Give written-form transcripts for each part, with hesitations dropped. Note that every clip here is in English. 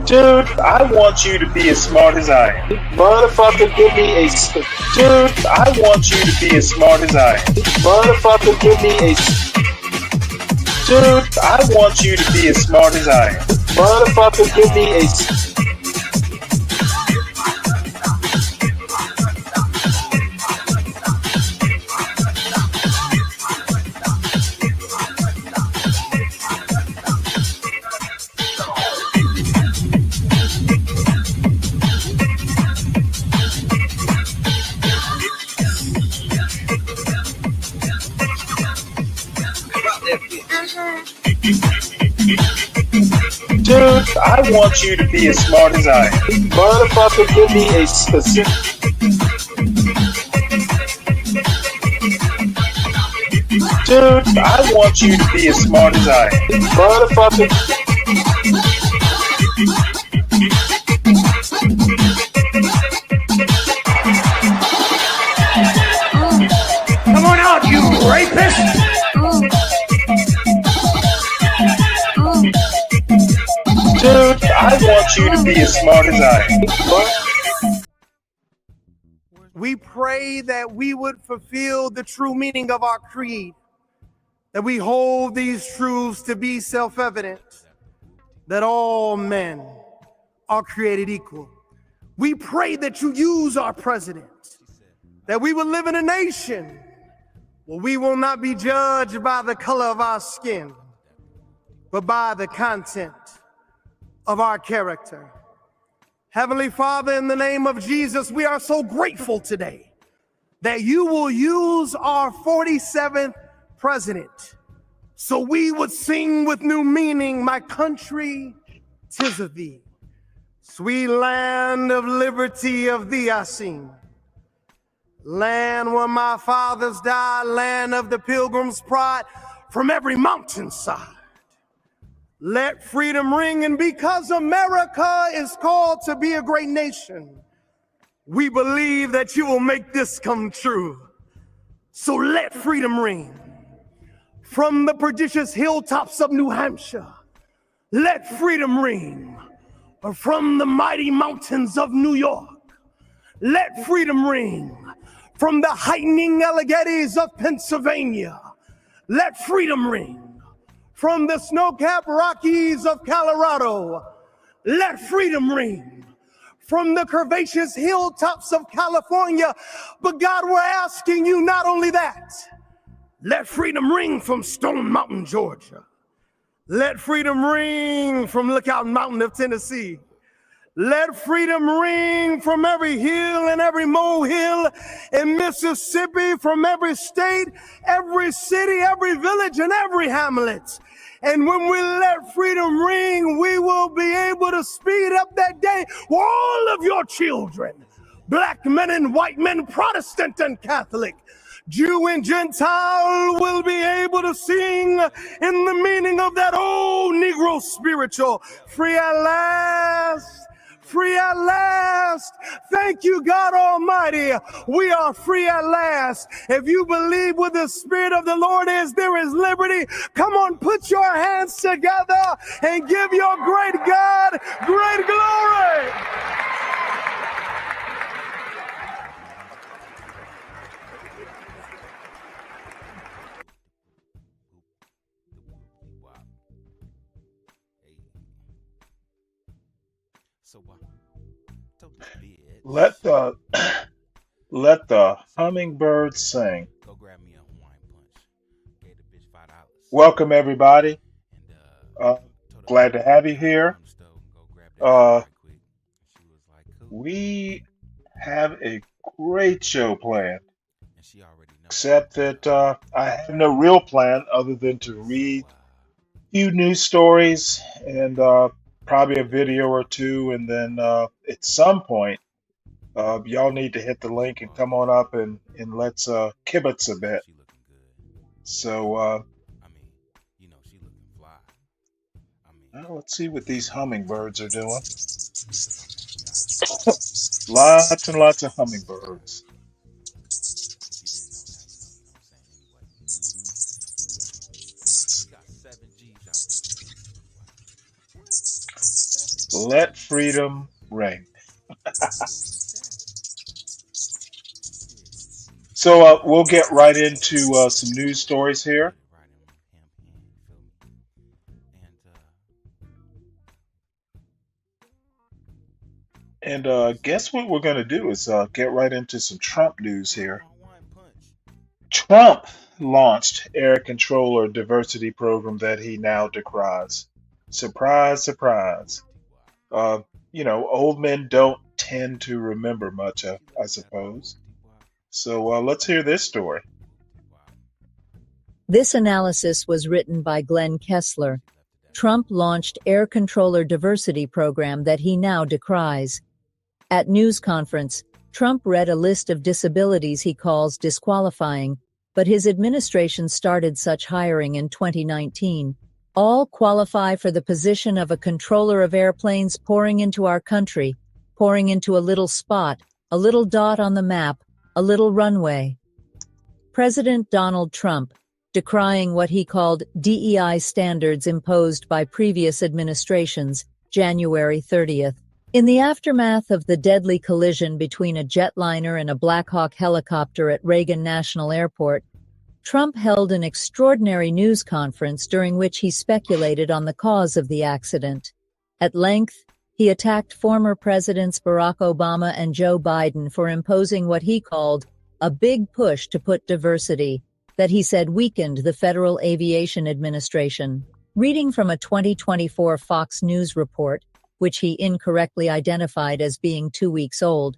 Dude, I want you to be as smart as I am. Motherfucker, give me a... Dude, I want you to be as smart as I am. Motherfucker, give me a... Dude, I want you to be as smart as I am. Motherfucker, give me a... Dude, I want you to be as smart as I am. Motherfucker, give me a specific... Dude, I want you to be as smart as I am. Motherfucker... Come on out, you rapist! Dude, I want you to be as smart as I am. We pray that we would fulfill the true meaning of our creed, that we hold these truths to be self-evident, that all men are created equal. We pray that you use our president, that we will live in a nation where we will not be judged by the color of our skin, but by the content of our character. Heavenly Father, in the name of Jesus, we are so grateful today that you will use our 47th president so we would sing with new meaning, my country, 'tis of thee. Sweet land of liberty, of thee I sing. Land where my fathers died, land of the pilgrim's pride, from every mountainside. Let freedom ring, and because America is called to be a great nation, we believe that you will make this come true. So let freedom ring. From the prodigious hilltops of New Hampshire, let freedom ring. Or from the mighty mountains of New York, let freedom ring. From the heightening Alleghenies of Pennsylvania, let freedom ring. From the snow-capped Rockies of Colorado, let freedom ring. From the curvaceous hilltops of California, but God, we're asking you not only that, let freedom ring from Stone Mountain, Georgia. Let freedom ring from Lookout Mountain of Tennessee. Let freedom ring from every hill and every molehill in Mississippi, from every state, every city, every village, and every hamlet. And when we let freedom ring, we will be able to speed up that day where all of your children, black men and white men, Protestant and Catholic, Jew and Gentile, will be able to sing in the meaning of that old Negro spiritual, free at last. Free at last. Thank you, God Almighty. We are free at last. If you believe where the Spirit of the Lord is, there is liberty. Come on, put your hands together and give your great God great glory. Let the hummingbird sing. Welcome everybody. Glad to have you here. We have a great show planned, except that I have no real plan other than to read a few news stories and probably a video or two, and then at some point y'all need to hit the link and come on up and let's kibitz a bit. So let's see what these hummingbirds are doing. Lots and lots of hummingbirds. Let freedom ring. So we'll get right into some news stories here. And guess what we're going to do is get right into some Trump news here. Trump launched air controller diversity program that he now decries. Surprise, surprise. Uh, old men don't tend to remember much, I suppose. So let's hear this story. This analysis was written by Glenn Kessler. Trump launched air controller diversity program that he now decries. At news conference, Trump read a list of disabilities he calls disqualifying, but his administration started such hiring in 2019. All qualify for the position of a controller of airplanes pouring into our country, pouring into a little spot, a little dot on the map, a little runway. President Donald Trump, decrying what he called DEI standards imposed by previous administrations, January 30th. In the aftermath of the deadly collision between a jetliner and a Black Hawk helicopter at Reagan National Airport, Trump held an extraordinary news conference during which he speculated on the cause of the accident. At length, he attacked former Presidents Barack Obama and Joe Biden for imposing what he called a big push to put diversity, that he said weakened the Federal Aviation Administration. Reading from a 2024 Fox News report, which he incorrectly identified as being 2 weeks old,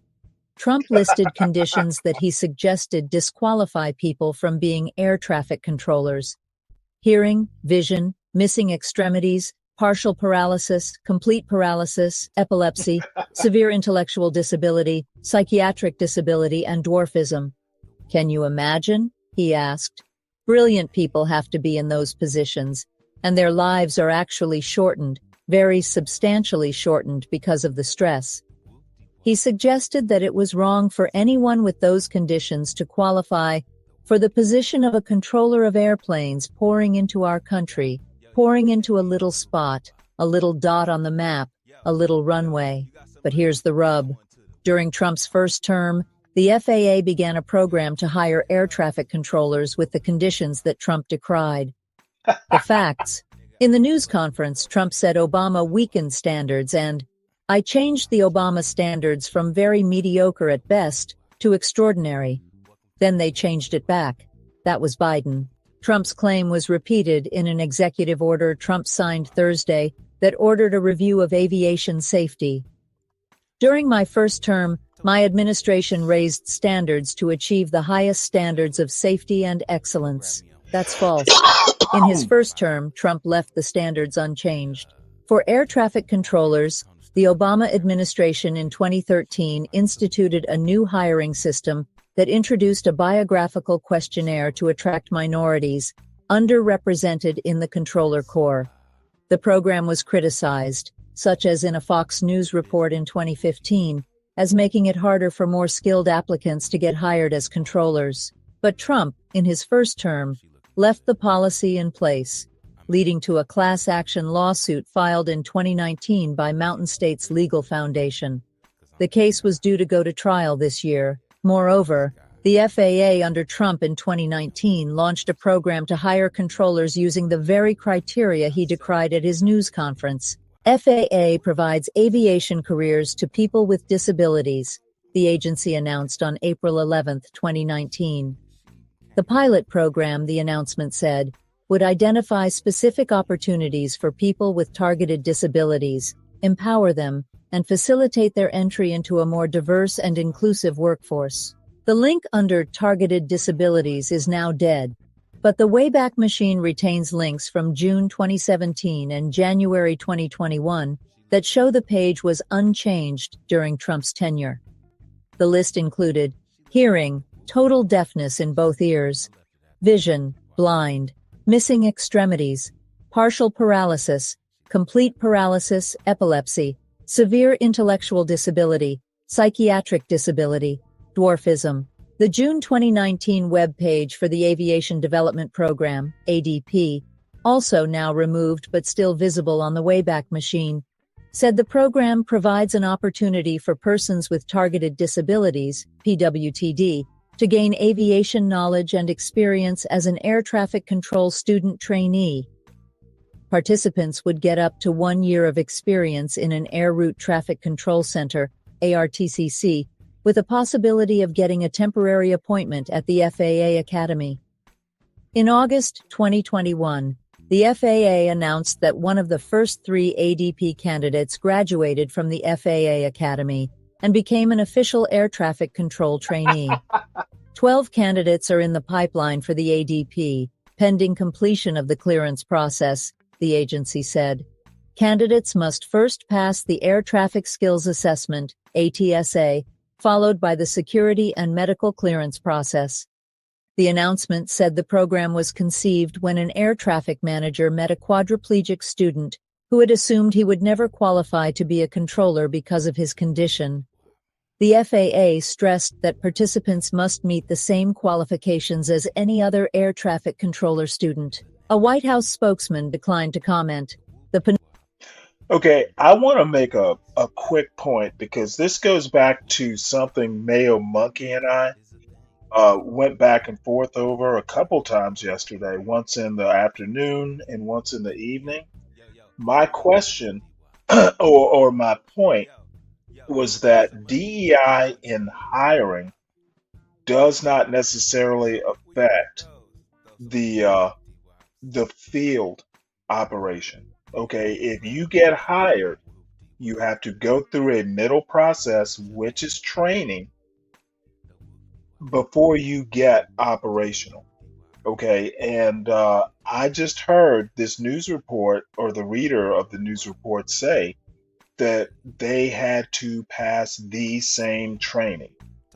Trump listed conditions that he suggested disqualify people from being air traffic controllers: hearing, vision, missing extremities, partial paralysis, complete paralysis, epilepsy, severe intellectual disability, psychiatric disability, and dwarfism. Can you imagine? He asked. Brilliant people have to be in those positions, and their lives are actually shortened, very substantially shortened because of the stress. He suggested that it was wrong for anyone with those conditions to qualify for the position of a controller of airplanes pouring into our country, pouring into a little spot, a little dot on the map, a little runway. But here's the rub. During Trump's first term, the FAA began a program to hire air traffic controllers with the conditions that Trump decried. The facts. In the news conference, Trump said Obama weakened standards and, "I changed the Obama standards from very mediocre at best to extraordinary." Then they changed it back. That was Biden. Trump's claim was repeated in an executive order Trump signed Thursday that ordered a review of aviation safety. During my first term, my administration raised standards to achieve the highest standards of safety and excellence. That's false. In his first term, Trump left the standards unchanged. For air traffic controllers, the Obama administration in 2013 instituted a new hiring system that introduced a biographical questionnaire to attract minorities, underrepresented in the controller corps. The program was criticized, such as in a Fox News report in 2015, as making it harder for more skilled applicants to get hired as controllers. But Trump, in his first term, left the policy in place, leading to a class action lawsuit filed in 2019 by Mountain States Legal Foundation. The case was due to go to trial this year. Moreover, the FAA under Trump in 2019 launched a program to hire controllers using the very criteria he decried at his news conference. FAA provides aviation careers to people with disabilities, the agency announced on April 11, 2019. The pilot program, the announcement said, would identify specific opportunities for people with targeted disabilities, empower them, and facilitate their entry into a more diverse and inclusive workforce. The link under targeted disabilities is now dead, but the Wayback Machine retains links from June 2017 and January 2021 that show the page was unchanged during Trump's tenure. The list included hearing, total deafness in both ears, vision, blind, missing extremities, partial paralysis, complete paralysis, epilepsy, severe intellectual disability, psychiatric disability, dwarfism. The June 2019 web page for the Aviation Development Program, ADP, also now removed but still visible on the Wayback Machine, said the program provides an opportunity for persons with targeted disabilities, PWTD, to gain aviation knowledge and experience as an air traffic control student trainee. Participants would get up to 1 year of experience in an Air Route Traffic Control Center, ARTCC, with a possibility of getting a temporary appointment at the FAA Academy. In August 2021, the FAA announced that one of the first 3 ADP candidates graduated from the FAA Academy and became an official air traffic control trainee. 12 candidates are in the pipeline for the ADP, pending completion of the clearance process, the agency said. Candidates must first pass the Air Traffic Skills Assessment, ATSA, followed by the security and medical clearance process. The announcement said the program was conceived when an air traffic manager met a quadriplegic student who had assumed he would never qualify to be a controller because of his condition. The FAA stressed that participants must meet the same qualifications as any other air traffic controller student. A White House spokesman declined to comment. Okay, I want to make a quick point because this goes back to something Mayo Monkey and I went back and forth over a couple times yesterday, once in the afternoon and once in the evening. My question or my point was that DEI in hiring does not necessarily affect the field operation. Okay, if you get hired, you have to go through a middle process, which is training, before you get operational. Okay, and I just heard this news report, or the reader of the news report, say that they had to pass the same training.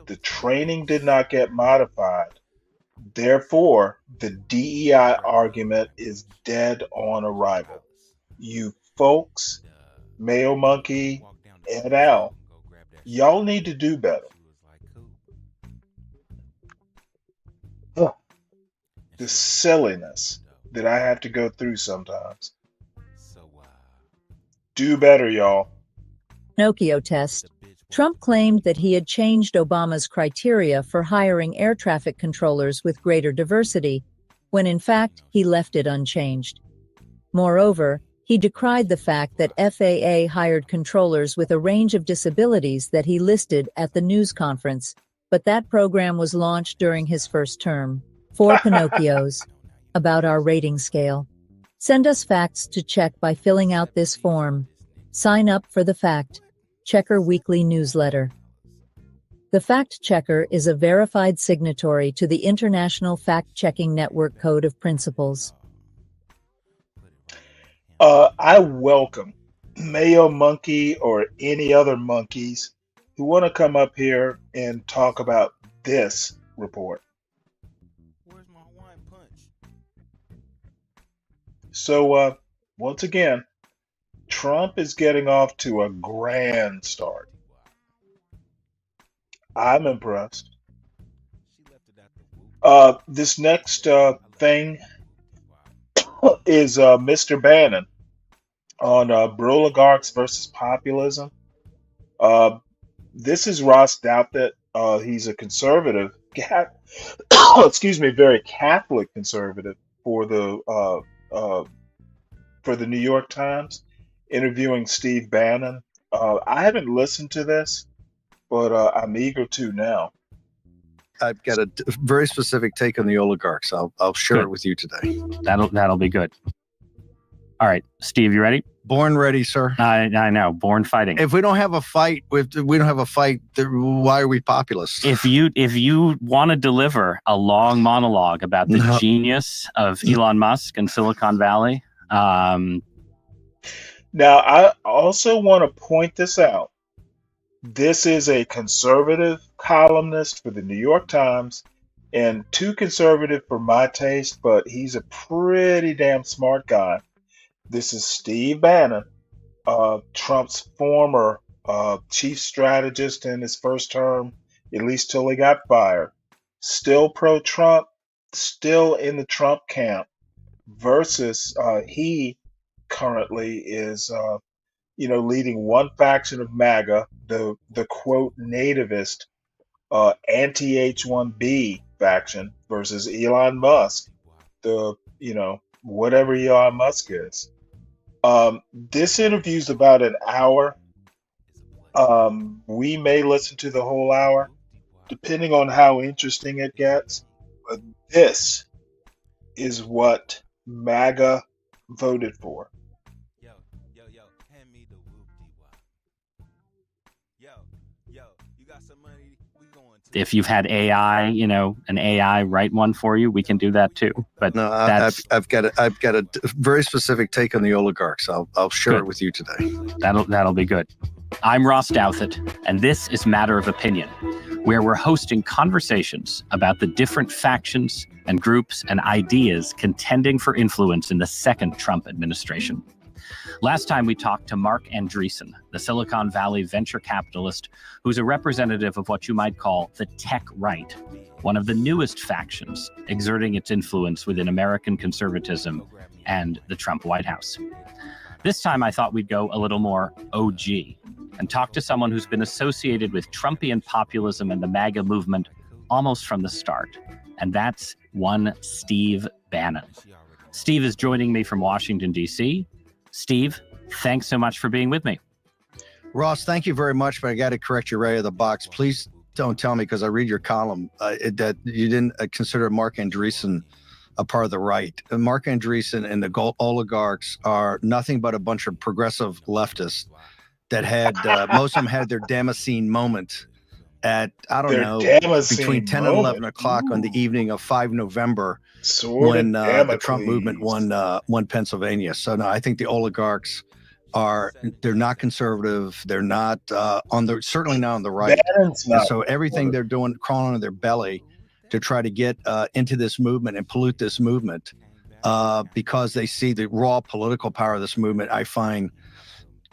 The training did not get modified. Therefore, the DEI argument is dead on arrival. You folks, Mayo Monkey, et al., y'all need to do better. Ugh, the silliness that I have to go through sometimes. Do better, y'all. Pinocchio test. Trump claimed that he had changed Obama's criteria for hiring air traffic controllers with greater diversity, when in fact he left it unchanged. Moreover, he decried the fact that FAA hired controllers with a range of disabilities that he listed at the news conference, but that program was launched during his first term. 4 Pinocchios. About our rating scale. Send us facts to check by filling out this form. Sign up for the Fact Checker weekly newsletter. The Fact Checker is a verified signatory to the International Fact-Checking Network Code of Principles. I welcome Mayo Monkey or any other monkeys who want to come up here and talk about this report. So, once again, Trump is getting off to a grand start. I'm impressed. This next thing is Mr. Bannon on oligarchs versus populism. This is Ross Douthat. He's a conservative, excuse me, very Catholic conservative for the New York Times, interviewing Steve Bannon. I haven't listened to this, but I'm eager to now. I've got a very specific take on the oligarchs. I'll share it with you today. That'll be good. All right, Steve, you ready? Born ready, sir. I know, born fighting. If we don't have a fight, why are we populists? If you want to deliver a long monologue about the genius of Elon Musk and Silicon Valley, now I also want to point this out. This is a conservative columnist for the New York Times, and too conservative for my taste, but he's a pretty damn smart guy. This is Steve Bannon, Trump's former chief strategist in his first term, at least till he got fired. Still pro-Trump, still in the Trump camp, versus he currently is leading one faction of MAGA, the quote nativist anti H-1B faction versus Elon Musk, the whatever Elon Musk is. This interview's about an hour. We may listen to the whole hour, depending on how interesting it gets. But this is what MAGA voted for. If you've had AI, an AI write one for you, we can do that too. But no, I've got a very specific take on the oligarchs. I'll share it with you today. That'll be good. I'm Ross Douthit, and this is Matter of Opinion, where we're hosting conversations about the different factions and groups and ideas contending for influence in the second Trump administration. Last time we talked to Marc Andreessen, the Silicon Valley venture capitalist who's a representative of what you might call the tech right, one of the newest factions exerting its influence within American conservatism and the Trump White House. This time I thought we'd go a little more OG and talk to someone who's been associated with Trumpian populism and the MAGA movement almost from the start, and that's one Steve Bannon. Steve is joining me from Washington, D.C. Steve, thanks so much for being with me. Ross, thank you very much, but I got to correct you right out of the box. Please don't tell me, because I read your column, that you didn't consider Marc Andreessen a part of the right. Marc Andreessen and the Galt oligarchs are nothing but a bunch of progressive leftists that had, most of them had their Damascene moment at, I don't know, between 10 and 11 o'clock on the evening of 5 November when the Trump movement won Pennsylvania. So no, I think the oligarchs they're not conservative. They're not certainly not on the right. So everything they're doing, crawling on their belly to try to get into this movement and pollute this movement because they see the raw political power of this movement, I find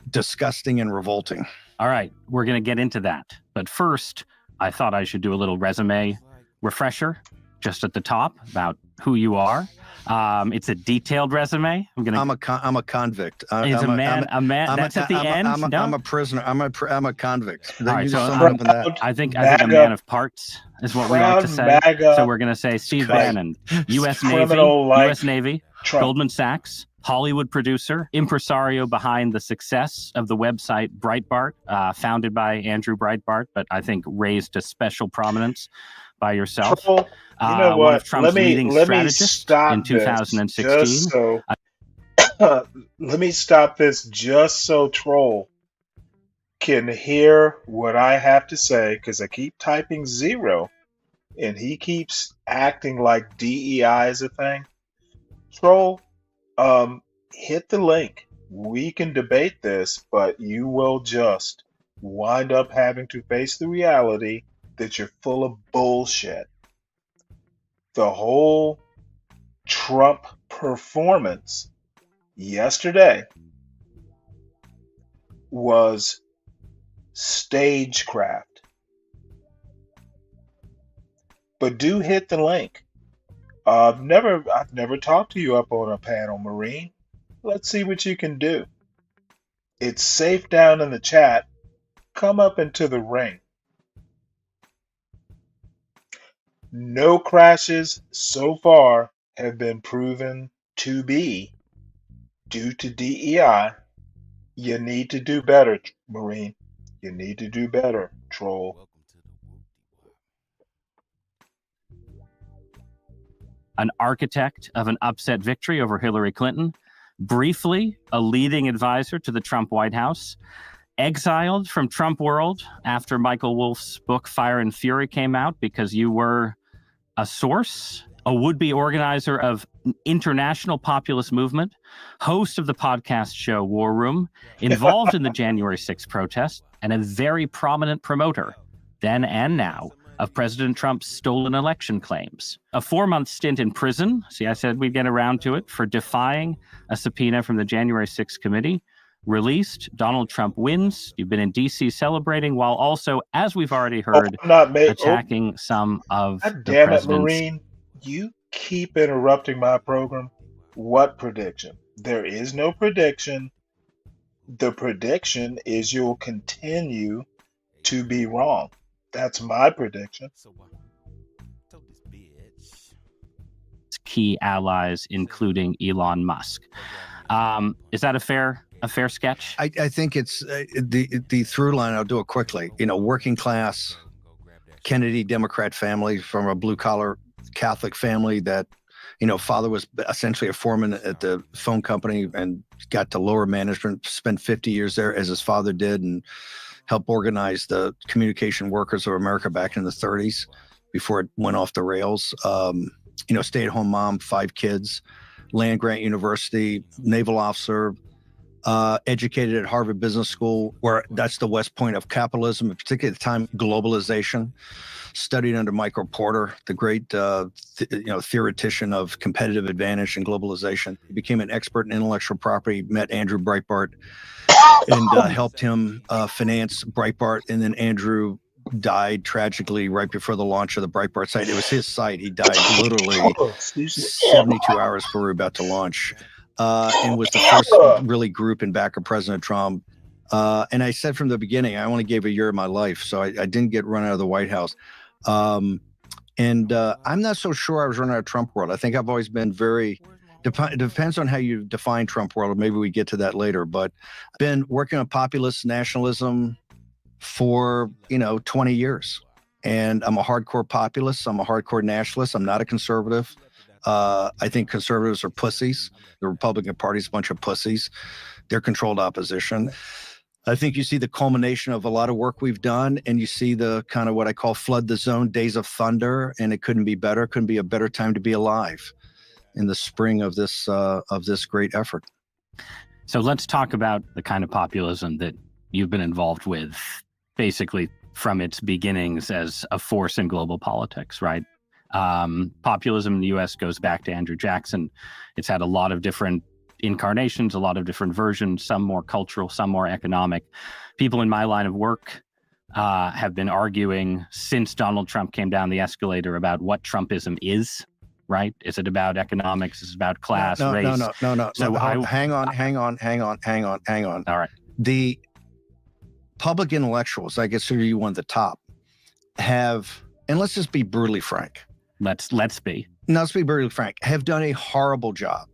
disgusting and revolting. All right, we're going to get into that. But first, I thought I should do a little resume refresher just at the top about who you are. It's a detailed resume. I'm a convict. He's a man. That's at the end. I'm a prisoner. I'm a convict. Right, so I think a man of parts is what we like to say. So we're going to say Steve Bannon, U.S. Navy, Goldman Sachs, Hollywood producer, impresario behind the success of the website Breitbart, founded by Andrew Breitbart, but I think raised to special prominence by yourself. You know what? One of Trump's leading strategists in 2016. Let me stop this just so Troll can hear what I have to say, because I keep typing 0 and he keeps acting like DEI is a thing. Troll, hit the link. We can debate this, but you will just wind up having to face the reality that you're full of bullshit. The whole Trump performance yesterday was stagecraft. But do hit the link. I've never talked to you up on a panel, Marine. Let's see what you can do. It's safe down in the chat. Come up into the ring. No crashes so far have been proven to be due to DEI. You need to do better, Marine. You need to do better, Troll. An architect of an upset victory over Hillary Clinton, briefly a leading advisor to the Trump White House, exiled from Trump world after Michael Wolff's book Fire and Fury came out because you were a source, a would-be organizer of international populist movement, host of the podcast show War Room, involved in the January 6th protest, and a very prominent promoter, then and now, of President Trump's stolen election claims. A 4-month stint in prison, see, I said we'd get around to it, for defying a subpoena from the January 6th committee. Released, Donald Trump wins. You've been in D.C. celebrating, while also, as we've already heard, attacking some of the president's... Damn it, Marine. You keep interrupting my program. What prediction? There is no prediction. the prediction is you'll continue to be wrong. That's my prediction. Key allies, including Elon Musk. Is that a fair sketch? I think it's the through line. I'll do it quickly. Working class Kennedy Democrat family from a blue collar Catholic family that, father was essentially a foreman at the phone company and got to lower management, spent 50 years there as his father did, and helped organize the Communication Workers of America back in the 30s before it went off the rails. Stay-at-home mom, 5 kids, land grant university, naval officer, educated at Harvard Business School, where that's the West Point of capitalism, particularly at the time, globalization. Studied under Michael Porter, the great theoretician of competitive advantage and globalization. He became an expert in intellectual property, met Andrew Breitbart, and helped him finance Breitbart. And then Andrew died tragically right before the launch of the Breitbart site. It was his site. He died literally 72 hours before we were about to launch, and was the first really group in back of President Trump. And I said from the beginning, I only gave a year of my life, so I didn't get run out of the White House. I'm not so sure I was running out of Trump world. I think I've always been very, it depends on how you define Trump world, or maybe we get to that later, but I've been working on populist nationalism for, 20 years. And I'm a hardcore populist. I'm a hardcore nationalist. I'm not a conservative. I think conservatives are pussies. The Republican Party is a bunch of pussies. They're controlled opposition. I think you see the culmination of a lot of work we've done, and you see the kind of what I call flood the zone, days of thunder, and it couldn't be better. Couldn't be a better time to be alive in the spring of this great effort. So let's talk about the kind of populism that you've been involved with, basically from its beginnings as a force in global politics, right? Populism in the U.S. goes back to Andrew Jackson. It's had a lot of different incarnations, a lot of different versions, some more cultural, some more economic. People in my line of work have been arguing since Donald Trump came down the escalator about what Trumpism is, right? Is it about economics? Is it about class, race? No. So hang on. All right. The public intellectuals, I consider you one of the top, have, and let's just be brutally frank. Let's be. No, let's be brutally frank, have done a horrible job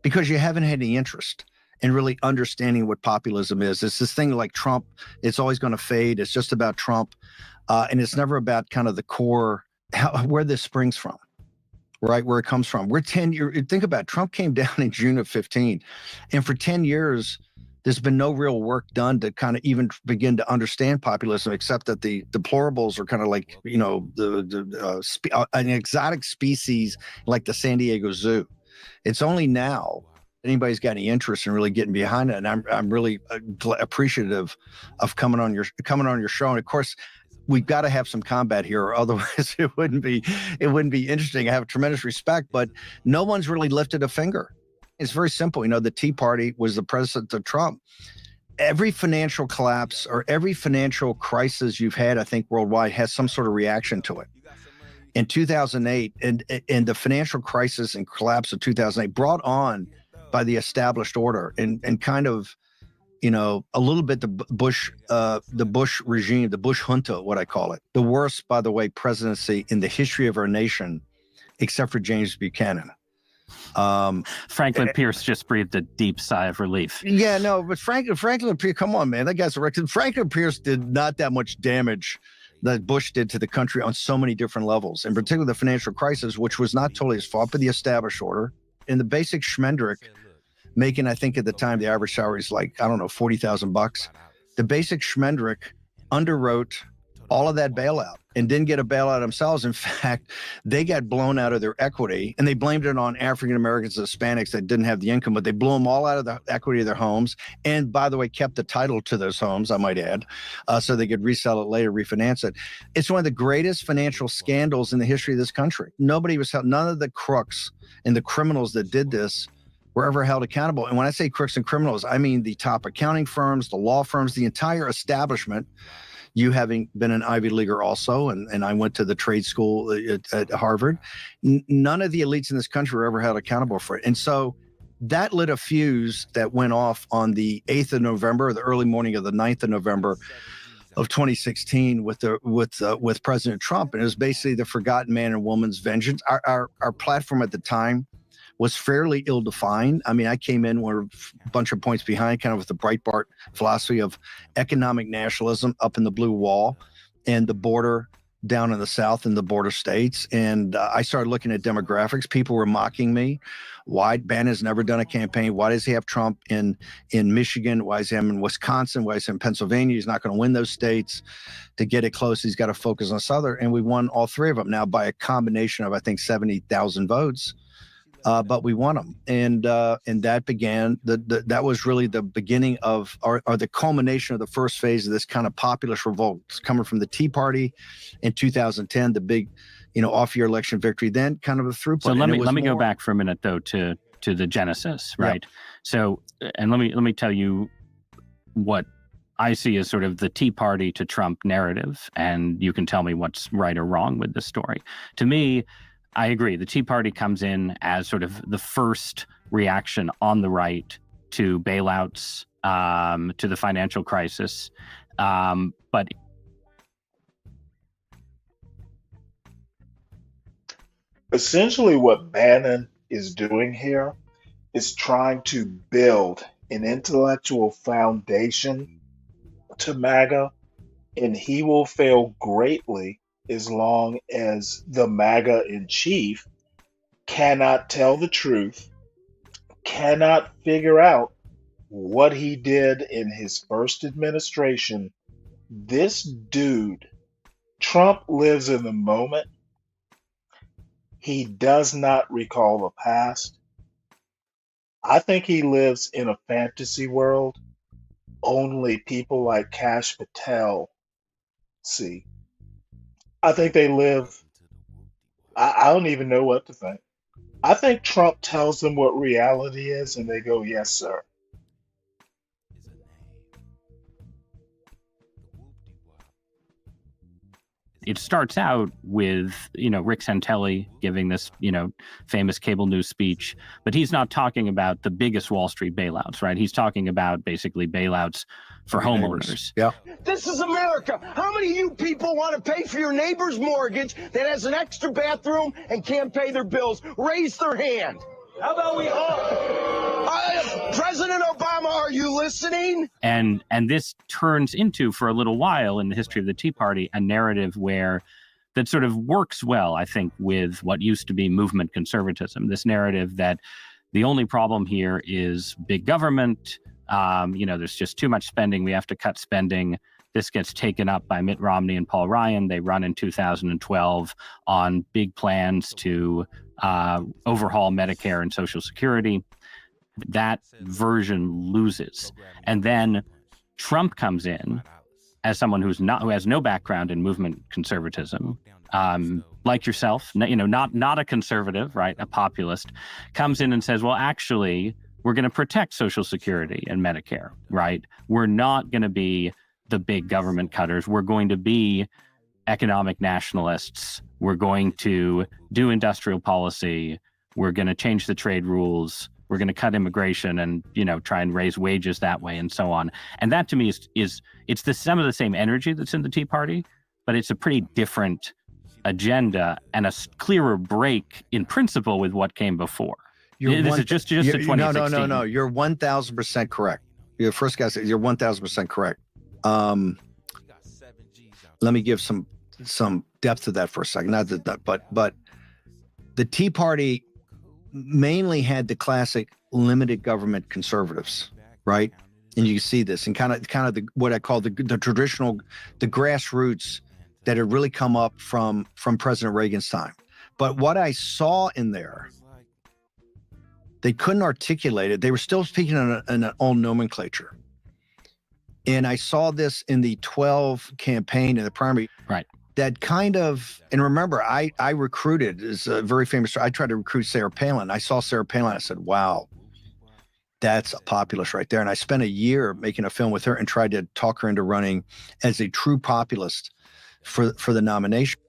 because you haven't had any interest in really understanding what populism is. It's this thing like Trump, it's always going to fade. It's just about Trump. And it's never about kind of the core, where this springs from, right? Where it comes from. We're 10 years, think about it, Trump came down in June of 15. And for 10 years, there's been no real work done to kind of even begin to understand populism, except that the deplorables are kind of like, an exotic species like the San Diego Zoo. It's only now anybody's got any interest in really getting behind it, and I'm really appreciative of coming on your show. And of course, we've got to have some combat here, or otherwise it wouldn't be interesting. I have tremendous respect, but no one's really lifted a finger. It's very simple. The Tea Party was the precedent of Trump. Every financial collapse or every financial crisis you've had, I think, worldwide has some sort of reaction to it. In 2008, and the financial crisis and collapse of 2008 brought on by the established order and kind of, a little bit the Bush regime, the Bush junta, what I call it. The worst, by the way, presidency in the history of our nation, except for James Buchanan. Franklin Pierce just breathed a deep sigh of relief. Yeah, no, but Franklin Pierce, come on, man, that guy's a record. Franklin Pierce did not that much damage that Bush did to the country on so many different levels, in particular the financial crisis, which was not totally his fault, but the established order and the basic schmendrick, making, I think at the time, the average salary is like, I don't know, $40,000. The basic schmendrick underwrote all of that bailout and didn't get a bailout themselves. In fact, they got blown out of their equity, and they blamed it on African Americans and Hispanics that didn't have the income, but they blew them all out of the equity of their homes. And by the way, kept the title to those homes, I might add, so they could resell it later, refinance it. It's one of the greatest financial scandals in the history of this country. Nobody was held, none of the crooks and the criminals that did this were ever held accountable. And when I say crooks and criminals, I mean the top accounting firms, the law firms, the entire establishment. You having been an Ivy Leaguer also, and I went to the trade school at Harvard, none of the elites in this country were ever held accountable for it. And so that lit a fuse that went off on the 8th of November, the early morning of the 9th of November of 2016 with President Trump. And it was basically the forgotten man and woman's vengeance. Our platform at the time was fairly ill-defined. I mean, I came in, we're a bunch of points behind, kind of with the Breitbart philosophy of economic nationalism up in the blue wall and the border down in the South in the border states. And I started looking at demographics. People were mocking me. Why? Bannon's never done a campaign. Why does he have Trump in Michigan? Why is he in Wisconsin? Why is he in Pennsylvania? He's not going to win those states. To get it close, he's got to focus on Southern. And we won all three of them now by a combination of, I think, 70,000 votes. But we won them, and that began that was really the beginning of or the culmination of the first phase of this kind of populist revolt. It's coming from the Tea Party in 2010, the big, off-year election victory. Then kind of a throughput. So let me go back for a minute though to the genesis, right? Yep. So, and let me tell you what I see as sort of the Tea Party to Trump narrative, and you can tell me what's right or wrong with this story. To me, I agree. The Tea Party comes in as sort of the first reaction on the right to bailouts, to the financial crisis. But essentially what Bannon is doing here is trying to build an intellectual foundation to MAGA, and he will fail greatly as long as the MAGA in chief cannot tell the truth, cannot figure out what he did in his first administration. This dude, Trump, lives in the moment. He does not recall the past. I think he lives in a fantasy world only people like Kash Patel see. I think they live, I don't even know what to think. I think Trump tells them what reality is and they go, yes, sir. It starts out with, Rick Santelli giving this, famous cable news speech, but he's not talking about the biggest Wall Street bailouts, right? He's talking about basically bailouts for homeowners. Yeah. This is America. How many of you people want to pay for your neighbor's mortgage that has an extra bathroom and can't pay their bills? Raise their hand. How about we all? President Obama, are you listening? And this turns into, for a little while in the history of the Tea Party, a narrative that sort of works well, I think, with what used to be movement conservatism. This narrative that the only problem here is big government. There's just too much spending. We have to cut spending. This gets taken up by Mitt Romney and Paul Ryan. They run in 2012 on big plans to overhaul Medicare and Social Security. That version loses. And then Trump comes in as someone who has no background in movement conservatism, like yourself, not a conservative, right? A populist, comes in and says, well, actually, we're going to protect Social Security and Medicare, right? We're not going to be the big government cutters. We're going to be economic nationalists. We're going to do industrial policy. We're going to change the trade rules. We're going to cut immigration and, try and raise wages that way and so on. And that to me is some of the same energy that's in the Tea Party, but it's a pretty different agenda and a clearer break in principle with what came before. This is just a 2016. No. You're 1,000% correct. Your first guy said you're 1,000% correct. Let me give some depth to that for a second. Not that, but the Tea Party mainly had the classic limited government conservatives, right? And you see this and kind of what I call the traditional, the grassroots that had really come up from President Reagan's time. But what I saw in there, they couldn't articulate it. They were still speaking in an old nomenclature. And I saw this in the 12 campaign in the primary. Right. That kind of, and remember, I recruited, is a very famous, I tried to recruit Sarah Palin. I saw Sarah Palin. I said, wow, that's a populist right there. And I spent a year making a film with her and tried to talk her into running as a true populist for the nomination.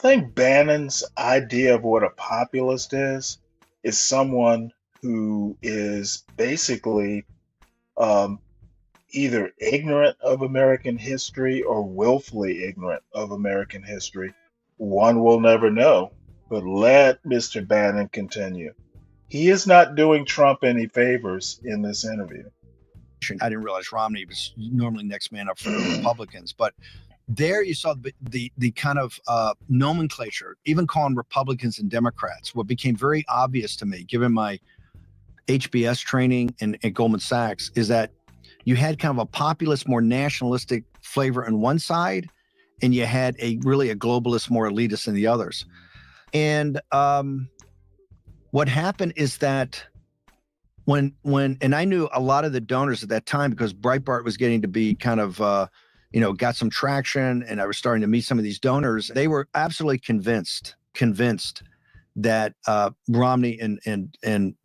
think Bannon's idea of what a populist is someone who is basically um, either ignorant of American history or willfully ignorant of American history. One will never know. But let Mr. Bannon continue. He is not doing Trump any favors in this interview. I didn't realize Romney was normally next man up for the Republicans, but there you saw the kind of nomenclature, even calling Republicans and Democrats. What became very obvious to me, given my HBS training at Goldman Sachs, is that you had kind of a populist, more nationalistic flavor on one side, and you had a globalist, more elitist in the others. And what happened is that when I knew a lot of the donors at that time, because Breitbart was getting to be kind of got some traction, and I was starting to meet some of these donors. They were absolutely convinced that Romney and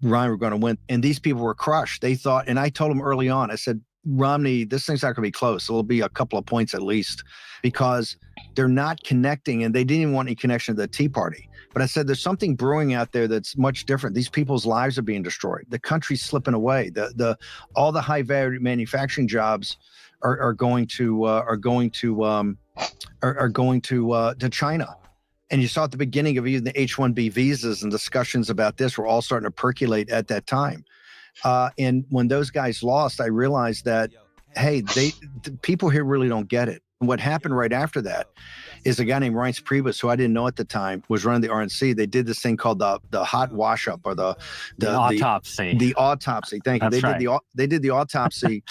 Ryan were going to win, and these people were crushed. They thought, and I told them early on, I said, Romney, this thing's not going to be close. It'll be a couple of points at least, because they're not connecting, and they didn't even want any connection to the Tea Party. But I said, there's something brewing out there that's much different. These people's lives are being destroyed. The country's slipping away. All the high value manufacturing jobs are going to China. And you saw at the beginning of even the H-1B visas and discussions about this were all starting to percolate at that time. And when those guys lost, I realized that, hey, the people here really don't get it. And what happened right after that is a guy named Reince Priebus, who I didn't know at the time, was running the RNC. They did this thing called the hot wash up, or the autopsy. The autopsy. Thank you. They did the autopsy.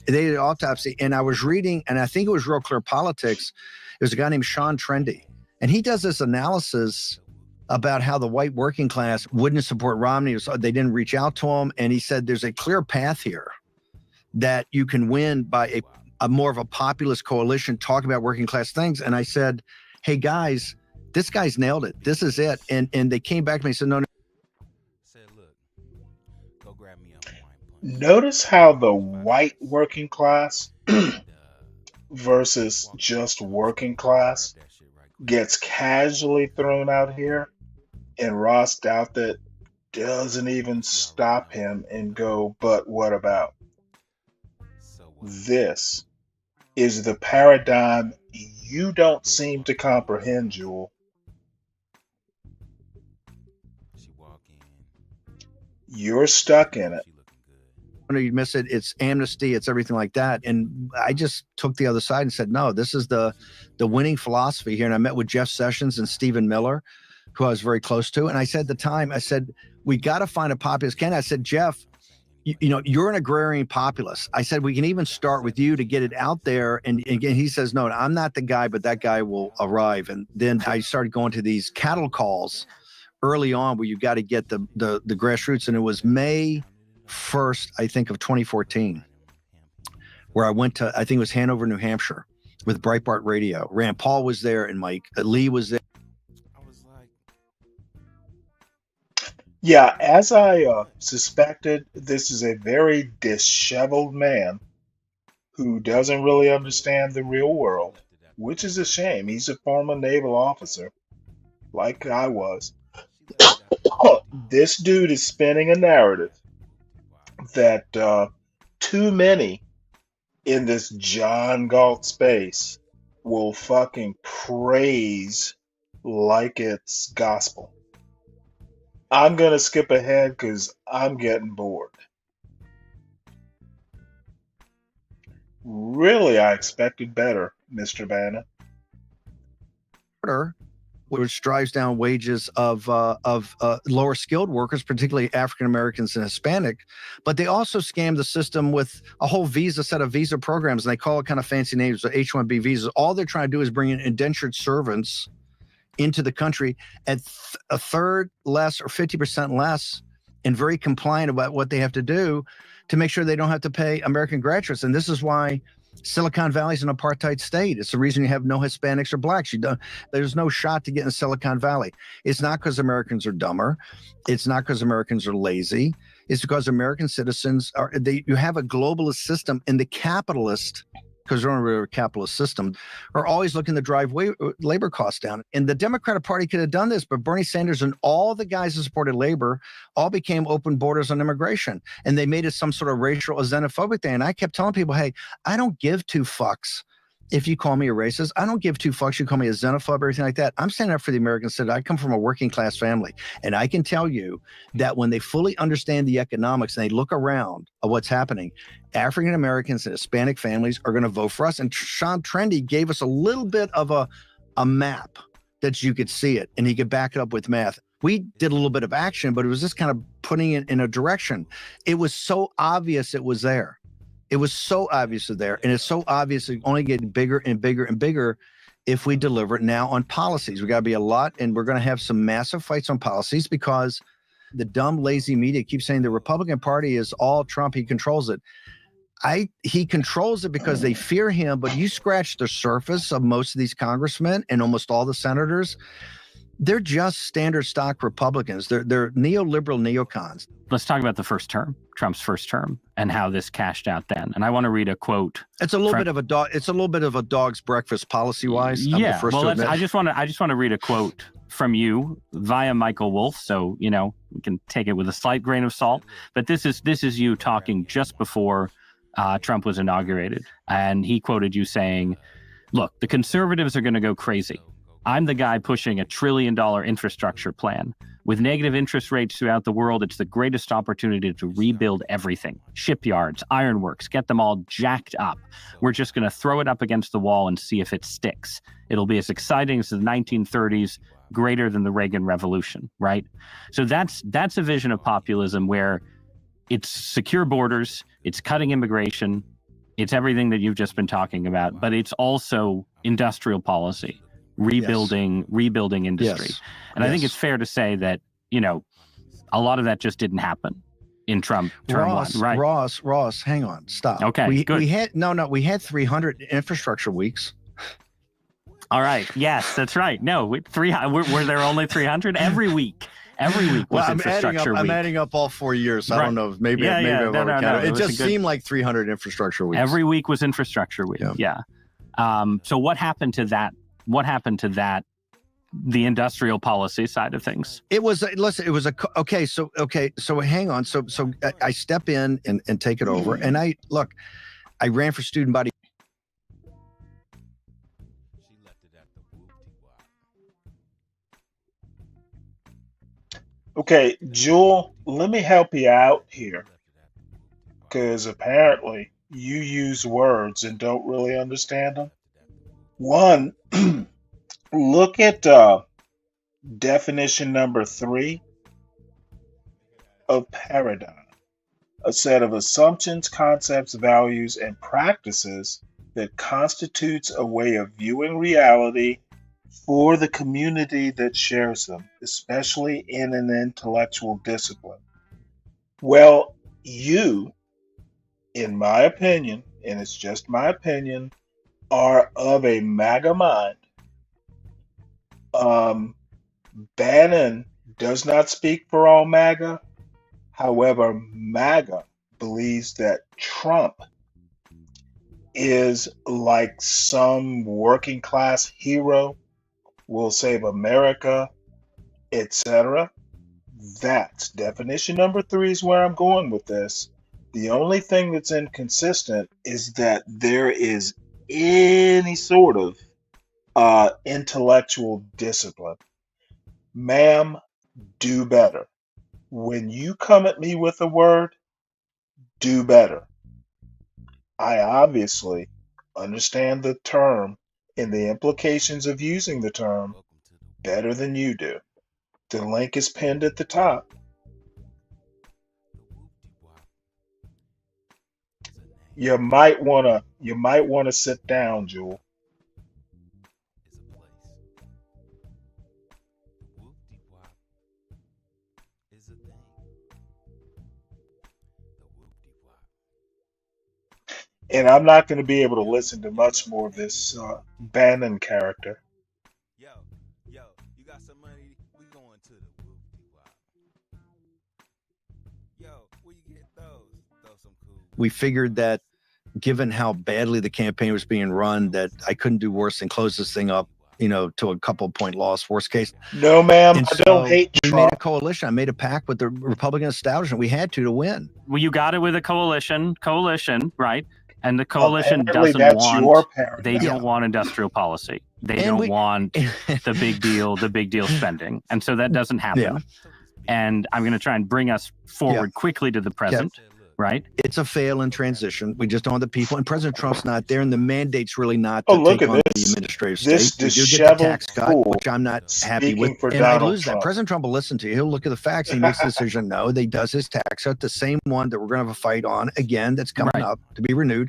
They did the autopsy. And I was reading, and I think it was Real Clear Politics. It was a guy named Sean Trendy. And he does this analysis about how the white working class wouldn't support Romney. They didn't reach out to him. And he said, there's a clear path here that you can win by a more of a populist coalition talking about working class things. And I said, hey guys, this guy's nailed it. This is it. And they came back to me and said, no. Notice how the white working class versus just working class gets casually thrown out here, and Ross Douthat doesn't even stop him and go, but what about? This is the paradigm you don't seem to comprehend, Jewel. You're stuck in it. You miss it. It's amnesty. It's everything like that. And I just took the other side and said, no, this is the winning philosophy here. And I met with Jeff Sessions and Stephen Miller, who I was very close to. And I said at the time, I said, we got to find a populist candidate. I said, Jeff, you're an agrarian populist. I said, we can even start with you to get it out there. And again, he says, no, I'm not the guy, but that guy will arrive. And then I started going to these cattle calls early on where you got to get the grassroots. And it was May 1st, I think, of 2014, where I went to, I think it was Hanover, New Hampshire, with Breitbart Radio. Rand Paul was there, and Mike Lee was there. Yeah, as I suspected, this is a very disheveled man who doesn't really understand the real world, which is a shame. He's a former naval officer, like I was. This dude is spinning a narrative that too many in this John Galt space will fucking praise like it's gospel. I'm going to skip ahead because I'm getting bored. Really, I expected better, Mr. Bannon. Which drives down wages of lower skilled workers, particularly African Americans and Hispanic. But they also scam the system with a whole set of visa programs, and they call it kind of fancy names, the H-1B visas. All they're trying to do is bring in indentured servants into the country at a third less or 50% less, and very compliant about what they have to do to make sure they don't have to pay American graduates. And this is why Silicon Valley is an apartheid state. It's the reason you have no Hispanics or blacks. There's no shot to get in Silicon Valley. It's not because Americans are dumber. It's not because Americans are lazy. It's because American citizens you have a globalist system, and the capitalist because they're under a capitalist system, are always looking to drive labor costs down. And the Democratic Party could have done this, but Bernie Sanders and all the guys who supported labor all became open borders on immigration. And they made it some sort of racial or xenophobic thing. And I kept telling people, hey, I don't give two fucks if you call me a racist. I don't give two fucks you call me a xenophobe or anything like that. I'm standing up for the American citizen. I come from a working class family. And I can tell you that when they fully understand the economics and they look around at what's happening, African Americans and Hispanic families are going to vote for us. And Sean Trendy gave us a little bit of a map that you could see it, and he could back it up with math. We did a little bit of action, but it was just kind of putting it in a direction. It was so obvious it was there. It was so obvious it's there, and it's so obvious it's only getting bigger and bigger and bigger if we deliver it now on policies. We got to be a lot, and we're going to have some massive fights on policies because the dumb, lazy media keeps saying the Republican Party is all Trump. He controls it. He controls it because they fear him, but you scratch the surface of most of these congressmen and almost all the senators, they're just standard stock Republicans. They're neoliberal neocons. Let's talk about the first term, Trump's first term, and how this cashed out then. And I want to read a quote. It's a little bit of a dog. It's a little bit of a dog's breakfast policy-wise. Yeah. Well, I just want to read a quote from you via Michael Wolff. So, you know, we can take it with a slight grain of salt. But this is you talking just before Trump was inaugurated. And he quoted you saying, look, the conservatives are going to go crazy. I'm the guy pushing $1 trillion infrastructure plan. With negative interest rates throughout the world, it's the greatest opportunity to rebuild everything. Shipyards, ironworks, get them all jacked up. We're just going to throw it up against the wall and see if it sticks. It'll be as exciting as the 1930s, greater than the Reagan Revolution, right? So that's a vision of populism where it's secure borders, it's cutting immigration, it's everything that you've just been talking about, but it's also industrial policy. Rebuilding industry. Yes. And I think it's fair to say that, you know, a lot of that just didn't happen in Trump term one, right? Ross, hang on, stop. Okay, good. We had 300 infrastructure weeks. All right. Yes, that's right. No, were there only 300 every week? Every week was infrastructure week. I'm adding up all 4 years. I don't know. Maybe it just seemed like 300 infrastructure weeks. Every week was infrastructure week. Yeah. So what happened to that? What happened to that, the industrial policy side of things? So hang on. So I step in and take it over. And I ran for student body. Okay, Jewel, let me help you out here. Because apparently you use words and don't really understand them. One, look at definition number 3 of paradigm, a set of assumptions, concepts, values, and practices that constitutes a way of viewing reality for the community that shares them, especially in an intellectual discipline. Well, you, in my opinion, and it's just my opinion, are of a MAGA mind. Bannon does not speak for all MAGA. However, MAGA believes that Trump is like some working class hero, will save America, etc. That's definition number 3 is where I'm going with this. The only thing that's inconsistent is that there is any sort of intellectual discipline. Ma'am, do better. When you come at me with a word, do better. I obviously understand the term and the implications of using the term better than you do. The link is pinned at the top. You might wanna sit down, Jewel. And I'm not going to be able to listen to much more of this Bannon character. Yo, you got some money? We going to the whoop wop. Yo, where you get those? Those some cool. We figured that given how badly the campaign was being run, that I couldn't do worse than close this thing up, to a couple point loss, worst case. No, ma'am, And I so don't hate we Trump. made a coalition. I made a pact with the Republican establishment. We had to win. Well, you got it with a coalition, right? And the coalition Apparently doesn't that's your want, paradigm. they don't want industrial policy. They don't want the big deal spending. And so that doesn't happen. Yeah. And I'm going to try and bring us forward quickly to the present, right? It's a fail in transition. We just don't have the people. And President Trump's not there, and the mandate's really not Oh, to look take at on this. the administrative This state. We do get the disheveled tax cut, fool which I'm not happy speaking with. for And I Donald lose that. Trump. President Trump will listen to you. He'll look at the facts. He makes a decision. No, he does his tax cut, the same one that we're going to have a fight on again that's coming up to be renewed.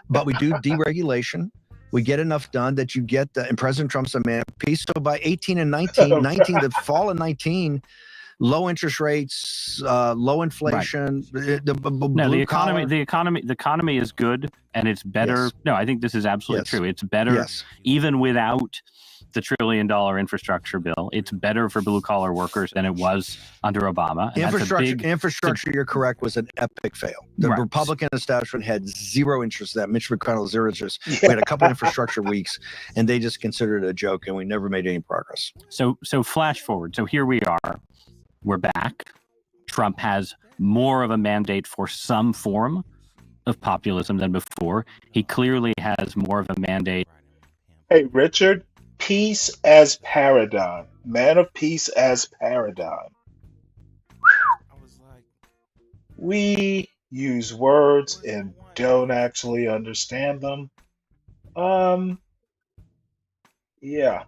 But we do deregulation. We get enough done that you get and President Trump's a man of peace. So by 18 and 19, the fall of 19, low interest rates, low inflation. The economy is good, and it's better. Yes. No, I think this is absolutely true. It's better even without the $1 trillion infrastructure bill. It's better for blue collar workers than it was under Obama. And infrastructure, you're correct, was an epic fail. The Republican establishment had zero interest in that. Mitch McConnell, zero interest. We had a couple infrastructure weeks, and they just considered it a joke, and we never made any progress. So flash forward. So here we are. We're back. Trump has more of a mandate for some form of populism than before. He clearly has more of a mandate. Hey, Richard, peace as paradigm. Man of peace as paradigm. We use words and don't actually understand them. Yeah.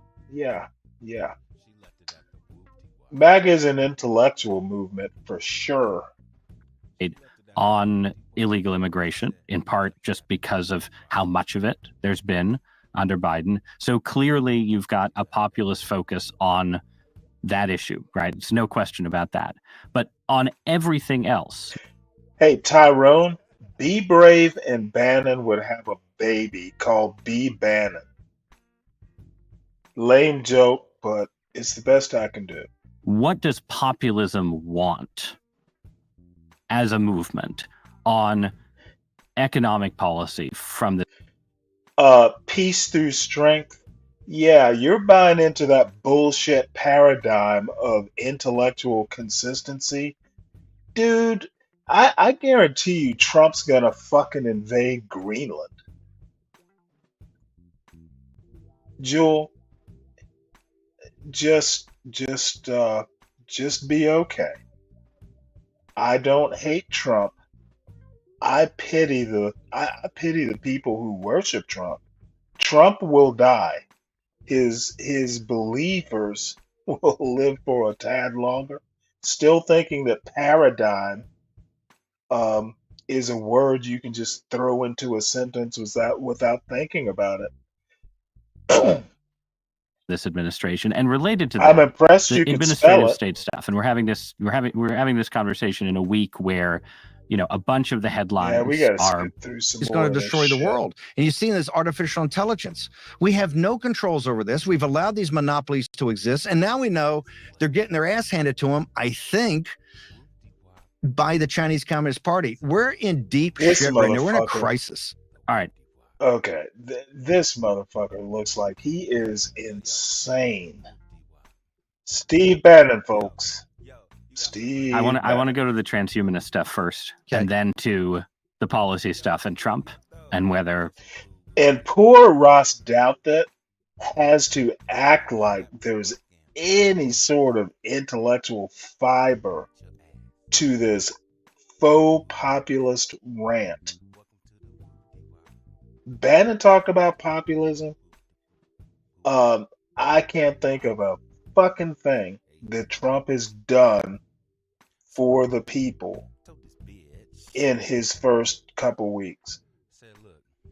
MAGA is an intellectual movement for sure. On illegal immigration, in part just because of how much of it there's been under Biden. So clearly you've got a populist focus on that issue, right? It's no question about that. But on everything else. Hey, Tyrone, Be Brave and Bannon would have a baby called Be Bannon. Lame joke, but it's the best I can do. What does populism want as a movement on economic policy from the peace through strength? Yeah, you're buying into that bullshit paradigm of intellectual consistency. Dude, I guarantee you Trump's gonna fucking invade Greenland. Jewel, just be okay. I don't hate Trump. I pity the people who worship Trump. Trump will die. His believers will live for a tad longer. Still thinking that paradigm is a word you can just throw into a sentence without thinking about it. This administration, and related to that, I'm impressed the you can administrative spell it. state stuff. And we're having this conversation in a week where, a bunch of the headlines Yeah, we gotta are skip through some It's more going of to this destroy the shit. world. And you've seen this artificial intelligence. We have no controls over this. We've allowed these monopolies to exist. And now we know they're getting their ass handed to them, I think, by the Chinese Communist Party. We're in deep This shit right now. We're in a motherfucker. crisis. all right. Okay, this motherfucker looks like he is insane. Steve Bannon, folks. Steve. I want to go to the transhumanist stuff first, and then to the policy stuff and Trump and whether. And poor Ross Douthat has to act like there's any sort of intellectual fiber to this faux populist rant. Bannon talked about populism. I can't think of a fucking thing that Trump has done for the people in his first couple weeks.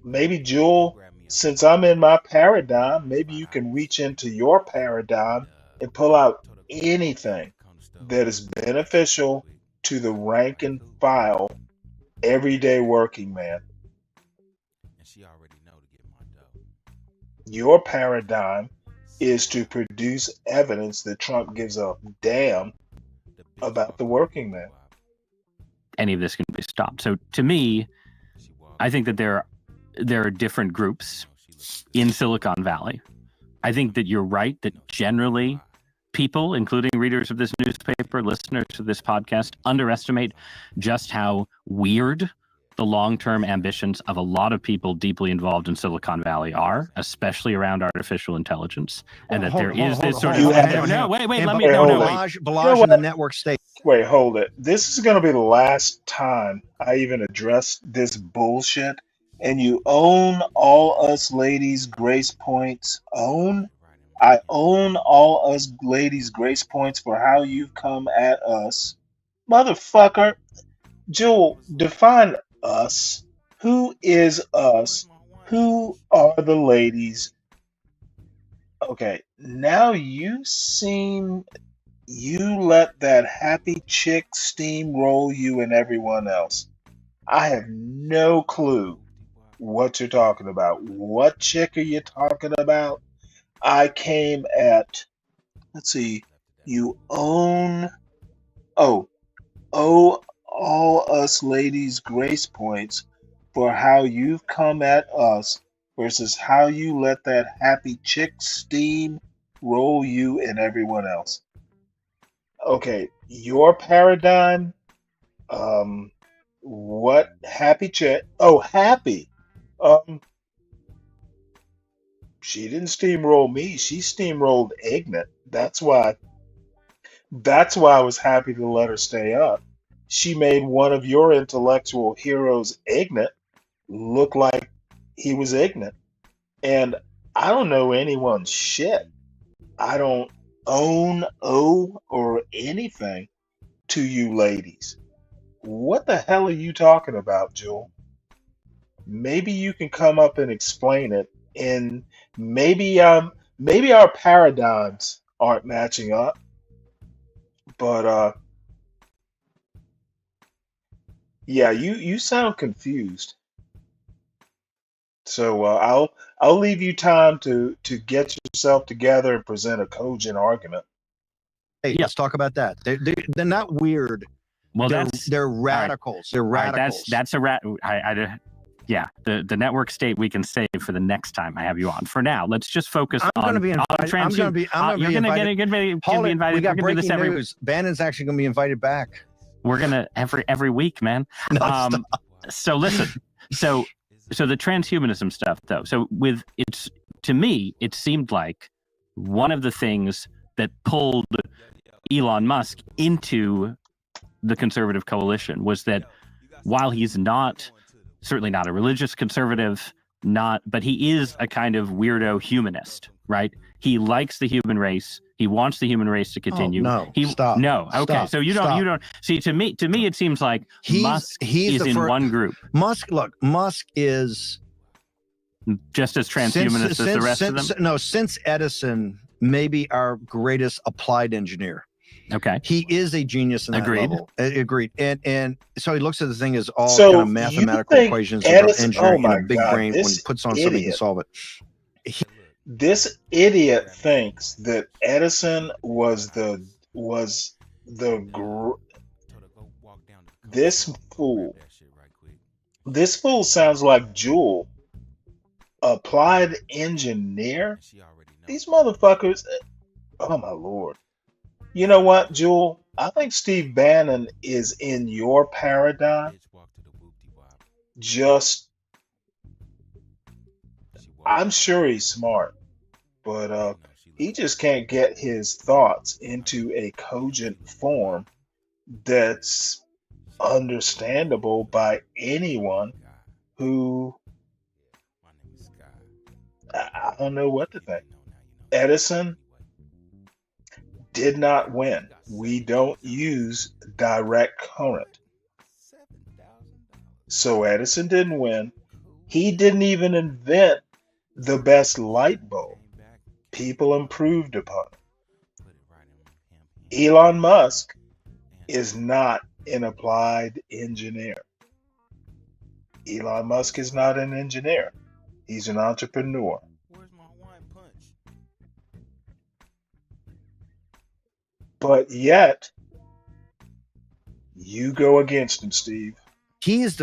Maybe, Jewel, since I'm in my paradigm, maybe you can reach into your paradigm and pull out anything that is beneficial to the rank and file, everyday working man. Your paradigm is to produce evidence that Trump gives a damn about the working man. Any of this can be stopped. So to me, I think that there there are different groups in Silicon Valley. I think that you're right that generally people, including readers of this newspaper, listeners of this podcast, underestimate just how weird the long-term ambitions of a lot of people deeply involved in Silicon Valley are, especially around artificial intelligence, and that there is this sort of Balaj in the network state. Wait, hold it. This is going to be the last time I even address this bullshit. And you own all us ladies grace points. I own all us ladies grace points for how you've come at us. Motherfucker. Jewel, define us. Who is us? Who are the ladies? Okay, now you let that happy chick steamroll you and everyone else. I have no clue what you're talking about. What chick are you talking about? I came at, let's see, you own, oh, all us ladies grace points for how you've come at us versus how you let that happy chick steam roll you and everyone else. Okay, your paradigm, what happy chick? Oh, happy. She didn't steamroll me. She steamrolled Ignorant. That's why I was happy to let her stay up. She made one of your intellectual heroes, Ignorant, look like he was ignorant. And I don't know anyone's shit. I don't owe or anything to you ladies. What the hell are you talking about, Jewel? Maybe you can come up and explain it. And maybe our paradigms aren't matching up. But yeah, you sound confused. So I'll leave you time to get yourself together and present a cogent argument. Hey, let's talk about that. They're not weird. Well, they're radicals. They're radicals. That's a rat. Yeah, the network state we can save for the next time I have you on. For now, let's just focus on. I'm going to be invited. I'm going to be invited. We got breaking news. Bannon's actually going to be invited back. We're gonna every week, man. No, so listen. So the transhumanism stuff, though. So to me, it seemed like one of the things that pulled Elon Musk into the conservative coalition was that while he's certainly not a religious conservative, but he is a kind of weirdo humanist, right? He likes the human race. He wants the human race to continue. Oh, no, stop. No, okay. Stop, so you don't see. To me, it seems like Musk is in one group. Musk is just as transhumanist as the rest of them. No, since Edison, maybe our greatest applied engineer. Okay. He is a genius in that level. Agreed. And so he looks at the thing as all So kind of mathematical you think equations that are Edison- engineering oh in my a big God, brain when this he puts on something to idiot. solve it. This idiot thinks that Edison was this fool. This fool sounds like Jewel, applied engineer. These motherfuckers. Oh my Lord. You know what, Jewel? I think Steve Bannon is in your paradigm. I'm sure he's smart, but he just can't get his thoughts into a cogent form that's understandable by anyone who I don't know what to think. Edison did not win. We don't use direct current. So Edison didn't win. He didn't even invent the best light bulb. People improved upon it. Elon Musk is not an applied engineer. Elon Musk is not an engineer. He's an entrepreneur. But yet, you go against him, Steve. He is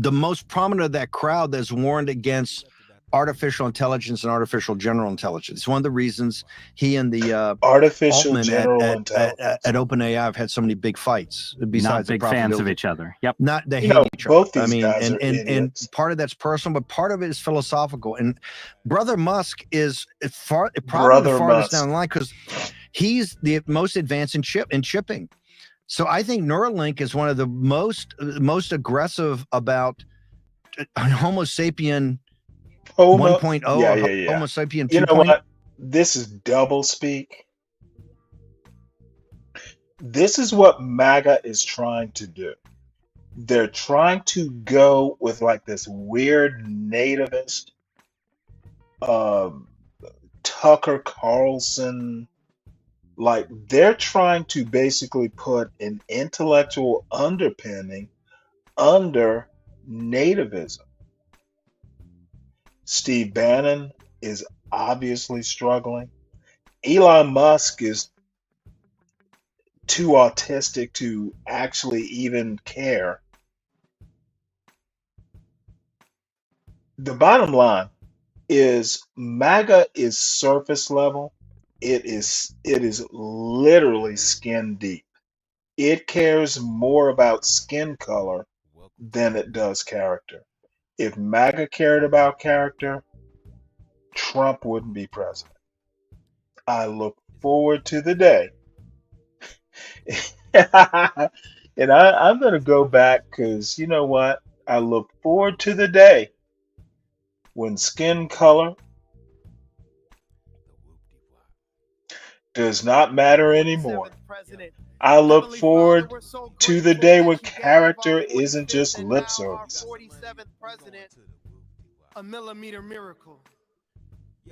the most prominent of that crowd that's warned against artificial intelligence and artificial general intelligence. One of the reasons he and the Artificial Altman general at intelligence. OpenAI have had so many big fights. Besides Not big fans of each other. Yep. Not they You hate know, each both other. I these mean, guys are and idiots. part of that's personal, but part of it is philosophical. And Brother Musk is probably Brother the farthest Musk. down the line because he's the most advanced in chipping. So I think Neuralink is one of the most aggressive about Homo sapien 1.0 or Homo sapien 2.0. You know what? This is double speak. This is what MAGA is trying to do. They're trying to go with like this weird nativist, Tucker Carlson. Like they're trying to basically put an intellectual underpinning under nativism. Steve Bannon is obviously struggling. Elon Musk is too autistic to actually even care. The bottom line is MAGA is surface level. It is literally skin deep. It cares more about skin color than it does character. If MAGA cared about character, Trump wouldn't be president. I look forward to the day. And I'm going to go back because you know what? I look forward to the day when skin color does not matter anymore. I look forward to the day when character isn't just lip service. 47th president, a millimeter miracle.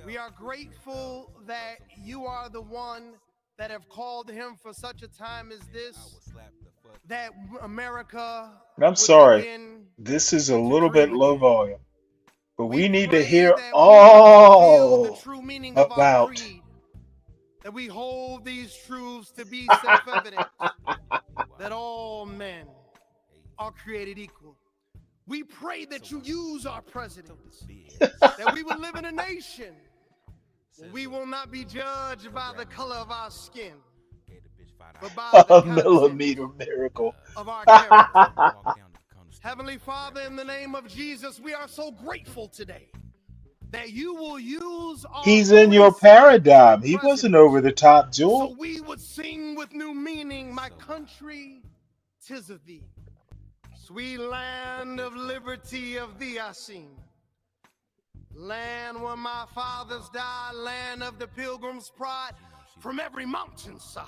We are grateful that you are the one that have called him for such a time as this, that America. And I'm sorry, this is a little bit low volume, but we need to hear all about. That we hold these truths to be self-evident, that all men are created equal. We pray that you use our president, that we will live in a nation where we will not be judged by the color of our skin, but by the A millimeter miracle. of our character. Heavenly Father, in the name of Jesus, we are so grateful today that you will use our He's in your paradigm. He wasn't over the top, Jewel. so we would sing with new meaning, my country, 'tis of thee. Sweet land of liberty, of thee I sing. Land where my fathers died, land of the pilgrim's pride, from every mountainside.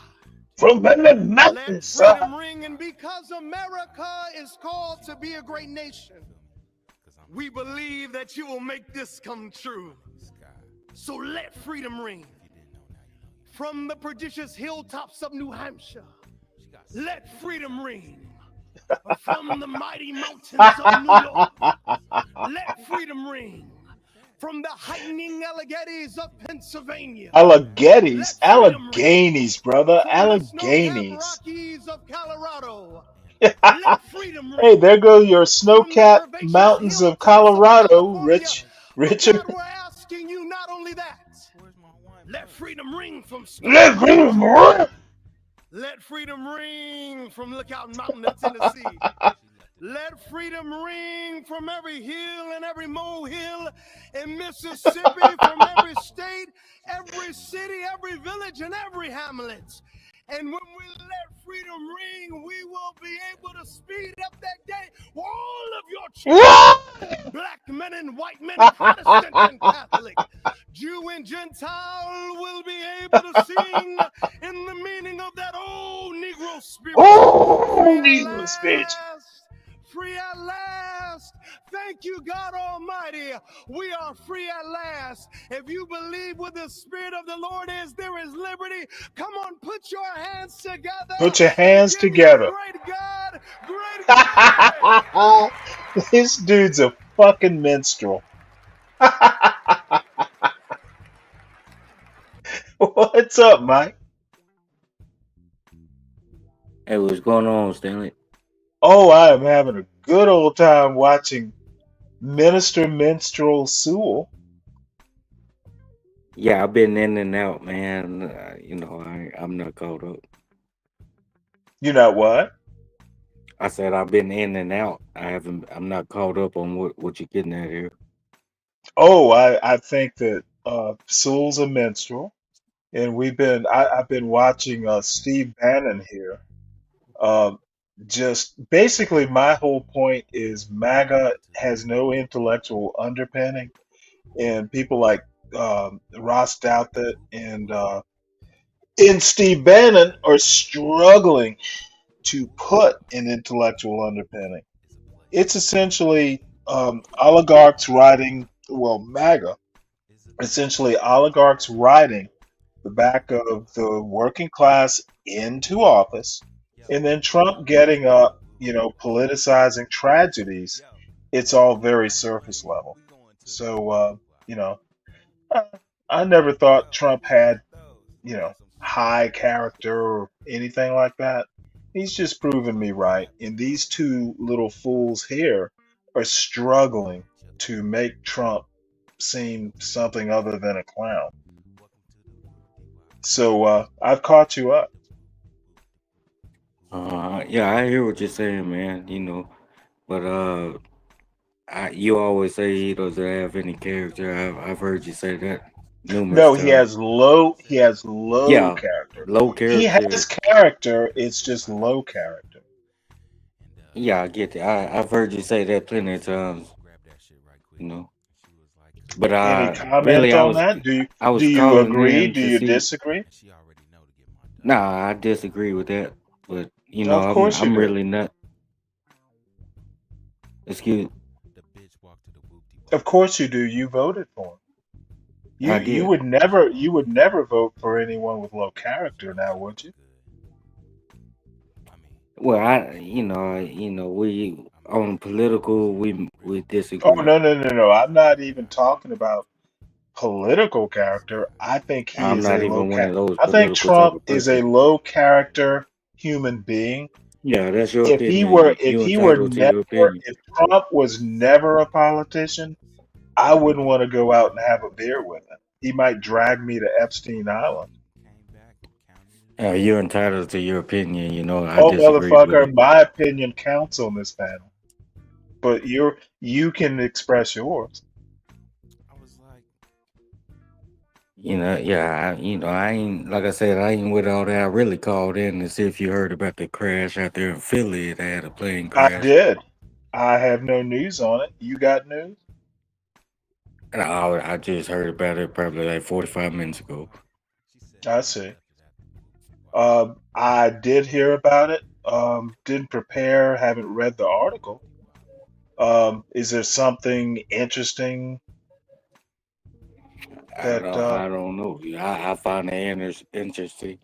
From the Let mountainside. freedom ring, and because America is called to be a great nation, we believe that you will make this come true. So let freedom ring. From the prodigious hilltops of New Hampshire, let freedom ring. From the mighty mountains of New York, let freedom ring. From the heightening Alleghenies of Pennsylvania, Alleghenies. let freedom ring. Alleghenies, brother. From the snow-capped Alleghenies. Rockies of Colorado, let freedom ring. Hey, there go your From the snow-capped curvaceous mountains of hilltops Colorado, California, Richard. God, we're asking you not only that, let freedom ring from Let freedom ring. Let freedom ring from Lookout Mountain of Tennessee. Let freedom ring from every hill and every molehill in Mississippi, from every state, every city, every village, and every hamlet. And when we let freedom ring, we will be able to speed up that day where all of your children, black men and white men, Protestant and Catholic, Jew and Gentile, will be able to sing in the meaning of that old Negro spirit. Oh, Negro spirit. Free at last. Thank you, God Almighty. We are free at last. If you believe where the Spirit of the Lord is, there is liberty. Come on, put your hands together. Put your hands Give me a together. Great God, great God. This dude's a fucking minstrel. What's up, Mike? Hey, what's going on, Stanley? Oh, I am having a good old time watching Minister Minstrel Sewell. Yeah, I've been in and out, man. I'm not caught up. You know what? I said I've been in and out. I'm not caught up on what you're getting at here. Oh, I think that Sewell's a minstrel, and I've been watching Steve Bannon here. Um, just basically, my whole point is MAGA has no intellectual underpinning, and people like Ross Douthat and Steve Bannon are struggling to put an intellectual underpinning. It's essentially oligarchs riding, well, MAGA, essentially oligarchs riding the back of the working class into office, and then Trump getting up, politicizing tragedies. It's all very surface level. So, you know, I, I never thought Trump had, high character or anything like that. He's just proven me right. And these two little fools here are struggling to make Trump seem something other than a clown. So I've caught you up. Yeah, I hear what you're saying, man. But you always say he doesn't have any character. I've heard you say that numerous No, he times. has low Yeah, character. low He character. has character, it's just low character. Yeah, I get that. I've heard you say that plenty of times. You know, but Any really, comment on that? I Do was you calling agree? in Do to you see. disagree? Nah, I disagree with that. But Of course you I'm do. really not. Excuse. Of course you do. You voted for him. You I you did. would never vote for anyone with low character now, would you? Well, we on political we Oh, disagree. no, no, no, no. I'm not even talking about political character. I think he I'm is a not low even one cat. of those I think political type Trump of is a person. low character human being. Yeah, that's your If he opinion. were if You he were entitled to never your opinion. if Trump was never a politician, I wouldn't want to go out and have a beer with him. He might drag me to Epstein Island. You're entitled to your opinion. I Oh, disagree with motherfucker, it. my opinion counts on this panel, but you can express yours. Yeah, I ain't like I said, I ain't with all that. I really called in to see if you heard about the crash out there in Philly. They had a plane I crash. did. I have no news on it. You got news? And I just heard about it probably like 45 minutes ago. I see. I did hear about it. Didn't prepare. Haven't read the article. Is there something interesting that I don't know. I find the interesting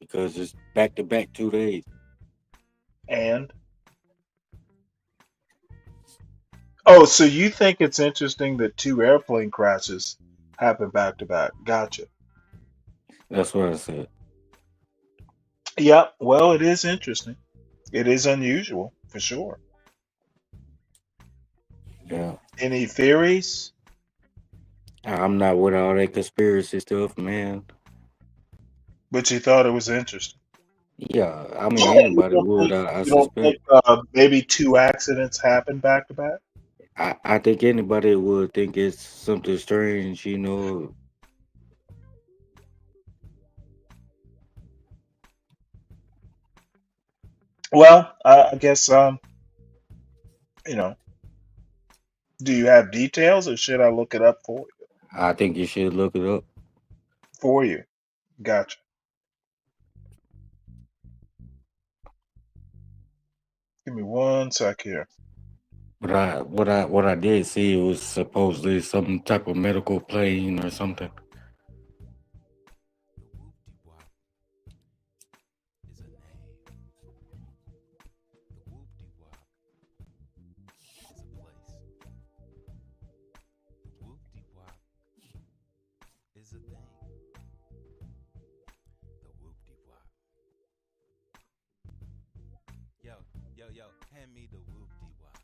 because it's back to back 2 days. and oh, so you think it's interesting that two airplane crashes happen back to back? Gotcha. That's what I said. Yep. Well, it is interesting. It is unusual for sure. Yeah. Any theories? I'm not with all that conspiracy stuff, man. But you thought it was interesting. Yeah, I mean You anybody don't would. think I you don't think suspect. maybe two accidents happened back to back? I think anybody would think it's something strange. Well, I guess you know. Do you have details, or should I look it up I think you should look it up. you? Gotcha. Give me one sec here. But what I did see was supposedly some type of medical plane or something. yo, hand me the whoop-de-wop.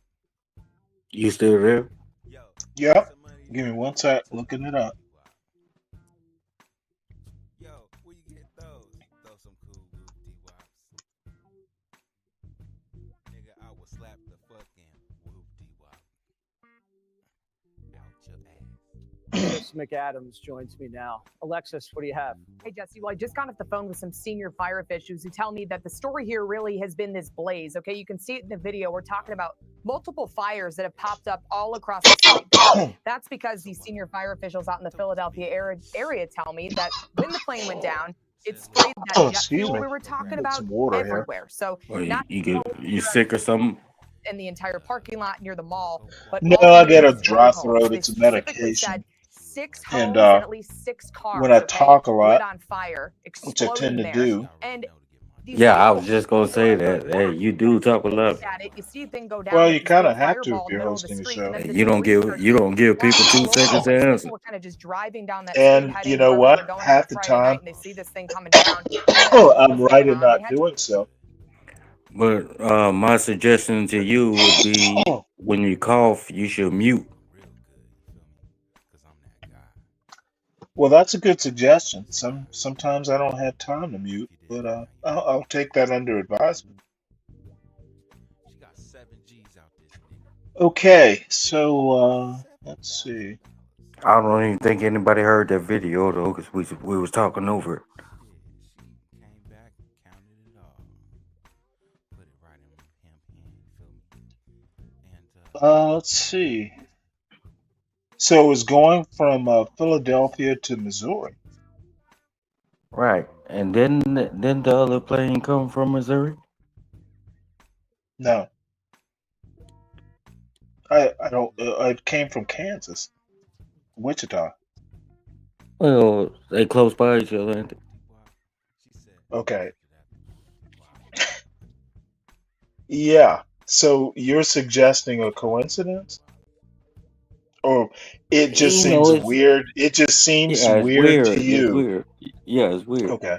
You still there? Yo, you got Yep. some money? Give me one sec. Looking it up. Yo, where you get those? Throw some cool whoop-de-wops. Nigga, I will slap the fucking whoop-de-wop out your ass. Chris McAdams joins me now. Alexis, what do you have? Hey, Jesse. Well, I just got off the phone with some senior fire officials who tell me that the story here really has been this blaze. Okay, you can see it in the video. We're talking about multiple fires that have popped up all across the state. That's because these senior fire officials out in the Philadelphia area tell me that when the plane went down, it sprayed that jet Excuse fuel me. we were talking Get about some water here. everywhere. So Or not you sick or something? in the entire parking lot near the mall, but No, all I get a these dry homes. throat. They It's a specifically medication. said 6 And homes and at least 6 cars. when I talk a lit lot, on fire, which I tend exploding to there. do, And these Yeah, I people was just gonna who say are that. going Hey, you do talk a lot. look at it, you see a thing go down well, with you this kind big of have to fireball if in the you're middle of the hosting a street, show. and then Hey, the you don't give people all 2 over seconds the to place. answer. People are kind of just driving down that street, And heading you know whether they're what? going out Half the Friday night time, and they see this thing coming down. And then I'm what's right going in on? They not had to doing so. But my suggestion to you would be when you cough, you should mute. Real good, you feel me? Cause I'm that guy. Well, that's a good suggestion. Sometimes I don't have time to mute, but I'll take that under advisement. She got 7 G's out this nigga. Okay, so let's see. I don't even think anybody heard that video though, because we was talking over it. She came back, counted it all, put it right in him hand, you feel me? And Let's see. So it was going from Philadelphia to Missouri. Right. And then the other plane come from Missouri? No, I don't. It came from Kansas, Wichita. Well, they close by each other, ain't they? she said, Okay, after that, yeah. So you're suggesting a coincidence, or it just You know, seems it's weird? It just seems yeah, it's weird to weird. It's you. weird. Yeah, it's weird. Okay.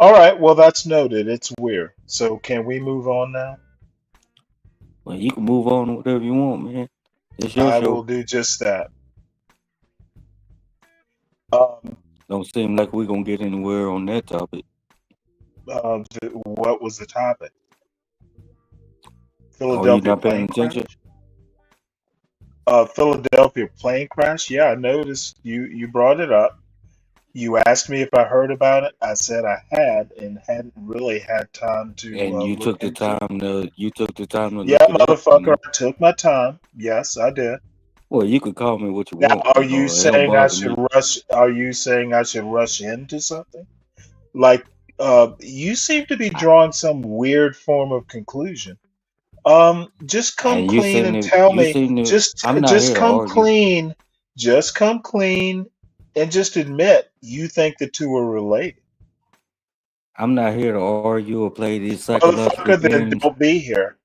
All right. Well, that's noted. It's weird. So can we move on now? Well, you can move on to whatever you want, man. It's your I will show. do just that. Um, Don't seem like we're gonna get anywhere on that topic. what was the topic? Oh, you Philadelphia not paying plane attention? crash? Philadelphia plane crash? Yeah, I noticed you brought it up. You asked me if I heard about it. I said I had and hadn't really had time to And you look took the into it. time to Yeah, look it up, you motherfucker, know. I took my time. Yes, I did. Well, you could call me what you Now, want, are you you know. It don't saying I bother should me. rush? Are you saying I should rush into something? Like, you seem to be I, drawing some weird form of conclusion. Just come and you clean seem and to tell you me. seem to. Just I'm not just here to come argue. clean. Just come clean and just admit you think the two are related. I'm not here to argue or play these psychological Motherfucker, then games. don't be here.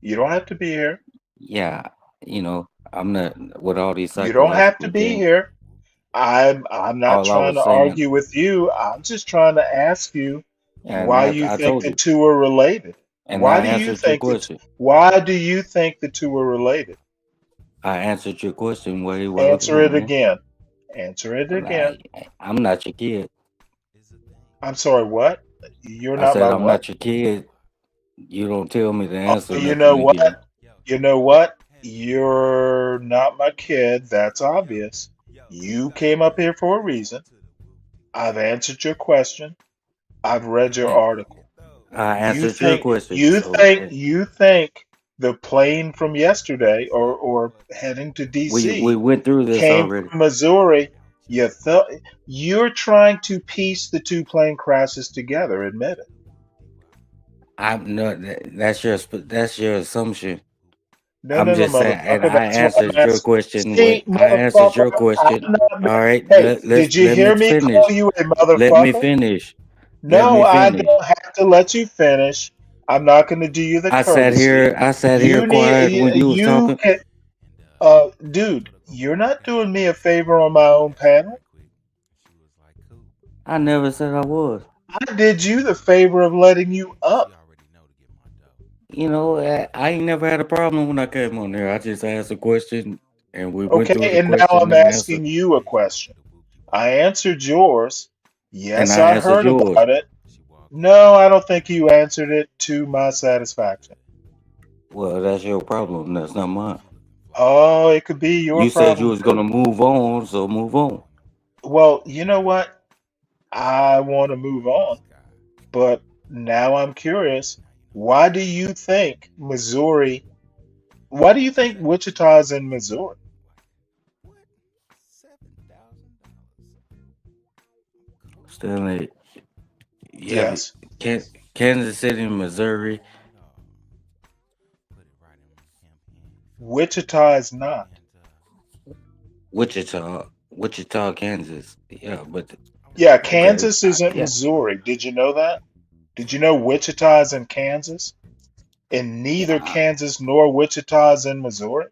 You don't have to be here. Yeah, you know, I'm not with all these You don't have to psychological be games. here. I'm not All I trying was to saying, argue with you. I'm just trying to ask you and why you I think told the you, two are related. and I answered your Why do you think the two are related? I answered your question way well Answer done, it man. again. Answer it again. I'm not your kid. I'm sorry, what? You're I not said my I'm what? not your kid. You don't tell me to Oh, answer you nothing know what? again. You know what? You're not my kid. That's obvious. You came up here for a reason. I've answered your question. I've read your And article. I You answered your think question. you So think you think the plane from yesterday or heading to we DC went through this came already. from Missouri. You thought you're trying to piece the two plane crashes together. Admit it. I'm not. That's your assumption. No, I'm no, no, just saying, and motherfucker. I That's what I'm answered your asking. question. See, I answered your motherfucker, question. I'm not. All right, Hey, did you let me hear me call finish. you a Let me motherfucker? finish. Let No, me I finish. don't have to let you finish. I'm not going to do you the I sat courtesy. here quiet when you was You talking. can, dude, you're not doing me a favor on my own panel. I never said I was. I did you the favor of letting you up. I ain't never had a problem when I came on there. I just asked a question and we went through Okay, the and now question I'm and answered, asking you a question. I answered yours. and Yes, I I answered heard yours. about it. No, I don't think you answered it to my satisfaction. Well, that's your problem. That's not mine. Oh, it could be your You said you problem was too. gonna move on, so move on. Well, you know what? I want to move on, but now I'm curious. Why do you think Missouri? Why do you think Wichita's in Missouri? Stanley, you have Yes, Kan- Kansas City, Missouri. Wichita is not. Wichita, Kansas. Yeah, but Yeah, okay, Kansas isn't yeah. Missouri. Did you know that? Did you know Wichita is in Kansas? And neither Yeah, Kansas nor Wichita is in Missouri?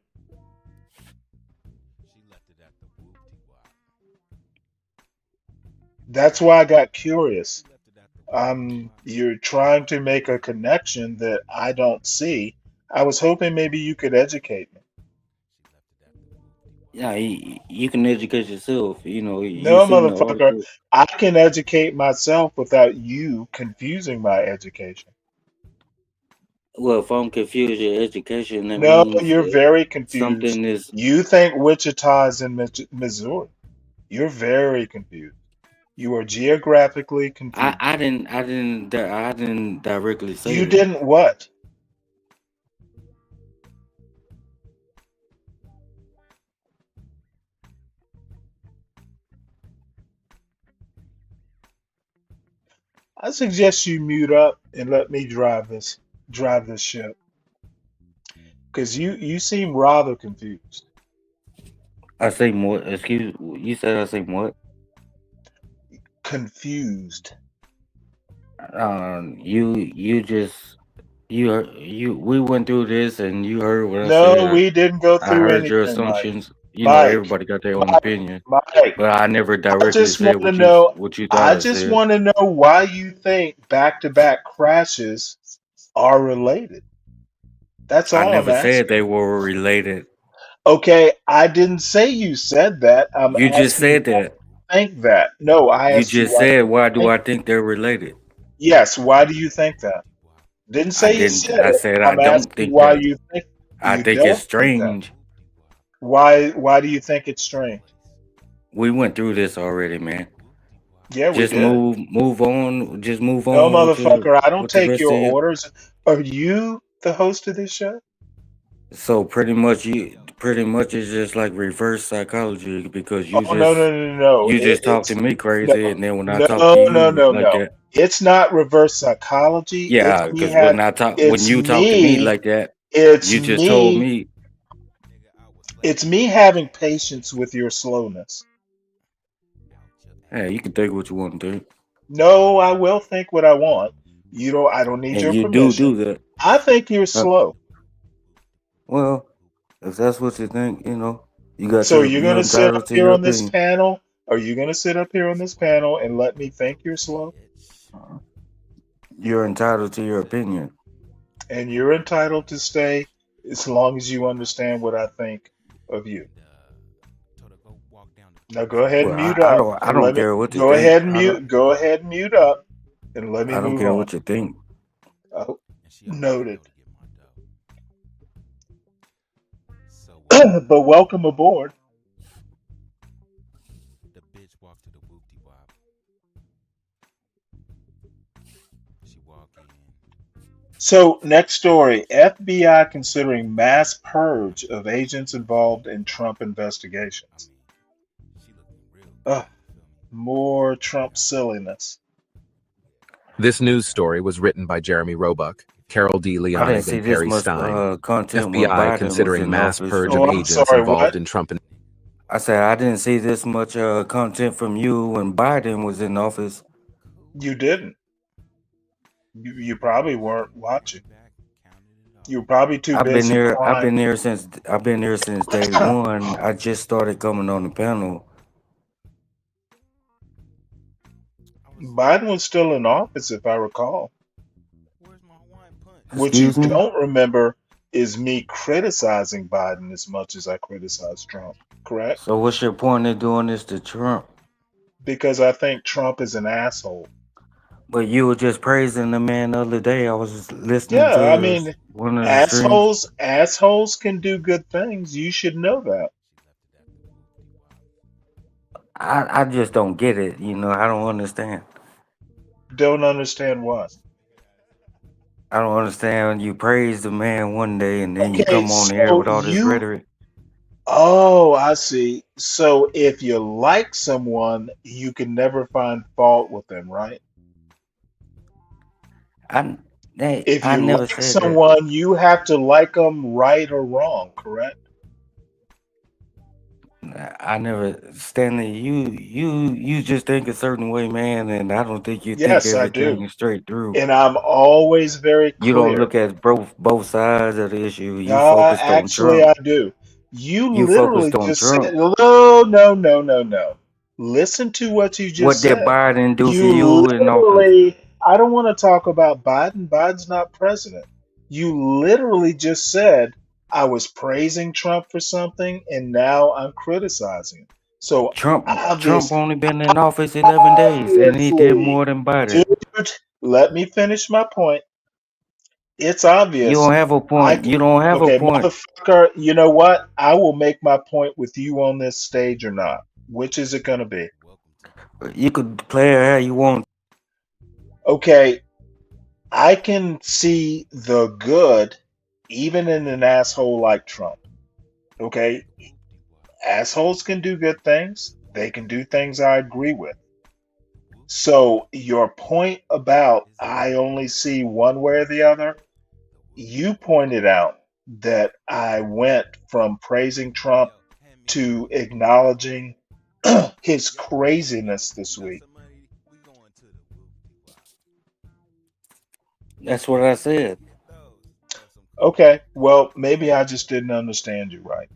That's why I got curious. You're trying to make a connection that I don't see. I was hoping maybe you could educate me. yeah. You can educate yourself. You No, seen the motherfucker, article. I can educate myself without you confusing my education. Well, if I'm confused your education, that No, means you're very confused. something is. You think Wichita is in Missouri. You're very confused. You are geographically I confused. I didn't I didn't I didn't directly say You that. didn't what? I suggest you mute up and let me drive this ship. Because you seem rather confused. I say more. Excuse. You said I say what? Confused. You just you. We went through this, and you heard what I No, said. we didn't go I through heard your anything, Mike. assumptions. Mike, Everybody got their own Mike, opinion, Mike. but I never I directly just said want to know. what you thought I I just said. want to know why you think back-to-back crashes are related. That's I all I'm never said asking. they were related. Okay, I didn't say you said that. I'm You just asking said why that. you think that. No, I You asked you just why said, you why do think. I think they're related? Yes, why do you think that? Didn't I say you didn't. said I it. said I I'm don't asking think why that. you think I you think it's don't think that. strange. Why do you think it's strange? We went through this already, man. Yeah, we Just did. move on. Just move No, on motherfucker, I don't with the take rest your of you. orders. Are you the host of this show? So pretty much it's just like reverse psychology because Oh, no, no, no, no. you just talk to It's me no, crazy, and then when I no, talk to no, you no, like no. that, It's not reverse psychology. yeah, because when It's you talk to me me, like that, it's you just told me, me, it's me having patience with your slowness. hey, you can think what you want to think, No, I will think what I want. I don't need and your you permission. do that. I think you're Uh, slow. well, if that's what you think, So you're you're gonna sit up entitled to here your on this opinion. panel? Are you gonna sit up here on this panel and let me think you're slow? You're entitled to your opinion. And you're entitled to stay as long as you understand what I think of you. Now go ahead and Well, mute up I and don't let me care what you go think. ahead and mute. Go ahead and mute up and let me I don't move care on. what you think. Oh, noted. But welcome aboard. So next story: FBI considering mass purge of agents involved in Trump investigations. Ugh, more Trump silliness. This news story was written by Jeremy Roebuck, Carol D. I didn't Leonig, see and this Perry much Stein. content when FBI Biden was considering in mass office purge from of Oh, I'm you. agents sorry. involved What? in Trump. I said I didn't see this much content from you when Biden was in office. You didn't. You probably weren't watching. You were probably too busy crying. I've been here since day one. I just started coming on the panel. Biden was still in office, if I recall. What you Excuse me. don't remember is me criticizing Biden as much as I criticize Trump, correct? So what's your point of doing this to Trump? Because I think Trump is an asshole. But you were just praising the man the other day. I was just listening Yeah, I to mean, one of the streams. assholes can do good things. You should know that. I just don't get it. I don't understand. Don't understand what. I don't understand. You praise the man one day and then you Okay, come on the air so with all this rhetoric. oh, I see. So if you like someone, you can never find fault with them, right? If I you never like said that. someone, you have to like them right or wrong, correct? I never, Stanley. You just think a certain way, man, and I don't think you think Yes, I do. everything straight through. And I'm always very You don't clear. look at both sides of the issue. You focused on Actually, I Trump. do. You You literally focused on just said, Trump. no, no, no, no, no. Listen to what you What just did said. Biden do for You you in office? literally, I don't want to talk about Biden. Biden's not president. You literally just said, I was praising Trump for something and now I'm criticizing him. So Trump obviously, only been in office 11 days, and he did more than Biden. dude, let me finish my point. It's You obvious. don't have a I point. c- You don't have a okay, point. motherfucker. You know what? I will make my point with you on this stage or not. Which is it gonna be? You could play it how you want. Okay, I can see the good even in an asshole like Trump. Okay, assholes can do good things. They can do things I agree with. So your point about I only see one way or the other, you pointed out that I went from praising Trump to acknowledging his craziness this week. That's what I said. Okay, well, maybe I just didn't understand you right.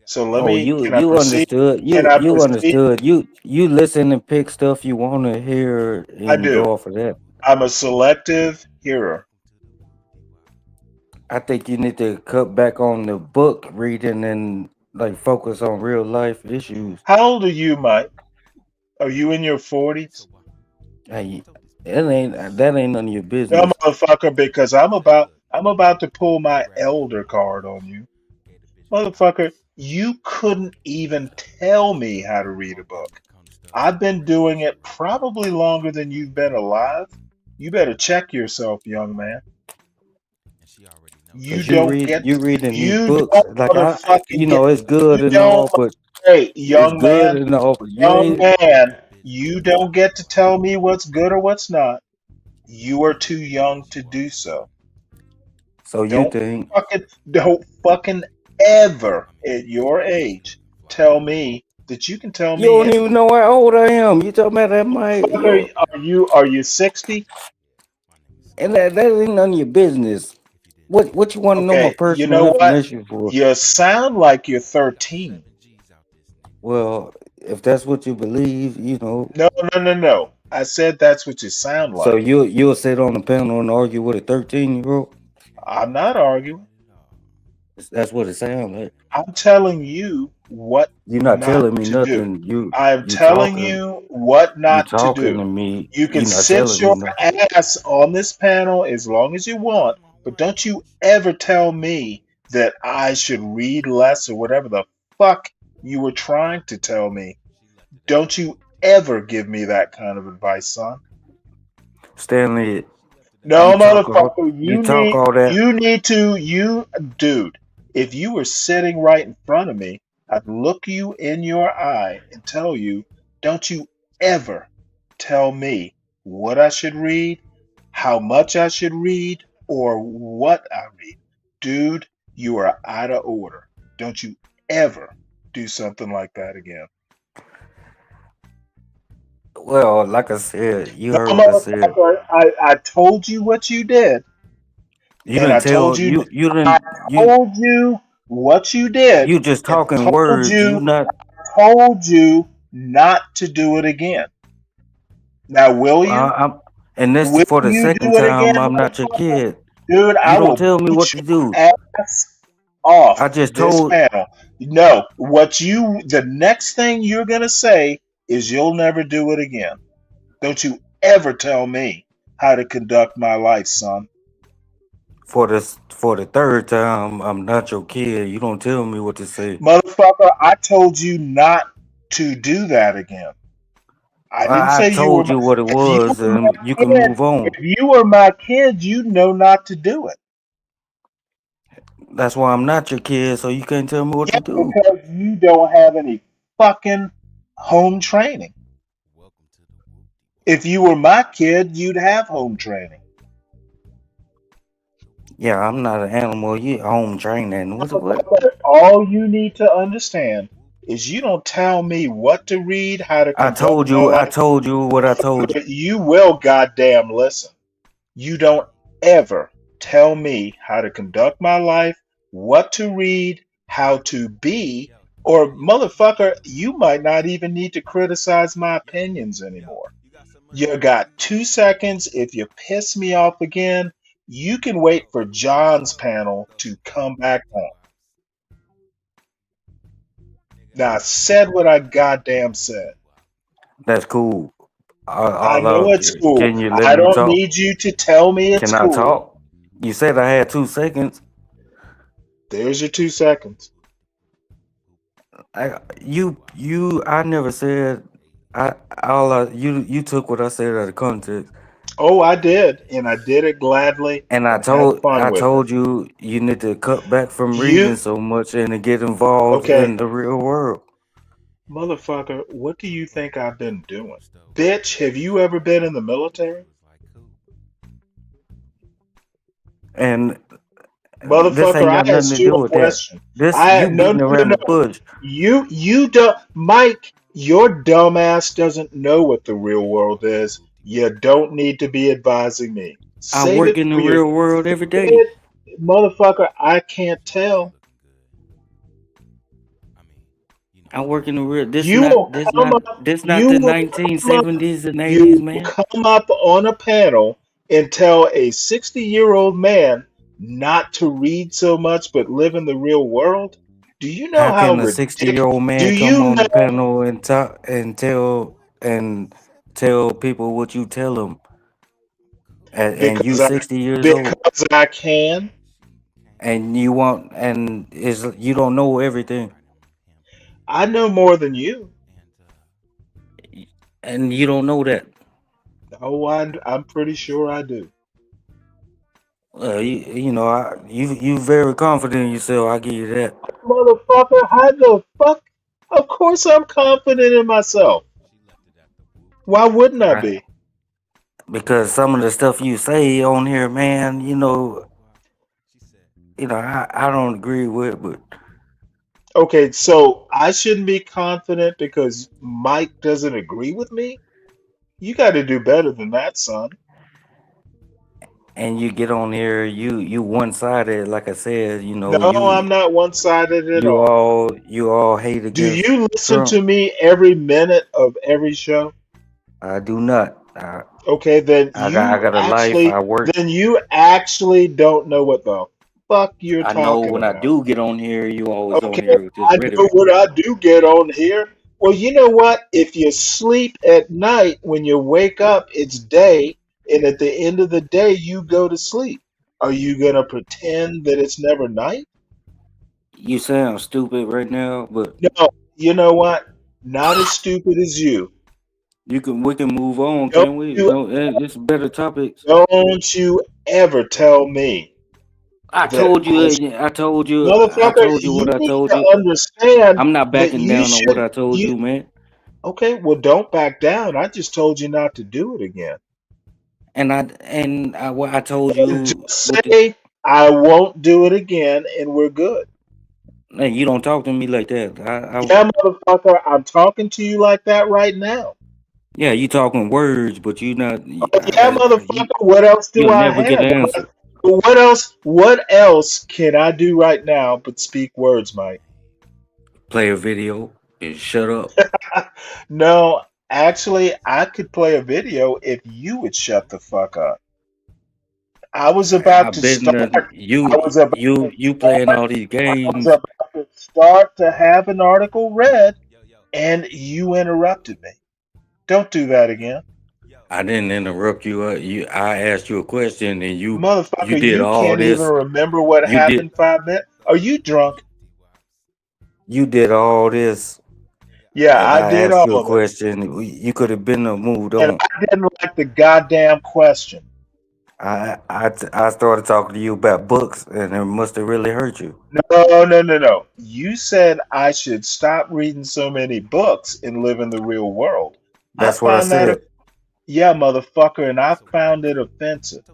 So Oh, can I you proceed? understood. Can I You proceed? understood. You listen and pick stuff you want to hear, I and you do. go off of that. I'm a selective hearer. I think you need to cut back on the book reading and like focus on real life issues. How old are you, Mike? Are you in your 40s? Hey, that ain't none of your No, business. motherfucker, because I'm about to pull my elder card on you. Motherfucker, you couldn't even tell me how to read a book. I've been doing it probably longer than you've been alive. You better check yourself, young man. Cause you reading these You books don't like motherfucking get, it's good you and don't, all, but hey, it's good and all, but you ain't. you don't get to tell me what's good or what's not. You are too young to do so. So you think Don't fucking ever at your age tell me that you can tell you me don't anything. even know how old I am? You talking about that might Motherfucker, are you 60? and that ain't none of your business. What you want to know my Okay, you know personal what? information for? You sound like you're 13. Well, if that's what you believe, No, no, no, no. I said that's what you sound so like. you'll sit on the panel and argue with a 13-year-old. I'm not arguing. That's what it sounds like. I'm telling you what You're not not telling me to do. nothing. You I'm you telling talking you what you not to talking do. to me. You can You're not sit telling me your nothing. ass on this panel as long as you want, but don't you ever tell me that I should read less or whatever the fuck you were trying to tell me. Don't you ever give me that kind of advice, son. Stanley, No, motherfucker, that. dude, if you were sitting right in front of me, I'd look you in your eye and tell you, don't you ever tell me what I should read, how much I should read, or what I read. Dude, you are out of order. Don't you ever do something like that again. Well, like I said, you No, heard what I said. motherfucker, I told you what you did. You And didn't tell you I didn't told you what you did, you just and talking words. You not. told you not to do it again. Now, will you? And this Will for the you second do it again, time. I'm not your motherfucker? kid. Dude, You I don't will tell me what beat to your do. ass off I just this told. panel. No, the next thing you're going to say is you'll never do it again. Don't you ever tell me how to conduct my life, son. For the third time, I'm not your kid. You don't tell me what to say. Motherfucker, I told you not to do that again. I didn't I say you were told my, you what it if you was, were my and you can kid, move on. if you were my kid, you know not to do it. That's why I'm not your kid, so you can't tell me what Yeah, to do. because you don't have any fucking home training. If you were my kid, you'd have home training. Yeah, I'm not an animal. You home training. What? All you need to understand is you don't tell me what to read, how to I conduct told my you. I life. told you what I told you. You will goddamn listen. You don't ever tell me how to conduct my life, what to read, how to be, or motherfucker, you might not even need to criticize my opinions anymore. You got 2 seconds. If you piss me off again, you can wait for John's panel to come back on. Now, I said what I goddamn said. That's cool. I All know out. it's cool. Can you let I me don't talk? need you to tell me it's Can I cool. talk? You said I had 2 seconds. There's your 2 seconds. I never said. You took what I said out of context, Oh, I did, and I did it gladly and and had fun I with it. told you you need to cut back from reading You, so much and to get involved okay, in the real world. motherfucker, what do you think I've been doing? Bitch, have you ever been in the military? And this Motherfucker, ain't I got nothing asked to you do a with that. question. This I you no beating no no around the no. bush. You don't, Mike. Your dumbass doesn't know what the real world is. You don't need to be advising me. I Save work it in the for your real world every day. it, motherfucker. I can't tell. I work in the real. You will come up. This not You the will come up. 1970s and You 80s, will man. come up on a panel and tell a 60-year-old man not to read so much but live in the real world. Do you know How how can a ridiculous? 60-year-old Do man come you on know? the panel and talk and tell people what you tell them, and you Because I 60 years old, because I can. and you want and is you don't know everything, I know more than you. and you don't know that. Oh, I'm pretty sure I do. You know you very confident in yourself. I give you that. Motherfucker, how the fuck? Of course I'm confident in myself. Why wouldn't I I, be? because some of the stuff you say on here, man, I don't agree with, but Okay, so I shouldn't be confident because Mike doesn't agree with me? You got to do better than that, son. and you get on here, you one sided, like I said, No, I'm not one-sided at all. you all hate Do against you listen Trump. to me every minute of every show? I do not. Okay, I got a life. I work. then you actually don't know what the fuck you're I know talking when I about. do get on here, you always on Okay, here with this I know rhetoric. what I do get on here. Well, you know what? If you sleep at night, when you wake up, it's day, and at the end of the day, you go to sleep. Are you gonna pretend that it's never night? You sound stupid right now, but No, you know what? Not as stupid as you. we can move on, Don't can we? you Don't it's better topics. don't you ever tell me that I was I motherfucker, told you you what I need told to you. understand I'm not that backing you down on what should I told you you, man. okay, well don't back down. I just told you not to do it again. What I told And you just what the say I won't do it again and we're good. man, you don't talk to me like that. Yeah, motherfucker, I'm talking to you like that right now. Yeah, you talking words, but you not. Yeah, You motherfucker, what else do you'll I never get have? an answer. What else can I do right now but speak words, Mike? Play a video and shut up. No, Actually, I could play a video if you would shut the fuck up. I was I about to bet start. nothing. I was about to You playing start. all these I was games. about to start to have an article read, and you interrupted me. Don't do that again. I didn't interrupt you. I asked you a question, and you Motherfucker, did you all can't even this. remember what You did happened 5 minutes. Are you drunk? you did all this, Yeah, and I I did asked you all a of it. question. You could have been moved And on. I didn't like the goddamn question. I started talking to you about books, and it must have really hurt you. No, no, no, no. You said I should stop reading so many books and live in the real world. I That's what I found that, said. yeah, motherfucker, and I found it offensive.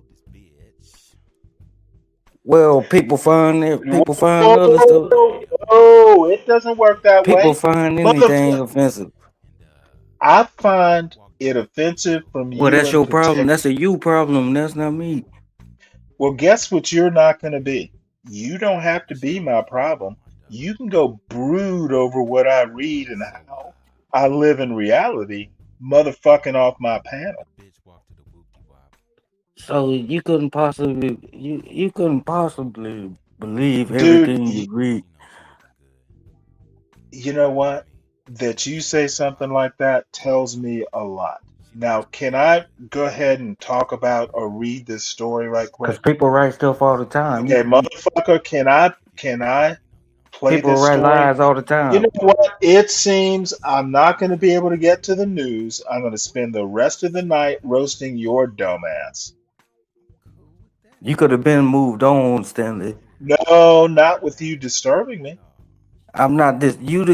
Well, Whoa, people find whoa, other stuff. whoa, whoa. It doesn't work that People way. find anything Motherfucker, offensive. I find it offensive from Well, you that's in your problem. particular. That's a you problem. That's not me. Well, guess what you're not going to be? You don't have to be my problem. You can go brood over what I read and how I live in reality, motherfucking off my panel. So you couldn't possibly believe Dude, everything you read. you know what? That you say something like that tells me a lot. Now, can I go ahead and talk about or read this story right Because quick? people write stuff all the time. Okay, motherfucker, can I play People this write story? lies all the You time. know what? It seems I'm not going to be able to get to the news. I'm going to spend the rest of the night roasting your dumbass. You could have been moved on, Stanley. No, not with you disturbing me. I'm not this. You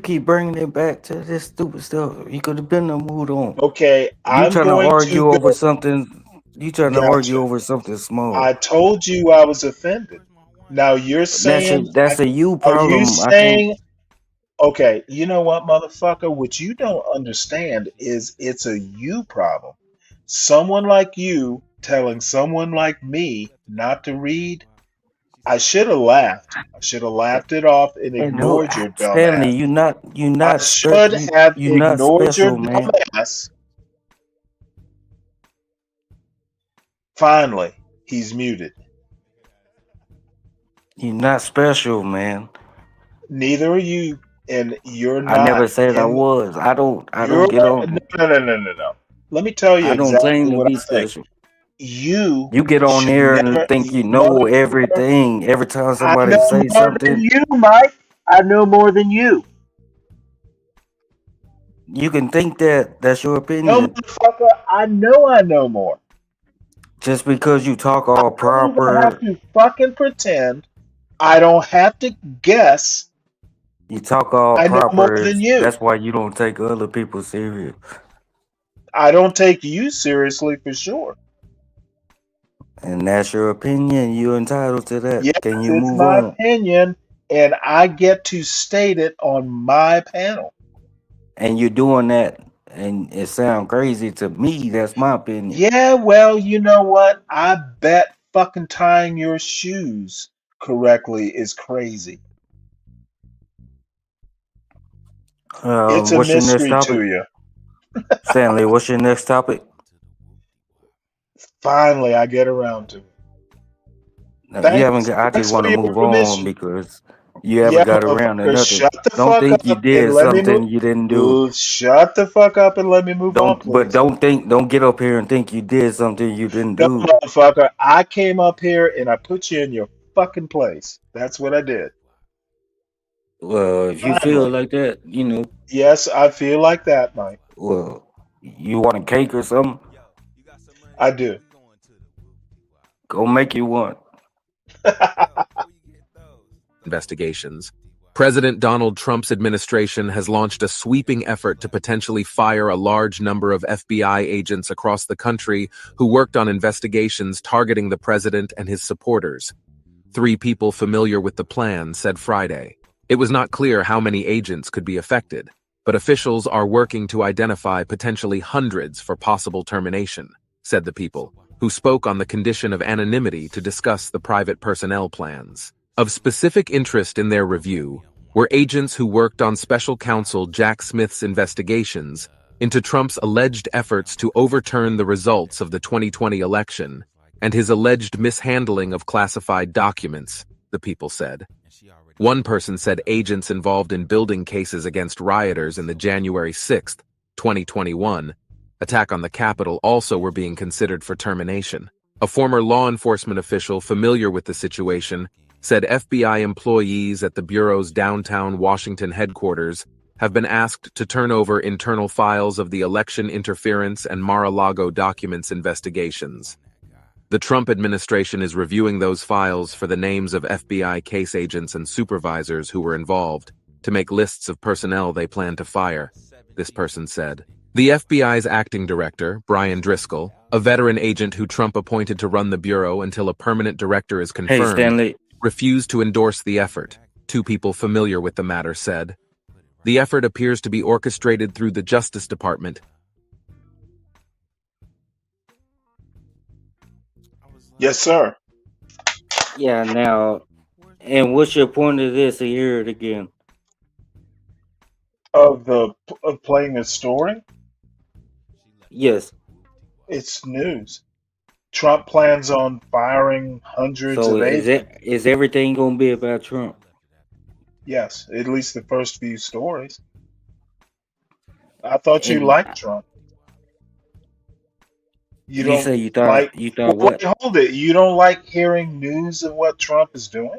keep bringing it back to this stupid stuff. You could have been moved on. Okay, You I'm trying to going to argue over go. something. You trying to argue Gotcha. over something small. I told you I was offended. Now you're saying, That's a you are you problem. I can't. saying, okay, you know what, motherfucker? What you don't understand is it's a you problem. Someone like you telling someone like me not to read, I should have laughed. I should have laughed it off and And who, ignored your Stanley? dumbass. I should have You not ignored your special, man. dumbass. Finally, he's muted. You not special, man. Neither are you, and you're I not never said I in. was. I don't You're get no, on. no, no, no, no, no. Let me tell you I don't exactly claim to what be I think. special. You You get on should here and never, think you you know motherfucker. everything. Every time I somebody know say more than something, you, Mike. I know more than you. you can think that that's your No, opinion. motherfucker. I know more. Just because you talk I all don't even have proper, to fucking pretend. I don't have to guess. you talk all I know more proper. than you. That's why you don't take other people serious. I don't take you seriously for sure. And that's your opinion. You're entitled to that. Yes, Can you it's move my on? opinion, and I get to state it on my panel. And you're doing that, and it sounds crazy to me. That's my opinion. Yeah, well, you know what? I bet fucking tying your shoes correctly is crazy. It's a What's your next mystery topic, to you. Stanley? What's your next topic? Finally, I get around to it. No, you haven't. Thanks, I just thanks want for to your move on permission. because you haven't Yeah, got around to motherfucker, nothing. shut the Don't fuck think you up and did let me move. something you didn't do. Shut the fuck up and let me move on, please. Don't get up here and think you did something you didn't No, do. motherfucker, I came up here and I put you in your fucking place. That's what I did. Well, if you feel Finally. like that, Yes, I feel like that, Mike. well, you want a cake or something, I do. go make you one. Investigations. President Donald Trump's administration has launched a sweeping effort to potentially fire a large number of FBI agents across the country who worked on investigations targeting the president and his supporters. 3 people familiar with the plan said Friday. It was not clear how many agents could be affected, but officials are working to identify potentially hundreds for possible termination, said the people, who spoke on the condition of anonymity to discuss the private personnel plans. Of specific interest in their review were agents who worked on special counsel Jack Smith's investigations into Trump's alleged efforts to overturn the results of the 2020 election and his alleged mishandling of classified documents, the people said. One person said agents involved in building cases against rioters in the January 6, 2021, attack on the Capitol also were being considered for termination. A former law enforcement official familiar with the situation said FBI employees at the Bureau's downtown Washington headquarters have been asked to turn over internal files of the election interference and Mar-a-Lago documents investigations. The Trump administration is reviewing those files for the names of FBI case agents and supervisors who were involved to make lists of personnel they plan to fire, this person said. The FBI's acting director, Brian Driscoll, a veteran agent who Trump appointed to run the Bureau until a permanent director is confirmed, Hey, Stanley. refused to endorse the effort, two people familiar with the matter said. The effort appears to be orchestrated through the Justice Department. Yes, sir. Yeah, now, and what's your point of this? To hear it again. Of playing the story, Yes. it's news. Trump plans on firing hundreds So of agents. is everything gonna be about Trump? Yes, at least the first few stories. I thought you And liked Trump. You you don't say you like. thought what? Wait, hold it. You don't like hearing news of what Trump is doing?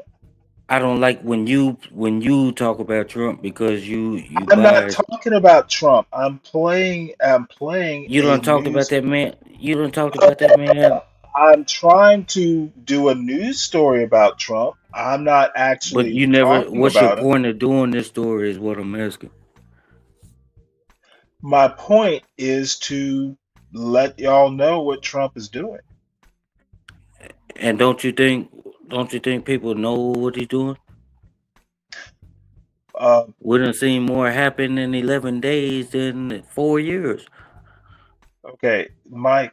I don't like when you talk about Trump because you I'm not biased. talking about Trump. I'm playing You a done talked about news. that man. You done talked about that man. I'm trying to do a news story about Trump. I'm not But actually you never. talking What's your about him. point of doing this story? Is what I'm asking. My point is to let y'all know what Trump is doing. And don't you think people know what he's doing? We done seen more happen in 11 days than 4 years. Okay, Mike,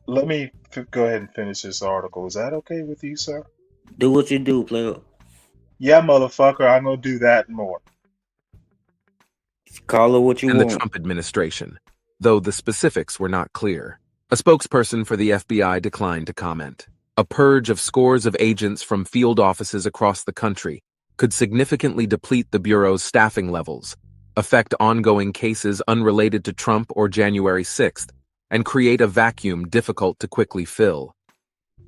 let me go ahead and finish this article. Is that okay with you, sir? Do what you do, player. Yeah, motherfucker, I'm gonna do that and more. Call it what you And the want. Trump administration, though the specifics were not clear. A spokesperson for the FBI declined to comment. A purge of scores of agents from field offices across the country could significantly deplete the Bureau's staffing levels, affect ongoing cases unrelated to Trump or January 6th, and create a vacuum difficult to quickly fill.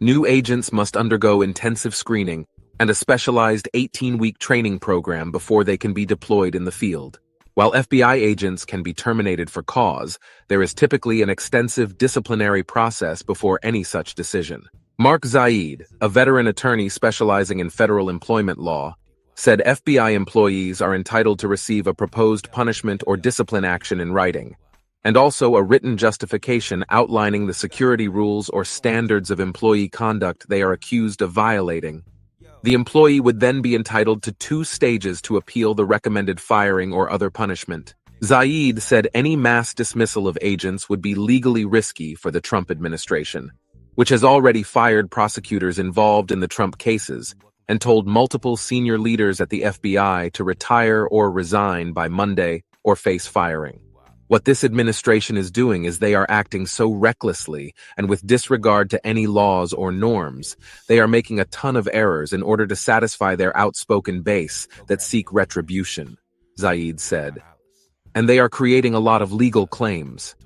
New agents must undergo intensive screening and a specialized 18-week training program before they can be deployed in the field. While FBI agents can be terminated for cause, there is typically an extensive disciplinary process before any such decision. Mark Zaid, a veteran attorney specializing in federal employment law, said FBI employees are entitled to receive a proposed punishment or discipline action in writing, and also a written justification outlining the security rules or standards of employee conduct they are accused of violating. The employee would then be entitled to 2 stages to appeal the recommended firing or other punishment. Zaid said any mass dismissal of agents would be legally risky for the Trump administration, which has already fired prosecutors involved in the Trump cases and told multiple senior leaders at the FBI to retire or resign by Monday or face firing. What this administration is doing is they are acting so recklessly and with disregard to any laws or norms. They are making a ton of errors in order to satisfy their outspoken base that seek retribution, Zaid said. And they are creating a lot of legal claims.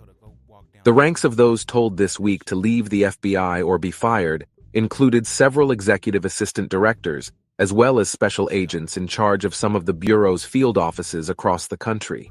The ranks of those told this week to leave the FBI or be fired included several executive assistant directors, as well as special agents in charge of some of the Bureau's field offices across the country.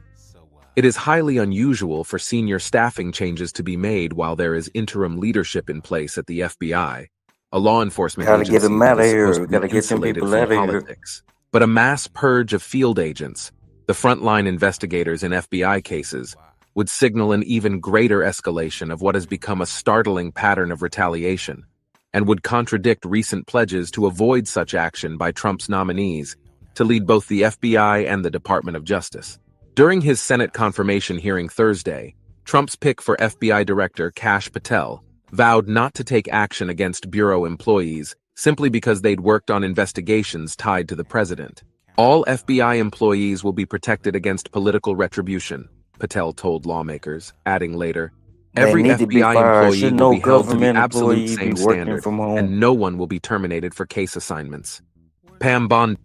It is highly unusual for senior staffing changes to be made while there is interim leadership in place at the FBI, a law enforcement Gotta get agency them that out of is here. supposed to be Gotta get them insulated people from out of here. politics. But a mass purge of field agents, the frontline investigators in FBI cases, would signal an even greater escalation of what has become a startling pattern of retaliation, and would contradict recent pledges to avoid such action by Trump's nominees to lead both the FBI and the Department of Justice. During his Senate confirmation hearing Thursday, Trump's pick for FBI Director Kash Patel vowed not to take action against Bureau employees simply because they'd worked on investigations tied to the president. All FBI employees will be protected against political retribution, Patel told lawmakers, adding later, They every need to be FBI fired. employee Should will no be held to the government absolute employee be same working standard, from home? and no one will be terminated for case assignments. Pam Bond.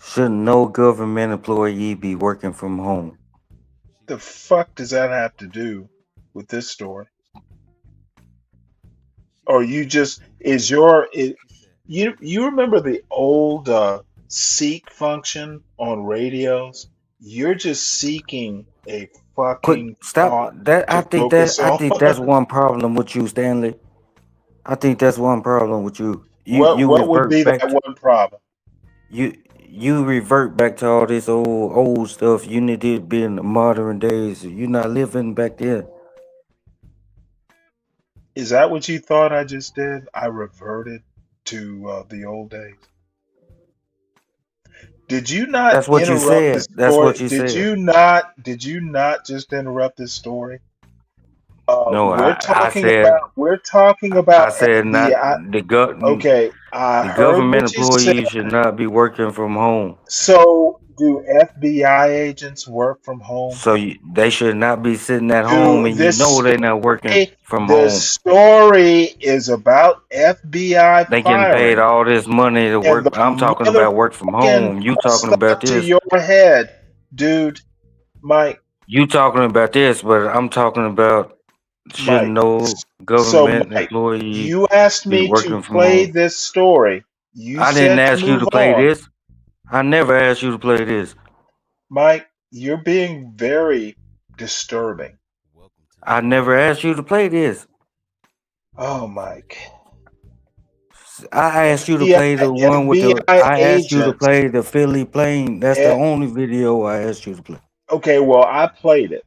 Should no government employee be working from home? The fuck does that have to do with this story? Or you just is your it, you remember the old seek function on radios? You're just seeking a Quit. fucking Stop thought that. to focus I on. think that's one problem with you, Stanley. I think that's one problem with you. You What would be revert that back to one problem? you revert back to all this old stuff. You need to be in the modern days. You're not living back there. Is that what you thought I just did? I reverted to the old days. Did you not That's what you interrupt the said. That's story? what you said. Did you not just interrupt this story? No, We're talking about I said not FBI. the Okay, I the heard government what you said. employees should not be working from home. So, do FBI agents work from home? So they should not be sitting at home, Do and you know they're not working from the home. story is about FBI They getting paid firing, all this money to and work. the I'm talking about work from motherfucking home. You press talking about thought to this. your head, dude. Mike, You talking about this, but I'm talking about should Mike. no So, government Mike, employee you asked be me to working from play home. this story. You I didn't said to ask you move to play on. this. I never asked you to play this. Mike, you're being very disturbing. I never asked you to play this. Oh, Mike. I asked you to play the one with the. FBI I asked you to agents. play the Philly plane. That's the only video I asked you to play. Okay, well, I played it.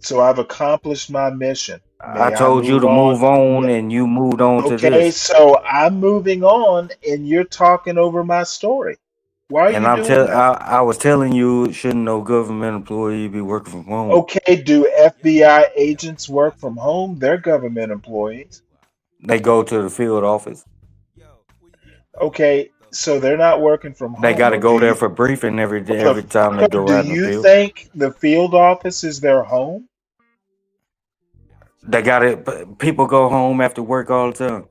So I've accomplished my mission. I May I told you move to on? move on, and you moved on to Okay, this. so I'm moving on and you're talking over my story. Why are And you doing that? I was telling you, shouldn't no government employee be working from home? Okay, do FBI agents work from home? They're government employees. They go to the field office. Okay, so they're not working from home. They got to or go do there you- for briefing every time they go Do out in the you field. think the field office is their home? They got it. People go home after work all the time.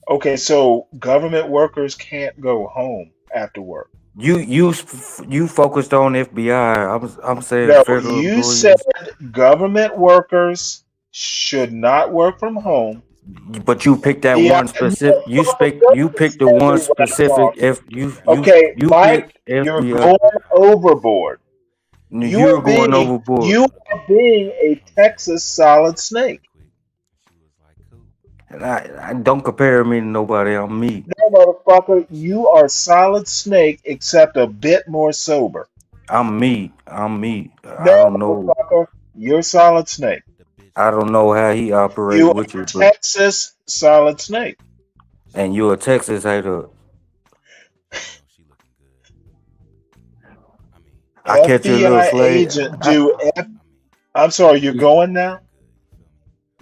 Okay, so government workers can't go home after work. You focused on FBI. I'm saying No, federal you employees. said government workers should not work from home. But you picked that Yeah, one specific. no, You picked the one exactly what I'm specific. talking. If you Okay, you Mike, picked you're FBI. going overboard. You're going overboard. You are being a Texas solid snake. And I don't compare me to nobody. I'm me. No, motherfucker, you are solid snake except a bit more sober. I'm me. I'm me. I No, don't know. motherfucker, you're solid snake. I don't know how he operates You with are you, but Texas solid snake. and you're a Texas hater. I catch you a little FBI slave. agent I'm sorry, you're going now?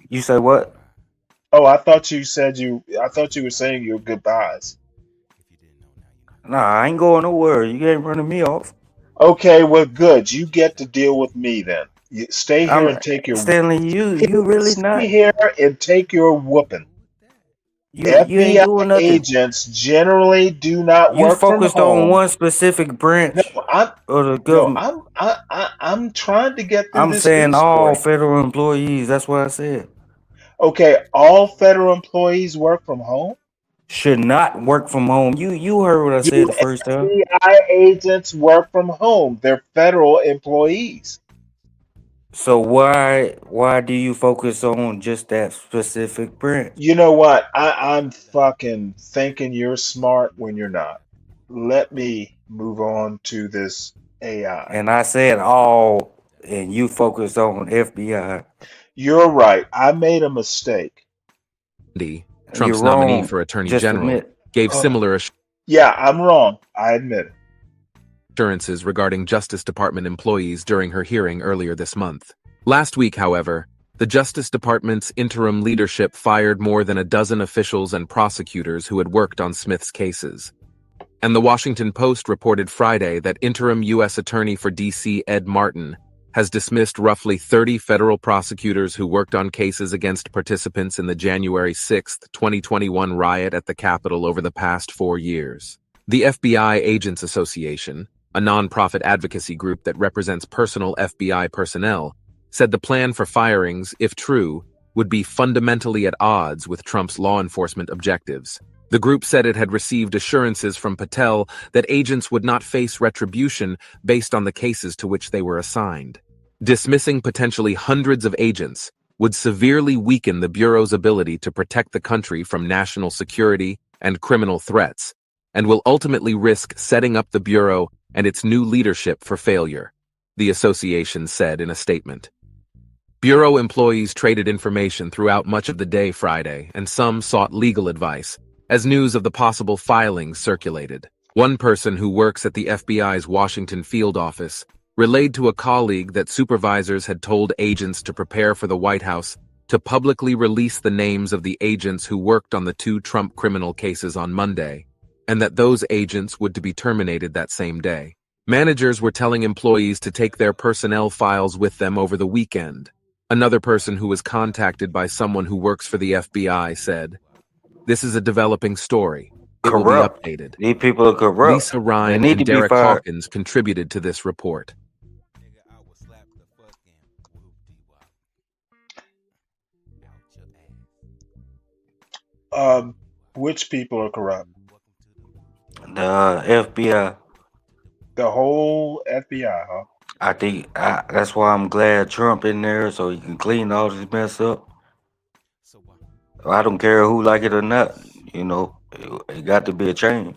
You say what? Oh, I thought you were saying your goodbyes. Nah, I ain't going nowhere. You ain't running me off. Okay, well, good. You get to deal with me then. You stay here and take your Stanley. You really stay not. here and take your whooping. You ain't FBI doing nothing. agents generally do not You work from focused home. on one specific branch of the government. I'm trying to get through I'm this saying news all story. federal employees. That's what I said. Okay, all federal employees work from home? Should not work from home. You heard what I said the first time. FBI agents work from home. They're federal employees. So why do you focus on just that specific branch? You know what? I'm fucking thinking you're smart when you're not. Let me move on to this AI. And I said all, and you focused on FBI. You're right. I made a mistake. Trump's nominee for Attorney General, gave similar Yeah, I'm wrong. I admit it. assurances regarding Justice Department employees during her hearing earlier this month. Last week, however, the Justice Department's interim leadership fired more than a dozen officials and prosecutors who had worked on Smith's cases. And the Washington Post reported Friday that interim U.S. Attorney for D.C. Ed Martin has dismissed roughly 30 federal prosecutors who worked on cases against participants in the January 6, 2021 riot at the Capitol over the past 4 years. The FBI Agents Association, a nonprofit advocacy group that represents personal FBI personnel, said the plan for firings, if true, would be fundamentally at odds with Trump's law enforcement objectives. The group said it had received assurances from Patel that agents would not face retribution based on the cases to which they were assigned. Dismissing potentially hundreds of agents would severely weaken the Bureau's ability to protect the country from national security and criminal threats, and will ultimately risk setting up the Bureau and its new leadership for failure, the association said in a statement. Bureau employees traded information throughout much of the day Friday, and some sought legal advice, as news of the possible filings circulated. One person who works at the FBI's Washington field office relayed to a colleague that supervisors had told agents to prepare for the White House to publicly release the names of the agents who worked on the 2 Trump criminal cases on Monday, and that those agents would be terminated that same day. Managers were telling employees to take their personnel files with them over the weekend. Another person who was contacted by someone who works for the FBI said, "This is a developing story. It will be Corrupt. updated." These people are corrupt. Lisa Ryan They need and to be Derek fired. Hawkins contributed to this report. Nigga, I will slap the fucking whoop-de-wop out your ass. Which people are corrupt? The FBI. The whole FBI, huh? I think that's why I'm glad Trump in there so he can clean all this mess up. So I don't care who like it or not. You know, it got to be a change.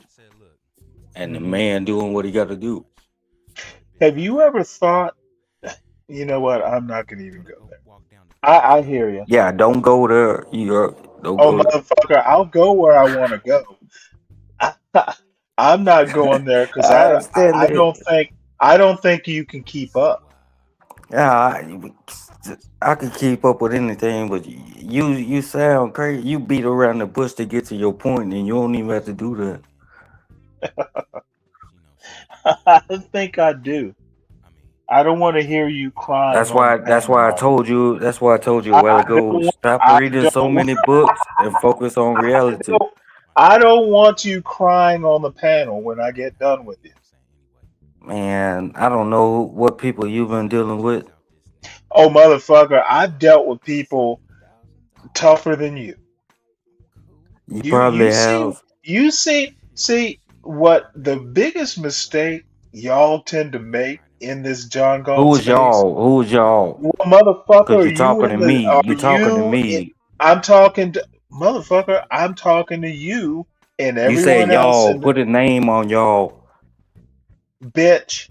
And the man doing what he got to do. Have you ever thought, you know what? I'm not going to even go there. I hear you. Yeah, don't go there. Don't Oh, go there. motherfucker, I'll go where I want to go. I'm not going there because I understand I that. don't think you can keep up. Yeah, I can keep up with anything, but you sound crazy. You beat around the bush to get to your point, and you don't even have to do that. I think I do. I don't want to hear you crying on the That's why I panel. told you. That's why I told you a I while don't ago. want. Stop I reading so don't. many books and focus on reality. I don't want you crying on the panel when I get done with you. Man, I don't know what people you've been dealing with. Oh, motherfucker, I've dealt with people tougher than you. You You probably you see have. you see what the biggest mistake y'all tend to make in this John Who Galt was space? y'all? Who was y'all? Well, motherfucker, Cause are you you talking in to the me. are You talking to you in, me. I'm talking to motherfucker, I'm talking to you and You said everyone else y'all. in the Put a name on y'all, bitch.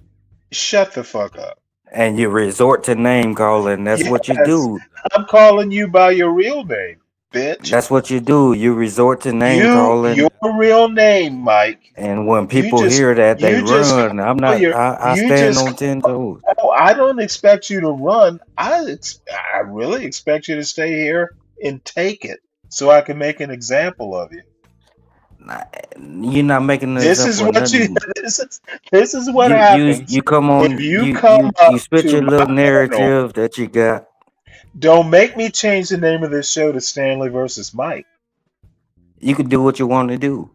Shut the fuck up. and you resort to name calling. That's what you Yes, do. I'm calling you by your real name, bitch. That's what you do. You resort to name calling, Your real name, Mike. and when You people just hear that, they you just run. I'm call not. your I you stand just on 10 toes. Oh, I don't expect you to run. I really expect you to stay here and take it so I can make an example of you. Nah, you're not making an This is example of what you nothing. this is what You happens come if on. you come You up spit to your little my panel. narrative that you got. Don't make me change the name of this show to Stanley versus Mike. You can do what you want to do.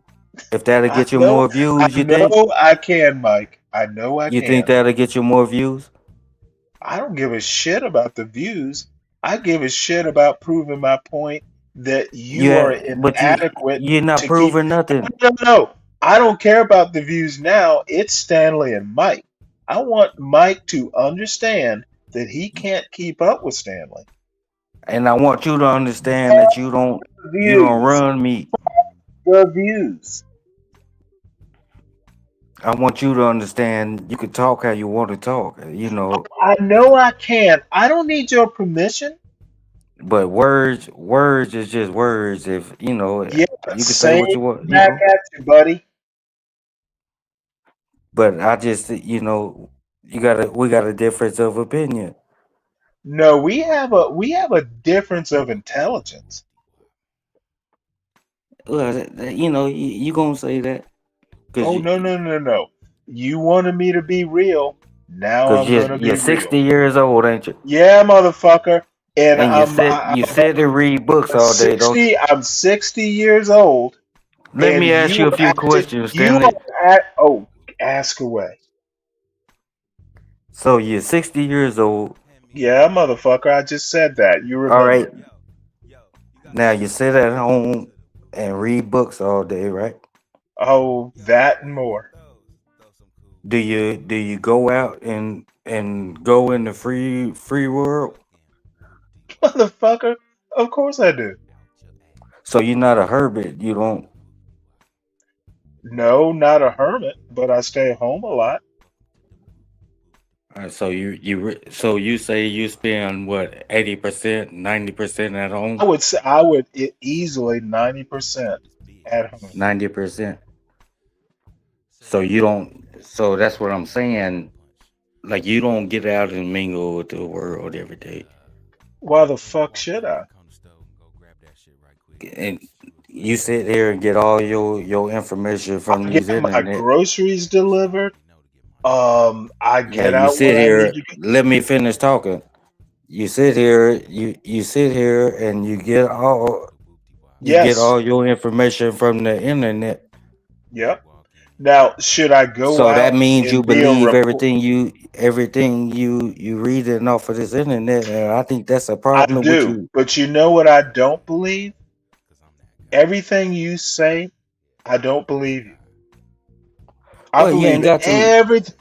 If that'll I get you know more views, I know I can, Mike. I know I you think can. that'll get you more views? I don't give a shit about the views. I give a shit about proving my point that you are But inadequate you're not to keep. proving nothing. No. I don't care about the views now. It's Stanley and Mike. I want Mike to understand that he can't keep up with Stanley. And I want you to understand that you don't Views. run me. The views. I want you to understand you can talk how you want to talk, I know I can. I don't need your permission. but words is just words. If Yeah, you can say same what you want, back at you, buddy. but I just we got a difference of opinion. No, we have a difference of intelligence. Well, you gonna say that. Oh, no. You wanted me to be real. Now Cause I'm gonna you're be real. 60 years old, ain't you? Yeah, motherfucker. And And you sit and read books all day, don't you? I'm 60 years old, Let and me ask you a few questions, you Stanley. are at, oh, ask away. So you're 60 years old. Yeah, motherfucker. I just said that. You All right. remember. Now you sit at home and read books all day, right? Oh, that and more. Do you go out and go in the free world? Motherfucker. Of course I do. So you're not a hermit. You don't. No, not a hermit, but I stay home a lot. So you say you spend what 80%, 90% at home, I would say I would easily 90% at home. 90%. So you don't. So that's what I'm saying. Like you don't get out and mingle with the world every day, Why the fuck should I? and you sit here and get all your information from I these get my internet. groceries delivered. I Yeah, get you out when sit I need here. to get. Let me finish talking. You sit here and you get Yes. all your information from the internet. Yep. Now, should I go So that out means you and be a believe report? everything you reading off of this internet, and I think that's a I problem with do. you. But you know what I don't believe? Everything you say, I don't believe you. I Well, you ain't believe got to. everything.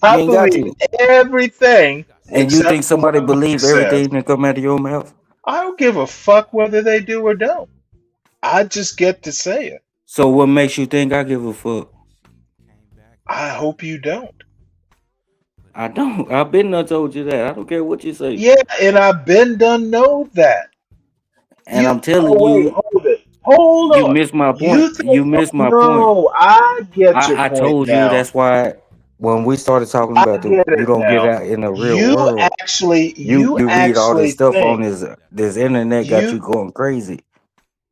You I ain't got believe to. everything And you think except for somebody what Mike believe says. everything that come out of your mouth? I don't give a fuck whether they do or don't. I just get to say it. So what makes you think I give a fuck? I hope you don't. I don't. I've been done told you that. I don't care what you say. Yeah, and I've been done know that. And I'm Oh telling wait, you, hold it. Hold you on. missed my point. You You think, missed oh my point. no, I get your I point told you now. that's why when we started talking I about get you it don't get now. out in the real You world. actually, You you you read all this actually stuff on think, this internet got you, you going crazy.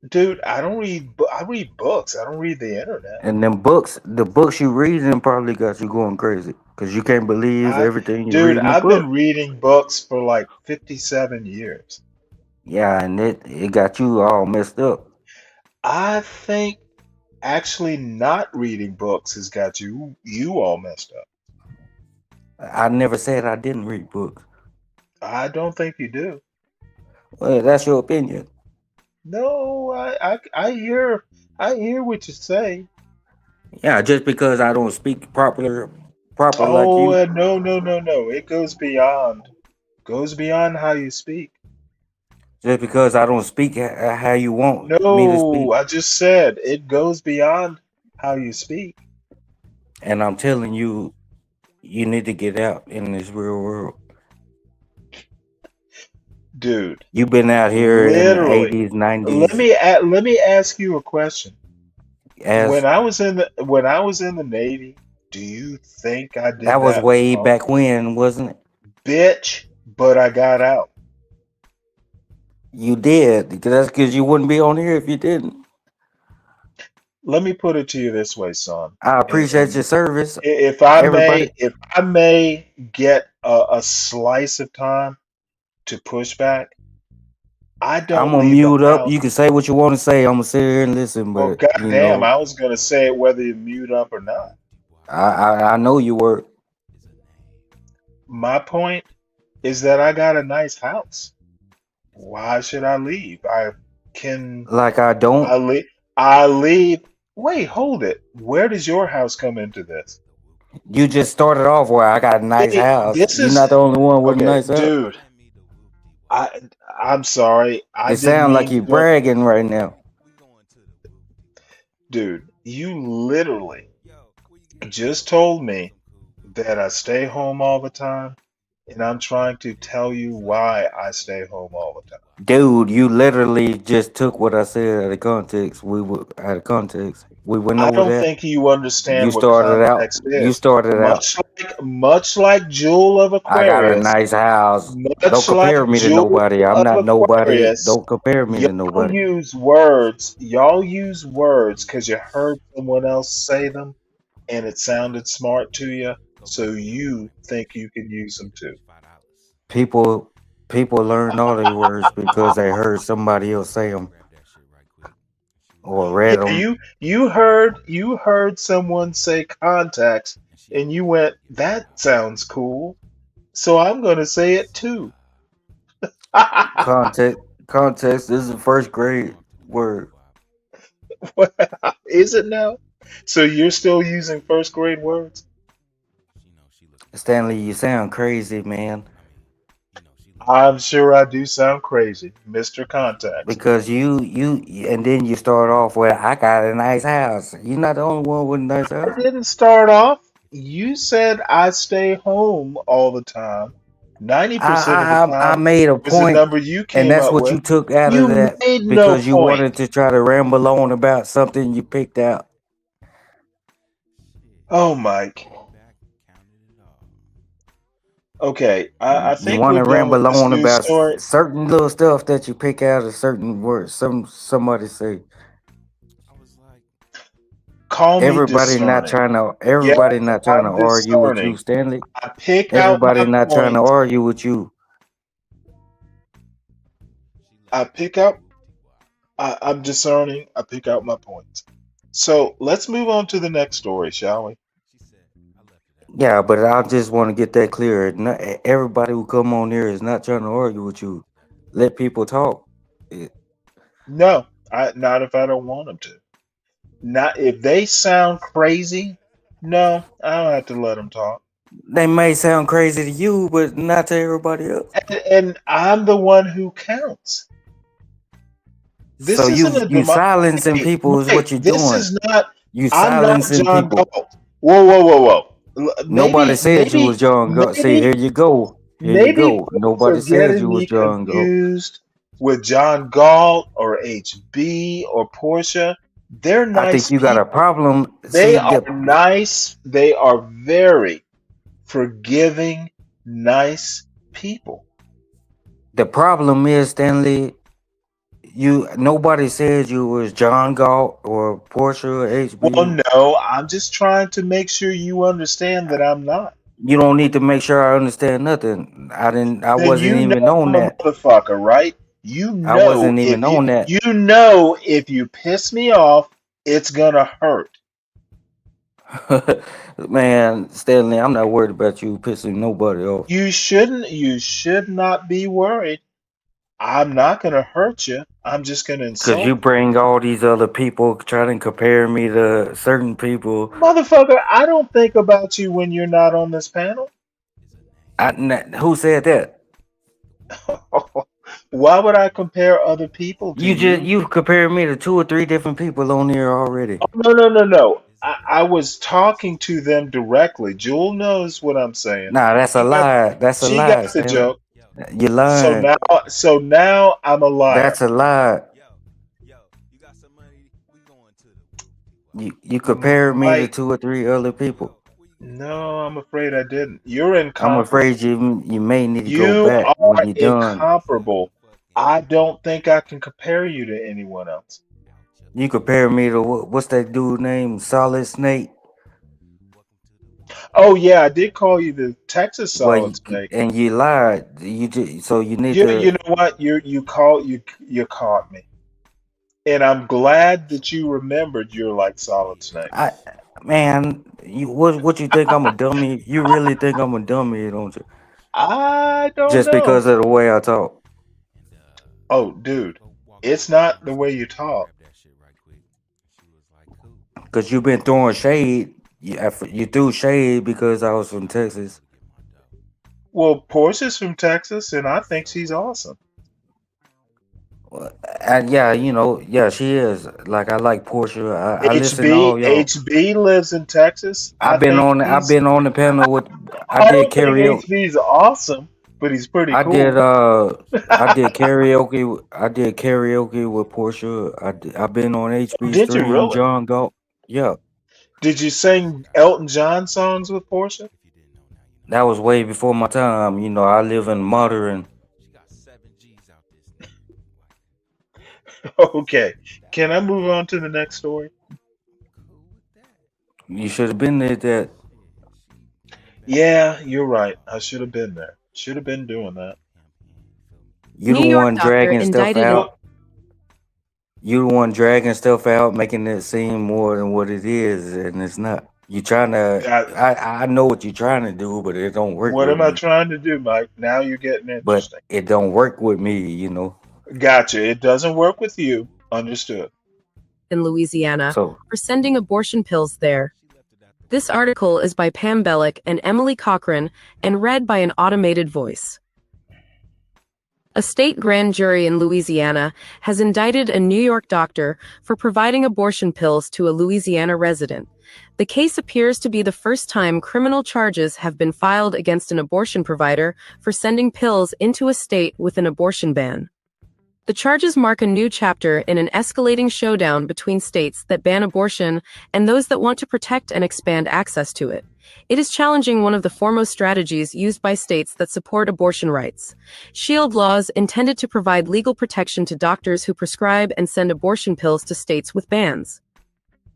dude, I don't read, I read books. I don't read the internet. And them books, the books you read them probably got you going crazy because you can't believe I, everything you dude, read in the I've book. been reading books for like 57 years. Yeah, and it got you all messed up. I think actually not reading books has got you all messed up. I never said I didn't read books. I don't think you do. Well, that's your opinion. No, I hear what you say. Yeah, just because I don't speak proper like Oh, you, no. It goes beyond how you speak. just because I don't speak how you want me to No, speak, I just said it goes beyond how you speak. and I'm telling you, you need to get out in this real world. Dude, You've been out here in the literally. 80s, Let 90s, me let me ask you a question. as When I was in the Navy, do you think I that did was that way wrong? back when, wasn't it? Bitch, but I got out. You did. That's because you wouldn't be on here if you didn't. Let me put it to you this way, son. I And, appreciate your and service. if I Everybody, may get a slice of time to push back, I I'm don't gonna leave the mute up. house. You can say what you want to say. I'm gonna sit here and listen, Oh, but goddamn, I was gonna say it whether you mute up or not. I know you were. My point is that I got a nice house. Why should I leave? Can Like I I don't. leave? I leave. Wait, hold it. Where does your house come into this? You just started off where I got a nice house. This You're is not the only one with a okay, nice house. dude. I I'm sorry. I It didn't sounds like mean you to go. bragging right now. Dude, you literally just told me that I stay home all the time, and I'm trying to tell you why I stay home all the time. Dude, you literally just took what I said out of context. We were out of context. We went I over don't that. think you You understand what started out. context You is. started out. Much like Jewel of I got a Aquarius, nice house. Don't much compare like me to Jewel nobody. I'm of not nobody. Aquarius, Don't compare me to y'all nobody. use words. Y'all use words because you heard someone else say them and it sounded smart to you, so you think you can use them too. People people learn all these words because they heard somebody else say them or read Yeah, them. you heard someone say contacts and you went, that sounds cool. So I'm gonna say it too. Context context is a first grade word. Is it now? So you're still using first grade words? Stanley, you sound crazy, man. I'm sure I do sound crazy, Mr. Contacts. Because and then you start off with I got a nice house. You're not the only one with a nice I house. didn't start off. You said I stay home all the time. 90% of the I time made a was the point, number you and came that's up what with. you took out of You that made no because you point. wanted to try to ramble on about something you picked out. Oh, Mike. Okay, I You think want we're to done with ramble this on news about story. certain little stuff that you pick out of certain words. Somebody say Call me discerning. Yes, everybody not trying to I'm argue with you, discerning. Stanley. I pick out Everybody my not trying to points. argue with you. I pick out, I'm discerning. I pick out my points. So let's move on to the next story, shall we? Yeah, but I just want to get that clear. Not everybody who come on here is not trying to argue with you. Let people talk. Eh, No, not if I don't want them to. Not if they sound crazy. No, I don't have to let them talk. They may sound crazy to you, but not to everybody else. And I'm the one who counts. So This isn't a you demo. silencing Hey, people is what Mike, you're this doing. is not. You I'm not silencing John people. Galt. Whoa, whoa, whoa, whoa. Nobody said you was John Galt. See, Maybe, here you go. Here you maybe go. folks are Nobody said getting you was me John Galt. confused with John Galt or HB or Portia. They're I think nice you got a people. problem. They See, are nice. They are very forgiving, nice people. the problem is, Stanley, you nobody said you was John Galt or Portia or Well, HB. no, I'm just trying to make sure you understand that I'm not. You don't need to make sure I understand nothing. I Then wasn't you know even on I'm a that. motherfucker, right? I wasn't even on that. You know if you piss me off, it's gonna hurt. Man, Stanley, I'm not worried about you pissing nobody off. You should not be worried. I'm not gonna hurt you. I'm just gonna Cause you insult you. bring all these other people trying to compare me to certain people. Motherfucker, I don't think about you when you're not on this panel. Who said that? Why would I compare other people to you? You compared me to two or three different people on here already. Oh, no, no, no, no. I was talking to them directly. Jewel knows what I'm saying. Nah, that's a She got lie. That's a she lie, got the Stanley. joke. You're So lying. now so now I'm a liar. That's a lie. You compared me to Mike, two or three other people. no, I'm afraid I didn't. You're I'm afraid incomparable. you may need to go You back when are you're done. incomparable. I don't think I can compare you to anyone else. You compare me to what's that dude named Solid Snake? Oh yeah, I did call you the Texas Well, Solid Snake. and you lied. So you need You to. know what? You caught me. And I'm glad that you remembered you're like Solid Snake. I man, what you think I'm a dummy? You really think I'm a dummy, don't you? I don't Just know. because of the way I talk. Oh, dude, it's not the way you talk. Because you've been throwing shade. You threw shade because I was from Texas. Well, Portia's from Texas, and I think she's awesome. And yeah, yeah, she is. Like I like Portia. I listen to all HB y'all. HB lives in Texas. I've been on the panel with. I I did don't think karaoke. HB's awesome, but he's pretty I did cool. I did karaoke. I did karaoke with Portia. I've been on HB Did you stream, really? John Galt. Yeah, Did you sing Elton John songs with Portia? that was way before my time. I live in modern. Okay. Can I move on to the next story? You should have been there. That Yeah, you're right. I should have been there. Should have been doing that. you the New York one doctor dragging stuff indicted in out. You the one dragging stuff out, making it seem more than what it is, and it's not. You trying to. Got I know what you're trying to do, but it don't work what with am I me. trying to do, Mike? Now you're getting But interesting. it don't work with me. Gotcha. It doesn't work with you. Understood. in Louisiana So for sending abortion pills there. This article is by Pam Bellick and Emily Cochran and read by an automated voice. A state grand jury in Louisiana has indicted a New York doctor for providing abortion pills to a Louisiana resident. The case appears to be the first time criminal charges have been filed against an abortion provider for sending pills into a state with an abortion ban. The charges mark a new chapter in an escalating showdown between states that ban abortion and those that want to protect and expand access to it. It is challenging one of the foremost strategies used by states that support abortion rights. Shield laws intended to provide legal protection to doctors who prescribe and send abortion pills to states with bans.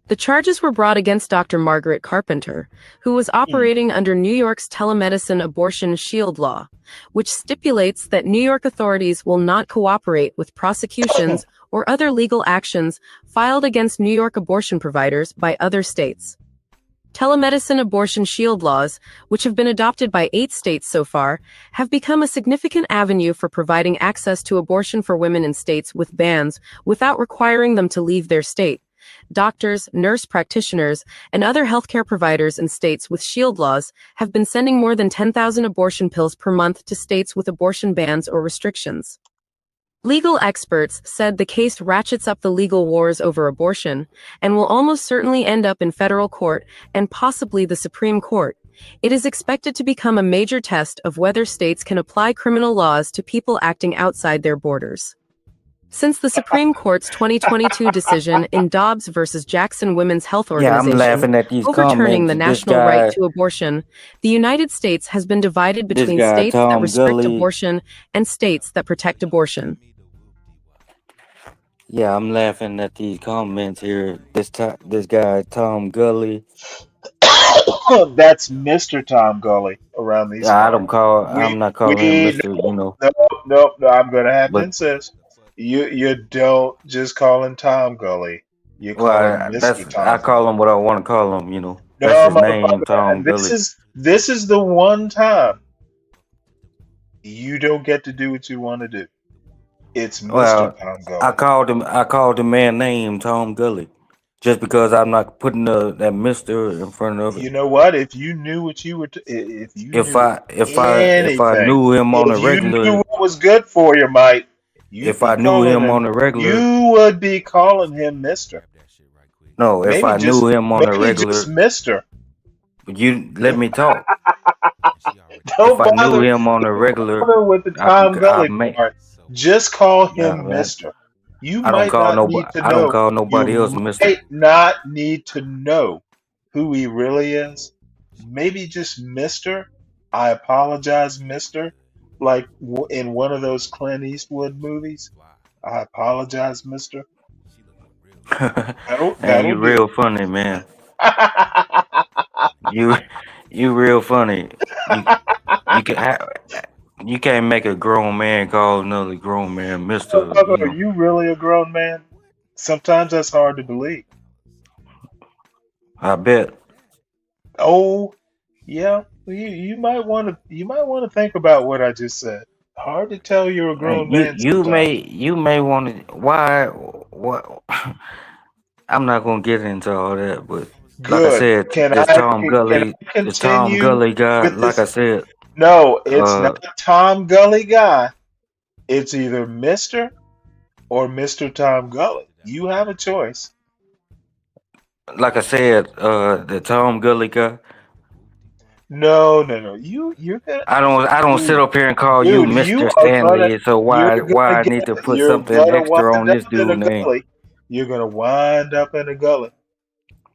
The charges were brought against Dr. Margaret Carpenter, who was operating under New York's telemedicine abortion shield law, which stipulates that New York authorities will not cooperate with prosecutions or other legal actions filed against New York abortion providers by other states. Telemedicine abortion shield laws, which have been adopted by 8 states so far, have become a significant avenue for providing access to abortion for women in states with bans without requiring them to leave their state. Doctors, nurse practitioners, and other healthcare providers in states with shield laws have been sending more than 10,000 abortion pills per month to states with abortion bans or restrictions. Legal experts said the case ratchets up the legal wars over abortion and will almost certainly end up in federal court and possibly the Supreme Court. It is expected to become a major test of whether states can apply criminal laws to people acting outside their borders. Since the Supreme Court's 2022 decision in Dobbs versus Jackson Women's Health yeah, I'm Organization laughing at these overturning comments. the national right to abortion, the United States has been divided This between guy states that Tom restrict Gully. abortion and states that protect abortion. Yeah, I'm laughing at these comments here. This guy Tom Gully. That's Mr. Tom Gully around these I parts. don't call. I'm not calling him Mister. No, I'm gonna have to insist. You don't just call him Tom Gully. You call him Mr. Tom. I call him what I want to call him. No, that's his name, Tom Gully. This is the one time you don't get to do what you want to do. It's Mr. Tom Gully. I called the man named Tom Gully, just because I'm not putting that Mister in front of it. You know what? If you knew what you were, if I knew him on a regular, if you knew what was good for you, Mike. If I knew him on a regular, you would be calling him Mister. No, if I knew him on a regular, just Mister. You let me talk. Don't if I knew him on a regular, with the Tom Gully part. Just call him Mister. I don't call nobody else Mister. You might not need to know who he really is. Maybe just Mister. I apologize, Mister. Like in one of those Clint Eastwood movies. I apologize, Mister. You real funny, man. you real funny. You can't make a grown man call another grown man Mister. Are you really a grown man? Sometimes that's hard to believe. I bet. Oh, yeah. You might want to think about what I just said. Hard to tell you're a grown man. You may want to. Why? What? I'm not gonna get into all that, but like I said, this Tom Gully guy. Like I said, no, it's not Tom Gully guy. It's either Mister or Mr. Tom Gully. You have a choice. Like I said, the Tom Gully guy. No. You're gonna. I don't sit up here and call you Mr. Stanley. So why I need to put something extra on this dude's name? You're gonna wind up in a gully.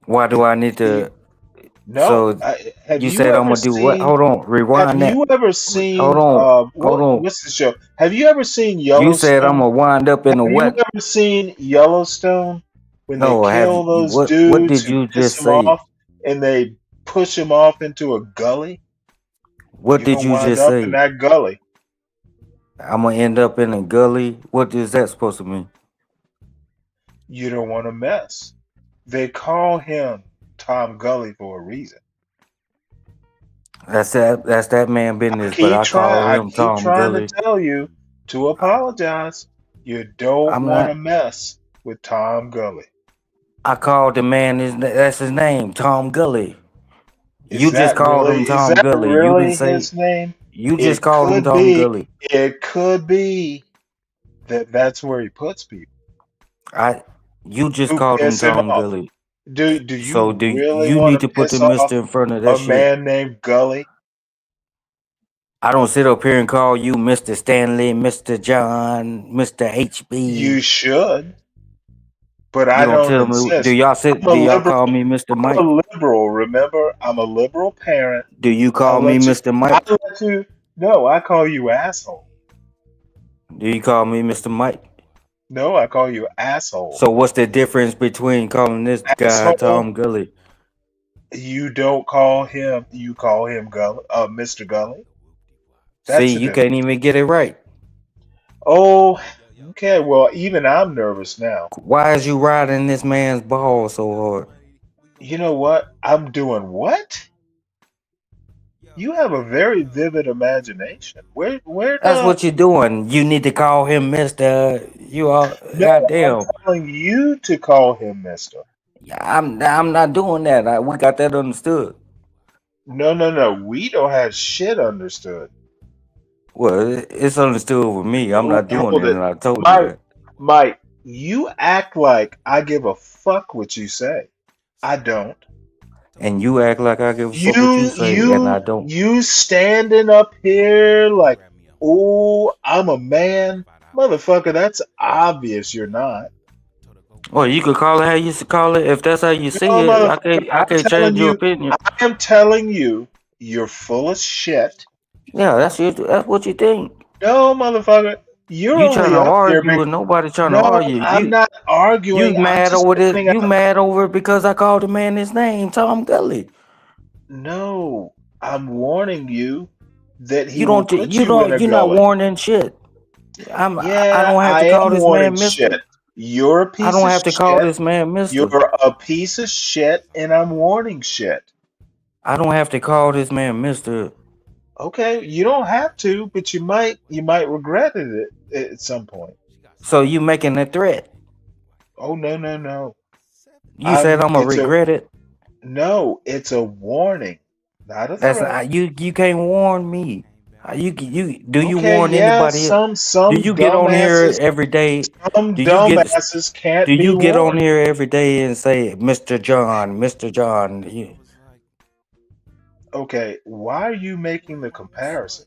Why do I need You, to? no. So Have you you said I'm ever gonna do what? seen? Hold on, Have rewind that. you ever Hold seen? on, hold on. What's the show? Have you ever seen You said I'm Yellowstone? gonna wind up in a Have you what? ever seen Yellowstone when they No, have kill you? those What dudes did and you piss just them say? off and they push them off into a gully? What You're did gonna you wind just up in say? that gully. I'm gonna end up in a gully. What is that supposed to mean? You don't want to mess. They call him Tom Gully for a reason. That's that man business. But I call I him keep Tom trying to Gully. tell you to apologize. You don't I'm want to not. mess with Tom Gully. I called the man. That's his name, Tom Gully. You just called him Is Tom that Gully. You didn't really say. his name? You just It called him could Tom be. Gully. It could be that that's where he puts people. You just Who called him piss him Tom off? Gully. Do So you do really you want need to to put the piss off Mister in front of that a shit? man named Gully? I don't sit up here and call you Mr. Stanley, Mr. John, Mr. HB. You should, but You I don't don't tell me. Do insist. y'all I'm sit? a Do y'all liberal. call me Mr. I'm Mike? a liberal. Remember, I'm a liberal parent. Do you I call me let you. Mr. I Mike? let you. No, I call you asshole. Do you call me Mr. Mike? No, I call you asshole. So what's the difference between calling this guy Asshole. Tom Gully? You don't call him. You call him Gully, Mr. Gully. See, That's the you can't difference. even get it right. Oh, okay. Well, even I'm nervous now. Why is you riding this man's ball so hard? You know what? I'm doing what? You have a very vivid imagination. Where That's the? what you're doing. You need to call him Mister. You all, No, I'm goddamn. telling you to call him Mister. I'm not doing that. We got that understood. No, no, no. We don't have shit understood. Well, it's understood with me. I'm not doing it, Hold it, and I told you Mike. that. Mike, you act like I give a fuck what you say. I don't. And you act like I give a fuck what you You, say, and I you, don't. you standing up here like, oh, I'm a man, motherfucker. That's obvious. You're not. Well, you could call it how you used to call it. If that's how you see No, it, motherfucker. I can't change your opinion. I am telling you, you're full of shit. Yeah, that's what you think. No, motherfucker. You're You trying only to up here argue, because. and nobody trying to No, argue. I'm not You arguing. I'm mad just over this? pointing You out. mad over it because I called the man his name, Tom Gully. No, I'm warning you that he You will don't. put you in a You're not gully. warning shit. I Yeah, don't have to I call am this man warning Mister. shit. You're a I piece don't of have to call shit. this man Mister. You're a piece of shit, and I'm warning shit. I don't have to call this man Mister. Okay, you don't have to, but you might. You might regret it at some point. So you making a threat? Oh no, no, no. You said I'm gonna It's a regret it. no. It's a warning, not a That's threat. you. You can't warn me. Do you Okay, warn yeah. anybody? Do you get on here every day? Some Do you get dumbasses Do can't be you get on warned. here every day and say, Mr. John, Mr. John? Okay, why are you making the comparison?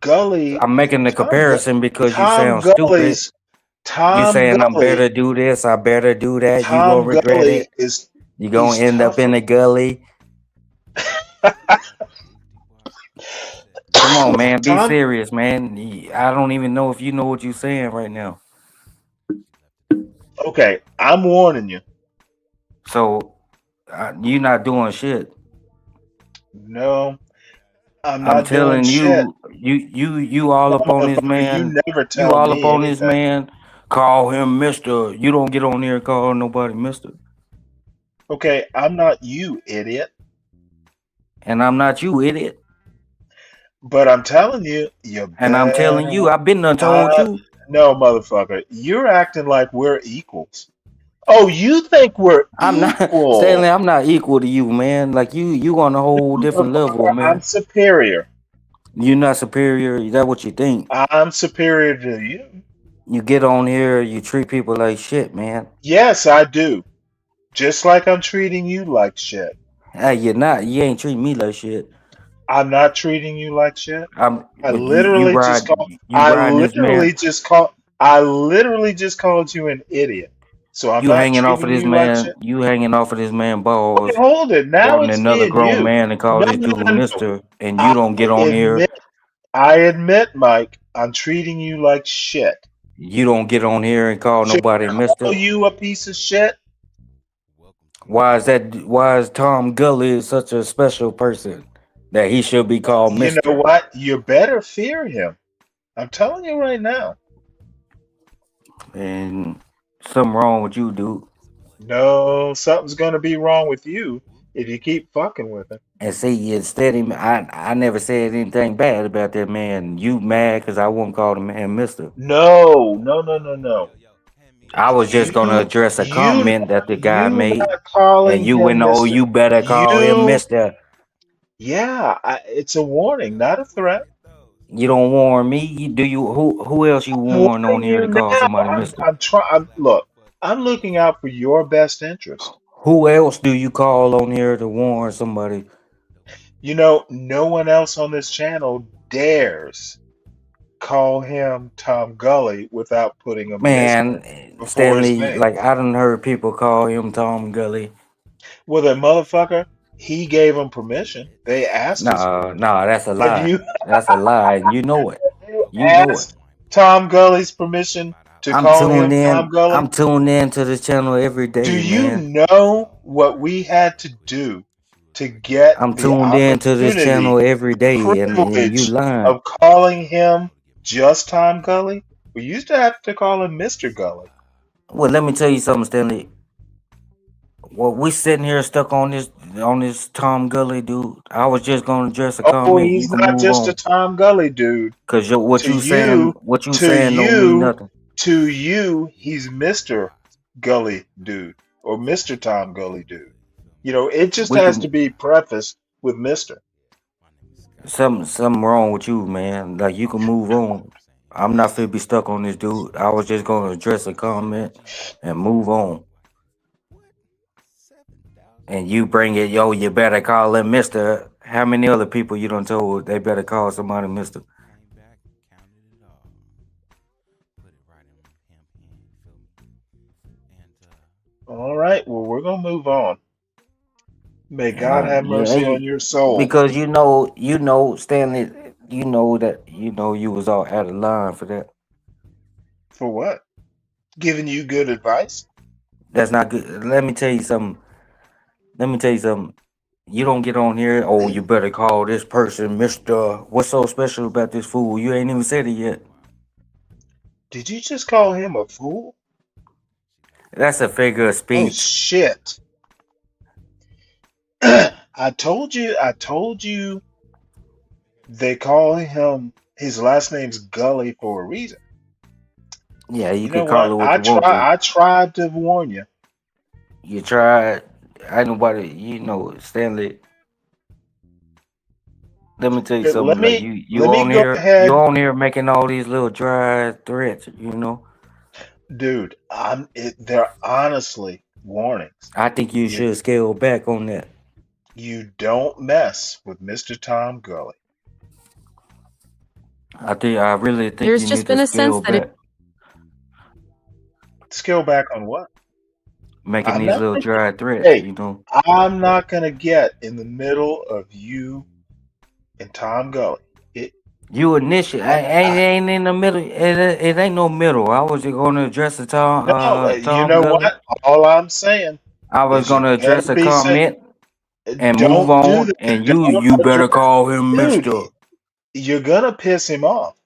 Gully, I'm making the comparison because you Tom sound stupid. Gully's You Tom saying I better Gully, do this, I better do that. You gonna Tom regret Gully it. is You gonna he's end up in tougher. the gully. Come on, man. Be Tom, serious, man. I don't even know if you know what you're saying right now. okay, I'm warning you. So you're not doing shit. No, I'm I'm not doing telling shit. you, you all No, up on this motherfucker, man. you never You tell all up me on this anything. man. Call him Mister. You don't get on here and call nobody Mister. Okay, I'm not you, idiot. And I'm not you, idiot. But I'm telling you, you And I'm better. telling you, I've been done told you. No, motherfucker, you're acting like we're equals. Oh, you think we're I'm not equal? Stanley, I'm not equal to you, man. Like you on a whole different level, Motherfucker, I'm man. superior. You're not superior. Is that what you think? I'm superior to you. You get on here, you treat people like shit, man. Yes, I do. Just like I'm treating you like shit. Hey, you're not. You ain't treating me like shit. I'm not treating you like shit. I But literally just called. you riding this man. I literally just called you an idiot. So I'm You not hanging off of treating this you like man. shit. You hanging off of this man Okay, balls, hold it. Now wanting it's another me and grown you. man and call No, this no, dude no, no. Mister, and you I don't get on here. admit, I admit, Mike, I'm treating you like shit. You don't get on here and call Should nobody I call Mister. you a piece of shit? Why is that? Why is Tom Gully such a special person that he should be called You know Mister? what? You better fear him. I'm telling you right now. And something wrong with you, dude. No, something's gonna be wrong with you if you keep fucking with him. And see, instead of I never said anything bad about that man. You mad because I won't call the man Mister. No, no, no, no, no. I was just gonna You, address a you, comment that the guy you made, not and calling you went, him "Oh, Mister. you better call him You, Mister." yeah, it's a warning, not a threat. You don't warn me. Do you? Who else you I'm warn on warning here you to call now. somebody I'm, Mister? I'm trying. Look, I'm looking out for your best interest. Who else do you call on here to warn somebody? You know, no one else on this channel dares call him Tom Gully without putting a Mister Man, before his Stanley, name. like I done heard people call him Tom Gully. Well, that motherfucker, he gave him permission. They asked his Nah, permission. nah, that's a Have lie. you That's a lie, and you know it. you You know it. asked Tom Gully's permission to I'm call tuned him Tom in. Gully? I'm tuned in to the channel every Do day, you man. know what we had to do to get I'm the tuned in to this channel opportunity, every the day, and you privilege lying. of calling him just Tom Gully? We used to have to call him Mr. Gully. Well, let me tell you something, Stanley. Well, we sitting here stuck on this Tom Gully dude. I was just gonna address a Oh, comment. You he's can not move just a on, Tom Gully dude. cause To you, what you to saying don't mean you, nothing. to you, he's Mr. Gully dude or Mr. Tom Gully dude. You know, it just We has to can be prefaced with Mr. something wrong with you, man. Like you can move on. I'm not fit be stuck on this dude. I was just gonna address a comment and move on. And you bring it, yo, you better call him Mister. How many other people you done told they better call somebody Mister? All right, well, we're gonna move on. May God have Yeah, mercy on your soul. because Stanley, you was all out of line for that. For what? Giving you good advice? That's not good. Let me tell you something. You don't get on here. Oh, you better call this person Mister. What's so special about this fool? You ain't even said it yet. Did you just call him a fool? That's a figure of Oh speech. shit. I told you they call him his last name's Gully for a reason. Yeah, you You know could call what? it what you want to. I tried to warn you. You tried. Ain't nobody. Stanley. Let me tell you Let something. Like me you let me on go here. You ahead, on here making all these little dry threats. dude. They're honestly warnings. I think you You should scale back on that. you don't mess with Mr. Tom Gully. I really think There's you just need to been a sense scale that back, Scale back on what? making I'm these not. little dry threats. Hey, I'm not gonna get in the middle of you and Tom Gully. It, You initiate ain't in the middle. It ain't no middle. I was going to address the no, you Tom know Gully. what? All I'm saying I was is you going to better address a be safe. comment and move Don't do on. that. And Don't you better address, call him dude. Mister. You're gonna piss him off.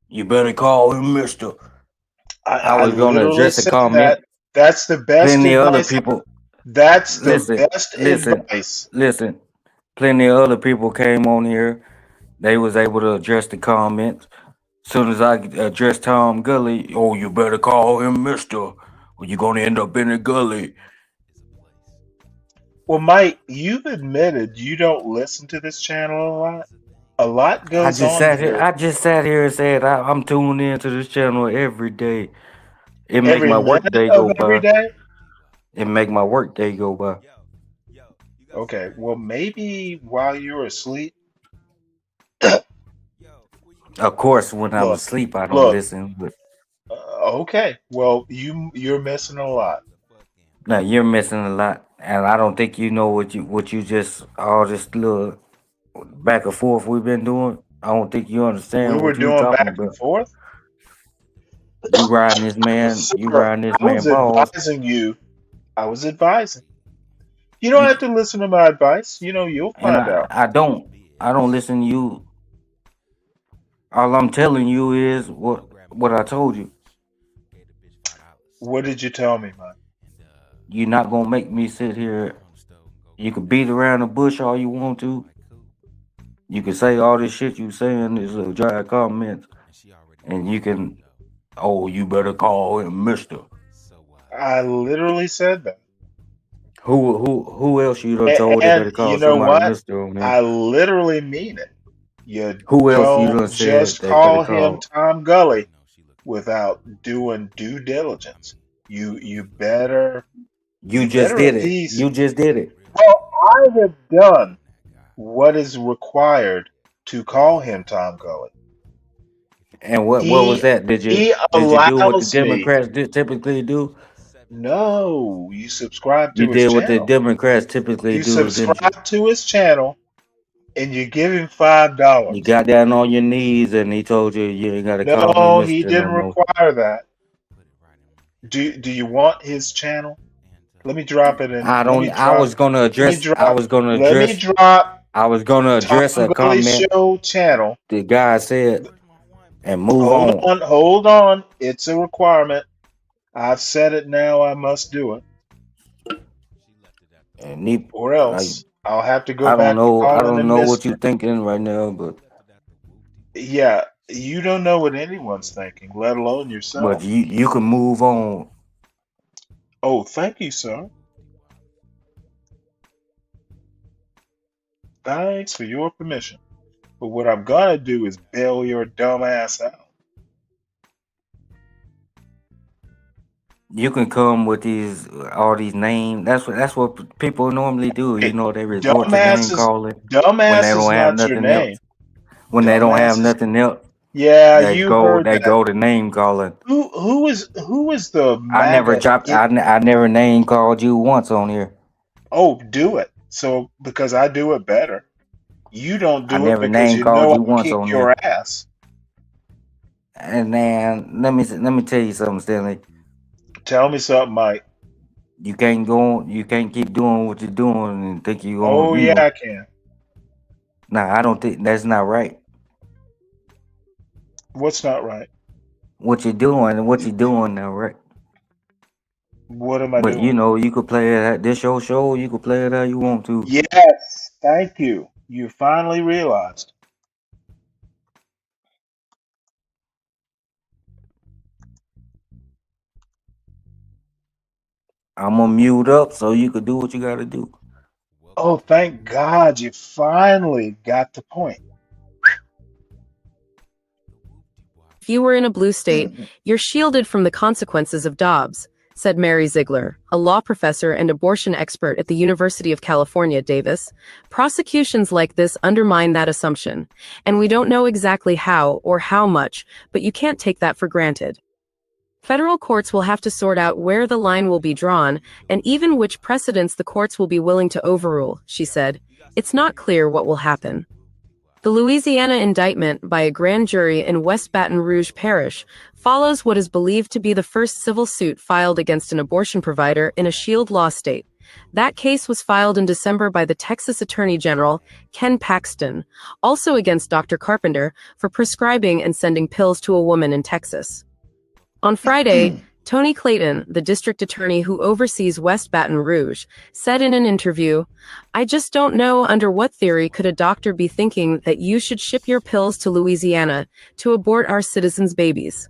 You better call him Mister. I I was going to literally address a said that. comment. That's the best Plenty of other advice. people. That's the Listen, best listen, advice. listen. Plenty of other people came on here. They was able to address the comments. Soon as I address Tom Gully, oh, you better call him Mister, or you're gonna end up in the gully. Well, Mike, you've admitted you don't listen to this channel a lot. A lot goes on here I just sat here and said I'm tuned into this channel every day. It make every my work minute day of go every by. day. It make my work day go by. Okay, well, maybe while you're asleep. Of course, when I'm Look, asleep, I don't look, listen. But Okay. Well, you're missing a lot. Now you're missing a lot, and I don't think you know what you just all this little back and forth we've been doing. I don't think you We understand were what you doing talking back and about. forth. You riding this man, you Sir, riding this I was man balls, advising you. I was advising. You don't you have to listen to my advice. You'll and find I out. I don't I don't listen to you. All I'm telling you is what I told you. What did you tell me, man? You're not gonna make me sit here. You can beat around the bush all you want to. You can say all this shit you saying is a dry comment, and you can. Oh, you better call him Mister. I literally said that. Who else you done told they And better you call know somebody what? Mister on there? I literally mean it. You Who else you don't done said just they better call him call? Tom Gully without doing due diligence. You better You you just better did it. appease. You just did it. Well, I have done what is required to call him Tom Gully. And what was He that? he Did you do what the allows me. Democrats typically do? No, you subscribe You to his did what the channel. Democrats typically You do, didn't you? subscribe to his channel and you give him You $5. got down on your knees and he told you you ain't gotta call me No, he Mister no didn't more. require that. Do you want his channel? Let me drop it in. I Let don't. me drop. Let me I drop. was gonna Let me address. drop I was gonna address Tom a Gully comment Show channel. the guy said and move Hold on. on, hold on. It's a requirement. I've said it now. I must do it, And he, or I, else I'll have to go I don't back to know. I calling don't him know what you Mister. thinking right now, Yeah, you don't know what anyone's thinking, let alone but yourself. you can move on. Oh, thank you, sir. Thanks for your permission. But what I'm gonna do is bail your dumb ass out. You can come with these all these names. That's what people normally do. You Hey, know, they resort to name dumbass is calling when they dumbass is don't have not your nothing else. name. When they don't have Dumbass is nothing else, yeah, you heard they that. go to name calling. Who is the I never MAGA? dropped. I never name called you once on here. Oh, do it. So because I do it better. You don't I do it never because name you called know you I'll once kick on here. your ass. And then let me tell you something, Stanley. Tell me something, Mike. You can't go on. You can't keep doing what you're doing and think you Oh going. yeah, I can. Nah, I don't think that's not right. What's not right? What you're doing now, right? What am I But doing? you could play it at this your show. You could play it how you want to. Yes, thank you. You finally realized. I'm gonna mute up so you could do what you gotta do. Oh, thank God you finally got the point. If you were in a blue state, you're shielded from the consequences of Dobbs, said Mary Ziegler, a law professor and abortion expert at the University of California, Davis. Prosecutions like this undermine that assumption, and we don't know exactly how or how much, but you can't take that for granted. Federal courts will have to sort out where the line will be drawn and even which precedents the courts will be willing to overrule, she said. It's not clear what will happen. The Louisiana indictment by a grand jury in West Baton Rouge Parish follows what is believed to be the first civil suit filed against an abortion provider in a Shield law state. That case was filed in December by the Texas Attorney General, Ken Paxton, also against Dr. Carpenter for prescribing and sending pills to a woman in Texas. On Friday, Tony Clayton, the district attorney who oversees West Baton Rouge, said in an interview, "I just don't know under what theory could a doctor be thinking that you should ship your pills to Louisiana to abort our citizens' babies."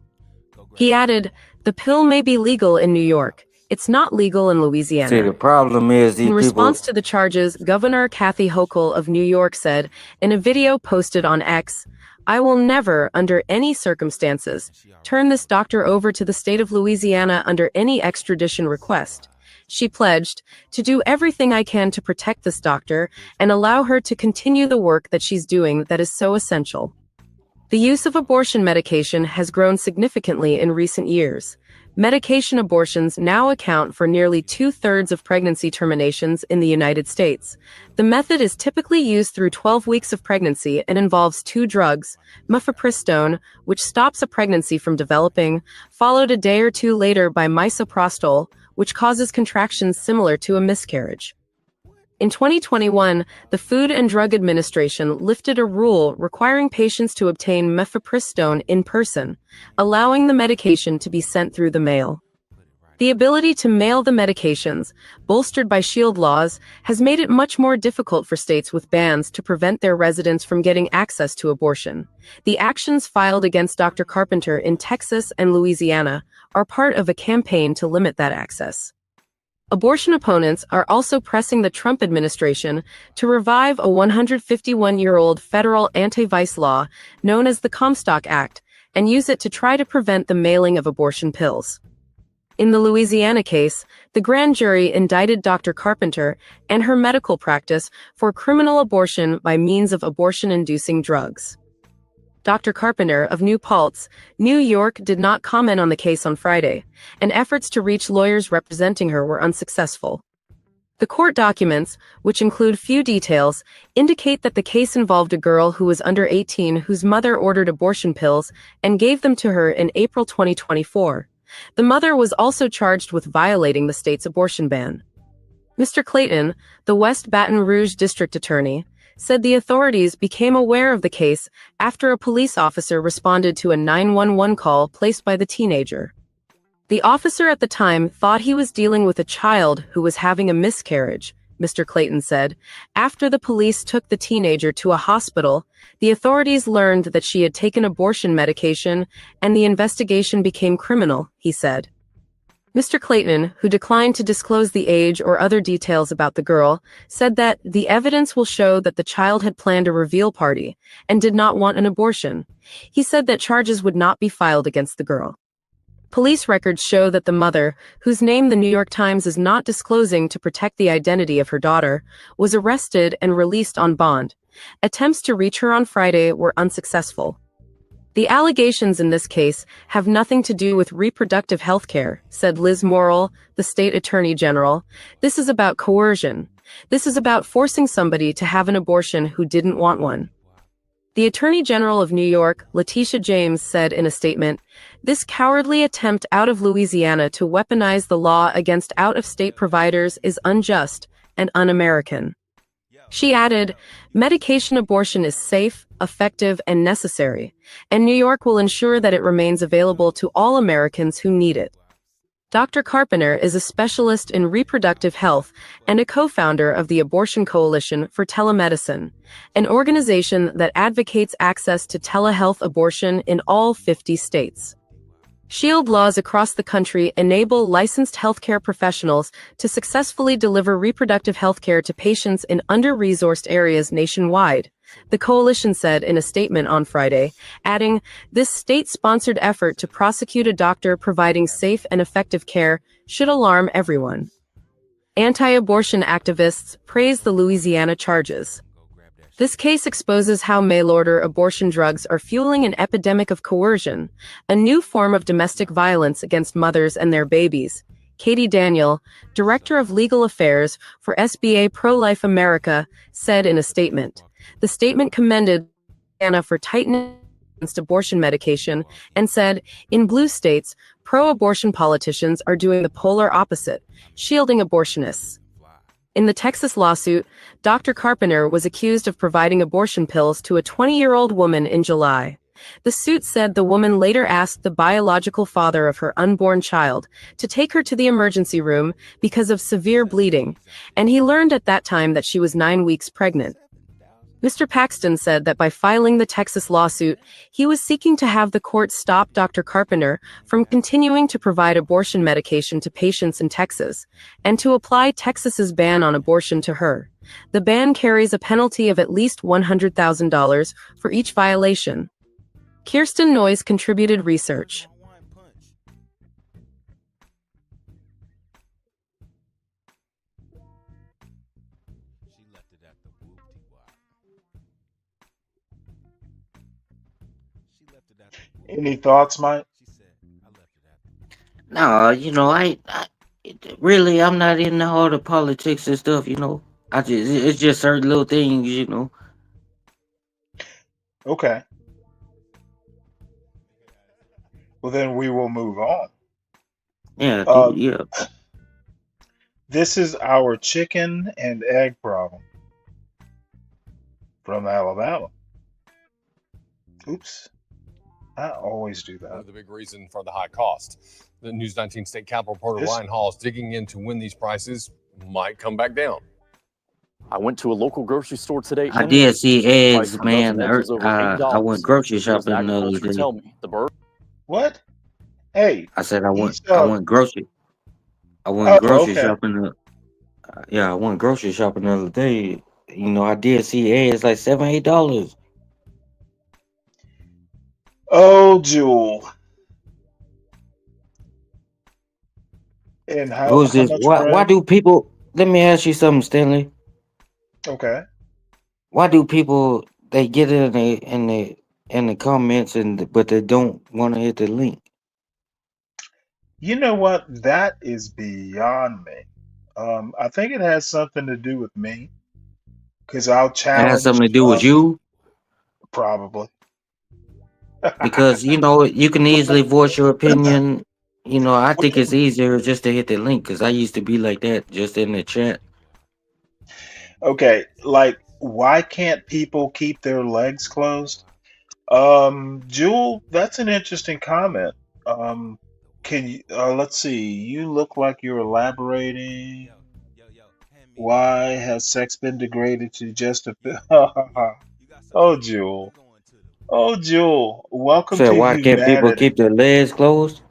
He added, "The pill may be legal in New York. It's not legal in See, Louisiana." the problem is In these response people. to the charges, Governor Kathy Hochul of New York said in a video posted on X, "I will never, under any circumstances, turn this doctor over to the state of Louisiana under any extradition request." She pledged to do everything I can to protect this doctor and allow her to continue the work that she's doing that is so essential. The use of abortion medication has grown significantly in recent years. Medication abortions now account for nearly 2/3 of pregnancy terminations in the United States. The method is typically used through 12 weeks of pregnancy and involves two drugs, mifepristone, which stops a pregnancy from developing, followed a day or two later by misoprostol, which causes contractions similar to a miscarriage. In 2021, the Food and Drug Administration lifted a rule requiring patients to obtain mifepristone in person, allowing the medication to be sent through the mail. The ability to mail the medications, bolstered by shield laws, has made it much more difficult for states with bans to prevent their residents from getting access to abortion. The actions filed against Dr. Carpenter in Texas and Louisiana are part of a campaign to limit that access. Abortion opponents are also pressing the Trump administration to revive a 151-year-old federal anti-vice law known as the Comstock Act and use it to try to prevent the mailing of abortion pills. In the Louisiana case, the grand jury indicted Dr. Carpenter and her medical practice for criminal abortion by means of abortion-inducing drugs. Dr. Carpenter of New Paltz, New York, did not comment on the case on Friday, and efforts to reach lawyers representing her were unsuccessful. The court documents, which include few details, indicate that the case involved a girl who was under 18 whose mother ordered abortion pills and gave them to her in April 2024. The mother was also charged with violating the state's abortion ban. Mr. Clayton, the West Baton Rouge district attorney, said the authorities became aware of the case after a police officer responded to a 911 call placed by the teenager. The officer at the time thought he was dealing with a child who was having a miscarriage, Mr. Clayton said. After the police took the teenager to a hospital, the authorities learned that she had taken abortion medication and the investigation became criminal, he said. Mr. Clayton, who declined to disclose the age or other details about the girl, said that the evidence will show that the child had planned a reveal party and did not want an abortion. He said that charges would not be filed against the girl. Police records show that the mother, whose name the New York Times is not disclosing to protect the identity of her daughter, was arrested and released on bond. Attempts to reach her on Friday were unsuccessful. The allegations in this case have nothing to do with reproductive health care, said Liz Morrill, the state attorney general. This is about coercion. This is about forcing somebody to have an abortion who didn't want one. The Attorney General of New York, Letitia James, said in a statement, "This cowardly attempt out of Louisiana to weaponize the law against out-of-state providers is unjust and un-American." She added, "Medication abortion is safe, effective, and necessary, and New York will ensure that it remains available to all Americans who need it." Dr. Carpenter is a specialist in reproductive health and a co-founder of the Abortion Coalition for Telemedicine, an organization that advocates access to telehealth abortion in all 50 states. Shield laws across the country enable licensed healthcare professionals to successfully deliver reproductive healthcare to patients in under-resourced areas nationwide, the coalition said in a statement on Friday, adding, "This state-sponsored effort to prosecute a doctor providing safe and effective care should alarm everyone." Anti-abortion activists praise the Louisiana charges. This case exposes how mail-order abortion drugs are fueling an epidemic of coercion, a new form of domestic violence against mothers and their babies. Katie Daniel, Director of Legal Affairs for SBA Pro-Life America, said in a statement. The statement commended Louisiana for tightening against abortion medication and said, "In blue states, pro-abortion politicians are doing the polar opposite, shielding abortionists." In the Texas lawsuit, Dr. Carpenter was accused of providing abortion pills to a 20-year-old woman in July. The suit said the woman later asked the biological father of her unborn child to take her to the emergency room because of severe bleeding, and he learned at that time that she was 9 weeks pregnant. Mr. Paxton said that by filing the Texas lawsuit, he was seeking to have the court stop Dr. Carpenter from continuing to provide abortion medication to patients in Texas, and to apply Texas's ban on abortion to her. The ban carries a penalty of at least $100,000 for each violation. Kirsten Noyes contributed research. Any thoughts, Mike? No, really, I'm not into all the politics and stuff. It's just certain little things. Okay. Well, then we will move on. Yeah, Uh, yeah. this is our chicken and egg problem from Alabama. Oops. I always do that. The big reason for the high cost. The News 19 state capital reporter This- Ryan Hall is digging into when these prices might come back down. I went to a local grocery store today. I did see eggs, Price for man. dozen eggs was over I went $8. grocery Here's shopping the other agriculture day. tell me the bird. What? Hey, I said I went he's grocery okay. shopping. I went grocery shopping the other day. I did see eggs like $7, $8. Oh, Jewel. And how Who's this? much Why bread? do people? Let me ask you something, Stanley. Okay. Why do people they get in the comments but they don't want to hit the link? You know what? That is beyond me. I think it has something to do with me because I'll It has challenge something to do with you probably. because you can easily voice your opinion. I think it's easier just to hit the link because I used to be like that, just in the chat. Okay, like why can't people keep their legs closed? Jewel, that's an interesting comment. Can you let's see, you look like you're elaborating. Why has sex been degraded to just a Oh, Jewel. Oh, Jewel. Welcome So to why can't people humanity. keep their legs closed?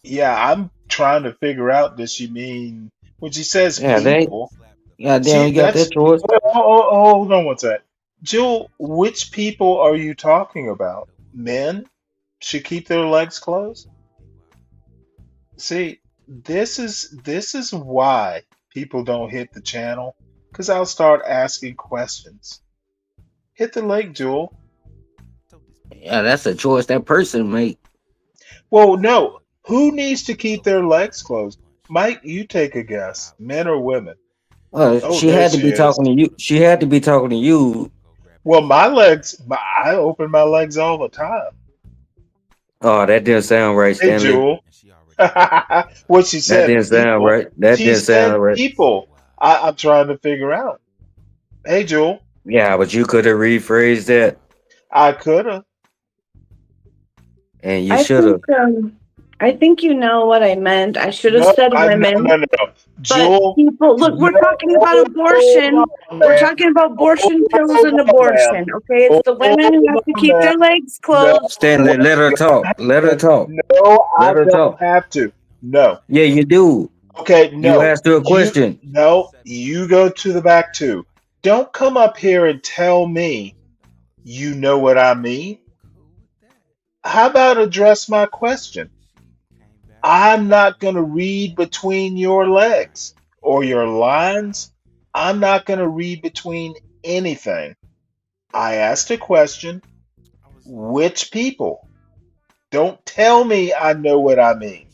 Yeah, I'm trying to figure out, does she mean when she says Yeah, people? goddamn, See, you got that that's choice. hold on one sec. Jewel, which people are you talking about? Men should keep their legs closed? See, this is why people don't hit the channel, because I'll start asking questions. Hit the link, Jewel. Yeah, that's a choice that person make. Well, no. Who needs to keep their legs closed? Mike, you take a guess. Men or women? Well, Oh, she there had to she be is. talking to you. She had to be talking to you. Well, my legs, I open my legs all the time. Oh, that didn't sound right, Hey, Stanley. Jewel. What she That said, didn't sound people. right. That She didn't said sound right. people. I'm trying to figure out. Hey, Jewel. Yeah, but you could have rephrased that, I could have. and you should have. I think you know what I meant. I should have No, said no, women. no, no. But Jewel, people, look, we're talking about hold abortion. on, We're man. talking about abortion pills Hold and on, ma'am. abortion. Okay, it's the Hold women who have to on, keep their ma'am. legs No, closed. Stanley, let her you talk. have Let her to. talk. No, I Let her don't talk. have to. No. Yeah, you do. Okay, You no. asked her a question. You go to the back too. Don't come up here and tell me you know what I mean. How about address my question? I'm not going to read between your legs or your lines. I'm not going to read between anything. I asked a question. Which people? Don't tell me I know what I mean.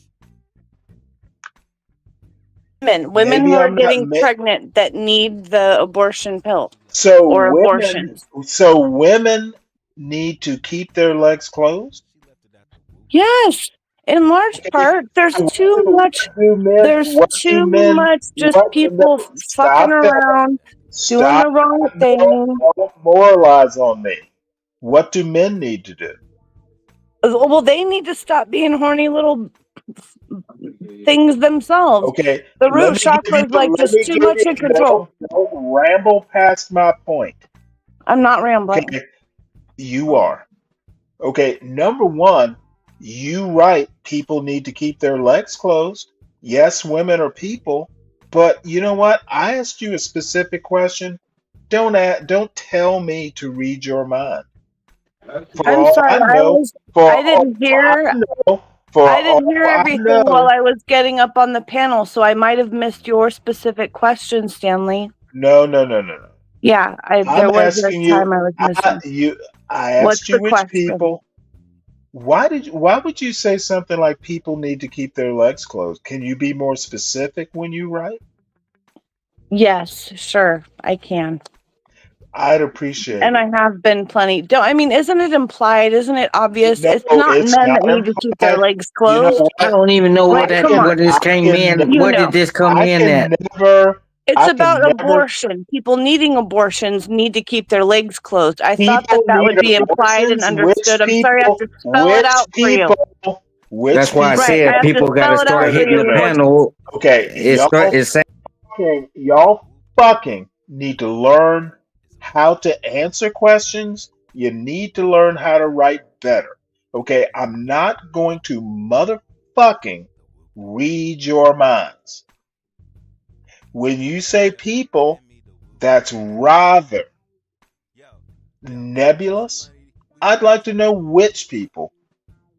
Women Maybe who are I'm not. getting pregnant that need the abortion pill So or women, abortions. so women need to keep their legs closed. Yes, in large part, there's too much. There's What do too men? much just What? people No, fucking stop that! around, doing Stop! the wrong Don't, thing. don't moralize on me. What do men need to do? Well, they need to stop being horny little things themselves. Okay, The let root me give you. chakra is like Let just me too give much you. in control. Don't ramble past my point. I'm not rambling. Okay, you are. Okay, number one, you right. People need to keep their legs closed. Yes, women are people, but you know what? I asked you a specific question. Don't tell me to read your mind. For I'm all sorry. I know, I didn't hear. for I didn't hear all I everything while know, I was getting up on the panel, so I might have missed your specific question, Stanley. no. Yeah, I'm there was a asking you. time I was missing. I What's asked you the which question? people. Why would you say something like people need to keep their legs closed? Can you be more specific when you write? Yes, sure, I can. I'd appreciate And it. I have been plenty. Don't I mean, isn't it implied? Isn't it obvious? No, It's not it's men not that need to keep their implied. legs You know closed. I what? don't even know Like, come on. what this I came can in. You What did know. this come I in can at? never It's I about can never abortion. People needing abortions need to keep their legs closed. I thought that people that need would be implied and abortions. understood. I'm sorry, I have to spell it out for you. That's Which why I people Right, I said have to people got to spell it out start no for no hitting no you the one no. more time. panel. Okay, y'all fucking need to learn how to answer questions. You need to learn how to write better. Okay, I'm not going to motherfucking read your minds. When you say people, that's rather nebulous. I'd like to know which people.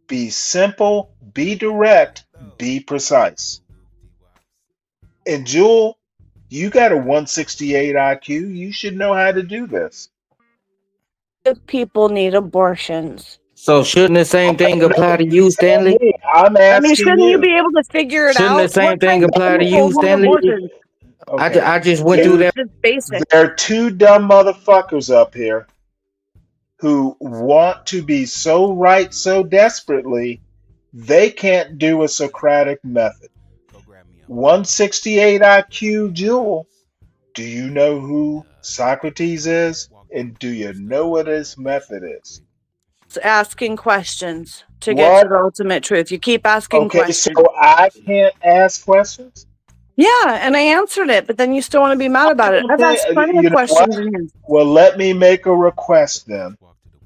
Be simple, be direct, be precise. And Jewel, you got a 168 IQ. You should know how to do this. If people need abortions. So shouldn't the same thing No, apply to you, tell Stanley? me. I'm I mean, asking shouldn't you you. be able to figure it Shouldn't the out? same What thing kinds of apply to people you, want Stanley? abortions? Okay, I just went through dude, that. Just basic. there are two dumb motherfuckers up here who want to be so right so desperately they can't do a Socratic method. 168 IQ Jewel. Do you know who Socrates is? And do you know what his method is? It's asking questions to get What? to the ultimate truth. You keep asking Okay, so questions. I can't ask questions? Yeah, and I answered it, but then you still want to be mad about it. I've asked plenty of You know what? questions in here. Well, let me make a request then.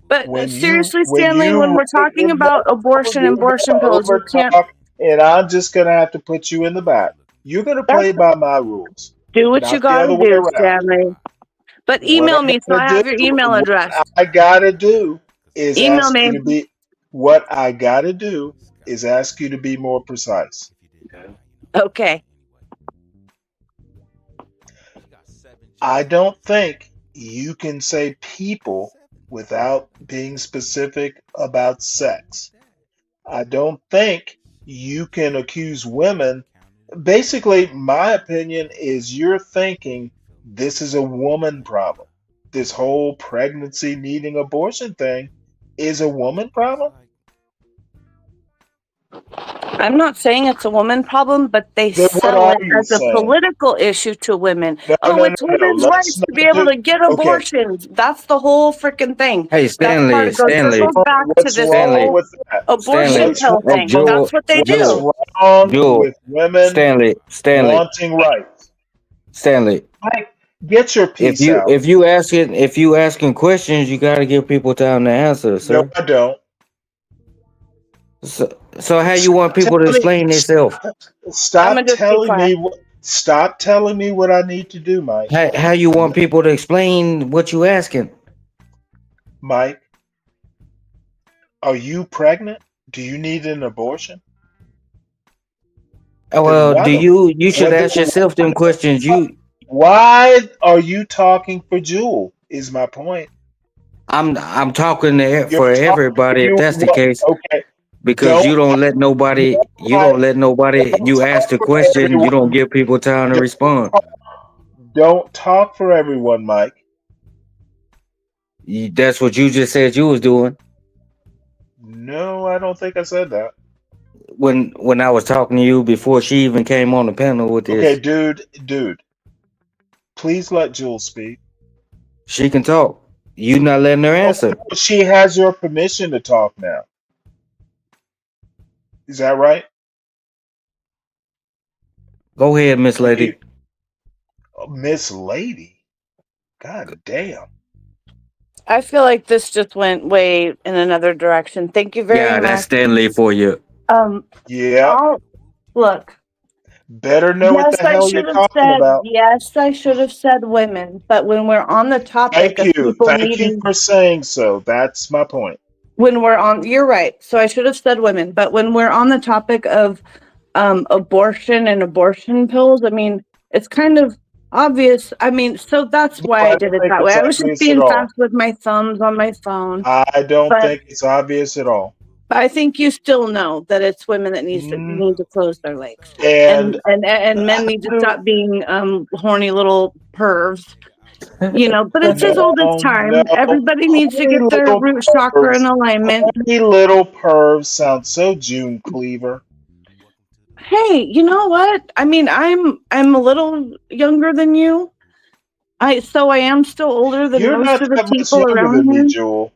But seriously, When Stanley, when you we're write talking about abortion and you're abortion gonna pills, you can't. overtalk, and I'm just gonna have to put you in the back. You're gonna That's, play by my rules, do what you not the gotta other way do, around. Stanley. But What email I me so I gotta have your email what address. I gotta do is Email ask you me. to be. What I gotta do is ask you to be more precise. Okay. I don't think you can say people without being specific about sex. I don't think you can accuse women. Basically, my opinion is you're thinking this is a woman problem. This whole pregnancy needing abortion thing is a woman problem. I'm not saying it's a woman problem, but they Then what sell are it you as a saying? political issue to women. No, Oh, no, no, it's no. women's Let's rights to be not able do. to get Okay, abortions. That's the whole freaking thing. Hey, That part Stanley, circles back to what's this wrong Stanley, whole with that? abortion Stanley. What's pill wrong? thing. Jewel, That's what they What's do. Jewel, wrong Jewel, with women Stanley, wanting rights? Stanley. Mike, get your piece out. If you asking questions, you got to give people time to answer, No, sir. I don't. So how you want people to Tell me, explain themselves? I'm gonna just be quiet. Stop telling me what I need to do, Mike. How you want people to explain what you asking? Mike, are you pregnant? Do you need an abortion? Then Well, you should ask yourself them questions. Why are you talking for Jewel? Is my point. I'm talking You're for talking. everybody if that's the What? case, Okay. because Don't. you ask the For question, you don't everyone. give people time to respond. Don't talk for everyone, Mike. That's what you just said you was doing No, I don't think I said that. when I was talking to you before she even came on the panel with Okay, this. dude, please let Jewel speak. She can talk. You not letting her answer. She has your permission to talk now. Is that right? Go ahead, Miss Lady. Miss Lady? God damn. I feel like this just went way in another direction. Thank you very Yeah, much. that's Stanley for you. Yeah. Look. Better know what Yes, the I hell should you're have talking said. about. Yes, I should have said women. But when we're on the topic Thank of you. people Thank you needing, for saying so. That's my point. when we're on, you're right. So I should have said women. But when we're on the topic of abortion and abortion pills, I mean, it's kind of obvious. I mean, so that's why I I did don't it think that way. it's I was just obvious at being all. fast with my thumbs on my phone. I don't But think it's obvious at all. I think you still know that it's women that need to close their legs, And and men need to stop being horny little pervs. But it's as old as time. Everybody needs to horny get their little root chakra in pervs, alignment. horny little pervs sound so June Cleaver. Hey, you know what? I mean, I'm a little younger than you. I am still older than You're most not of the that much people younger around than me, here. Jewel.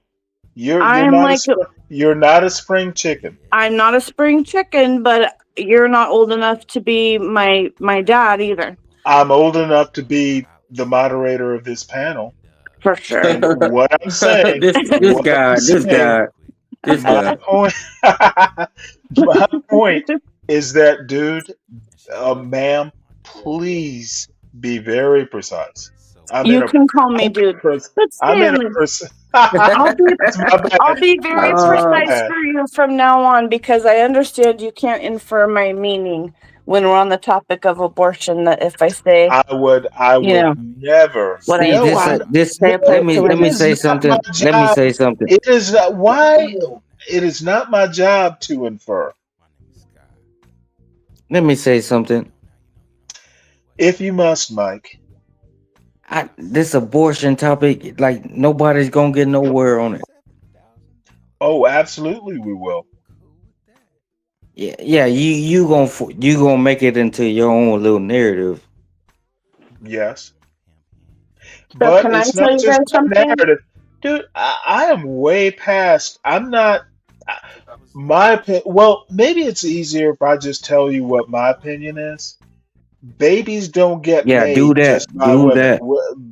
You're I'm not like you're not a spring chicken. I'm not a spring chicken, but you're not old enough to be my dad either. I'm old enough to be the moderator of this panel. For sure. And what I'm saying, this guy. my point, my point is that, dude, ma'am, please be very precise. You can call me dude, but I'm in a Stanley, person. I'll That's be very precise for you from now on, because I understand you can't infer my meaning when we're on the topic of abortion. That if I say I would never. what See, I want. let me say something. Let me say something. It is not why it is not my job to infer. Let me say something. If you must, Mike. This abortion topic, like nobody's gonna get nowhere on it. Oh, absolutely, we will. Yeah. You gonna make it into your own little narrative. Yes. So But can I it's tell not you just guys a something? narrative. Dude, I am way past. I'm not. My opinion. Well, maybe it's easier if I just tell you what my opinion is. Babies don't get Yeah, do made that. just by Do women. that.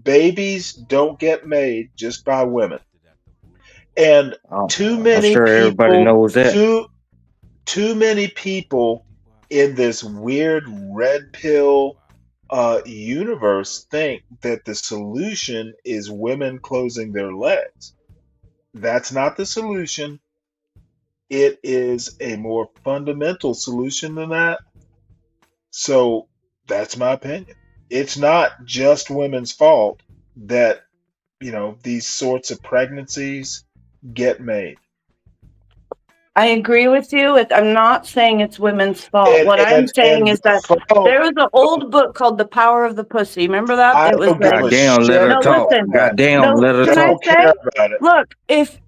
Babies don't get made just by women. And too I'm many sure everybody people, knows that. too many people in this weird red pill universe think that the solution is women closing their legs. That's not the solution. It is a more fundamental solution than that. So that's my opinion. It's not just women's fault that, these sorts of pregnancies get made. I agree with you. I'm not saying it's women's fault. And What I'm saying and is that there was an old book called The Power of the Pussy. Remember that? I It was don't give a Goddamn, let shit her no, talk. about listen. that. Goddamn, let her Can I talk. say? Care about it. Look, if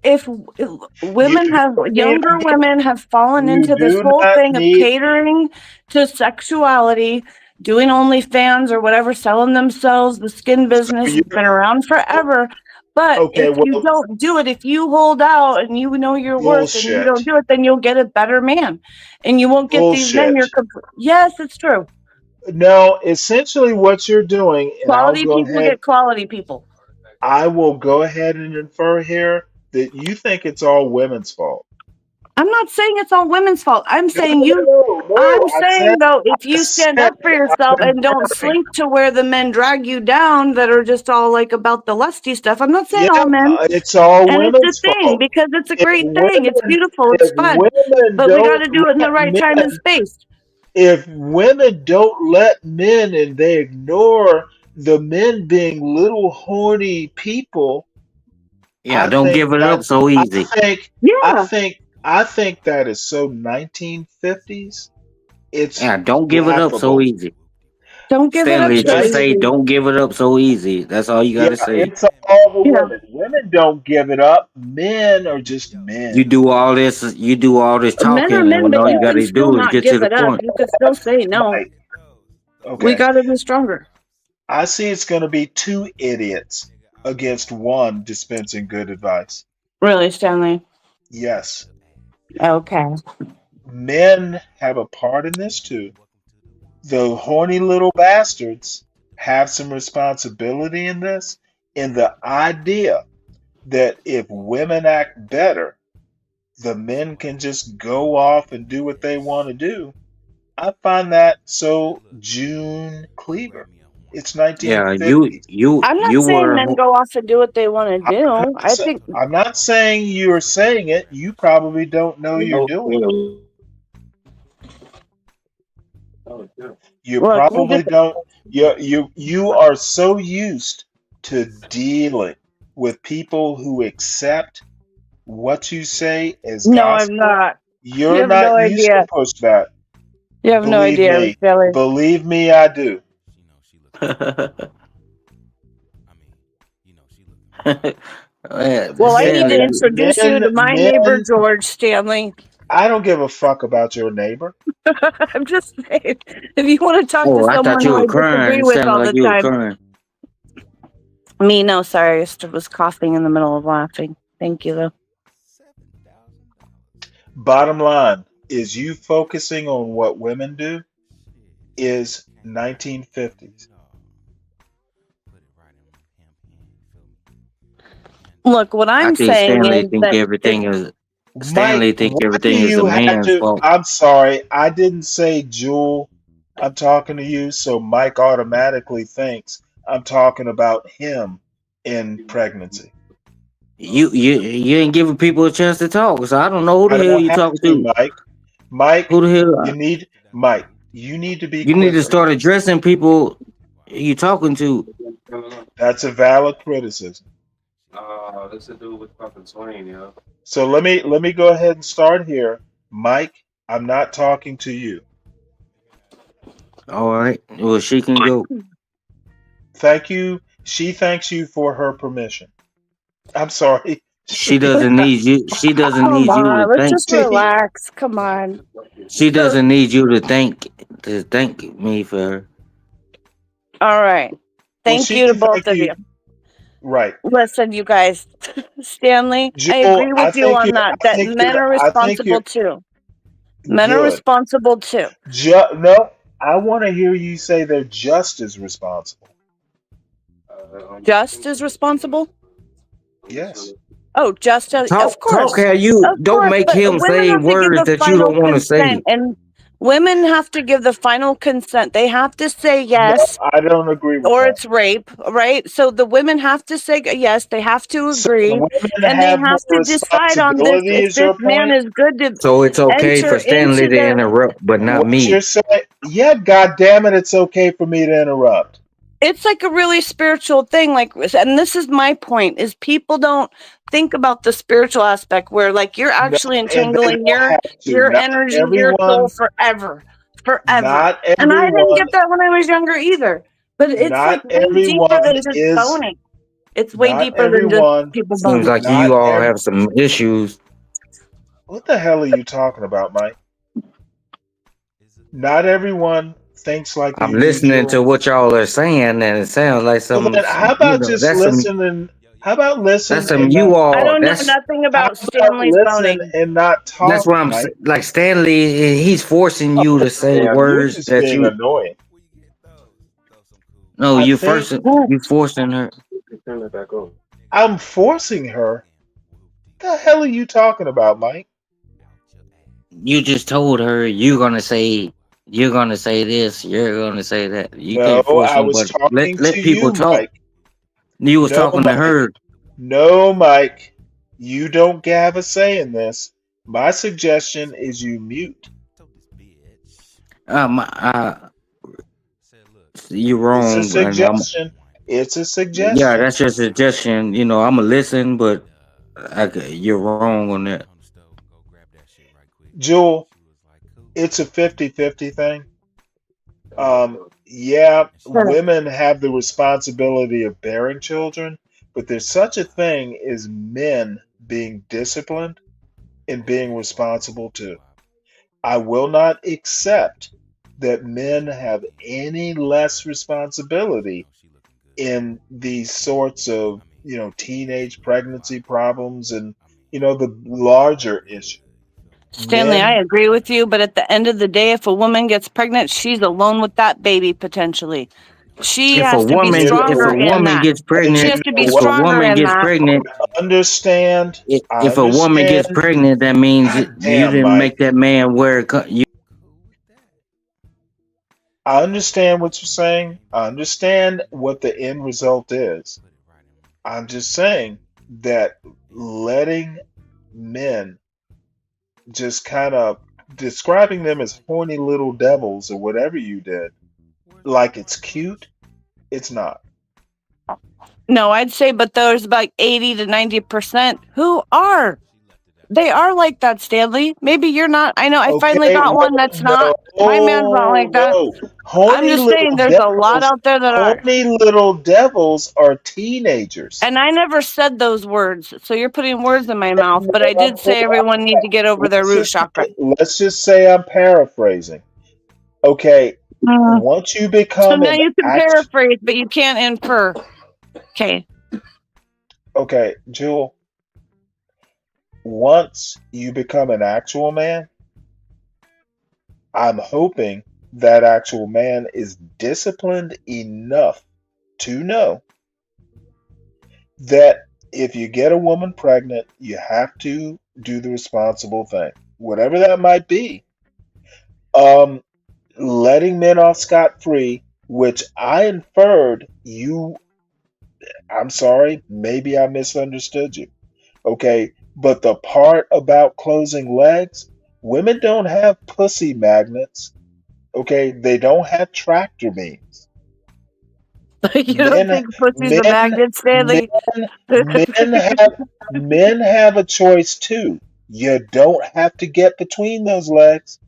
women younger women have fallen You into this do whole not thing of need. catering to sexuality, doing OnlyFans or whatever, selling themselves, the skin business has been around forever. But Okay, if you don't do it, if you hold out and you know your worth and you bullshit. don't do it, then you'll get a better man, and you won't get these men. Bullshit. Yes, it's true. No, essentially what you're doing, and Quality people get quality people. I will go ahead and infer here that you think it's all women's fault. I'm not saying it's all women's fault. I'm saying I said, though, if you stand up for yourself and don't slink to where the men drag you down that are just all like about the lusty stuff. I'm not saying all men. it's all And it's women's a thing fault. because it's a If great thing. It's beautiful. It's if fun. women But we got to don't do it in the let right time and men, space. if women don't let men and they ignore the men being little horny people, Yeah, I don't think give it that up so easy. I think that is so 1950s. It's Yeah, don't give it up so laughable. easy. Don't give it up Stanley, so just easy. say don't give it up so easy. That's all you gotta say. It's all the women. Women don't give it up. Men are just men. You do all this Men talking, are and men, when but all you you can gotta still do is not get to give the it up. point. You can still say no. Mike, okay. We got to be stronger. I see it's going to be two idiots against one dispensing good advice. Really, Stanley? Yes. Okay. Men have a part in this too. The horny little bastards have some responsibility in this, in the idea that if women act better, the men can just go off and do what they want to do. I find that so June Cleaver. It's Yeah, 1950s. I'm not saying men go off and do what they want to do. I think I'm not saying you're saying it. You probably don't know you're doing it. You probably don't. You are so used to dealing with people who accept what you say is No, I'm gospel. not. You You're have no not used to idea. push that. You have no Believe idea, me. Stanley. Believe me, I do. Well, I need to Stanley, introduce you to my neighbor, Men, George Stanley. I don't give a fuck about your neighbor. I'm just saying, if you want to talk to oh, I thought someone you who were I crying. disagree It with sounded all like the you were time, crying. me, no, sorry, I was coughing in the middle of laughing. Thank you, though. Bottom line is you focusing on what women do is 1950s. Look, what I I'm think saying Stanley is think that everything is Mike, Stanley think why do everything is a you have man's to? fault. I'm sorry, I didn't say Jewel. I'm talking to you, so Mike automatically thinks I'm talking about him in pregnancy. You ain't giving people a chance to talk, so I don't know who I the hell don't you have talking to, to. Mike. Mike, Who the hell? You need to be You need to quicker. start addressing people you talking to. That's a valid criticism. This is dude with fucking swing, yo. So let me go ahead and start here. Mike, I'm not talking to you. All right. Well, she can go. Thank you. She thanks you for her permission. I'm sorry. She doesn't need you. She doesn't come need you to on, let's thank. just relax. Come on. She So, doesn't need you to thank me for her. all right. Well, Thank she you to can both thank of you. you. Right. Listen, you guys, Stanley, I Joel, agree with you on that, that men are I think responsible you're too. Men are good. responsible too. No, I want to hear you say they're just as responsible. Just as responsible? Yes. Oh, just as, Talk how you of don't course, make but him women say have to give words the that you final don't want to consent, say. and women have to give the final consent. They have to say No, yes, I don't agree with or that. it's rape, right? So the women have to say yes, they have to So the agree, women and they have more have to decide on this responsibility, if is this your man point? is good to So it's okay enter for Stanley into to their. interrupt, but not What you're me. saying? Yeah, God damn it, it's okay for me to interrupt. It's like a really spiritual thing, like, and this is my point: is people don't think about the spiritual aspect where, like, you're No, actually and they entangling don't have to. your energy, your soul forever. Not And I didn't everyone, get that when I was younger either. But it's like not way deeper everyone than just is, boning. It's way not deeper than just everyone, people Seems boning. like not you all every. have some issues. What the hell are you talking about, Mike? Not everyone thinks like I'm you do, listening to Jewel. what y'all are saying, and it sounds like Well, some, then how you about know, just listen and how about that's listen some and you not I all. don't know nothing how about about Stanley's listen boning. and not That's talk, what Mike? like Stanley. He's forcing you to say Damn, you're words just that being you. annoying. No, I you think first. You forcing her. Turn it back on. I'm forcing her. The hell are you talking about, Mike? You just told her you're gonna say. You're gonna say this. You're gonna say that. You No, can't force I was nobody. talking Let to people you, talk. Mike. You was No, talking to Mike. her. No, Mike. You don't have a say in this. My suggestion is you mute. Um, you're It's a wrong, and suggestion. It's a yeah, suggestion. that's your suggestion. You know, I'm gonna listen, but you're wrong on that. Jewel, it's a 50-50 thing. Yeah, women have the responsibility of bearing children, but there's such a thing as men being disciplined and being responsible too. I will not accept that men have any less responsibility in these sorts of, teenage pregnancy problems and, the larger issue. Stanley, I Men, agree with you, but at the end of the day, if a woman gets pregnant, she's alone with that baby potentially. She If a has to be woman, you if stronger a know, in woman that. gets She you pregnant, has to know be if a what? stronger woman in gets that. pregnant, Understand. I if a woman gets understand. pregnant, that means God you damn, didn't make Mike. that man wear. You. I understand what you're saying. I understand what the end result is. I'm just saying that letting men just kind of describing them as horny little devils or whatever you did, like it's cute, it's not. No, I'd say, but there's about 80 to 90% who are They are like that, Stanley. Maybe you're not. I know. I finally Okay, got no, one that's no, not. My man's not like that. no. I'm Horny just saying, little there's a lot devils, out there that are. horny little devils are teenagers. And I never said those words, so you're putting words in my mouth. But I No, did say everyone needs to get over their root chakra. let's just say I'm paraphrasing. Okay, once you So become now an you can act, paraphrase, but you can't infer. Okay. okay, Jewel, once you become an actual man, I'm hoping that actual man is disciplined enough to know that if you get a woman pregnant, you have to do the responsible thing, whatever that might be. Um, letting men off scot free, which I inferred you, I'm sorry, maybe I misunderstood you. Okay, but the part about closing legs, women don't have pussy magnets. Okay, they don't have tractor beams. You don't Men, think pussy's a men, magnet, men, Stanley? men have a choice too. You don't have to get between those legs.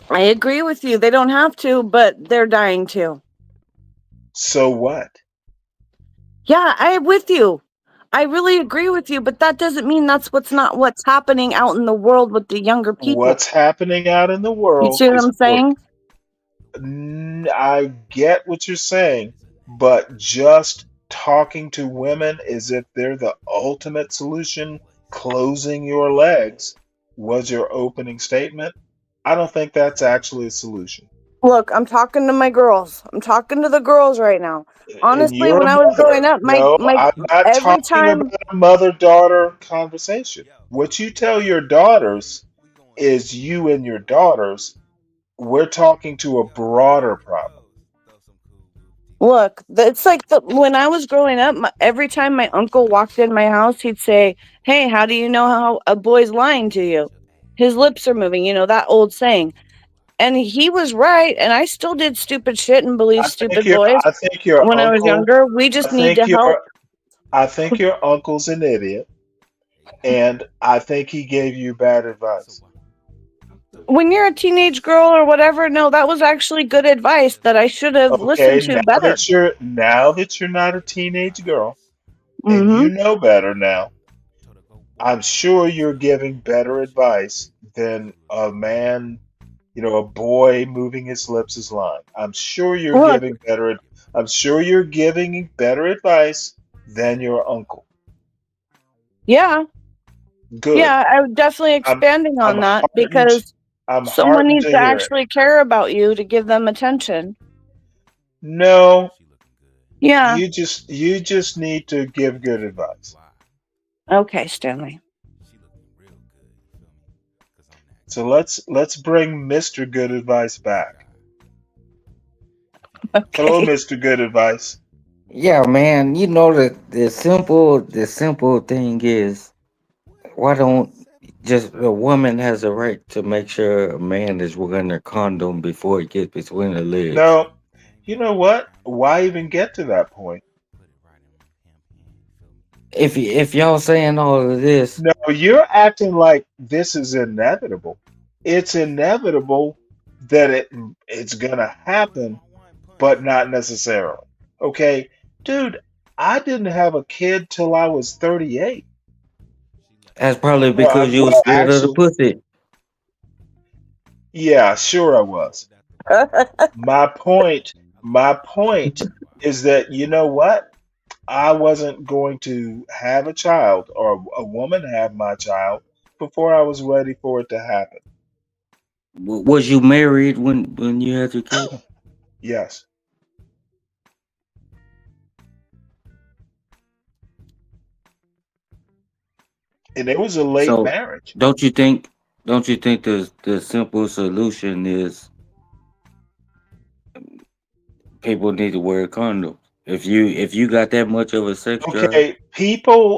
I agree with you. They don't have to, but they're dying to. So what? Yeah, I'm with you. I really agree with you, but that doesn't mean that's what's happening out in the world with the younger people. What's happening out in the You world see what is I'm saying? I get what you're saying, but just talking to women as if they're the ultimate solution, closing your legs, was your opening statement. I don't think that's actually a solution. Look, I'm talking to my girls. I'm talking to the girls right now. And Honestly, you're when a I was growing mother. up, No, my I'm not every talking time. about a mother-daughter conversation. What you tell your daughters is you and your daughters. We're talking to a broader problem. Look, it's like when I was growing up, every time my uncle walked in my house, he'd say, "Hey, how do you know how a boy's lying to you? His lips are moving." You know, that old saying. And he was right, and I still did stupid shit and believed stupid boys I think your when I was uncle younger. We I just need think to help. I think your uncle's an idiot, and I think he gave you bad advice. When you're a teenage girl or whatever, no, that was actually good advice that I should have Okay, listened to better. now that you're not a teenage girl and Mm-hmm. you know better now, I'm sure you're giving better advice than a man, a boy moving his lips is lying. Look, I'm sure you're giving better advice than your uncle. yeah, Good. yeah, I'm definitely I'm expanding I'm on that heartened. because I'm someone heartened needs to to hear it. actually care about you to give them attention. No, Yeah. you just need to give good advice. Okay, Stanley. So let's bring Mr. Good Advice back. Hello, Okay. Mr. Good Advice. Yeah, man. You know the simple thing is, why don't just a woman has a right to make sure a man is wearing a condom before it gets between the legs. No, you know what? Why even get to that point? If y'all saying all of this, No, you're acting like this is inevitable. It's inevitable that it's gonna happen, but not necessarily. Okay, dude, I didn't have a kid till I was 38. that's probably Well, because you was well, scared of the actually, pussy. yeah, sure I was. My point is that you know what? I wasn't going to have a child or a woman have my child before I was ready for it to happen. Was you married when you had your kid? Yes. And it was a late So marriage. don't you think don't you think the simple solution is people need to wear condoms? If you got that much of a sex drive, Okay,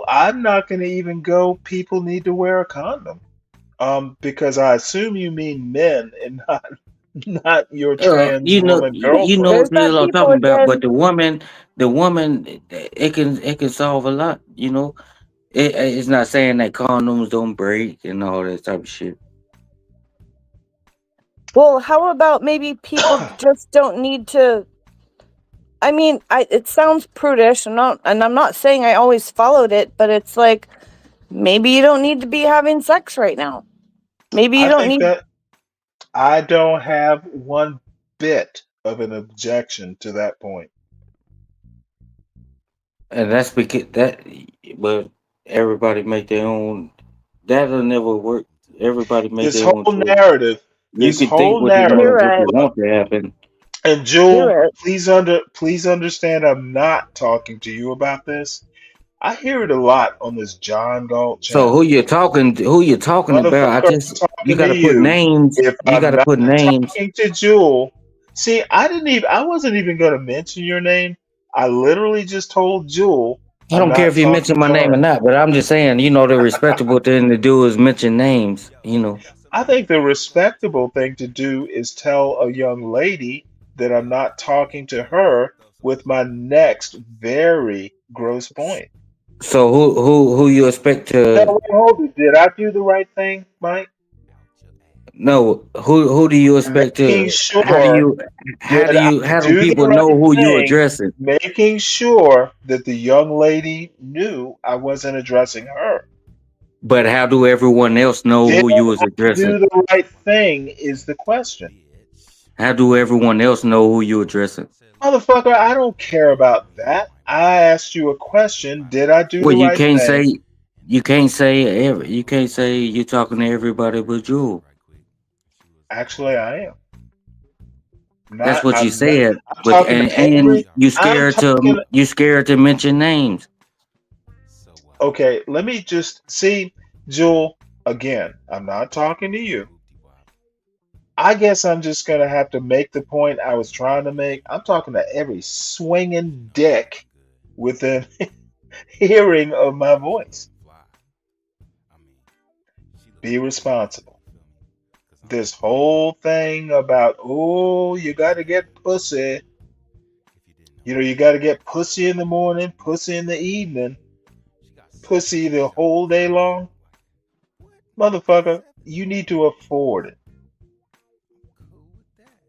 I'm not going to even go, people need to wear a condom. Because I assume you mean men and not your trans you know woman you know girlfriend. There's what the that hell I'm people talking about. But again. the woman, it can solve a lot. You know, It's not saying that condoms don't break and all that type of shit. Well, how about maybe people just don't need to? I mean, it sounds prudish, and I'm not saying I always followed it, but it's like maybe you don't need to be having sex right now. Maybe you I don't think need. that I don't have one bit of an objection to that point. And that's because but everybody make their own. That'll never work. Everybody make This their own whole choice. narrative, You this can think whole what you You're narrative, right. want to happen. and You're Jewel, right. please understand I'm not talking to you about this. I hear it a lot on this John Galt So channel. who you talking about? Motherfucker, I'm You talking to gotta put you. names. If You I'm gotta not put names. talking to Jewel, see, I wasn't even gonna mention your name. I literally just told Jewel I I'm don't care not if you mention talking my to name or her. not, but I'm just saying, the respectable thing to do is mention names. I think the respectable thing to do is tell a young lady that I'm not talking to her with my next very gross point. So who you expect Now, to? wait, hold it. Did I do the right thing, Mike? No, who do you expect Making to? How do sure you? How did do I you? How do do the people know right who you thing? addressing? Making sure that the young lady knew I wasn't addressing her. But how do everyone else know Did who you was I addressing? do the right thing is the question. How do everyone else know who you addressing? Motherfucker, I don't care about that. I asked you a question. Did I do Well, the right thing? you can't say you're talking to everybody but you. Actually, I am. That's Not what you I'm not said. I'm But talking to every I'm talking you scared to mention names. okay, let me just see, Jewel, again, I'm not talking to you. I guess I'm just gonna have to make the point I was trying to make. I'm talking to every swinging dick within hearing of my voice. Be responsible. This whole thing about, oh, you gotta get pussy. You gotta get pussy in the morning, pussy in the evening, pussy the whole day long. Motherfucker, you need to afford it.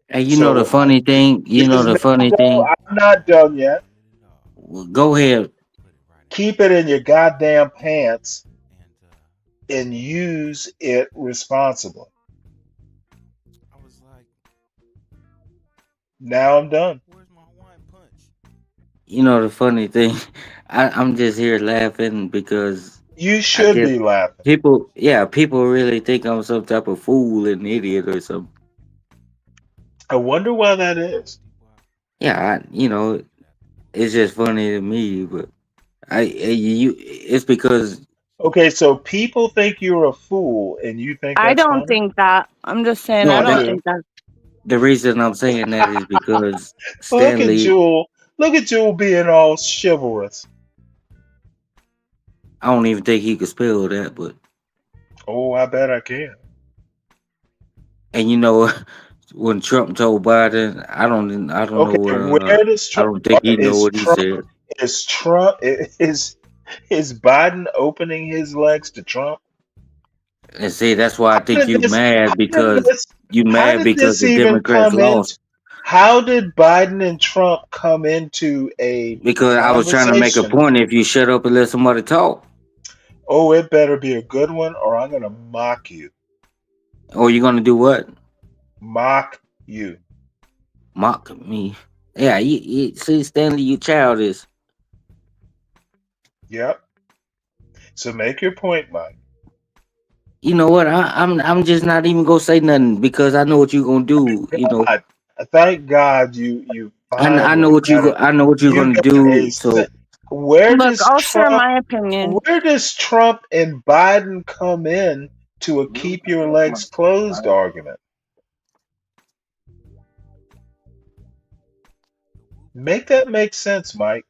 And you know the So funny thing. You know it's the not funny done. thing. I'm not done yet. Well, go ahead. Keep it in your goddamn pants and use it responsibly. Now I'm done. You know the funny thing. I'm just here laughing because You I should guess be laughing. people really think I'm some type of fool and idiot or something. I wonder why that is. Yeah, it's just funny to me, but it's because Okay, so people think you're a fool and you think I that's don't funny? think that. I'm just saying I no, I don't that do. think that. the reason I'm saying that is because Look at Stanley. Jewel. Look at Jewel being all chivalrous. I don't even think he could spell that, but Oh, I bet I can. and when Trump told Biden, I don't Okay, know. where does I Trump don't think he know is what he Trump said. is Trump is Biden opening his legs to Trump? And see, that's why I How think did this how did this how did this the even Democrats come lost. into how did Biden and Trump come into a Because I was trying to make a conversation? point. If you shut up and let somebody talk, Oh, it better be a good one or I'm gonna mock you. or you gonna do what? Mock you. Mock me? Yeah, you see, Stanley, you childish. Yep. So make your point, Mike. You know what? I'm just not even gonna say nothing because I know what you're gonna do. God, thank God you I know finally what got it. I know what you're You gonna got a do. So where Look, does I'll share Trump my opinion. where does Trump and Biden come in to a keep your legs closed argument? Make that make sense, Mike.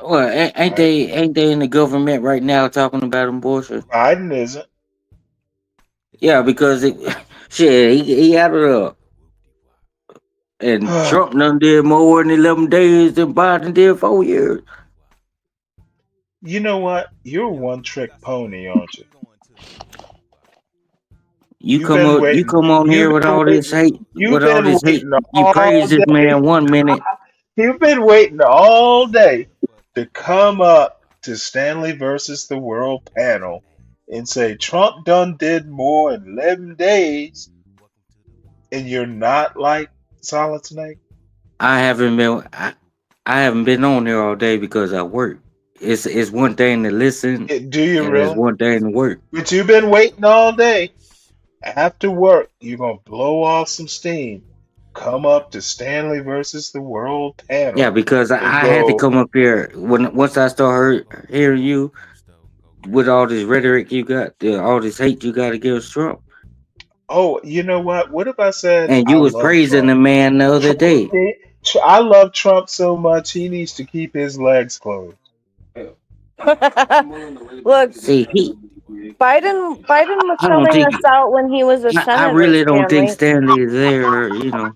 well, Right. ain't they in the government right now talking about abortion? Biden isn't. Yeah, because shit, he out of there. And Trump done did more in 11 days than Biden did 4 years. You know what? You're a one-trick pony, aren't you? You You've come been up, you waiting. come on You've here with been all this waiting. hate, You've with all been this hate. waiting You all praise this day. man 1 minute. You've been waiting all day to come up to Stanley versus the World panel and say Trump done did more in 11 days, and you're not like Solid Snake? I haven't been, I haven't been on here all day because I work. It's one thing to listen, Do you and it's really? one thing to work. But you've been waiting all day. After work, you're going to blow off some steam, come up to Stanley versus the World Yeah, panel, because and I had to go, come up here once I start hearing you with all this rhetoric you got, all this hate you got against Trump, oh, you know what? What if I said and I you was love praising Trump? the man the other Trump, day. I love Trump so much, he needs to keep his legs closed. Look, See, Biden was I don't selling think, us out when he was a I senator, really don't think Stanley. Stanley is there. You know,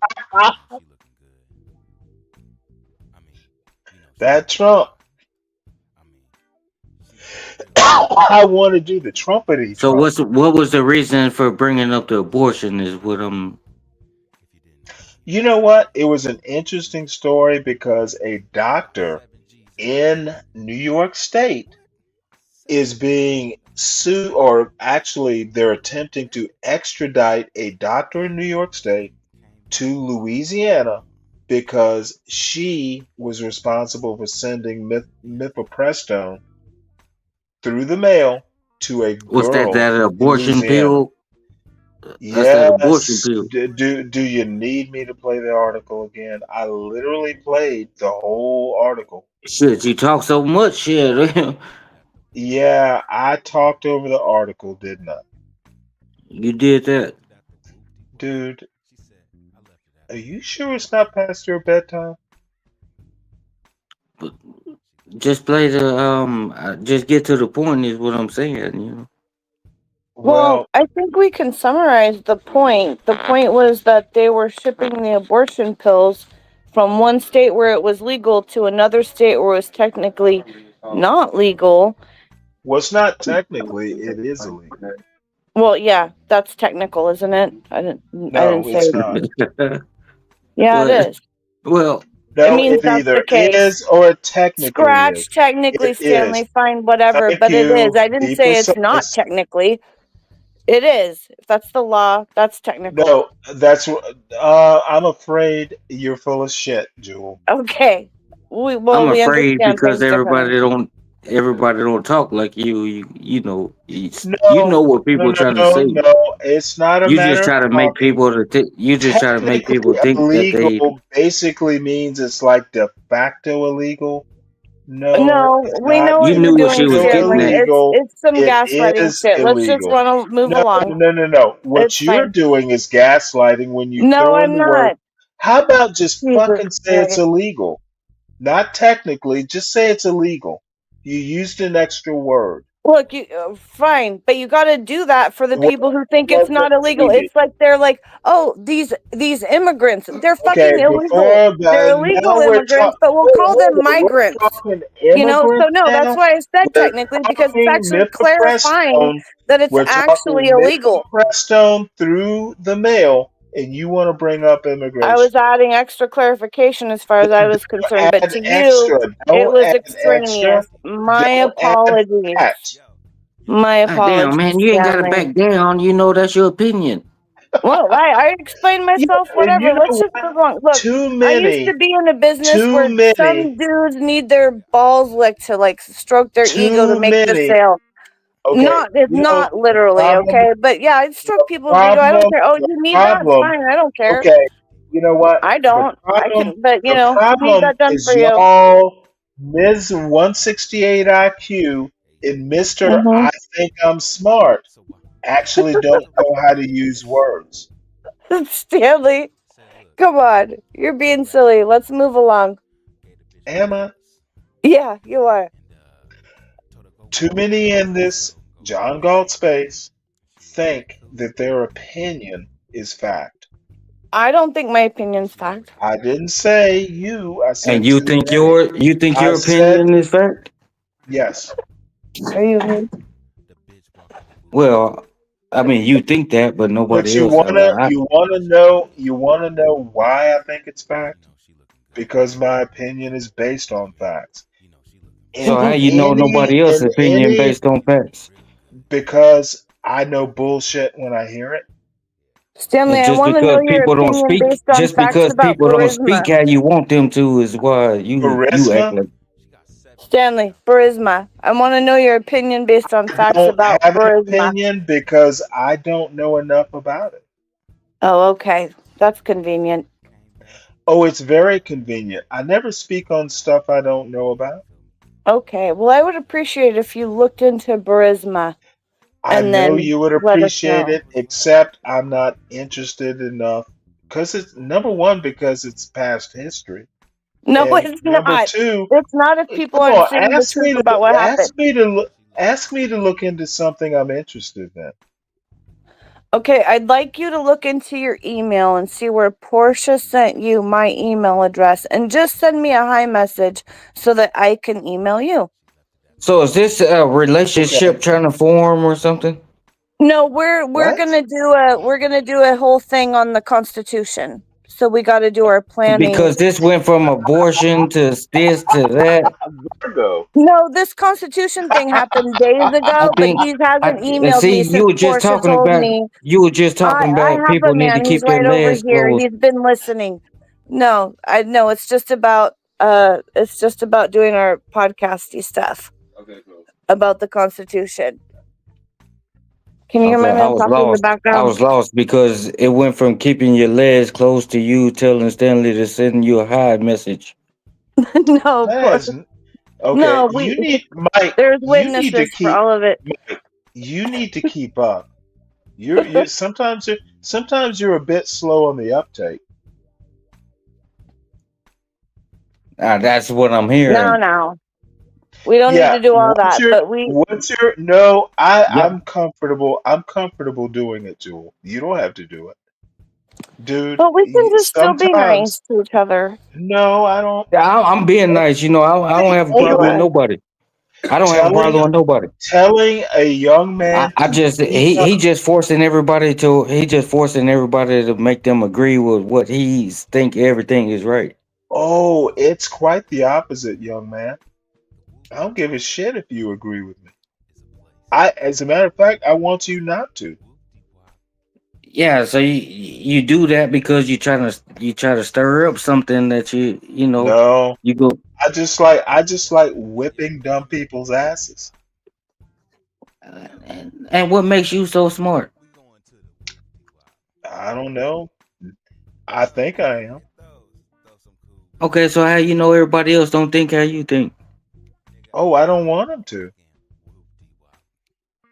That Trump. I want to do the Trumpety so Trump. what was the reason for bringing up the abortion? Is what I'm. You know what? It was an interesting story because a doctor in New York State is being sued, or actually, they're attempting to extradite a doctor in New York State to Louisiana because she was responsible for sending mifepristone through the mail to a Was that girl that in abortion Louisiana. pill? That's that abortion Yes. pill. Do you need me to play the article again? I literally played the whole article. Shit, you talk so much shit. Yeah, I talked over the article, didn't I? You did that. Dude, are you sure it's not past your bedtime? Just play the just get to the point is what I'm saying, you know. Well, Well, I think we can summarize the point. The point was that they were shipping the abortion pills from one state where it was legal to another state where it was technically not legal. well, it's not technically, it is illegal. Well, yeah, that's technical, isn't it? I didn't No, say. it's not. Yeah, it Well, is. well, It No, means it that's the either case. is or it technically is. Scratch technically, It is. Stanley, fine, whatever, Thank but it is. you. I didn't Be say it's not precise. technically. It is. If that's the law, that's technical. No, I'm afraid you're full of shit, Jewel. Okay. I'm We afraid understand because things differently. everybody don't talk like you. You know you No, know what no, people no, trying to no, say. no. It's not a You just matter of try to make talking. people you just try to make people Technically think that they. illegal basically means it's like de facto illegal. No, No, it's we not know You what de you're knew what she doing, was facto getting Stanley. at. illegal. It's some It gaslighting is shit. Let's just illegal. want to move No, along. no, no, no. What It's you're fine. doing is gaslighting when you No, throw in I'm the word. not. How about just Jesus fucking say it's Christ. illegal? Not technically, just say it's illegal. You used an extra word. Look, fine, but you got to do that for the What people who think it's was not it, illegal. baby? It's like they're like, oh, these immigrants, they're Okay, fucking illegal. before They're that, illegal now we're immigrants, talking. but we'll call them We're migrants. talking You know, so immigrants no, that's now. why I said We're technically because it's talking actually clarifying mifepristone. that it's We're actually talking illegal. mifepristone through the mail, and you want to bring up I immigration. was adding extra clarification as far as I was concerned, but Add to you, extra. it Don't was add extra. extraneous. My Don't add apologies. fat. My Ah, damn, apologies, man, you ain't got to Stanley. back down. You know that's your opinion. Well, I explained Yeah, myself, and whatever. you Let's know just what? move on. Look, Too I used to many. be in a business Too where many. some dudes need their balls licked to like stroke their ego to Too make the many. sale. Okay, Not it's you know not the literally, problem. okay? But yeah, I stroke The people's ego. I don't problem. care. Oh, The you need that? It's problem. fine. I don't care. Okay, you know what? I The don't. I problem. can, but The I need problem that done is for you. y'all, Ms. 168 IQ and Mr. Mm-hmm. I think I'm smart actually don't know how to use words. Stanley, come on. You're being silly. Let's move along. Am I? Yeah, you are. Too many in this John Galt space think that their opinion is fact. I don't think my opinion's fact. I didn't say you. I And said you think today. I your said opinion is fact? yes. Are you? Well, I mean, you think that, but But nobody else. you wanna know why I think it's fact? Because my opinion is based on facts. So In how you know nobody else's in opinion any based on facts? because I know bullshit when I hear it. Stanley, And I want to know your opinion based on just facts because about people don't speak Burisma. how you want them to is why you act Charisma? like. Stanley, Burisma. I want to know your opinion based on I facts don't about have an Burisma. opinion because I don't know enough about it. Oh, okay. That's convenient. Oh, it's very convenient. I never speak on stuff I don't know about. Okay. Well, I would appreciate if you looked into Burisma I and know then you would let us appreciate know. it, except I'm not interested enough because it's number one, because it's past history. No, And it's number not. two, It's not if people come aren't on, saying the truth about what happened. ask me to look into something I'm interested in. Okay, I'd like you to look into your email and see where Portia sent you my email address and just send me a hi message so that I can email you. So is this a relationship Okay. trying to form or something? No, we're What? gonna do a whole thing on the Constitution. So we got to do our planning. Because this went from abortion to this to that. Virgo. No, this Constitution thing happened days I ago, but think he hasn't emailed see me since Portia told me. you were just talking I about have people a need to man. He's keep their right over legs here. closed. He's been listening. No, I know it's just about doing our podcasty stuff about the Constitution. Can you hear Okay, my man talking in the I background? was lost because it went from keeping your legs close to you telling Stanley to send you a hi message. No, That is okay. no, Mike, there's you need to witnesses for keep all of it. Mike, you need to keep up. You're sometimes you're a bit slow on the uptake. That's what I'm No, hearing. no, we don't need Yeah, to do all that. But we, no, Yep. I'm comfortable doing it, Jewel. You don't have to do it. Dude, but we can just still be sometimes nice to each other. no, I don't. Yeah, I'm being nice. I don't have a Yeah, you problem with are. nobody. I don't have a Telling problem with nobody. telling a young man I to just keep up. he just forcing everybody to make them agree with what he think everything is right. Oh, it's quite the opposite, young man. I don't give a shit if you agree with me. As a matter of fact, I want you not to. Yeah, so you do that because you try to stir up something that No, you go. I just like whipping dumb people's asses. And what makes you so smart? I don't know. I think I am. Okay, so how you know everybody else don't think how you think? Oh, I don't want them to.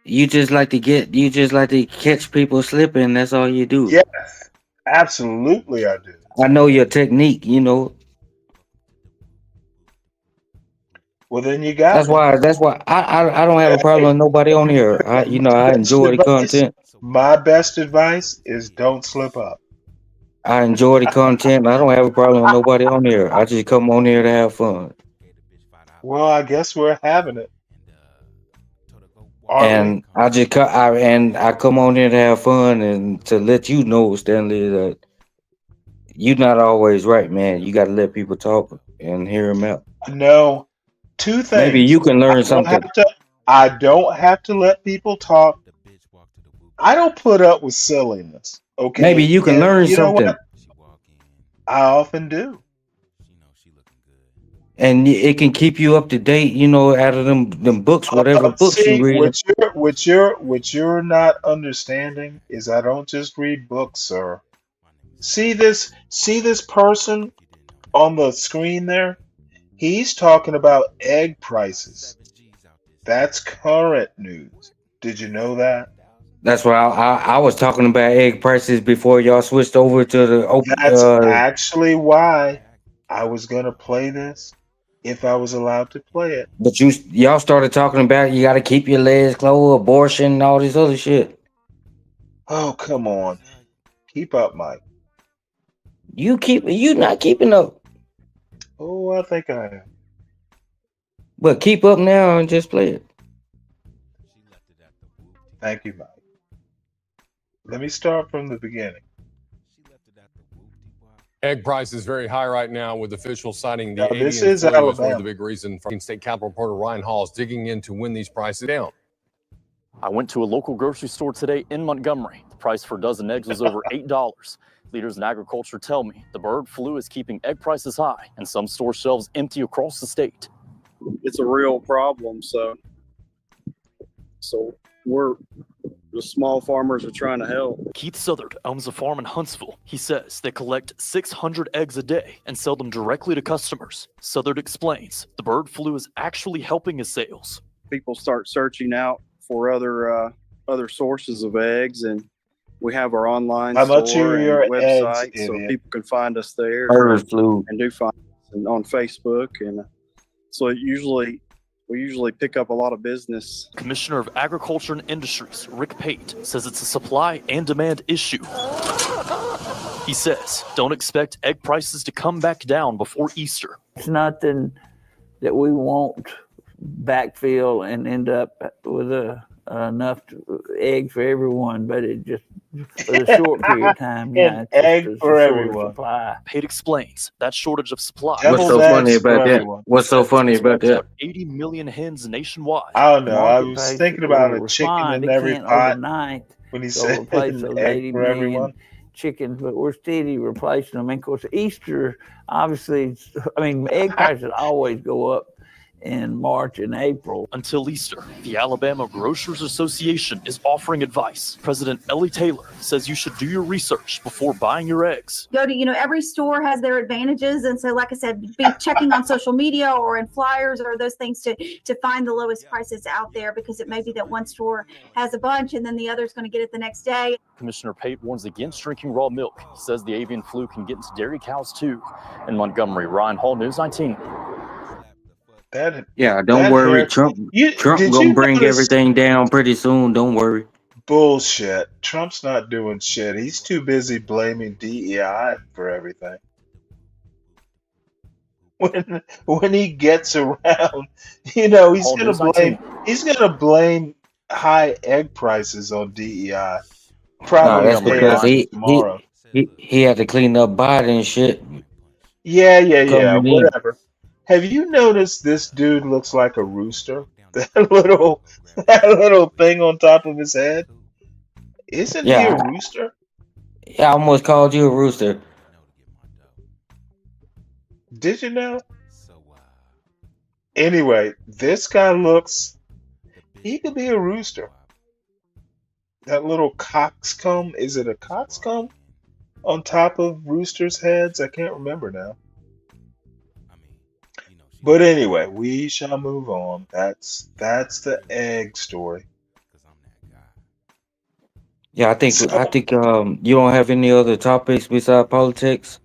You just like to catch people slipping. That's all you do. Yes, absolutely I do. I know your technique. Well, then you got me. That's why I don't have a problem Hey, with nobody on here. I best enjoy the advice, content. my best advice is don't slip up. I enjoy the content. I don't have a problem with nobody on here. I just come on here to have fun. Well, I guess we're having it, aren't we? And I come on here to have fun and to let you know, Stanley, that you're not always right, man. You got to let people talk and hear them out. No, two Maybe things. you can learn something. I don't have to let people talk. I don't put up with silliness, Maybe okay? you can And learn you know something. what? I often do. And it can keep you up to date, out of them books, whatever books you See, read. what you're not understanding is I don't just read books, sir. See this person on the screen there? He's talking about egg prices. That's current news. Did you know that? That's why I was talking about egg prices before y'all switched over to the open. That's actually why I was gonna play this if I was allowed to play it. But y'all started talking about you got to keep your legs closed, abortion, and all this other shit. Oh, come on. Keep up, Mike. You not keeping up, Oh, I think I am. but keep up now and just play it. Thank you, Mike. Let me start from the beginning. Egg price is very high right now, with officials citing the Now, this avian is flu as one of the Alabama. big reasons. State Capitol reporter Ryan Hall is digging in to win these prices down. I went to a local grocery store today in Montgomery. The price for a dozen eggs was over $8. Leaders in agriculture tell me the bird flu is keeping egg prices high and some store shelves empty across the state. It's a real problem. So we're the small farmers are trying to help. Keith Southard owns a farm in Huntsville. He says they collect 600 eggs a day and sell them directly to customers. Southard explains the bird flu is actually helping his sales. People start searching out for other sources of eggs, and we have our online How much store are and your website, eggs, so idiot? people can find us there. Bird flu. And do find us on Facebook, and so we usually pick up a lot of business. Commissioner of Agriculture and Industries, Rick Pate, says it's a supply and demand issue. He says, don't expect egg prices to come back down before Easter. It's nothing that we won't backfill and end up with enough eggs for everyone, but it just for a short period of time. Yeah, An egg for everyone. Supply. Pate explains that shortage of supply. What's so funny about that? What's so funny about that? 80 million hens nationwide. I don't know. I was thinking about a chicken in every pot when he said replace those an 80 egg for million everyone. chickens, but we're steady replacing them. And of course, Easter, obviously, egg prices always go up in March and April. Until Easter, the Alabama Grocers Association is offering advice. President Ellie Taylor says you should do your research before buying your eggs. Go to, every store has their advantages. And so, like I said, be checking on social media or in flyers or those things to find the lowest prices out there, because it may be that one store has a bunch and then the other's going to get it the next day. Commissioner Pate warns against drinking raw milk. He says the avian flu can get into dairy cows too. In Montgomery, Ryan Hall, News 19. Don't worry. Trump gonna bring everything down pretty soon. Don't worry. Bullshit. Trump's not doing shit. He's too busy blaming DEI for everything. When he gets around, he's gonna blame high egg prices on DEI. Probably that's because he had to clean up Biden and shit. Yeah, whatever. Have you noticed this dude looks like a rooster? That little thing on top of his head? Isn't he a rooster? Yeah, I almost called you a rooster. Did you know? Anyway, this guy he could be a rooster. That little coxcomb, is it a coxcomb on top of roosters' heads? I can't remember now. But anyway, we shall move on. That's the egg story. Yeah, I think you don't have any other topics besides politics.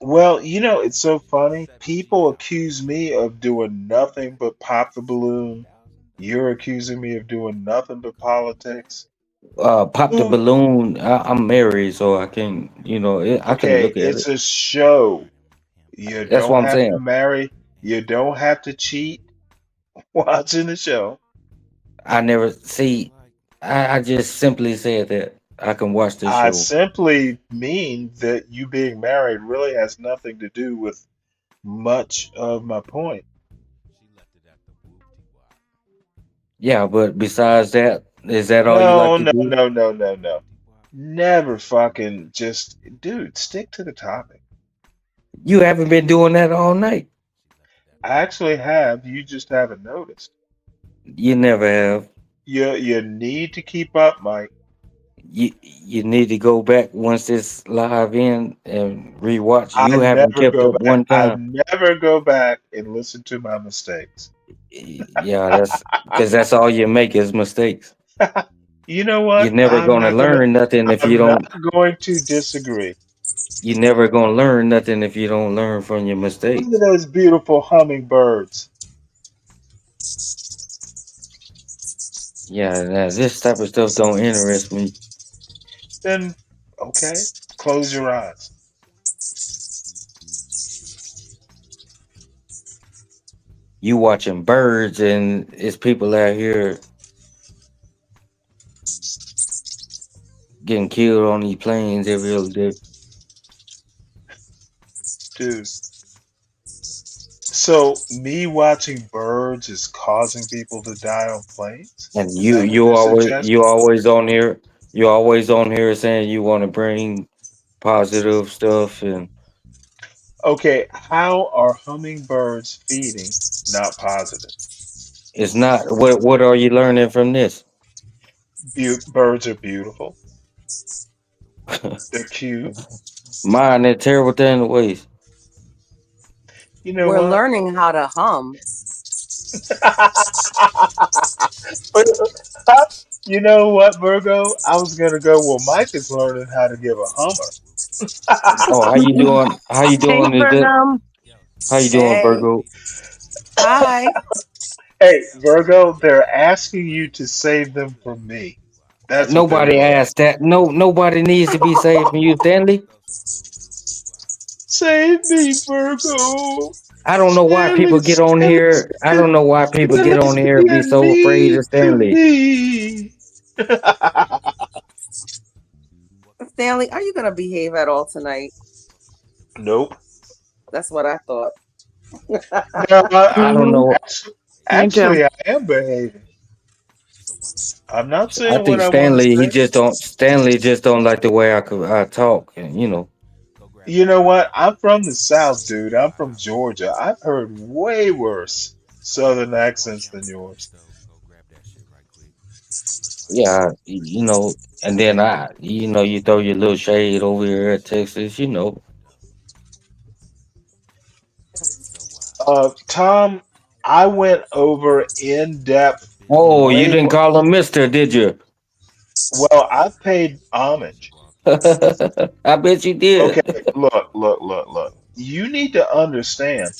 Well, it's so funny. People accuse me of doing nothing but pop the balloon. You're accusing me of doing nothing but politics. Pop the balloon. I'm married, so I can, I can look at it. It's a show. You That's what I'm saying. To marry. You don't have to cheat watching the show. I never see. I just simply said that I can watch this show. I simply mean that you being married really has nothing to do with much of my point. Yeah, but besides that, is that all you like to do? No. Never fucking dude, stick to the topic. You haven't been doing that all night. I actually have. You just haven't noticed. You never have. You need to keep up, Mike. You need to go back once this live in and rewatch. You haven't kept up one time. I never go back and listen to my mistakes. Yeah, that's because that's all you make is mistakes. You know what? You're never gonna learn nothing if you don't. I'm not going to disagree. You're never gonna learn nothing if you don't learn from your mistakes. Look at those beautiful hummingbirds. Yeah, now this type of stuff don't interest me. Then, okay, Close your eyes. You watching birds, and it's people out here getting killed on these planes every other day. Dude. So me watching birds is causing people to die on planes? And Is that what you're you suggesting? always on here. You always on here saying you want to bring positive stuff, and Okay, how are hummingbirds feeding not positive? it's not. What are you learning from this? Birds are beautiful. They're cute. Mine that terrible thing to waste. You know We're what? learning how to hum. You know what, Virgo? I was gonna go. Well, Mike is learning how to give a hummer. Oh, how you doing? How you Hey, doing? Is it? Burnham. How you doing, Hey. Virgo? Hi. Hey, Virgo, they're asking you to save them from me. That's what they're Nobody doing. asked that. No, nobody needs to be saved from you, Stanley. Save me, Virgo. I don't know why Stanley, people get on here. I don't know why people get on Stanley's here and be being so afraid mean of to Stanley. me. Stanley, are you going to behave at all tonight? Nope. That's what I thought. No, I don't know. actually, I am behaving. I'm not I saying what think I want to say. Stanley just don't like the way I talk, and you know. You know what? I'm from the South, dude. I'm from Georgia. I've heard way worse Southern accents than yours. Yeah, you know, and then you throw your little shade over here at Texas, you know. Tom, I went over in depth Oh, you way didn't more. call him Mister, did you? Well, I paid homage. I bet you did. Okay, look. You need to understand.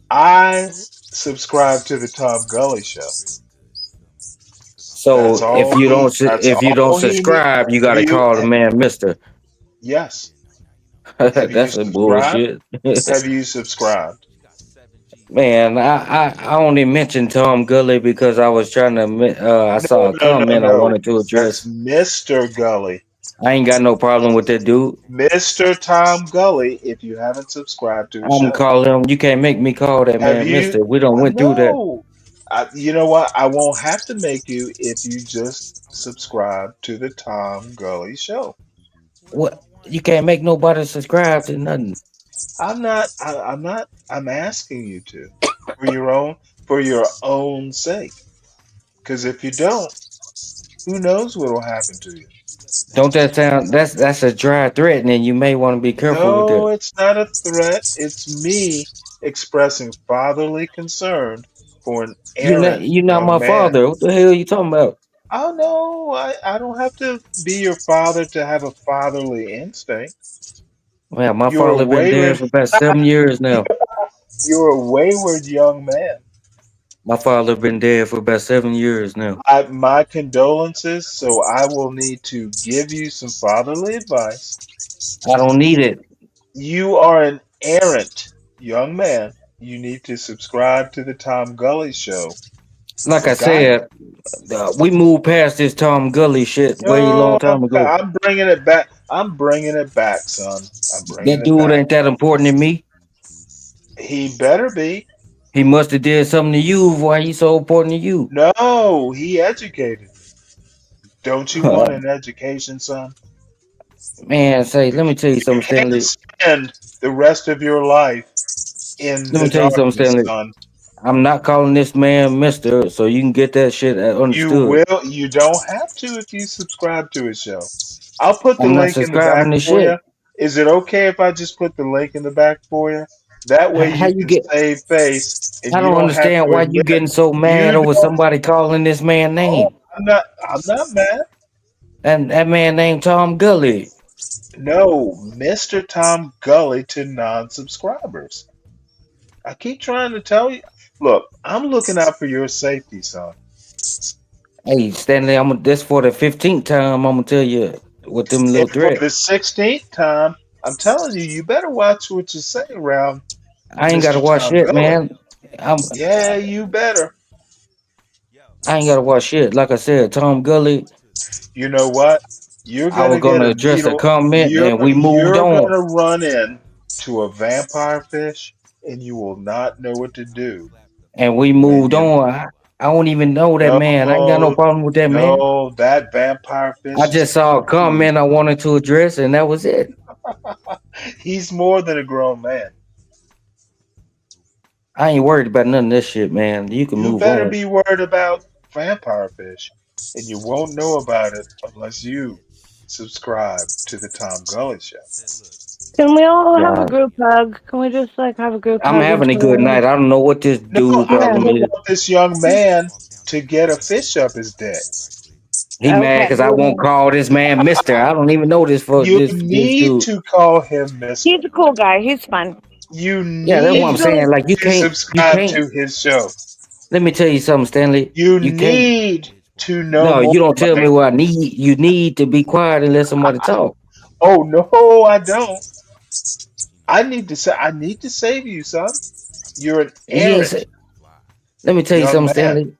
I subscribe to the Tom Gully Show. That's So all he. That's if you don't all he need. subscribe, you got Have to you? call the man Mister. Yes. Have you That's a subscribed? bullshit. Have you subscribed? Man, I only mentioned Tom Gully because I was trying to. I No, saw a no, no, comment I no. wanted to That's address. Mr. Gully. I ain't got no problem with that dude. Mr. Tom Gully, if you haven't subscribed to his I'm show. calling him. You can't make me call that Have man you? Mister. We don't went through that. No. You know what? I won't have to make you if you just subscribe to the Tom Gully Show. What? You can't make nobody subscribe to nothing. I'm not. I'm not. I'm asking you to, for your own sake. Because if you don't, who knows what will happen to you? Don't that sound? That's a dry threatening. You may want to be careful with No, that. it's not a threat. It's me expressing fatherly concern for an errant You're not young my man. father. What the hell you talking about? Oh no, I don't have to be your father to have a fatherly instinct. Man, my You're a father been dead wayward for about 7 years now. you're a wayward young man. My father been dead for about 7 years now. My condolences, so I will need to give you some fatherly advice. I don't need it. You are an errant young man. You need to subscribe to the Tom Gully Show Like for I guidance. said, we moved past this Tom Gully shit way long No, time ago. I'm bringing it back. I'm bringing it back, son. I'm bringing That it dude back. ain't that important to me. He better be. He must have did something to you. Why he so important to you? No, he educated me. Don't you want an education, son? Man, say, let me tell you You something, can't Stanley. spend the rest of your life in Let me the tell you something, darkness, Stanley. son. I'm not calling this man Mister, so you can get that shit You understood. will. You don't have to if you subscribe to his show. I'll put the I'm not link in the back subscribing to for shit. you. Is it okay if I just put the link in the back for you? That way How you you can get? save face and I you don't don't have understand to why you admit getting so mad you over don't. somebody calling this man Oh, name. I'm not mad. And that man named Tom Gully. No, Mr. Tom Gully to non-subscribers. I keep trying to tell you. Look, I'm looking out for your safety, son. Hey, Stanley, this for the 15th time. I'm gonna tell you with them And little for the threats. 16th time, I'm telling you, you better watch what you say around I ain't gotta Mr. watch Tom shit, Gully. man. Yeah, you better. I ain't gotta watch shit. Like I said, Tom Gully. You know what? You're I was gonna get gonna a address a beetle. comment, You're and we moved you're on. gonna run in to a vampire fish, and you will not know what to do And we when moved you on. I don't even know that man. I ain't got no no problem with that man. no that vampire I fish is just saw a coming for you. comment I wanted to address, and that was it. He's more than a grown man. I ain't worried about none of this shit, man. You can You move better on. be worried about vampire fish, and you won't know about it unless you subscribe to the Tom Gully Show. Can we all have a God, group hug? Can we just like have a group I'm hug and having a good share? night. I don't know what this No, dude I Yeah. problem don't is. want this young man to get a fish up his dick. He mad Okay. because I won't call this man Mister. I don't even know this for You this need dude. to call him Mister. He's a cool guy. He's fun. You Yeah, that's what I'm need saying. Like to you subscribe can't. to his show. Let me tell you something, Stanley. You You can't. need to know No, more you don't tell about me what I need. You need to be quiet and let somebody talk. Oh no, I don't. I need to save you, son. You're an He ain't. errant Let me tell you young something, man. Stanley.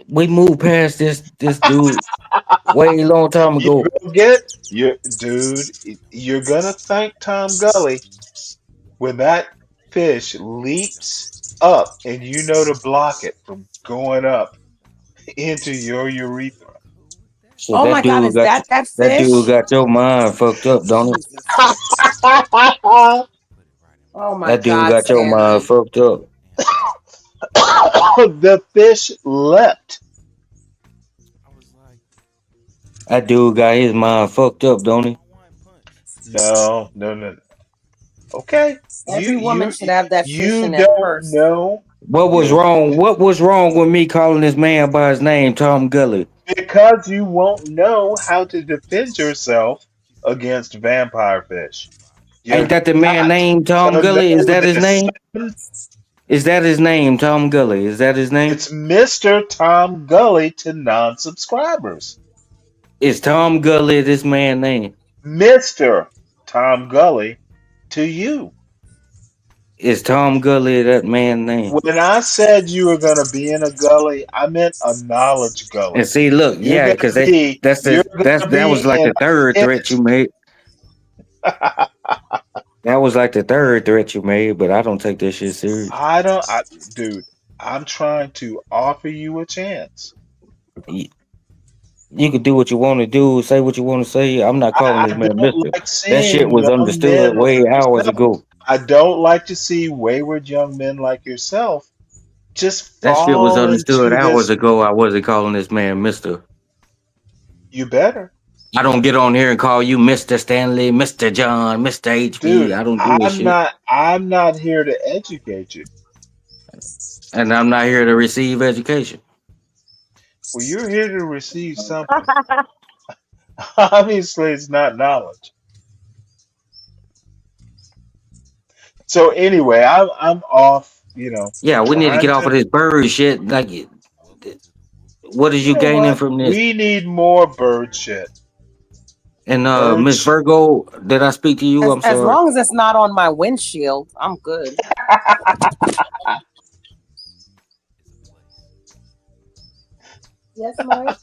We moved past this dude way long time You ago. go get you dude, you're gonna thank Tom Gully when that fish leaps up and you know to block it from going up into your urethra. So Oh my God, is that that dude fish? got your mind fucked up, don't it? Jesus. Oh my That dude God, got your mind Stanley. fucked up. The fish leapt. That dude got his mind fucked up, don't he? No, no, no. Okay. Every woman You should have that fish you in their don't purse. know What was you wrong? What was wrong with me calling this man by his name, Tom Gully? because you won't know how to defend yourself against vampire fish. Ain't You're that the man got named Tom to Gully? Is know that his this. name? Is that his name, Tom Gully? Is that his name? It's Mr. Tom Gully to non-subscribers. Is Tom Gully this man name? Mr. Tom Gully to you. Is Tom Gully that man name? When I said you were going to be in a gully, I meant a knowledge And gully. see, look, You're yeah, going because to be you're going to that be was like in the a third threat you pit. made. That was like the third threat you made, but I don't take this shit serious. Dude, I'm trying to offer you a chance. You can do what you want to do, say what you want to say. I'm not calling this I man don't Mister. like That shit seeing was young understood men way like hours yourself. ago. I don't like to see wayward young men like yourself just That shit was fall understood into hours this. ago. I wasn't calling this man Mister. You better. I don't get on here and call you Mr. Stanley, Mr. John, Mr. HB. Dude, I don't do this shit. I'm not here to educate you. And I'm not here to receive education. Well, you're here to receive something. Obviously, it's not knowledge. So anyway, I'm off, Yeah, we need to trying get off of to. this bird shit. Like, what is You you know gaining what? from this? We need more bird shit. And Bird Miss shit. Virgo, did I speak to you? I'm As sorry. long as it's not on my windshield, I'm good. Yes, Mike.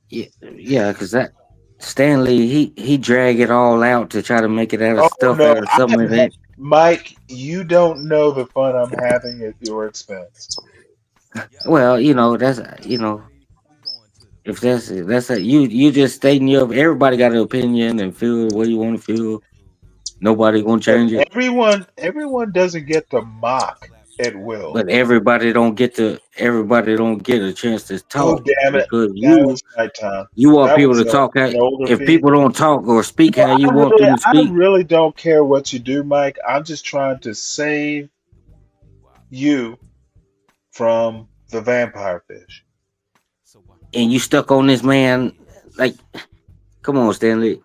Yeah, because that Stanley, he drag it all out to try to make it out of Oh stuff no, out of something that ain't. Mike, you don't know the fun I'm having at your expense. Well, if that's a you just stating your everybody got an opinion and feel the way you want to feel. Nobody gonna But change it. everyone doesn't get to mock at will. But everybody don't get a chance to Oh talk damn it! because Now it's nighttime. you want That people was to talk. an older If feed. people don't talk or speak No, how you want them to I speak, really don't care what you do, Mike. I'm just trying to save you from the vampire fish. and you stuck on this man, like, come on, Stanley.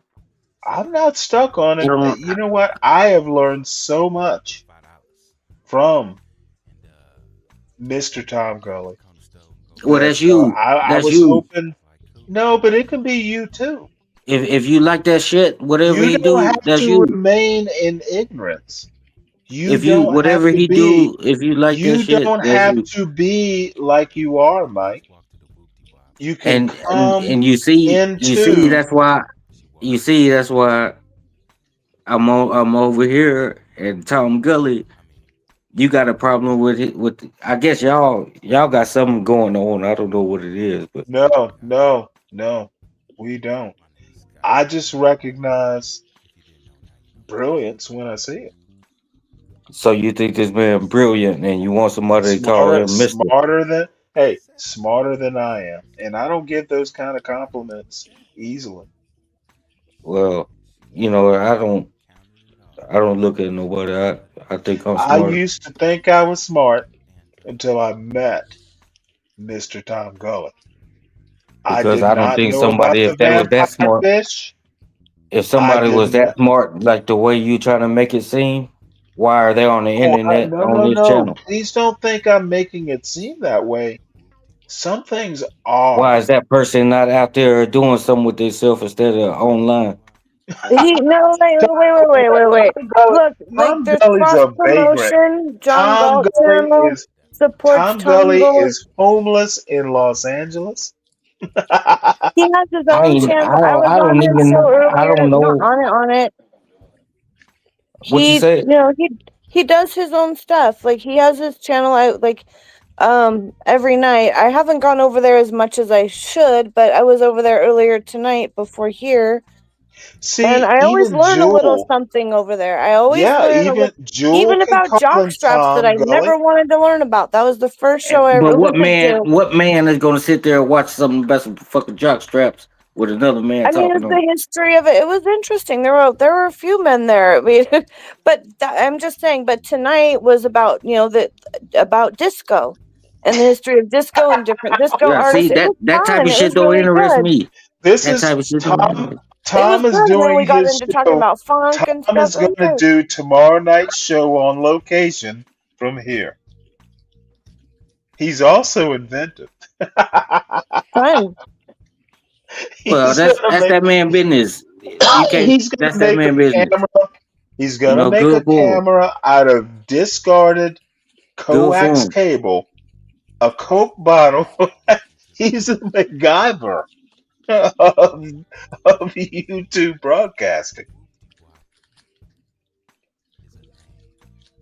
I'm not stuck on I it. don't. You know what? I have learned so much from Mr. Tom Gully Well, that that's you. I That's was you. hoping No, but it can be you too. If you like that shit, whatever You he don't do, have that's to you. remain in ignorance. You If you don't have whatever to he be. do, if you like that You shit, don't that's have you. to be like you are, Mike. You can come And you see into. that's why I'm over here and Tom Gully. You got a problem with it? I guess y'all got something going on. I don't know what it is, but No, no, no. We don't. I just recognize brilliance when I see it. so you think this man brilliant, and you want somebody to call Smarter, him Mister? smarter than hey, smarter than I am, and I don't give those kind of compliments easily. Well, I don't look at nobody. I think I'm I smart used to think I was smart until I met Mr. Tom Gully. I because did I don't not think know about somebody, the if they was that vampire smart, fish. if I somebody was didn't that know. smart, like the way you trying to make it seem, why are they on the Oh, internet no, on no, this no. channel? Please don't think I'm making it seem that way. Some things Why are. is that person not out there doing something with themselves instead of online? He no, like, wait. Tom Gully, Look, like Tom there's Gully's cross a vagrant. promotion. John Tom Galt Gully channel is supports Tom Tom Gully Galt. is homeless in Los Angeles. He has his I own ain't. channel. I was I on don't his even. show I earlier. don't Not know on it. what you He, said. he does his own stuff. Like he has his channel out like every night. I haven't gone over there as much as I should, but I was over there earlier tonight before here. And See, I always even learn a little Jewel, something over there. I always yeah, learn a even little, Jewel even can about call jock him straps that Tom I Gully. never wanted to learn about. That was the first show I But ever listened to. what man is gonna sit there and watch something about some fucking jock straps with another man I mean, talking it's on? the history of it. It was interesting. There were a few men there. I mean, but I'm just saying. But tonight was about about disco, and the history of disco and different disco Yeah, see artists. It was that type fun. of It shit was don't really interest good. me. This That type is of shit don't Tom. interest. It was Tom is good. And then doing we got his into talking show. about funk and Tom stuff. is It was going to great. do tomorrow night's show on location from here. He's also inventive. Fun. Well, He's gonna that's make that man business. You can't. he's gonna That's that make a man business. camera. He's gonna make a Good for him. camera out of discarded Good for coax him. cable, a Coke bottle. He's a MacGyver of YouTube broadcasting.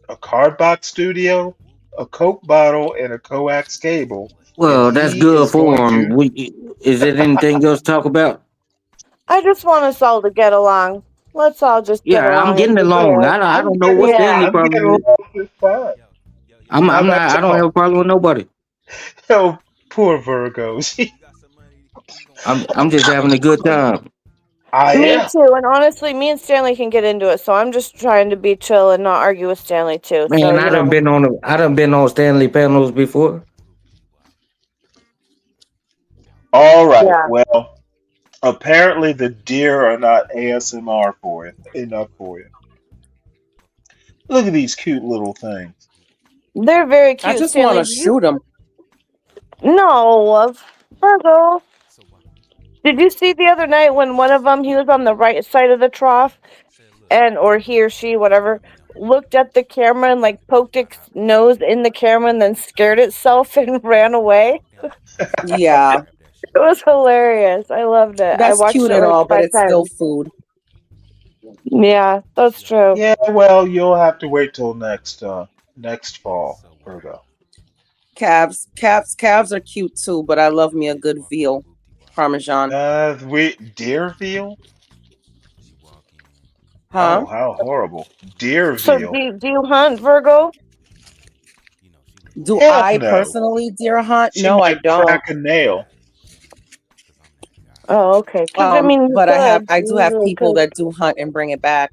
A cardbox studio, a Coke bottle, and a coax cable, and Well, that's he good is for going him. to. Is there anything else to talk about? I just want us all to get along. Let's all just get Yeah, I'm along and getting be along. good. I don't know what Stanley I'm getting problem is. along just fine. How I'm about not. I don't have y'all? a problem with nobody. Oh, poor Virgos. I'm just having a good time. I Me am. too. And honestly, me and Stanley can get into it. So I'm just trying to be chill and not argue with Stanley too. So Man, I done been on Stanley panels before. All right. yeah, Well, apparently the deer are not ASMR for you enough for you. Look at these cute little things. they're very I cute. just want Stanley, to shoot them. no, Virgo. Did you see the other night when one of them he was on the right side of the trough and or he or she whatever looked at the camera and like poked its nose in the camera and then scared itself and ran away? Yeah, It was hilarious. I loved it. I that's watched cute it and like all, but 5 it's still times. food. Yeah, that's true. Yeah, well, you'll have to wait till next fall, Virgo. Calves are cute too, but I love me a good veal parmesan. We deer veal? Huh? Oh, how horrible. Deer So veal. do you hunt, Virgo? Do Hell I no. personally deer hunt? She No, I might don't. crack a nail. Oh, okay. Because I mean, you But could. I do You have usually people could. that do hunt and bring it back.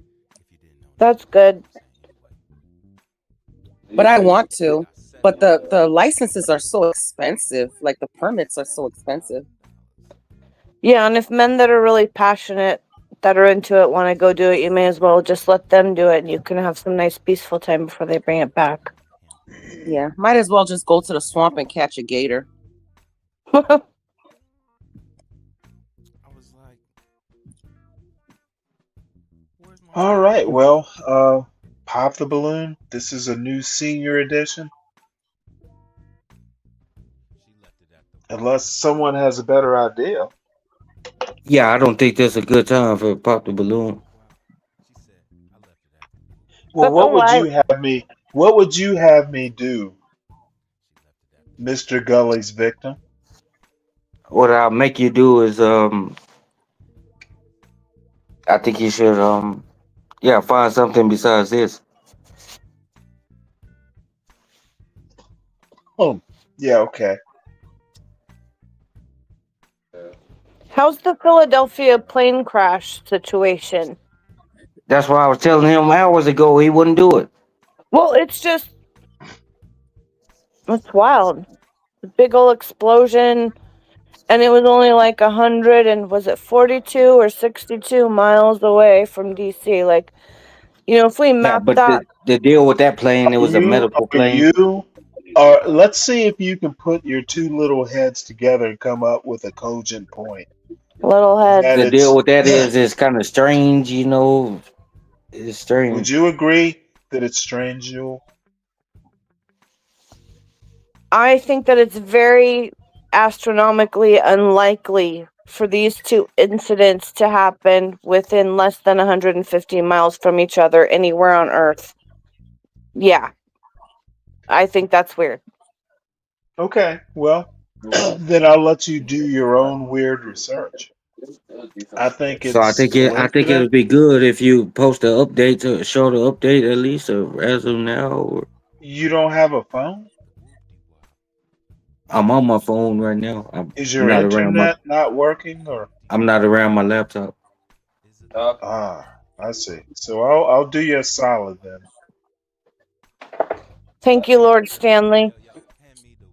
That's good. But I want to. But the licenses are so expensive. Like the permits are so expensive. Yeah, and if men that are really passionate, that are into it, want to go do it, you may as well just let them do it, and you can have some nice peaceful time before they bring it back. Yeah, might as well just go to the swamp and catch a gator. All right. Well, pop the balloon. This is a new senior edition. Unless someone has a better idea. Yeah, I don't think that's a good time for pop the balloon. Well, But don't lie. what would you have me do, Mr. Gully's victim? What I'll make you do is I think you should find something besides this. Oh, yeah, okay. How's the Philadelphia plane crash situation? That's why I was telling him hours ago he wouldn't do it. Well, it's wild. A big old explosion, and it was only like 100 and was it 42 or 62 miles away from DC? Like, if we Yeah, map but that, the deal with that plane, it was a medical plane. Let's see if you can put your two little heads together and come up with a cogent point. little head. The deal with that is kind of strange, It's strange. Would you agree that it's strange, Jewel? I think that it's very astronomically unlikely for these two incidents to happen within less than 150 miles from each other anywhere on Earth. Yeah. I think that's weird. Okay, well, then I'll let you do your own weird research. I think So I it's think it coincidence. would be good if you post an update to show the update at least as of now. Or You don't have a phone? I'm on my phone right now. Is your internet not working, or? I'm not around my laptop. Ah, I see. So I'll do you a solid then. Thank you, Lord Stanley.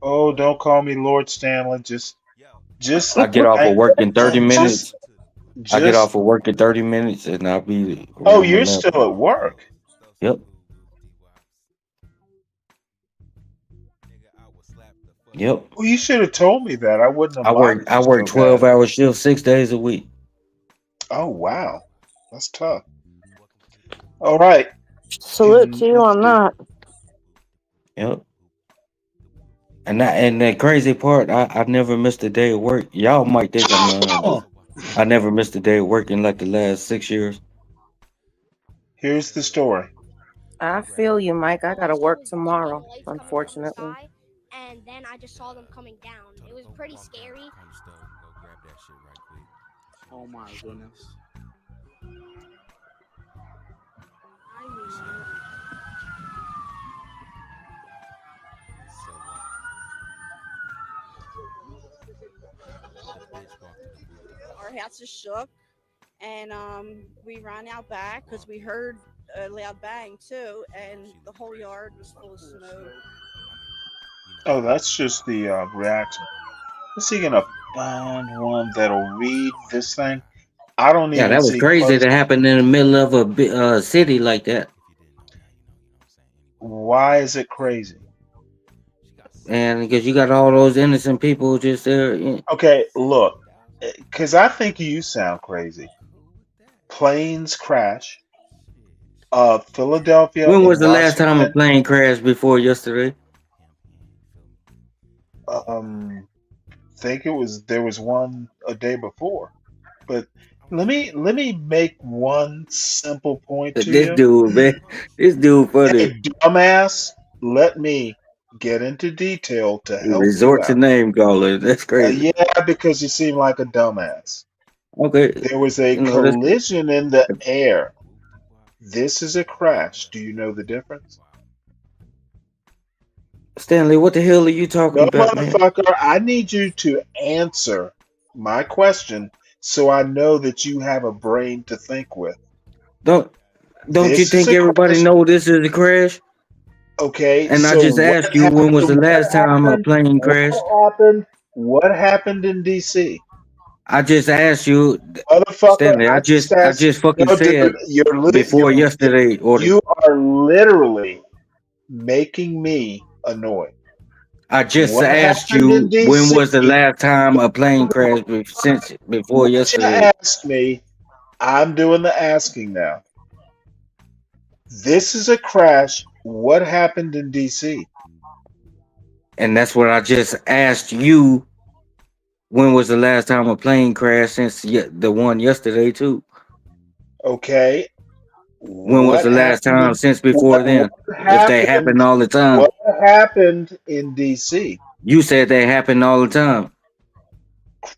Oh, don't call me Lord Stanley. Just I get off of work in 30 minutes. Just, I get off of work in 30 minutes and I'll be. Oh, you're still at work. Yep. Yep. Well, you should have told me that. I wouldn't have. I work 12-hour shifts 6 days a week. Oh wow, that's tough. All right. Salute to you on that. Yep. And the crazy part, I never missed a day of work. Y'all might think I'm lying. I never missed a day of work in like the last 6 years. Here's the story. I feel you, Mike. I gotta work tomorrow, unfortunately. And then I just saw them coming down. It was pretty scary. Oh my goodness. Our house is shook, and we ran out back because we heard a loud bang too, and the whole yard was full of smoke. Oh, that's just the reaction. Is he gonna find one that'll read this thing? I don't even. Yeah, that was see crazy close. to happen in the middle of a city like that. Why is it crazy? And because you got all those innocent people just there. Okay, look, because I think you sound crazy. Planes crash. Philadelphia. When was and the last time a Washington. plane crashed before yesterday? Think there was one a day before, but let me make one simple point to This you. dude, man, this dude funny. Hey, dumbass, let me get into detail to help Resort you to out. name calling. That's crazy. Yeah, because you seem like a dumbass. Okay. There was a That's collision in the air. This is a crash. Do you know the difference? Stanley, what the hell are you talking No, about, man? motherfucker, I need you to answer my question so I know that you have a brain to think with. Don't you This is think a everybody crash. know this is a crash? Okay, And I so just asked you when was the last time a plane crashed? What happened in DC? I just asked you, Motherfucker, Stanley. I asked. just fucking No, dude, said before yesterday. Or you are literally making me annoyed. I just What asked happened in you when DC? was the last time a plane crashed since before What you yesterday, asked me, I'm doing the asking now. This is a crash. What happened in DC? and that's what I just asked you. When was the last time a plane crashed since the one yesterday too? Okay. When was What the last happened time in since before what then? If they happen happened? all the time, What happened in DC? you said they happen all the time,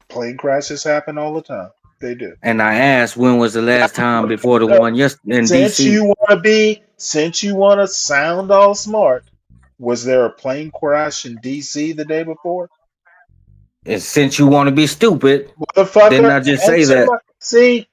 Plane crashes happen all the time. They do. and I asked when was the last time before the So, one in since DC. you want to be, since you want to sound all smart, was there a plane crash in DC the day before? And since you want to be stupid, didn't Motherfucker, I just say answer that? my. See,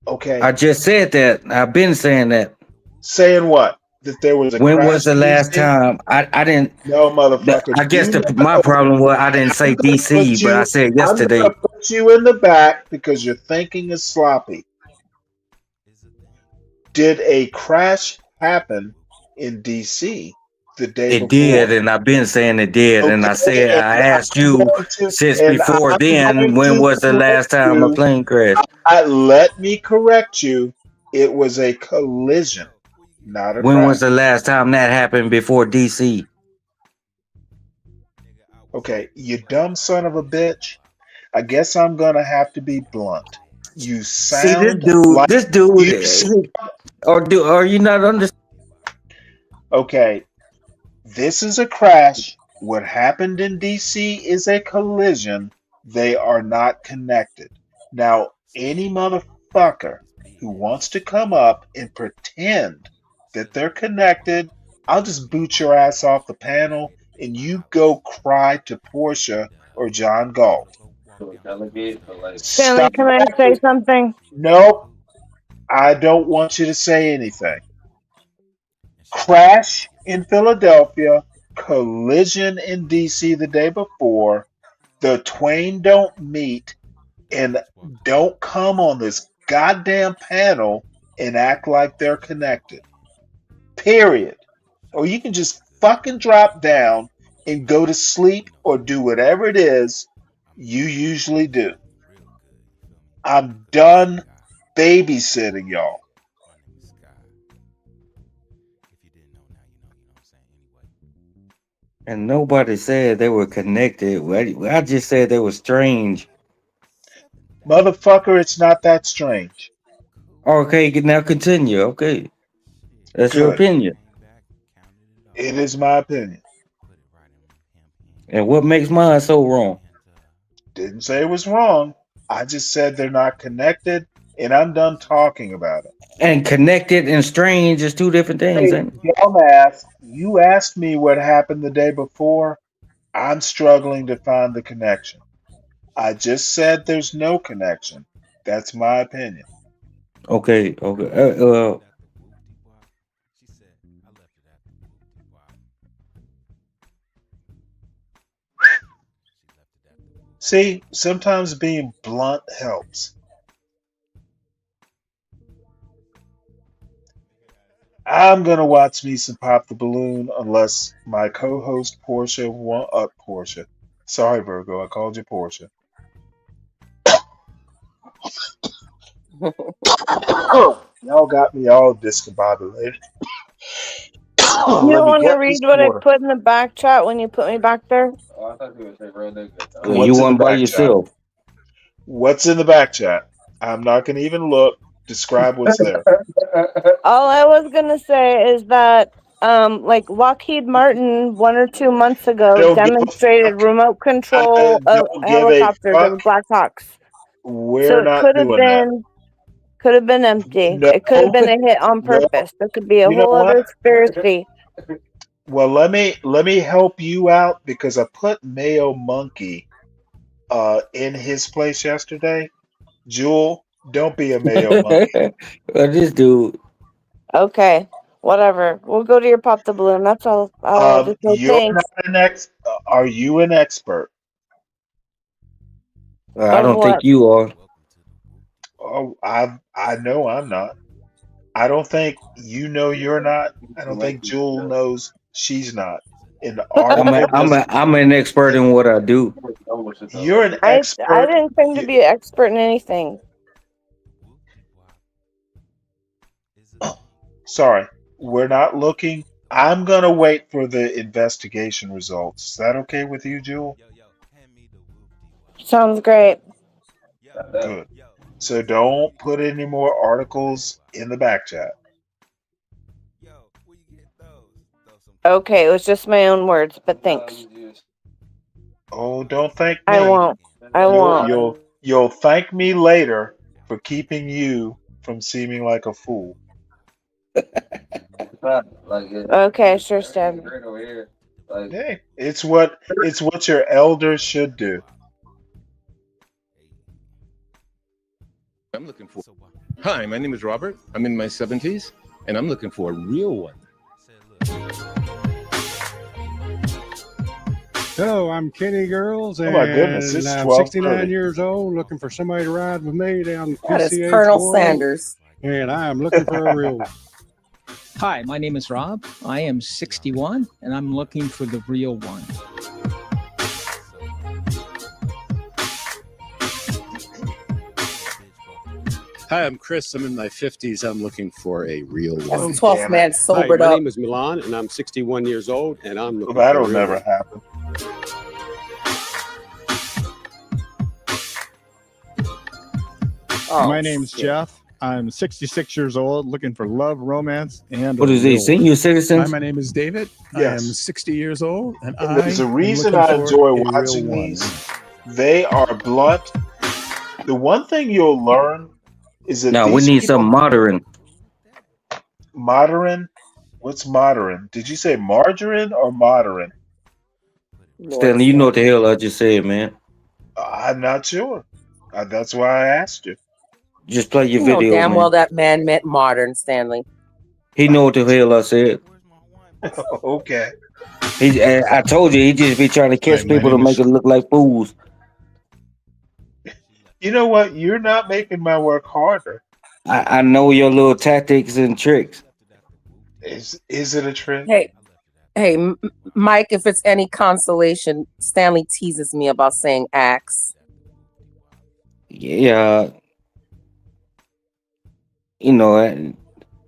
okay. I just said that. I've been saying that. Saying what? That there was a When was crash the in last DC? time? I didn't. No, motherfucker. I guess You my know. problem was I didn't say I'm gonna DC, put but I you. said I'm yesterday. gonna put you in the back because your thinking is sloppy. Did a crash happen in DC the day It did, before? and I've been saying it did, and I Okay, said I asked you since and before I'm then. going When to was the last correct time a you. plane crashed? Let me correct you. It was a collision, not a When was crash. the last time that happened before DC? Okay, you dumb son of a bitch. I guess I'm gonna have to be blunt. You See sound like this you. dude, are you not understanding? Okay, this is a crash. What happened in DC is a collision. They are not connected. Now, any motherfucker who wants to come up and pretend that they're connected, I'll just boot your ass off the panel and you go cry to Portia or John Galt. Delegate, but like, Stanley, Stop can I say acting. something? Nope, I don't want you to say anything. Crash in Philadelphia, collision in DC the day before. The twain don't meet and don't come on this goddamn panel and act like they're connected. Period. Or you can just fucking drop down and go to sleep or do whatever it is you usually do. I'm done babysitting y'all. And nobody said they were connected. I just said they were strange. Motherfucker, it's not that strange. Okay, now continue. Okay, that's your Good. opinion. It is my opinion. And what makes mine so wrong? Didn't say it was wrong. I just said they're not connected, and I'm done talking about it. And connected and strange is two different things, Hey, ain't dumbass, you asked me what happened the day before. I'm struggling to find the connection. I just said there's no connection. That's my opinion. it? Okay, okay. See, sometimes being blunt helps. I'm gonna watch me some Pop the Balloon unless my co-host Portia want Portia. Sorry, Virgo, I called you Portia. Y'all got me all discombobulated. You Let don't me want to get read this what I water. put in the back chat when you put me back there? oh, I thought you would say real nigga. You What's in the went by back chat? yourself. What's in the back chat? I'm not gonna even look. Describe what's there. All I was gonna say is that, like Lockheed Martin 1 or 2 months I ago don't give a demonstrated fuck. remote I control of don't give a helicopters fuck. over Black Hawks. So We're it not doing that. could have been empty. No, It could have been a hit on no. purpose. There could be a You know whole other what? conspiracy. Well, let me help you out because I put Mayo Monkey in his place yesterday. Jewel, don't be a Mayo Monkey. This dude, Okay, whatever. We'll go to your pop the balloon. That's all. I'll just say You're thanks. not an are you an expert? I Of don't think what? you are. Oh, I know I'm not. I don't think you know you're not. I don't think Jewel knows she's not. in our business. I'm an expert in what I do. You're an I expert. didn't claim to be an expert in anything. Sorry, we're not looking. I'm gonna wait for the investigation results. Is that okay with you, Jewel? Sounds great. Good. So don't put any more articles in the back chat. Okay, it was just my own words, but thanks. Oh, don't thank me. I won't. I won't. You'll thank me later for keeping you from seeming like a fool. Okay, sure, Stan. Hey, it's what your elders should do. I'm looking for. Hi, my name is Robert. I'm in my 70s, and I'm looking for a real one. Hello, I'm Kenny Girls, Oh and my goodness, it's I'm 12:30. 69 years old, looking for somebody to ride with me down That is PCH Colonel 408, Sanders. and I am looking for a real one. Hi, my name is Rob. I am 61 and I'm looking for the real one. Hi, I'm Chris. I'm in my 50s. I'm looking for a real one. That's 12th man sobered Hi, my up. name is Milan, and I'm 61 years old, and I'm looking Well, for a that'll real never one. happen. My name's Jeff. I'm 66 years old, looking for love, romance, and What a is he, real senior one. citizen? Hi, my name is David. I am Yes. 60 years old, and And there's a I am reason looking I for enjoy a real watching one. these. They are blunt. The one thing you'll learn is that Now we these need some people modern. modern. What's modern? Did you say margarine or modern? Stanley, you know what the hell I just said, man. I'm not sure. That's why I asked you. Just play your You know video, damn well man. that man meant modern, Stanley. He know what the hell I said. Okay. I told you he just be trying to Hi, catch my people to name make is it look like fools. You know what? You're not making my work harder. I know your little tactics and tricks. Is it a trick? Hey, Mike, if it's any consolation, Stanley teases me about saying axe. Yeah, you know,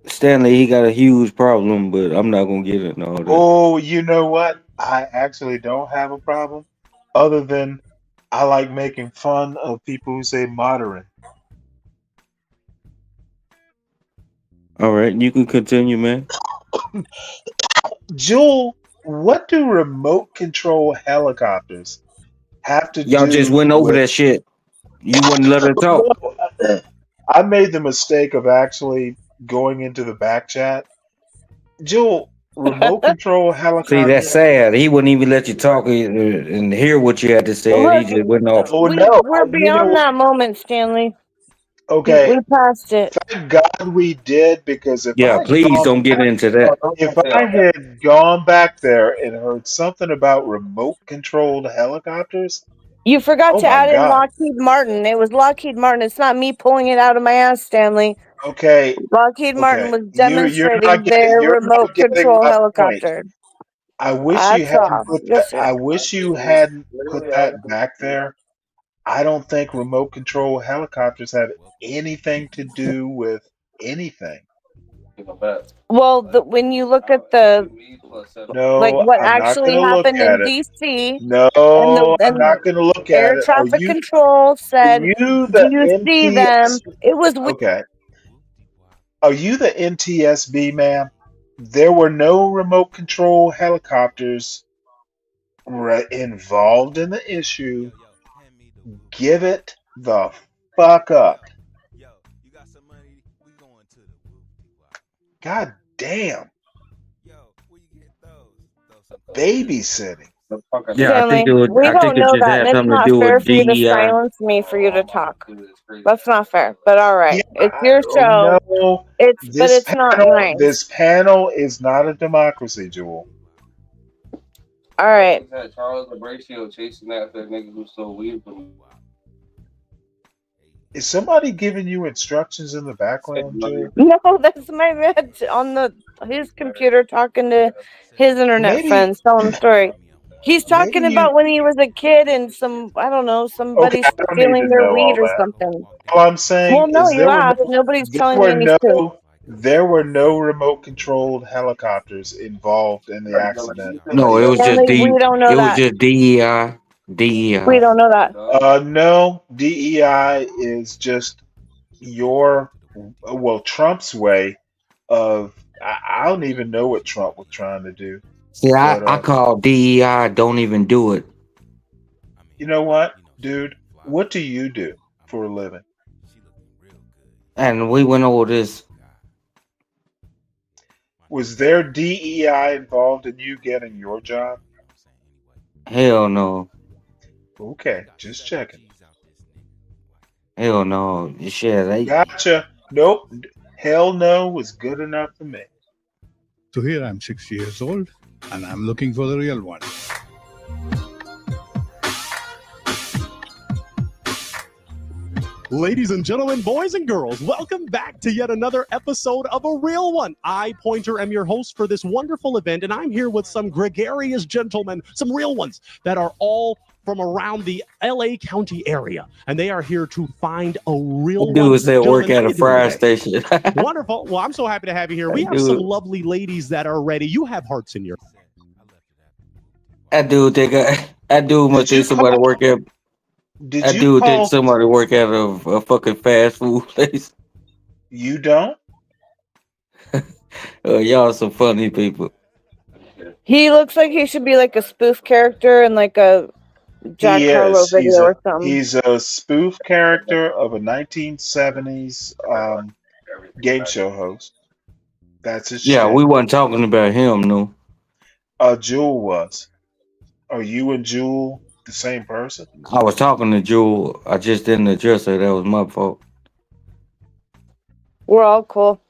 Stanley, he got a huge problem, but I'm not gonna get into all that. Oh, you know what? I actually don't have a problem, other than I like making fun of people who say modern. All right, you can continue, man. Jewel, what do remote control helicopters have to Y'all just do went over with? that shit. You wouldn't let her talk. No, I made the mistake of actually going into the back chat. Jewel, remote control See, that's helicopters. sad. He wouldn't even let you talk and hear what you had to say. He Look, just went off. Oh no, we're you know beyond what? that moment, Stanley. Okay, We passed it. thank God we did, because if Yeah, I had please gone don't get back, into that. if I had gone back there and heard something about remote controlled helicopters, You forgot oh to my add in God. Lockheed Martin. It was Lockheed Martin. It's not me pulling it out of my ass, Stanley. Okay, Lockheed Martin okay, was you're demonstrating not getting their remote getting control my point. helicopter. I wish you That's hadn't all. put that. Yes, sir. I wish you hadn't put that back there. I don't think remote control helicopters have anything to do with anything. Well, when you look at like No, what I'm not actually gonna look happened at in it. DC, No, I'm and not gonna look at air it. traffic control Are said, you "Do the you see them?" NTS? It was Okay. Are you the NTSB, ma'am? There were no remote control helicopters involved in the issue. Give it the fuck up. God damn. Babysitting. Yeah, I think Stanley. it would. We I think don't it know just that, and had it's something to not do fair with for you to DEI. silence me for you to talk. That's not fair. But all right, Yeah, it's your oh show. no. But it's not This nice. panel is not a democracy, Jewel. All right. Charles Horatio chasing after that nigga who stole weed from him. Is somebody giving you instructions in the background, Joe? No, that's my man on his computer talking to his internet Maybe, friends, telling a story. He's maybe talking you. about when he was a kid and I don't know, Okay, somebody's I don't need stealing to their know weed all or that. something. All I'm saying Well, no, is you asked. Nobody's telling you any truth. there were no remote controlled helicopters involved in the accident that No, it was yesterday. just Stanley, we don't know it was that. just DEI. We DEI. don't know that. No, DEI is just Trump's way of. I don't even know what Trump was trying to do, See, I, but I call DEI don't even do it. you know what, dude? What do you do for a living? And we went over this. Was there DEI involved in you getting your job? Hell no. Okay, just checking. Hell no. Shit, Gotcha. Nope. Hell no was good enough for me. So here I'm 6 years old, and I'm looking for the real one. Ladies and gentlemen, boys and girls, welcome back to yet another episode of A Real One. I, Pointer, am your host for this wonderful event, and I'm here with some gregarious gentlemen, some real ones that are all from around the LA County area, and they are here to find a real one. Dudes that work Gentlemen, at how a you doing fire today? station. Wonderful. Well, I'm so happy to have you here. We have some lovely ladies that are ready. You have hearts in your. That dude must think somebody work at. Did That you dude think call? somebody work at a fucking fast food place. You don't? Y'all some funny people. He looks like he should be like a spoof character in like a Jack He Harlow is. video or something. He's a spoof character of a 1970s game show host. That's his Yeah, we shtick. wasn't talking about him, no. Jewel was. Are you and Jewel the same person? I was talking to Jewel. I just didn't address her. That was my fault. We're all cool.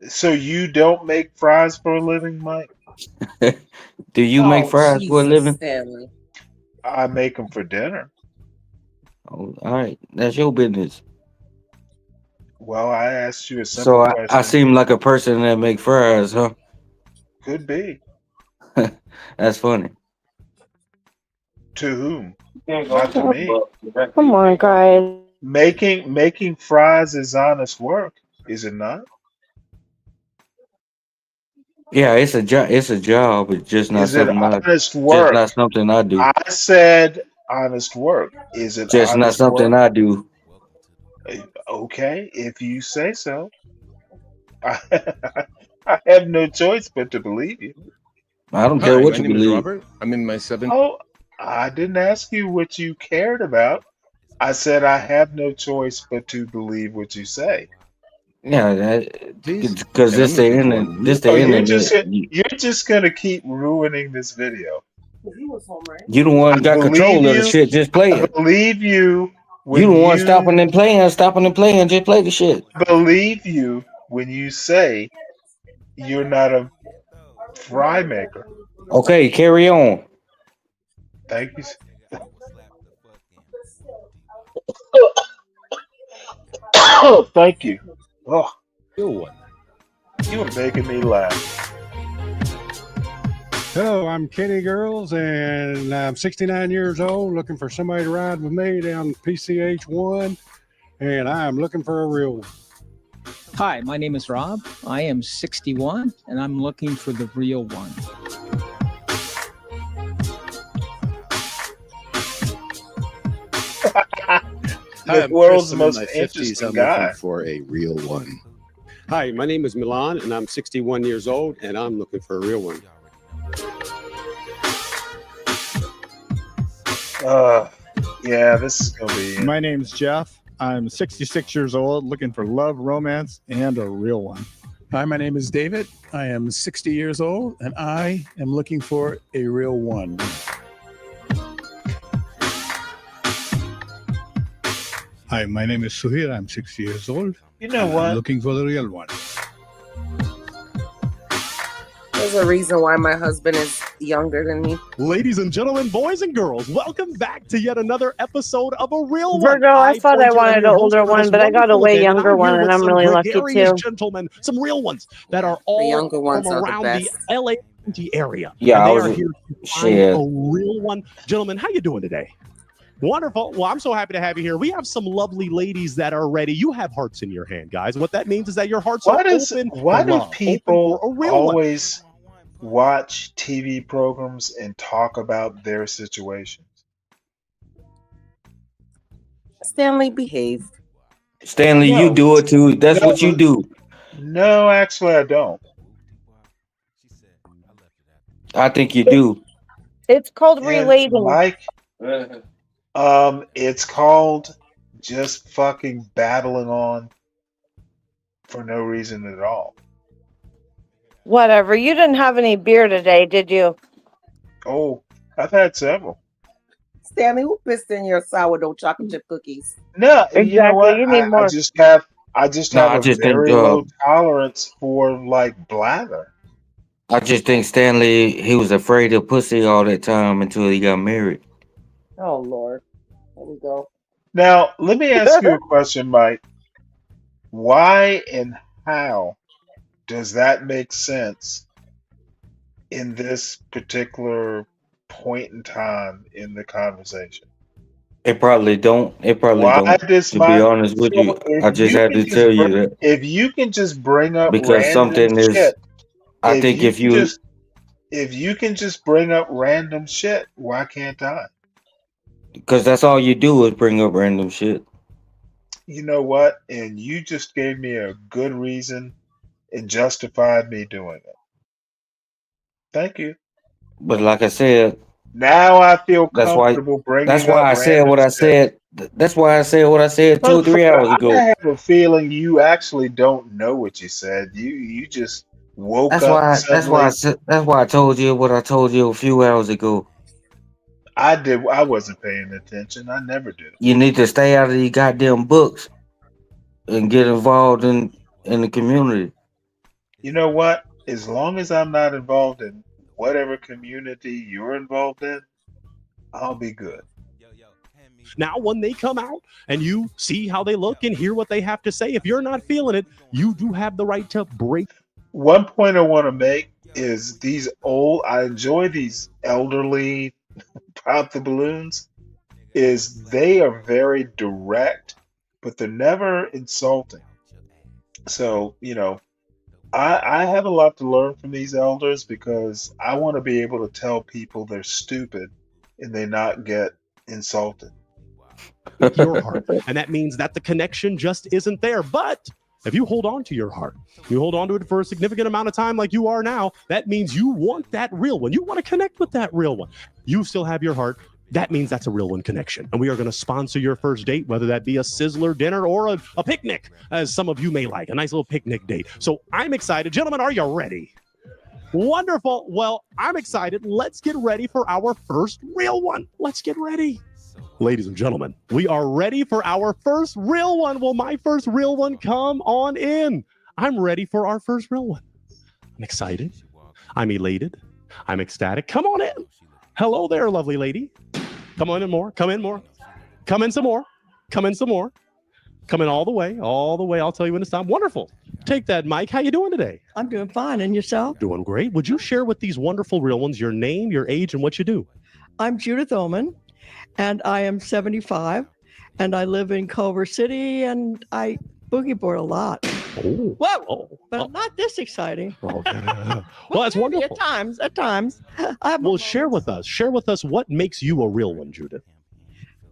So you don't make fries for a living, Mike? Do you make fries for a living? Stanley. I make them for dinner. Oh, all right, that's your business. Well, I asked you a simple So I question. seem like a person that make fries, huh? Could be. That's funny. To whom? Not to me. Come on, guys. Making fries is honest work, is it not? Yeah, it's a job. It's a job. It's just not Is it something honest Just work? not something I do. I said honest work. Is it Just not honest something work? I do. Okay, if you say so. I have no choice but to believe you. I don't care Hi, what my you name is believe. Robert. I'm in my 70s. Oh, I didn't ask you what you cared about. I said I have no choice but to believe what you say. Yeah, because And I'm this the looking for a internet. This real. the Oh, internet. you're just gonna keep ruining this video. You the one I got believe control of the you. shit. Just play I it. believe you You when the one stopping you and playing. Just play the shit. believe you when you say you're not a fry maker. Okay, carry on. Thank you. Oh, thank you. Oh, you are making me laugh. Hello, I'm Kenny Girls, and I'm 69 years old, looking for somebody to ride with me down PCH 1, and I'm looking for a real one. Hi, my name is Rob. I am 61, and I'm looking for the real one. Hi, The I'm world's Chris. I'm in most my 50s. interesting I'm guy. looking for a real one. Hi, my name is Milan, and I'm 61 years old, and I'm looking for a real one. Yeah, this is gonna be. My name's Jeff. I'm 66 years old, looking for love, romance, and a real one. Hi, my name is David. I am 60 years old, and I am looking for a real one. Hi, my name is Suhir. I'm 60 years old. You know and what? I'm looking for the real one. There's a reason why my husband is younger than me. Ladies and gentlemen, boys and girls, welcome back to yet another episode of A Real One. Virgo, I thought I wanted an older one, but I got a way younger one, and I'm really lucky gregarious too. gentlemen, some real ones that are all younger ones from are the around the best. LA area. Yeah, and I they was are here to find shit. a real one. Gentlemen, how you doing today? Wonderful. Well, I'm so happy to have you here. We have some lovely ladies that are ready. You have hearts in your hand, guys. What that means is that your hearts are open Why for do love, people open for a real one. always watch TV programs and talk about their situations? Stanley, behave. Stanley, you No, do it too. That's what you no, do. no. Actually, I don't. I think you do. It's called And relating. Mike, it's called just fucking battling on for no reason at all. Whatever. You didn't have any beer today, did you? Oh, I've had several. Stanley, who pissed in your sourdough chocolate chip cookies? No, you know Exactly. what? You need I more. just have No, I a just think very low tolerance for like blather. Stanley, he was afraid of pussy all that time until he got married. Oh Lord. There we go. Now, let me ask you a question, Mike. Why and how does that make sense in this particular point in time in the conversation? It probably don't. It probably Why don't. does To be my honest with you, so if I just you had can to tell you that if you can just bring up because random something is. shit, I if think you if can you just if you can just bring up random shit, why can't I? because that's all you do is bring up random shit. You know what? And you just gave me a good reason and justified me doing it. Thank you. But like I said, Now I feel that's why. comfortable That's bringing why up I said random what I shit. said. That's why I said what I said 2 or 3 hours I ago. have a feeling you actually don't know what you said. You just woke That's up why. That's why I suddenly. said. That's why I told you what I told you a few hours ago. I wasn't paying attention. I never do. You need to stay out of these goddamn books and get involved in the community. You know what? As long as I'm not involved in whatever community you're involved in, I'll be good. Now, when they come out and you see how they look and hear what they have to say, if you're not feeling it, you do have the right to break. One point I want to make is I enjoy these elderly pop the balloons, is they are very direct, but they're never insulting. So, I have a lot to learn from these elders because I want to be able to tell people they're stupid and they not get insulted. Your heart. And that means that the connection just isn't there. But if you hold on to your heart, you hold on to it for a significant amount of time like you are now, that means you want that real one. You want to connect with that real one. You still have your heart. That means that's a real one connection. And we are going to sponsor your first date, whether that be a Sizzler dinner or a picnic, as some of you may like, a nice little picnic date. So I'm excited. Gentlemen, are you ready? Wonderful. Well, I'm excited. Let's get ready for our first real one. Let's get ready. Ladies and gentlemen, we are ready for our first real one. Will my first real one come on in? I'm ready for our first real one. I'm excited. I'm elated. I'm ecstatic. Come on in. Hello there, lovely lady. Come on in more. Come in more. Come in some more. Come in some more. Come in all the way. All the way. I'll tell you when it's time. Wonderful. Take that, Mike. How you doing today? I'm doing fine. And yourself? Doing great. Would you share with these wonderful real ones your name, your age, and what you do? I'm Judith Ullman, and I am 75, and I live in Culver City, and I boogie board a lot. Oh. Whoa! But not this exciting. Okay. Well, that's wonderful. At times. Well, share with us what makes you a real one, Judith.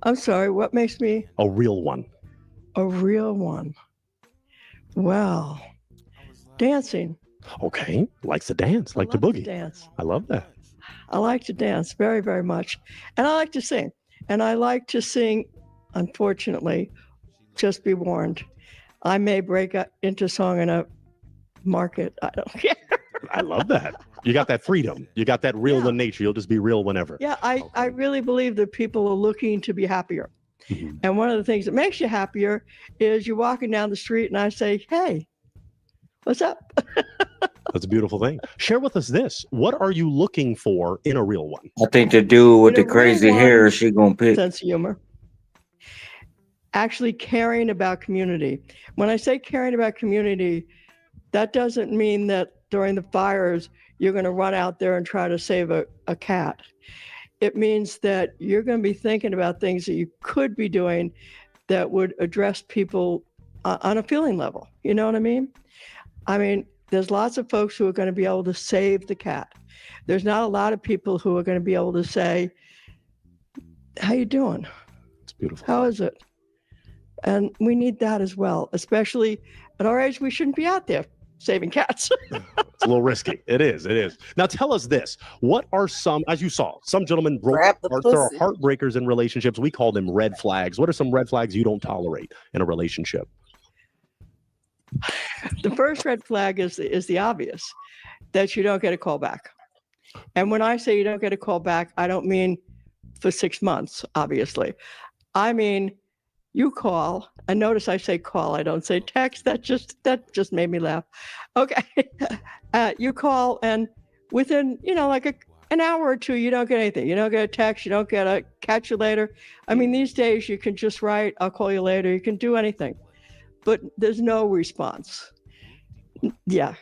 I'm sorry, what makes me a real one? A real one. Well, dancing. Okay. Likes to dance, like to boogie. Dance. I love that. I like to dance very, very much. And I like to sing. And I like to sing, unfortunately, just be warned, I may break into song in a market. I don't care. I love that. You got that freedom. You got that real one nature. You'll just be real whenever. Yeah, I really believe that people are looking to be happier. Mm-hmm. And one of the things that makes you happier is you're walking down the street and I say, hey, what's up? That's a beautiful thing. Share with us this. What are you looking for in a real one? I think the dude with In a the crazy real hair, one, she gonna pick. sense of humor. Actually caring about community. When I say caring about community, that doesn't mean that during the fires, you're going to run out there and try to save a cat. It means that you're going to be thinking about things that you could be doing that would address people on a feeling level. You know what I mean? I mean, there's lots of folks who are going to be able to save the cat. There's not a lot of people who are going to be able to say, how you doing? It's beautiful. How is it? And we need that as well, especially at our age. We shouldn't be out there saving cats. It's a little risky. It is. It is. Now tell us this. What are some, as you saw, some gentlemen broke Grab the hearts. There are pussy. heartbreakers in relationships. We call them red flags. What are some red flags you don't tolerate in a relationship? The first red flag is the obvious, that you don't get a call back. And when I say you don't get a call back, I don't mean for 6 months, obviously. I mean, you call, and notice I say call, I don't say text. That just made me laugh. Okay. You call, and within, like an hour or two, you don't get anything. You don't get a text. You don't get a catch you later. I mean, these days you can just write, I'll call you later. You can do anything, but there's no response. Yeah.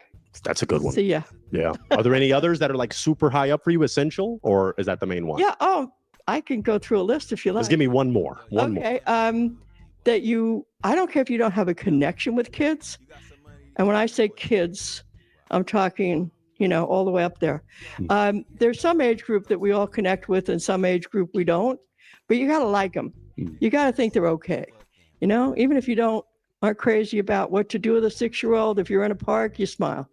That's a good one. See ya. Yeah. Are there any others that are like super high up for you, essential, or is that the main one? Yeah. Oh, I can go through a list if you like. Just give me one more. One more. Okay. I don't care if you don't have a connection with kids. And when I say kids, I'm talking, all the way up there. There's some age group that we all connect with and some age group we don't, but you got to like them. You got to think they're okay. Even if you aren't crazy about what to do with a 6-year-old, if you're in a park, you smile.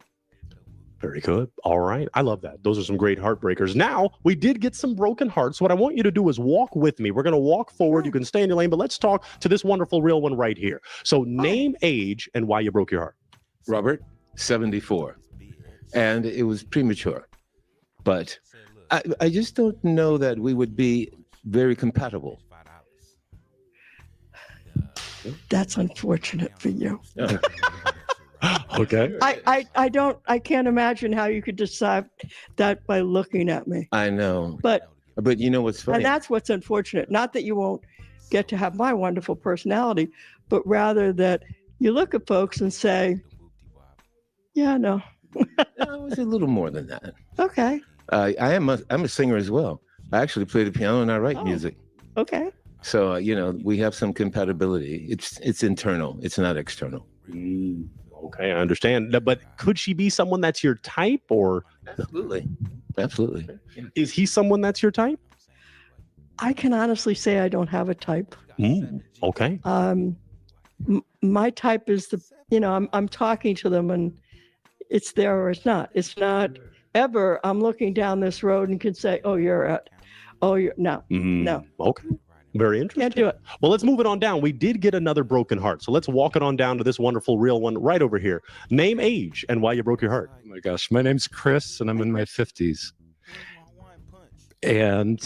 Very good. All right. I love that. Those are some great heartbreakers. Now, we did get some broken hearts. What I want you to do is walk with me. We're going to walk forward. You can stay in your lane, but let's talk to this wonderful real one right here. So name, age, and why you broke your heart. Robert, 74. And it was premature. But I just don't know that we would be very compatible. That's unfortunate for you. Okay. I can't imagine how you could decide that by looking at me. I know. But you know what's funny? And that's what's unfortunate. Not that you won't get to have my wonderful personality, but rather that you look at folks and say, yeah, no. It was a little more than that. Okay. I'm a singer as well. I actually play the piano and I write music. Okay. So, we have some compatibility. It's internal. It's not external. Okay, I understand. But could she be someone that's your type, or? Absolutely. Absolutely. Is he someone that's your type? I can honestly say I don't have a type. Okay. My type is I'm talking to them and it's there or it's not. It's not ever I'm looking down this road and can say, oh, you're it. Oh, you're no. Okay. Very interesting. Can't do it. Well, let's move it on down. We did get another broken heart. So let's walk it on down to this wonderful real one right over here. Name, age, and why you broke your heart. Oh my gosh. My name's Chris and I'm in my 50s. And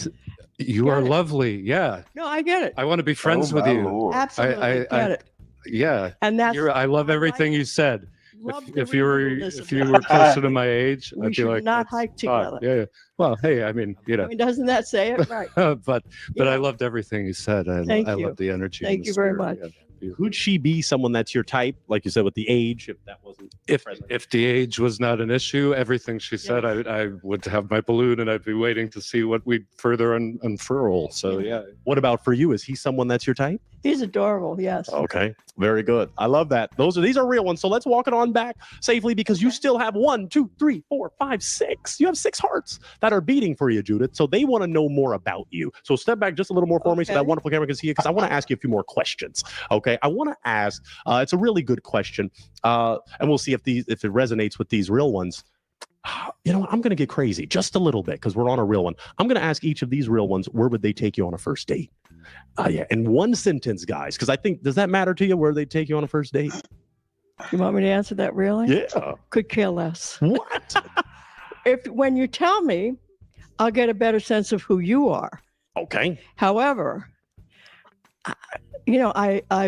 you are lovely. Yeah. No, I get it. I want to be friends with you. Lord. Absolutely. I get it. Yeah. And that's I love everything you said. Love If you were closer to my age, we I'd be should like, not hike together. yeah. Well, hey, I mean, doesn't that say it right? but I loved everything you said. I you. love the energy. Thank and the you very spirit. much. Yeah. Could she be someone that's your type, like you said, with the age, if that wasn't If the age was not an issue, everything she said, I would have my balloon and I'd be waiting to see what we'd further unfurl. So yeah. What about for you? Is he someone that's your type? He's adorable. Yes. Okay. Very good. I love that. These are real ones. So let's walk it on back safely because you still have 1, 2, 3, 4, 5, 6. You have 6 hearts that are beating for you, Judith. So they want to know more about you. So step back just a little more for me so that wonderful camera can see you, because I want to ask you a few more questions. Okay. I want to ask, it's a really good question. And we'll see if it resonates with these real ones. I'm going to get crazy just a little bit because we're on a real one. I'm going to ask each of these real ones, where would they take you on a first date? Yeah, in one sentence, guys, because I think, does that matter to you where they take you on a first date? You want me to answer that really? Yeah. Could care less. What? When you tell me, I'll get a better sense of who you are. Okay. However, I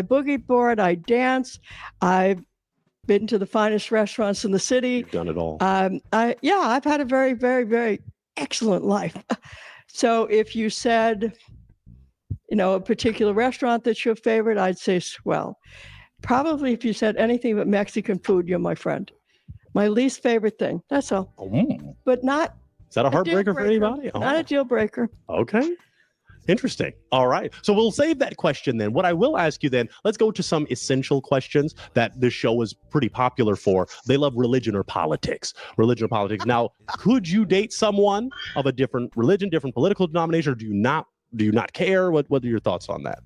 boogie board, I dance, I been to the finest restaurants in the city. You've done it all. I've had a very, very, very excellent life. So if you said, a particular restaurant that's your favorite, I'd say Swell. Probably if you said anything but Mexican food, you're my friend. My least favorite thing. That's all. But not. Is that a heartbreaker for anybody? Not a deal breaker. Okay. Interesting. All right. So we'll save that question then. What I will ask you then, let's go to some essential questions that this show is pretty popular for. They love religion or politics. Religion or politics. Now, could you date someone of a different religion, different political denomination, or do you not care? What are your thoughts on that?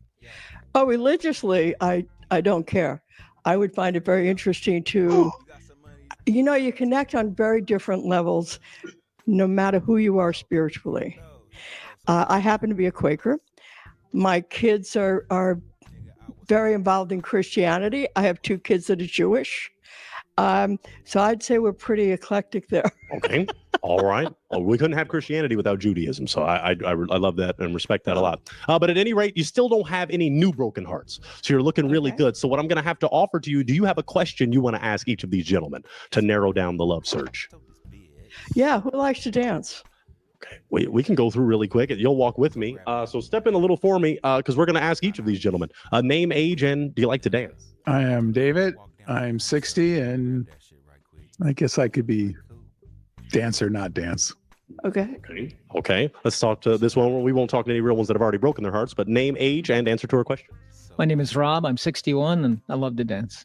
Oh, religiously, I don't care. I would find it very interesting to, you connect on very different levels, no matter who you are spiritually. I happen to be a Quaker. My kids are very involved in Christianity. I have 2 kids that are Jewish. So I'd say we're pretty eclectic there. Okay. All right. Well, we couldn't have Christianity without Judaism. So I love that and respect that a lot. But at any rate, you still don't have any new broken hearts. So you're looking really good. So what I'm going to have to offer to you, do you have a question you want to ask each of these gentlemen to narrow down the love search? Yeah. Who likes to dance? Okay. We can go through really quick. You'll walk with me. So step in a little for me because we're going to ask each of these gentlemen name, age, and do you like to dance? I am David. I'm 60, and I guess I could be dance or not dance. Okay. Okay. Let's talk to this one. We won't talk to any real ones that have already broken their hearts, but name, age, and answer to our question. My name is Rob. I'm 61, and I love to dance.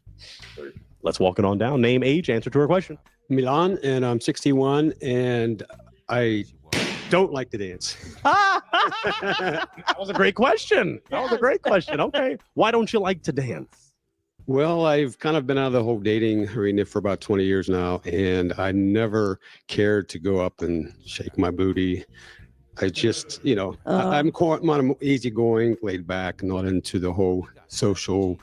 Let's walk it on down. Name, age, answer to our question. Milan, and I'm 61, and I don't like to dance. That was a great question. Okay. Why don't you like to dance? Well, I've kind of been out of the whole dating arena for about 20 years now, and I never cared to go up and shake my booty. I just, I'm easygoing, laid back, not into the whole social,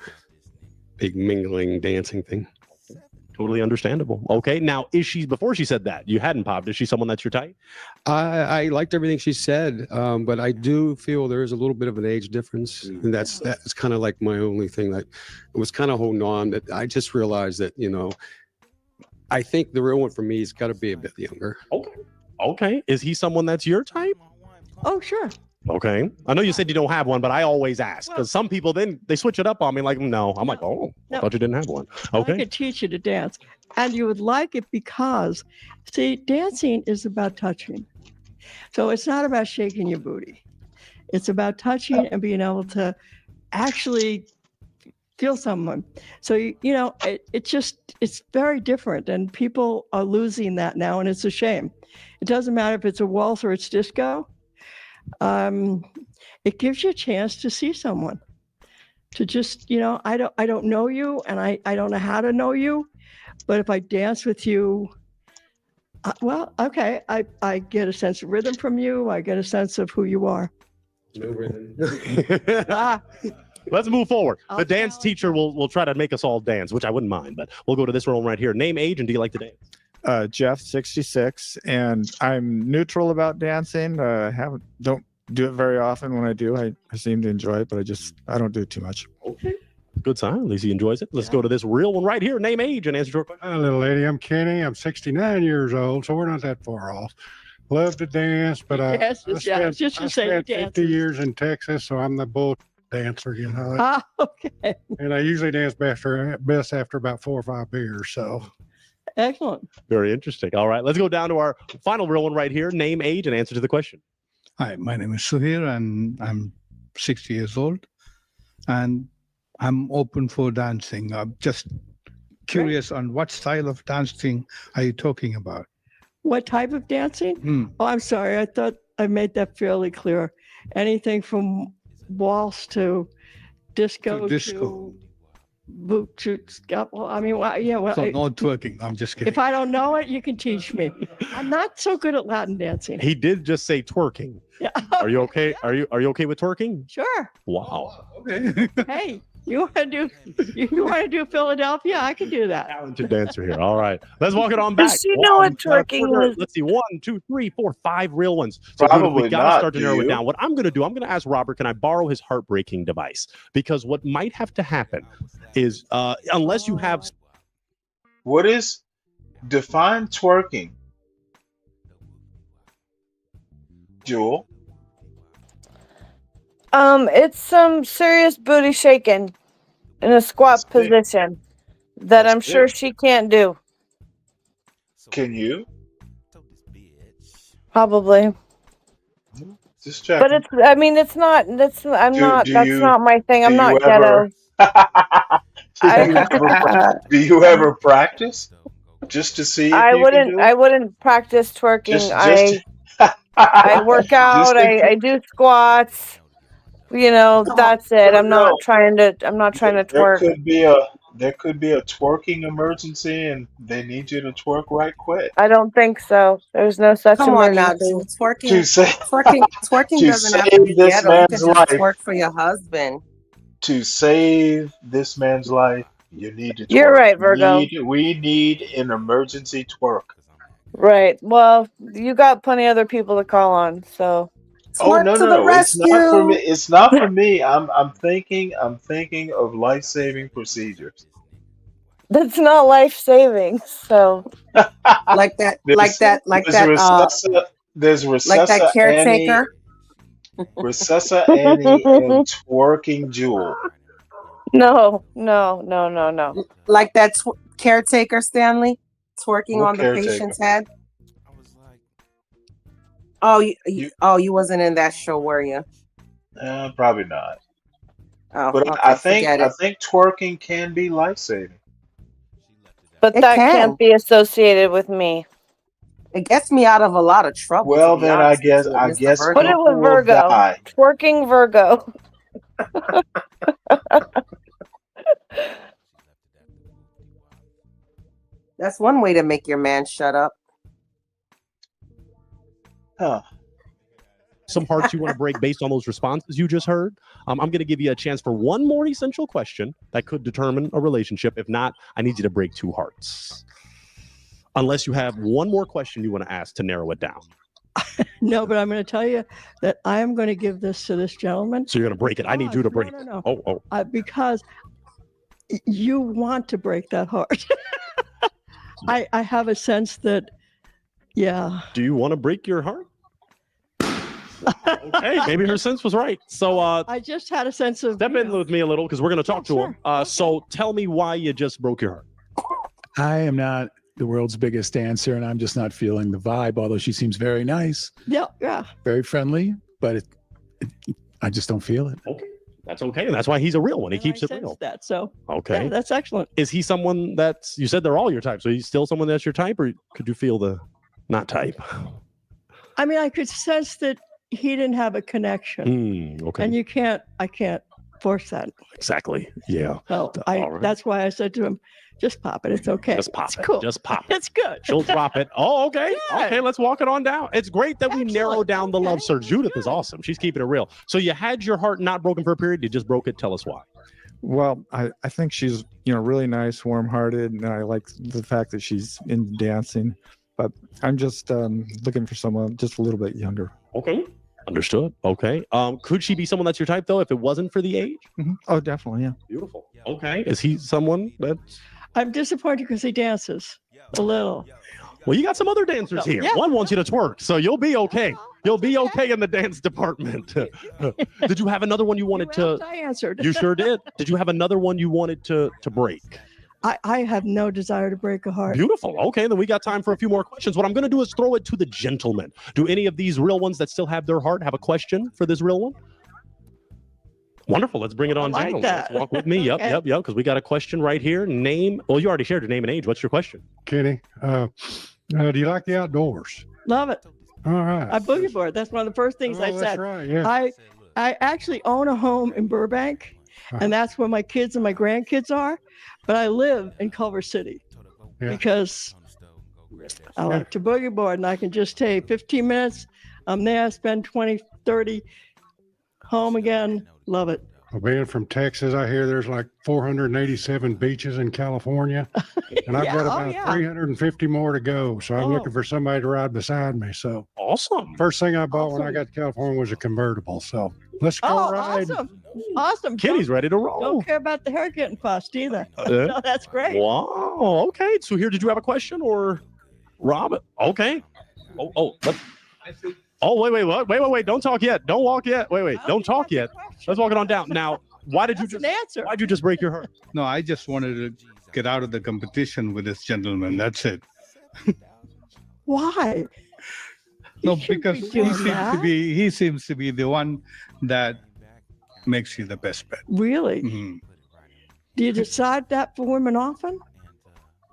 big mingling, dancing thing. Totally understandable. Okay. Now, before she said that, you hadn't popped, is she someone that's your type? I liked everything she said, but I do feel there is a little bit of an age difference. And that's kind of like my only thing that I was kind of holding on, that I just realized that, I think the real one for me has got to be a bit younger. Okay. Is he someone that's your type? Oh, sure. Okay. I know you said you don't have one, but I always ask because some people then they switch it up on me like, no. I'm like, I thought you didn't have one. Okay. I could teach you to dance. And you would like it because, see, dancing is about touching. So it's not about shaking your booty. It's about touching and being able to actually feel someone. So, it's very different. And people are losing that now, and it's a shame. It doesn't matter if it's a waltz or it's disco. It gives you a chance to see someone, to just, I don't know you, and I don't know how to know you, but if I dance with you, I get a sense of rhythm from you. I get a sense of who you are. No rhythm. Let's move forward. The dance teacher will try to make us all dance, which I wouldn't mind, but we'll go to this room right here. Name, age, and do you like to dance? Jeff, 66, and I'm neutral about dancing. Don't do it very often. When I do, I seem to enjoy it, but I don't do it too much. Okay. Good sign. At least he enjoys it. Let's go to this real one right here. Name, age, and answer to your question. Hi, little lady. I'm Kenny. I'm 69 years old, so we're not that far off. Love to dance, but I spent 50 years in Texas, so I'm the bull dancer, okay. And I usually dance best after about 4 or 5 beers, so. Excellent. Very interesting. All right, let's go down to our final real one right here. Name, age, and answer to the question. Hi, my name is Suhir, and I'm 60 years old, and I'm open for dancing. I'm just curious on what style of dancing are you talking about? What type of dancing? Oh, I'm sorry. I thought I made that fairly clear. Anything from waltz to disco to boot to well, I mean, so no twerking. I'm just kidding. If I don't know it, you can teach me. I'm not so good at Latin dancing. He did just say twerking. Yeah. Are you okay? Are you okay with twerking? Sure. Wow. Okay. Hey, you want to do Philadelphia? I can do that. Talented dancer here. All right, let's walk it on back. Does she know what twerking is? Let's see. 1, 2, 3, 4, 5 real ones. So Probably we gotta not, start to narrow do it you? down. What I'm gonna do, I'm gonna ask Robert, can I borrow his heartbreaking device? Because what might have to happen is unless you have What is define twerking, Jewel? It's some serious booty shaking in a squat Let's see. position that Let's I'm see. sure she can't do. Can you? Probably. Just But checking. I mean, it's not, Do that's you not my thing. do I'm you not ever ghetto. I, do you ever practice just to see if you can do I it? wouldn't practice twerking. Just I work just out, in case. I do squats, that's it. No, no. I'm not trying to There twerk. could be a twerking emergency, and they need you to twerk right quick I don't think so. There's no such Come on now, emergency. Jewel. to save Twerking to doesn't have to save be this ghetto. You could man's just life. twerk for your husband. To save this man's life, you need to You're twerk. right, Virgo. We need an emergency twerk. Right. Well, you got plenty other people to call on, so. Oh Twerk no, to no, the no! It's not for me. rescue. It's not for me. I'm thinking of life-saving procedures. That's not life saving, so. Like that, There's there's like that Recessa Annie, caretaker. Recessa Annie, and twerking Jewel. No. Like that caretaker, Stanley, twerking What on the caretaker? patient's head. Oh, you wasn't in that show, were you? Probably not. Oh, But okay, forget I it. think twerking can be life-saving. But It that can. can't be associated with me. It gets me out of a lot of trouble, to Well, be then honest with you, I Mr. guess Put it Virgo. people with will Virgo. die. Twerking Virgo. That's one way to make your man shut up. Huh. Some hearts you want to break based on those responses you just heard. I'm going to give you a chance for one more essential question that could determine a relationship. If not, I need you to break 2 hearts. Unless you have one more question you want to ask to narrow it down. No, but I'm going to tell you that I am going to give this to this gentleman. So you're going to break it. I need you to break it. No. Oh. Because you want to break that heart. I have a sense that, yeah. Do you want to break your heart? Okay, maybe her sense was right. So I just had a sense of step in with me a little because we're going to talk to him. So tell me why you just broke your heart. I am not the world's biggest dancer, and I'm just not feeling the vibe, although she seems very nice. Yeah. Very friendly, but I just don't feel it. Okay. That's okay. And that's why he's a real one. He keeps it real. That, so okay. Yeah, that's excellent. Is he someone that's, you said they're all your type, so he's still someone that's your type, or could you feel the not type? I mean, I could sense that he didn't have a connection. Okay. And I can't force that. Exactly. Yeah. So that's why I said to him, just pop it. It's okay. Just pop it's it. Cool. Just pop it. It's good. She'll drop it. Oh, okay. Yeah. Okay, let's walk it on down. It's great that we narrow down the love search. Judith is awesome. She's keeping it real. So you had your heart not broken for a period. You just broke it. Tell us why. Well, I think she's, really nice, warm-hearted, and I like the fact that she's in dancing. But I'm just looking for someone just a little bit younger. Okay. Understood. Okay. Could she be someone that's your type, though, if it wasn't for the age? Mm-hmm. Oh, definitely, yeah. Beautiful. Okay. Is he someone that's... I'm disappointed because he dances a little. Well, you got some other dancers here. Yeah. One wants you to twerk, so you'll be okay. You'll be okay in the dance department. Did you have another one you wanted to... I answered. You sure did. Did you have another one you wanted to break? I have no desire to break a heart. Beautiful. Okay, then we got time for a few more questions. What I'm going to do is throw it to the gentleman. Do any of these real ones that still have their heart have a question for this real one? Wonderful. Let's bring it on like down. that. Let's walk with me. Yep, Okay. yep, because we got a question right here. Well, you already shared your name and age. What's your question? Kenny, do you like the outdoors? Love it. All right. I boogie board. That's one of the first things I that's said. right, yeah. I actually own a home in Burbank, and that's where my kids and my grandkids are. But I live in Culver City because I like to boogie board, and I can just take 15 minutes. I'm there, spend 20, 30, home again. Love it. Well, being from Texas, I hear there's like 487 beaches in California, and I've got about 350 more to go. So I'm looking for somebody to ride beside me. So awesome. First thing I bought when I got to California was a convertible. So let's go ride. Awesome. Kitty's ready to roll. Don't care about the hair getting fussed either. Yeah. So that's great. Wow. Okay. So here, did you have a question or Rob? Okay. Wait. Don't talk yet. Don't walk yet. Wait. Don't talk yet. Let's walk it on down. Now, why'd you just break your heart? No, I just wanted to get out of the competition with this gentleman. That's it. Why? No, because he seems to be the one that makes you the best bet. Really? Mhm. Do you decide that for women often?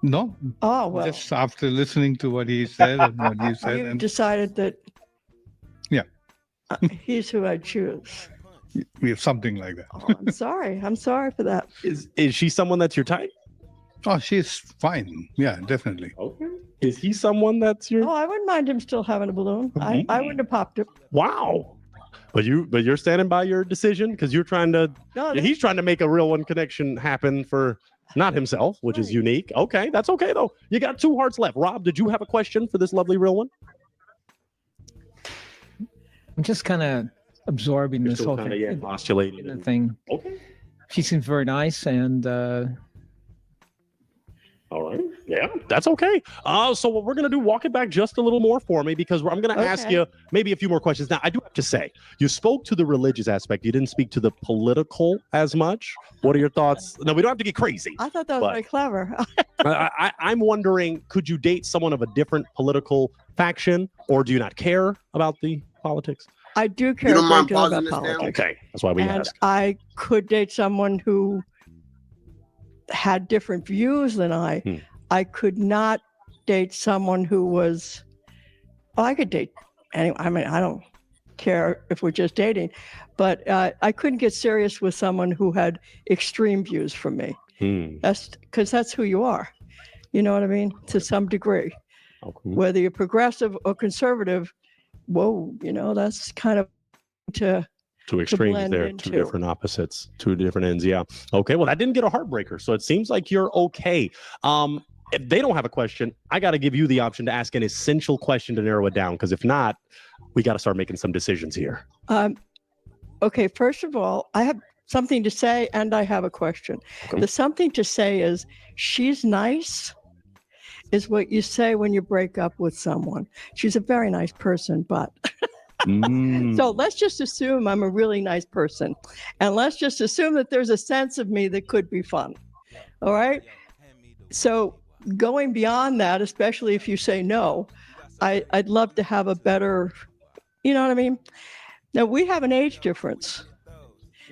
No. Oh, well. Just after listening to what he said and what you said. You decided that Yeah. He's who I choose. We have something like that. Oh, I'm sorry. I'm sorry for that. Is she someone that's your type? Oh, she's fine. Yeah, definitely. Okay. Is he someone that's your? Oh, I wouldn't mind him still having a balloon. I wouldn't have popped it. Wow. But you're standing by your decision because you're trying to. No, he's trying to make a real one connection happen for not himself, which is unique. Okay, that's okay though. You got 2 hearts left. Rob, did you have a question for this lovely real one? I'm just kind of absorbing this whole thing. Postulating the thing. Okay. She seems very nice, and all right. Yeah, that's okay. So what we're going to do, walk it back just a little more for me because I'm going to ask you maybe a few more questions. Now, I do have to say, you spoke to the religious aspect. You didn't speak to the political as much. What are your thoughts? No, we don't have to get crazy. I thought that was very clever. I'm wondering, could you date someone of a different political faction, or do you not care about the politics? I do care a great deal about politics. Okay, that's why we And ask. I could date someone who had different views than I. I could not date someone who was. Well, I could date anyway. I mean, I don't care if we're just dating, but I couldn't get serious with someone who had extreme views from me. That's because that's who you are. You know what I mean? To some degree, whether you're progressive or conservative. Whoa, that's kind of to 2 extremes blend there, into. 2 different opposites, 2 different ends. Yeah. Okay. Well, that didn't get a heartbreaker, so it seems like you're okay. If they don't have a question, I got to give you the option to ask an essential question to narrow it down, because if not, we got to start making some decisions here. Okay. First of all, I have something to say, and I have a question. The something to say is she's nice. Is what you say when you break up with someone. She's a very nice person, but so let's just assume I'm a really nice person, and let's just assume that there's a sense of me that could be fun. All right. So going beyond that, especially if you say no, I'd love to have a better, you know what I mean? Now we have an age difference.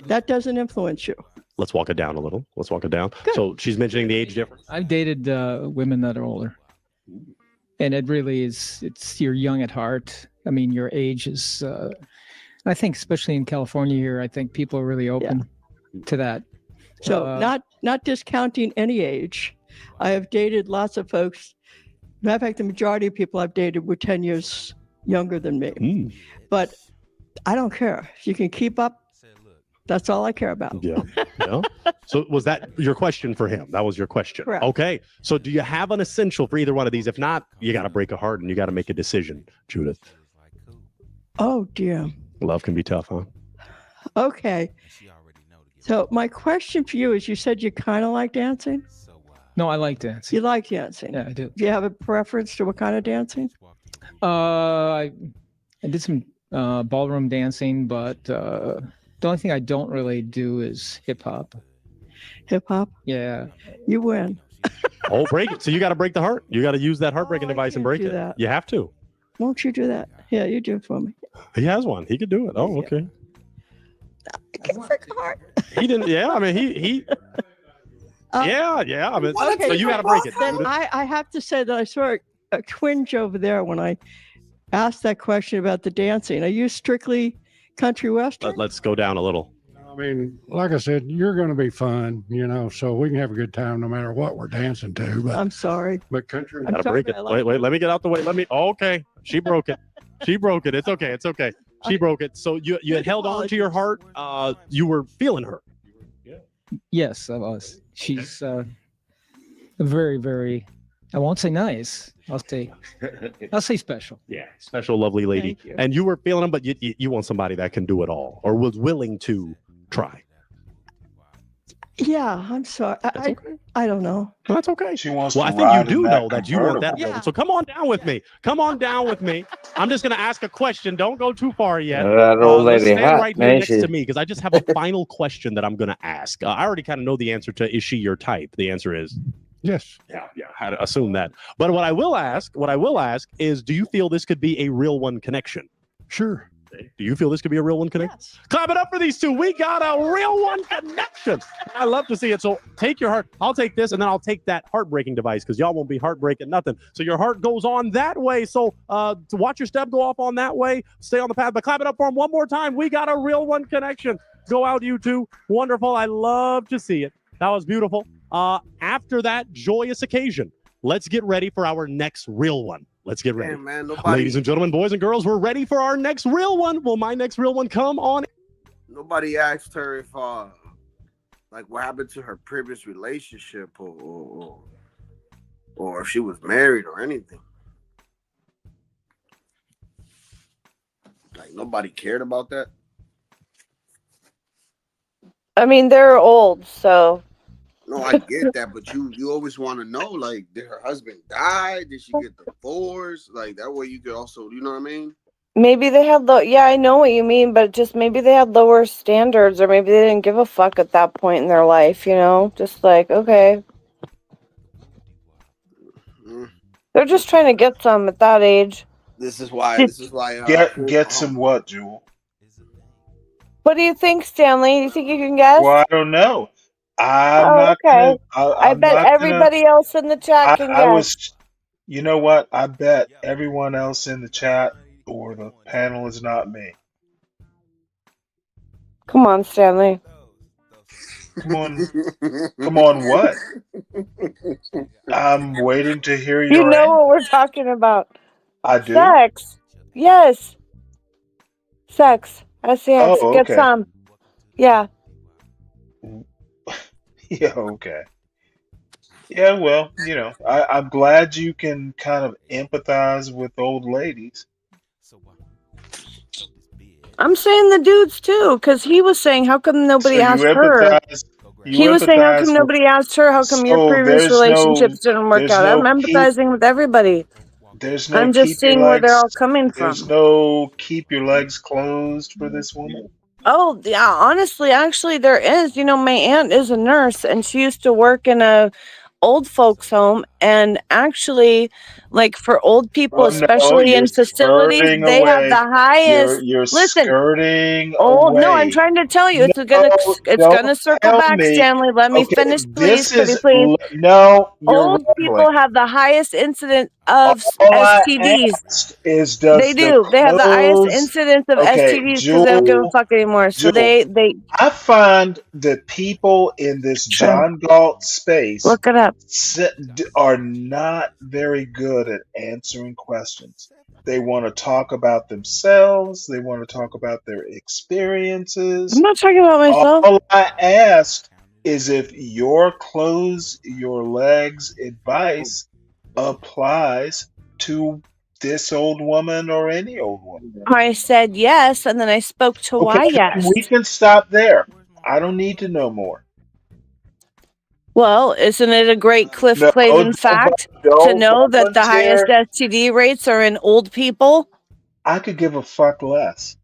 That doesn't influence you. Let's walk it down a little. Let's walk it down. So she's mentioning the age difference. I've dated women that are older, and it really is. You're young at heart. I mean, your age is. I think, especially in California here, I think people are really open to that. So not discounting any age. I have dated lots of folks. Matter of fact, the majority of people I've dated were 10 years younger than me. But I don't care. If you can keep up, that's all I care about. Yeah. So was that your question for him? That was your question. Correct. Okay. So do you have an essential for either one of these? If not, you got to break a heart and you got to make a decision, Judith. Oh, dear. Love can be tough, huh? Okay. So my question for you is, you said you kind of like dancing? No, I like dancing. You like dancing? Yeah, I do. Do you have a preference to what kind of dancing? I did some ballroom dancing, but the only thing I don't really do is hip hop. Hip hop? Yeah. You win. Oh, break it. So you got to break the heart. You got to use that heartbreaking device and break do it. that. You have to. Won't you do that? Yeah, you do it for me. He has one. He could do it. Oh, okay. I can't break a heart. He didn't. Yeah. I mean, he yeah. I mean, so you got to break it. Then I have to say that I saw a twinge over there when I asked that question about the dancing. Are you strictly country western? Let's go down a little. I mean, like I said, you're going to be fun, so we can have a good time no matter what we're dancing to. But I'm sorry. But country. Gotta break it. Wait, let me get out the way. Okay. She broke it. She broke it. It's okay. It's okay. She broke it. So you had held on to your heart. You were feeling her. Yes, I was. She's very, very. I won't say nice. I'll say special. Yeah, special, lovely lady. Thank you. And you were feeling them, but you want somebody that can do it all or was willing to try. Yeah, I'm sorry. I don't know. Well, that's okay. She wants Well, to I think you ride in do that know that you want that. convertible. So come on down with me. Come on down with me. I'm just going to ask a question. Don't go too far yet. That old Let's lady stand hot, right here man. next to me because I just have a final question that I'm going to ask. I already kind of know the answer to, is she your type? The answer is Yes. yeah. I had to assume that. But what I will ask is, do you feel this could be a real one connection? Sure. Do you feel this could be a real one connection? Yes. Clap it up for these two. We got a real one connection. I love to see it. So take your heart. I'll take this, and then I'll take that heartbreaking device because y'all won't be heartbreaking nothing. So your heart goes on that way. So to watch your step go off on that way. Stay on the path. But clap it up for him one more time. We got a real one connection. Go out, you two. Wonderful. I love to see it. That was beautiful. After that joyous occasion, let's get ready for our next real one. Let's get ready. Damn, man, Ladies and gentlemen, boys and girls, we're ready for our next real one. Will my next real one come on? Nobody asked her if like what happened to her previous relationship or if she was married or anything. Like nobody cared about that. I mean, they're old, so. No, I get that, but you always want to know, like, did her husband die? Did she get divorced? Like, that way you could also, you know what I mean? Maybe they had yeah, I know what you mean, but just maybe they had lower standards, or maybe they didn't give a fuck at that point in their life, you know? Just like, okay. They're just trying to get some at that age. This is why. Get some what, Jewel? What do you think, Stanley? Do you think you can guess? Well, I don't know. I'm Oh, not okay. gonna. I I'm bet not everybody else in the chat can I guess. was. You know what? I bet everyone else in the chat or the panel is not me. Come on, Stanley. Come on. Come on, what? I'm waiting to hear You your know answer. what we're talking about. I do. Sex. Yes. Sex. S-E-X. Oh, Get okay. some. Yeah. Yeah, okay. Yeah, well, you know, I'm glad you can kind of empathize with old ladies. I'm saying the dudes too, because he was saying, how come So nobody you asked her? empathize. You He was saying, how come empathize with. nobody asked her? How come your So previous relationships didn't work there's out? I'm no keep. empathizing with everybody. There's no I'm just keep your seeing where they're legs. all coming There's from. no keep your legs closed for this woman. Oh, yeah, honestly, actually, there is. You know, my aunt is a nurse, and she used to work in a old folks home, and actually, like for old people, Oh no, especially you're in facilities, skirting they have the away. highest. You're Listen, skirting oh no, I'm away. trying to tell you, No, it's don't gonna circle tell back, me. Stanley. Let me Okay, finish, please, this pretty is please. no. You're Old people rambling. have the highest incidence of All I STDs. asked is, They does the do. They have the highest clothes? incidence of Okay, STDs because they don't give a fuck anymore. So Jewel. they I find that people in this sure. John Galt space Look it up. are not very good at answering questions. They want to talk about themselves. They want to talk about their experiences. I'm not talking about myself. All I asked is if your clothes, your legs advice applies to this old woman or any old woman. I said yes, and then I spoke to why Okay, yes. we can stop there. I don't need to know more. Well, isn't it a great Cliff No, Clavin fact to don't know that the highest volunteer. STD rates are in old people? I could give a fuck less.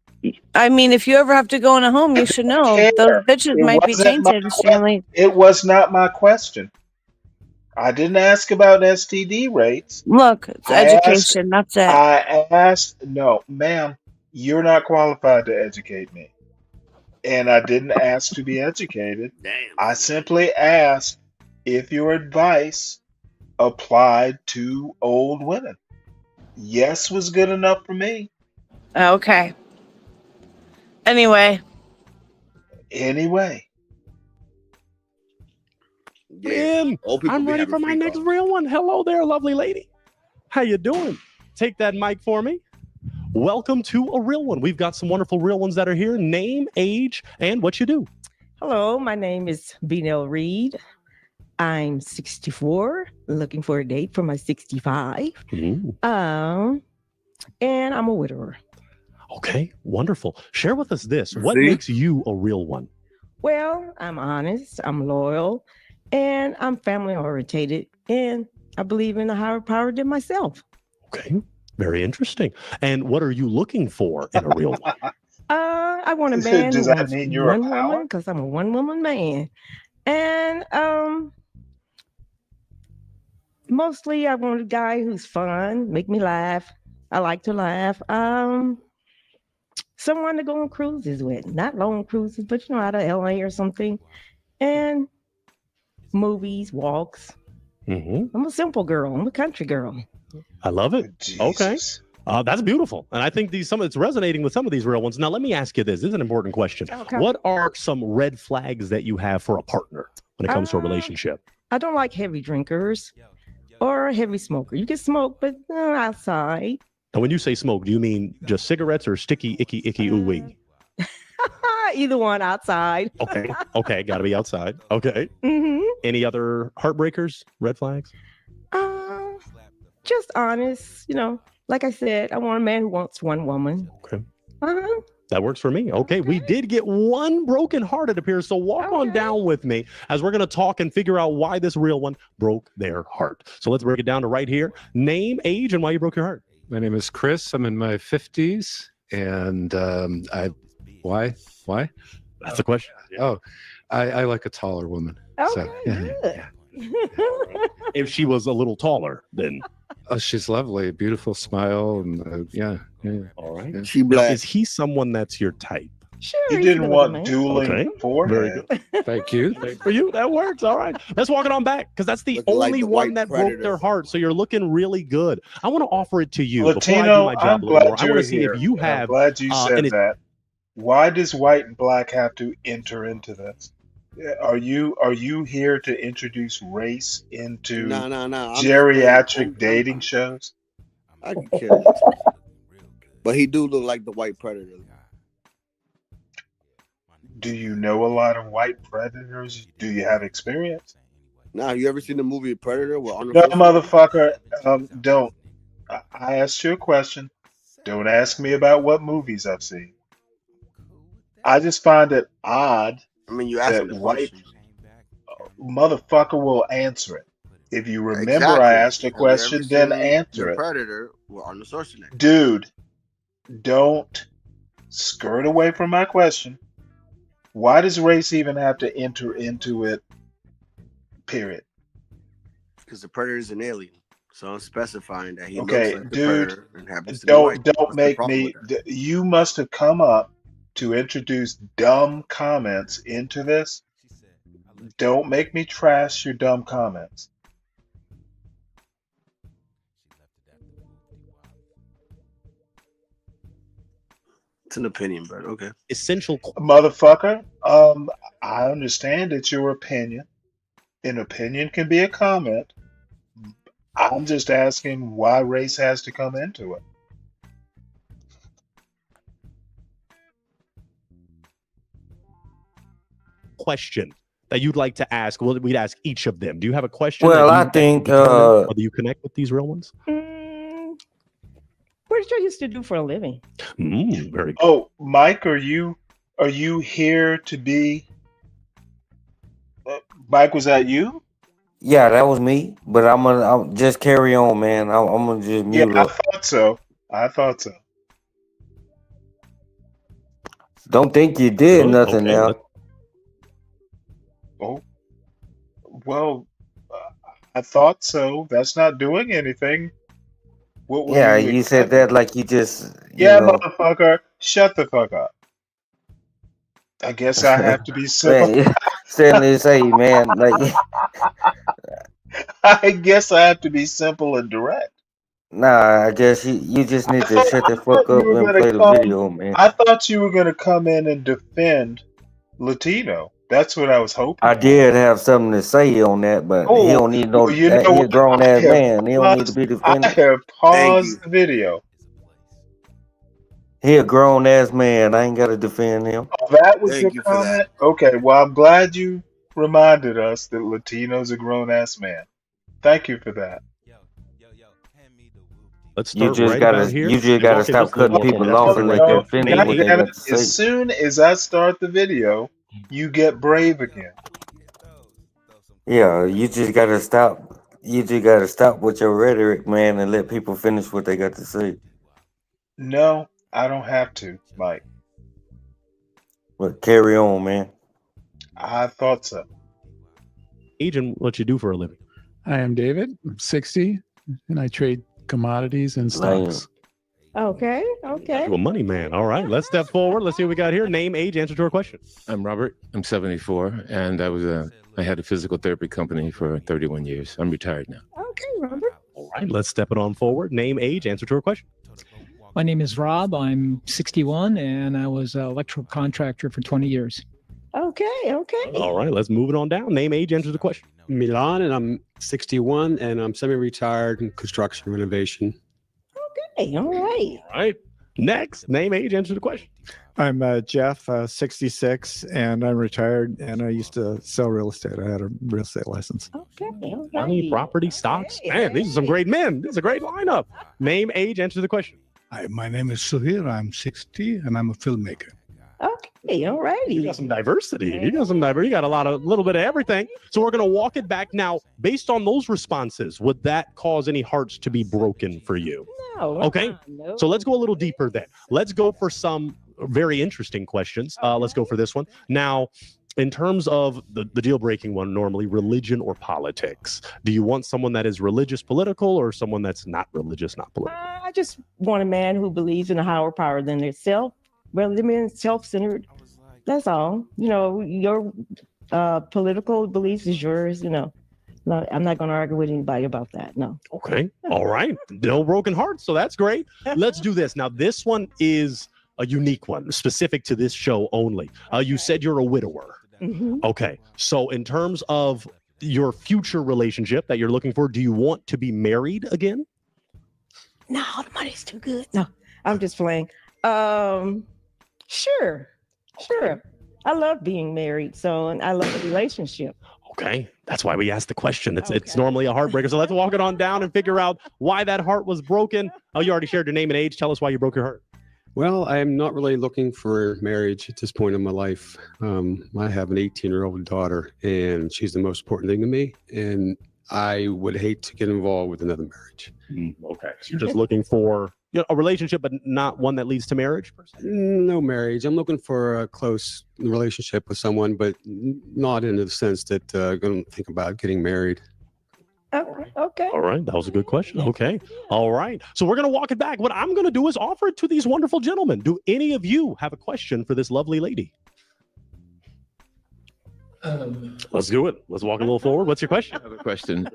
I mean, if you ever have to go in a home, you should know. Those bitches It might be wasn't my tainted, Stanley. It was not my question. I didn't ask about STD rates. Look, it's education. That's it. I asked, no, ma'am, you're not qualified to educate me. And I didn't ask to be educated. Damn. I simply asked if your advice applied to old women. Yes was good enough for me. Okay. Anyway. Man, I'm ready for my next real one. Hello there, lovely lady. How you doing? Take that mic for me. welcome to A Real One. We've got some wonderful real ones that are here. Name, age, and what you do. Hello, my name is Benel Reed. I'm 64, looking for a date for my 65. And I'm a widower. Okay, wonderful. Share with us this. What makes you a real one? Well, I'm honest, I'm loyal, and I'm family orientated, and I believe in a higher power than myself. Okay, very interesting. And what are you looking for in a real one? I want a man Does who that wants mean you're one a power? woman, because I'm a one-woman man. And mostly I want a guy who's fun, make me laugh. I like to laugh. Someone to go on cruises with, not long cruises, but out of LA or something. And movies, walks. I'm a simple girl. I'm a country girl. I love it. Okay. That's beautiful. And I think it's resonating with some of these real ones. Now, let me ask you this. This is an important question. Okay. What are some red flags that you have for a partner when it comes to a relationship? I don't like heavy drinkers or a heavy smoker. You can smoke, but outside. And when you say smoke, do you mean just cigarettes or sticky, icky, ooh-wee? Either one, outside. Okay. Got to be outside. Okay. Any other heartbreakers, red flags? Just honest, like I said, I want a man who wants one woman. Okay. That works for me. Okay, we did get one broken heart, it appears. So walk on down with me as we're going to talk and figure out why this real one broke their heart. So let's break it down to right here. Name, age, and why you broke your heart. My name is Chris. I'm in my 50s, and why? That's the question. Oh, I like a taller woman. Good. If she was a little taller, then. Oh, she's lovely, beautiful smile, and yeah. All right. She black. Is he someone that's your type? Sure. You didn't want dueling Very good. Thank you. For you, that works. All right. Let's walk it on back because that's the Looking only like the one white that predator. broke their heart. So you're looking really good. I want to offer it to you Latino, before I do my job I'm a little more. glad I you're want to see here. if you I'm have. glad you said and that. Why does white and black have to enter into this? Are you here to introduce race into No. I'm geriatric dating shows? I can kill it. But he do look like the white predator. Do you know a lot of white predators? Do you have experience? Nah, you ever seen the movie Predator with Arnold No, Schwarzenegger? motherfucker. Don't. I asked you a question. Don't ask me about what movies I've seen. I just find it odd I mean, you asked that me the white question. motherfucker will answer it. If you remember, Exactly. I asked a Have you question, ever then seen answer The it. Predator with Arnold Schwarzenegger? Dude, don't skirt away from my question. Why does race even have to enter into it? Period. Because the Predator is an alien. So I'm specifying that he Okay, looks like the dude, Predator and happens to be white. don't What's the make problem me. with that? You must have come up to introduce dumb comments into this. Don't make me trash your dumb comments. It's an opinion, but okay. Essential. Motherfucker, I understand it's your opinion. An opinion can be a comment. I'm just asking why race has to come into it. Question that you'd like to ask. Well, we'd ask each of them. Do you have a question? Well, that I you think determine whether you connect with these real ones. What did you used to do for a living? Very good. Oh, Mike, are you here to be? Mike, was that you? yeah, that was me. But I'm just carry on, man. I'm gonna just Yeah, mute I up. thought so. I thought so. Don't think you did nothing Okay. now. Oh, well, I thought so. That's not doing anything. What were Yeah, you you said expecting? that like you just, Yeah, motherfucker, shut the fuck up. I guess I have to be simple. man, Stanley say, man, like, I guess I have to be simple and direct. nah, I guess you just need to shut the I thought fuck you up were and gonna play the come. video, man. I thought you were gonna come in and defend Latino. That's what I was hoping I for. did have something to say on that, but he Oh, don't need no. well, you know He a what? grown I ass have man. He don't need to paused. be I defended. have Thank paused you. the video. He a grown ass man. I ain't gotta defend him. Oh, that was your Thank you for that. comment? Okay, well, I'm glad you reminded us that Latino's a grown ass man. Thank you for that. Let's You start just right about gotta here. you just gotta Okay, stop just a little cutting more for me. people Let's off start and right let there. them finish Name what God they damn got it, to as say. soon as I start the video, you get brave again. Yeah, you just gotta stop. You just gotta stop with your rhetoric, man, and let people finish what they got to say. No, I don't have to, Mike. But carry on, man. I thought so. Agent, what you do for a living? I am David. I'm 60, and I trade commodities and stocks. Okay. Okay. You're a money man. All right, let's step forward. Let's see what we got here. Name, age, answer to our question. I'm Robert. I'm 74, and I had a physical therapy company for 31 years. I'm retired now. Okay, Robert. All right, let's step it on forward. Name, age, answer to our question. My name is Rob. I'm 61, and I was an electrical contractor for 20 years. Okay. Okay. All right, let's move it on down. Name, age, answer the question. Milan, and I'm 61, and I'm semi-retired in construction renovation. Okay. All right. All right. Next, name, age, answer the question. I'm Jeff, 66, and I'm retired. And I used to sell real estate. I had a real estate license. Okay. All Money, right. property, stocks. Man, these are some great men. This is a great lineup. Name, age, answer the question. Hi, my name is Suhir. I'm 60 and I'm a filmmaker. Okay. All righty. You got some diversity. You got a little bit of everything. So we're going to walk it back now. Based on those responses, would that cause any hearts to be broken for you? No. Okay. No. So let's go a little deeper then. Let's go for some very interesting questions. Let's go for this one. Now, in terms of the deal breaking one, normally religion or politics, do you want someone that is religious, political, or someone that's not religious, not political? I just want a man who believes in a higher power than himself. Rather than being self-centered. That's all. You know, your political beliefs is yours. You know, I'm not going to argue with anybody about that. No. Okay. All right. No broken hearts. So that's great. Let's do this. Now, this one is a unique one, specific to this show only. You said you're a widower. Mm-hmm. Okay. So in terms of your future relationship that you're looking for, do you want to be married again? No, the money's too good. No, I'm just playing. Sure. I love being married, and I love the relationship. Okay, that's why we asked the question. It's normally a heartbreaker. So let's walk it on down and figure out why that heart was broken. Oh, you already shared your name and age. Tell us why you broke your heart. Well, I'm not really looking for marriage at this point in my life. I have an 18-year-old daughter, and she's the most important thing to me. And I would hate to get involved with another marriage. Okay, so you're just looking for a relationship, but not one that leads to marriage? No marriage. I'm looking for a close relationship with someone, but not in the sense that I'm going to think about getting married. Okay. All right, that was a good question. Okay. All right. So we're going to walk it back. What I'm going to do is offer it to these wonderful gentlemen. Do any of you have a question for this lovely lady? Let's do it. Let's walk a little forward. What's your question? I have a question.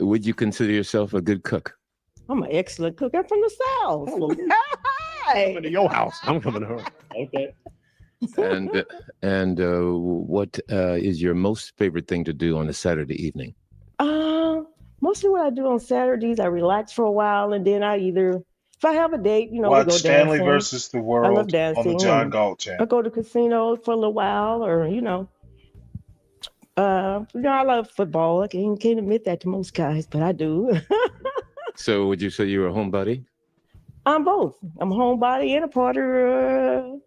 Would you consider yourself a good cook? I'm an excellent cook. I'm from the South. I'm coming to your house. I'm coming to her. Okay. And what is your most favorite thing to do on a Saturday evening? Mostly what I do on Saturdays, I relax for a while, and then if I have a date, we Watch go Stanley dancing. versus the I love World dancing. on the John and Galt I channel. go to casino for a little while, or I love football. I can't admit that to most guys, but I do. So would you say you're a homebody? I'm both. I'm a homebody and a parter.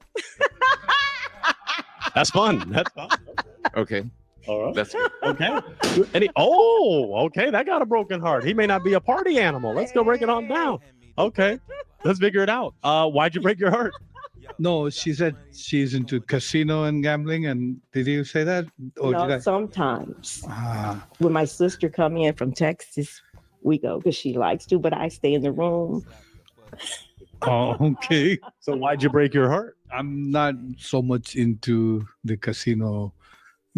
That's fun. That's fun. Okay. All right. That's good. Okay. Okay. That got a broken heart. He may not be a party animal. Let's go break it on down. Okay. Let's figure it out. Why'd you break your heart? No, she said she's into casino and gambling. And did you say that? Or did I? Sometimes. When my sister come in from Texas, we go because she likes to, but I stay in the room. Oh, okay. So why'd you break your heart? I'm not so much into the casino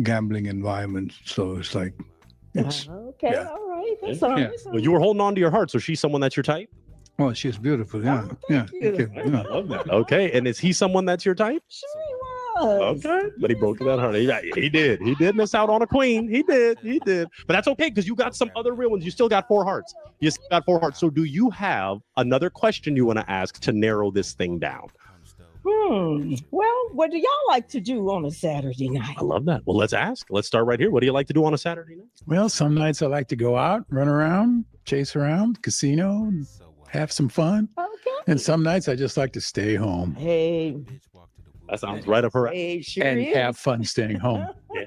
gambling environment. So it's like, Okay, yeah. all right. That's Yeah. all right. Well, you were holding on to your heart. So she's someone that's your type? Oh, she's beautiful. Yeah. Thank you. I love that. Okay. And is he someone that's your type? Sure he was. Okay. But he broke that heart. He did. He did miss out on a queen. He did. But that's okay because you got some other real ones. You still got 4 hearts. You still got 4 hearts. So do you have another question you want to ask to narrow this thing down? Well, what do y'all like to do on a Saturday night? I love that. Well, let's ask. Let's start right here. What do you like to do on a Saturday night? Well, some nights I like to go out, run around, chase around, casino, have some fun. Okay. And some nights I just like to stay home Hey, That sounds right up her alley. hey, sure and is. have fun staying home. Yeah.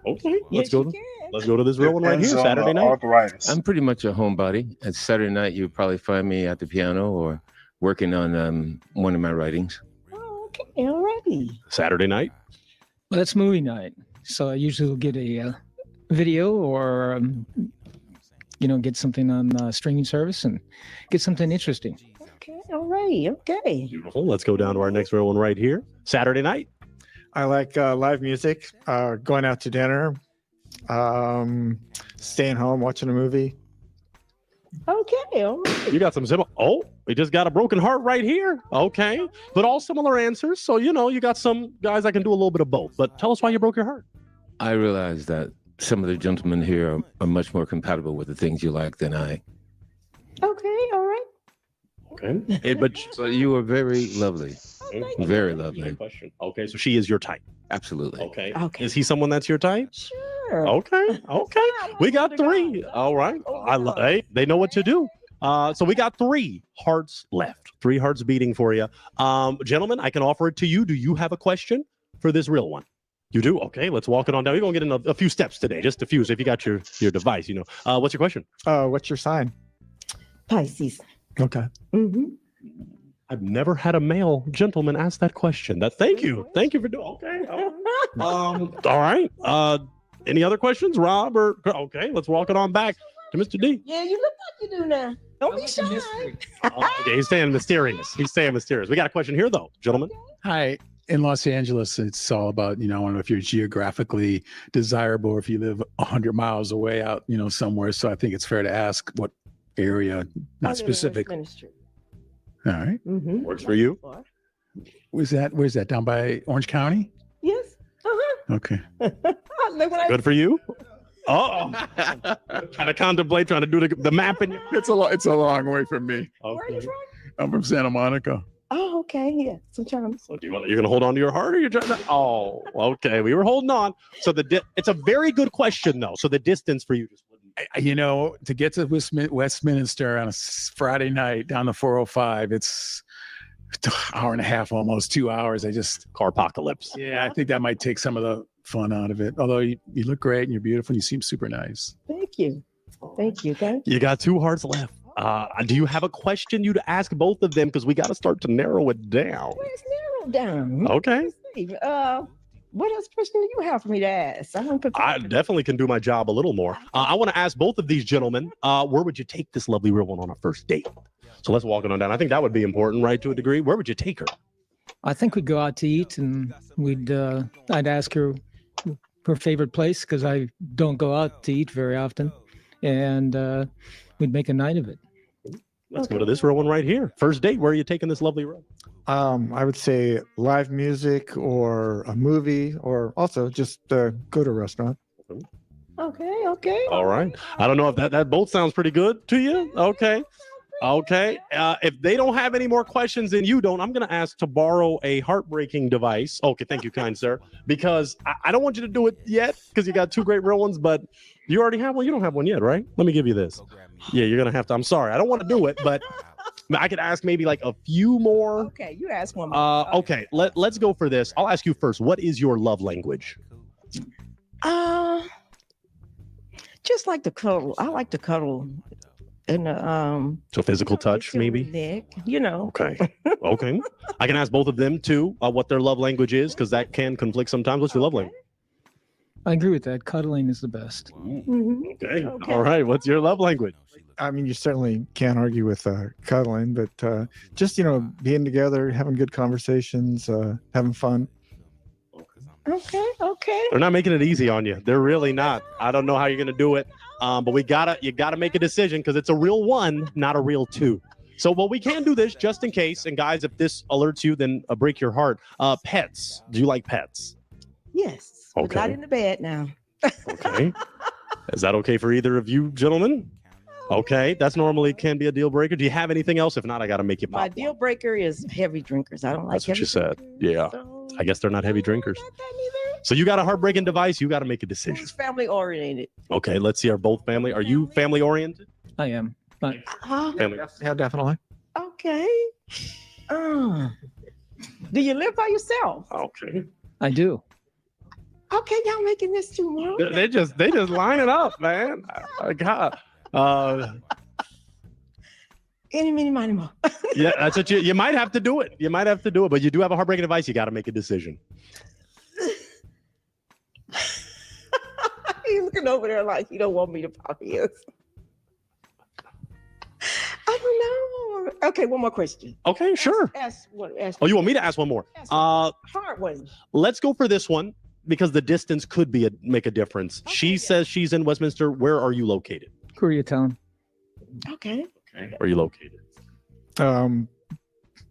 Okay. Yes, Let's go. you Let's go to this real one right here. Depends on Saturday the night. arthritis. I'm pretty much a homebody. At Saturday night, you'll probably find me at the piano or working on one of my writings. Okay, all righty. Saturday night. Well, that's movie night. So I usually will get a video or, get something on streaming service and get something interesting. Okay, all right. Okay. Beautiful. Let's go down to our next real one right here. Saturday night. I like live music, going out to dinner, staying home, watching a movie. Okay, all right. You got some simple. Oh, we just got a broken heart right here. Okay. But all similar answers. So, you got some guys that can do a little bit of both. But tell us why you broke your heart. I realize that some of the gentlemen here are much more compatible with the things you like than I. Okay, all right. Okay. But So you are very lovely. Very lovely. question. Okay. So she is your type. Absolutely. Okay. Okay. Is he someone that's your type? Sure. Okay. Okay. We got three. All right. Hey, they know what to do. So we got 3 hearts left. 3 hearts beating for you. Gentlemen, I can offer it to you. Do you have a question for this real one? You do? Okay. Let's walk it on down. We're going to get in a few steps today, just a few. So if you got your device, what's your question? What's your sign? Pisces. Okay. Mm-hmm. I've never had a male gentleman ask that question. Thank you for doing. Okay. All right. Any other questions, Rob? Okay. Let's walk it on back to Mr. D. Yeah, you look like you do now. Don't be shy. Okay, he's staying mysterious. We got a question here, though, gentlemen. Hi. In Los Angeles, it's all about, I don't know if you're geographically desirable or if you live 100 miles away out, somewhere. So I think it's fair to ask what area, not specific. All right. Mm-hmm. Works for you. Where's that? Down by Orange County? Yes. Uh-huh. Okay. Good for you. Oh, trying to contemplate, trying to do the mapping. It's a long way from me. Where are you from? I'm from Santa Monica. Oh, okay. Yeah. Sometimes. So you're going to hold on to your heart, or you're trying to? Oh, okay. We were holding on. So it's a very good question, though. So the distance for you just wouldn't. To get to Westminster on a Friday night down the 405, it's an hour and a half, almost 2 hours. Car apocalypse. Yeah, I think that might take some of the fun out of it. Although you look great and you're beautiful and you seem super nice. Thank you. Thank you. You got 2 hearts left. Do you have a question you'd ask both of them? Because we got to start to narrow it down. Let's narrow down. Okay. What else question do you have for me to ask? I definitely can do my job a little more. I want to ask both of these gentlemen, where would you take this lovely real one on a first date? So let's walk it on down. I think that would be important, right, to a degree. Where would you take her? I think we'd go out to eat and I'd ask her her favorite place because I don't go out to eat very often. And we'd make a night of it. Let's go to this real one right here. First date, where are you taking this lovely road? I would say live music or a movie, or also just go to a restaurant. Okay. All right. I don't know if that both sounds pretty good to you. Okay. If they don't have any more questions than you don't, I'm going to ask to borrow a heartbreaking device. Okay. Thank you, kind sir. Because I don't want you to do it yet because you got 2 great real ones, but you already have one. You don't have one yet, right? Let me give you this. Yeah, you're going to have to. I'm sorry. I don't want to do it, but I could ask maybe like a few more. Okay. You ask one more. Okay. Let's go for this. I'll ask you first. What is your love language? Just like to cuddle. I like to cuddle. And so physical touch, maybe. Neck, Okay. I can ask both of them too what their love language is, because that can conflict sometimes. What's your love language? I agree with that. Cuddling is the best. Mm-hmm. Okay. All right. What's your love language? I mean, you certainly can't argue with cuddling, but just being together, having good conversations, having fun. Okay. They're not making it easy on you. They're really not. I don't know how you're gonna do it. But you gotta make a decision because it's a real 1, not a real 2. So, we can do this just in case. And guys, if this alerts you, then break your heart. Pets. Do you like pets? Yes. Okay. But not in the bed now. Okay. Is that okay for either of you gentlemen? Okay, that's normally can be a deal breaker. Do you have anything else? If not, I got to make you My pop. deal breaker is heavy drinkers. I don't like That's what heavy you said. drinkers, Yeah. so- I guess they're not heavy drinkers. So you got a heartbreaking device. You got to make a decision. Who's family oriented? Okay, let's see. Are both family? Are you family oriented? I am. But Family. Yeah, definitely. Okay. Do you live by yourself? Okay. I do. Okay, y'all making this too long. They just line it up, man. I got. Any, many, money, more. Yeah, that's what you might have to do it. You might have to do it, but you do have a heartbreaking device. You got to make a decision. He's looking over there like he don't want me to pop his. I don't know. Okay, one more question. Okay, sure. Ask Oh, you want me to ask one more? hard one. Let's go for this one because the distance could make a difference. She says she's in Westminster. Where are you located? Koreatown. Okay. Where are you located?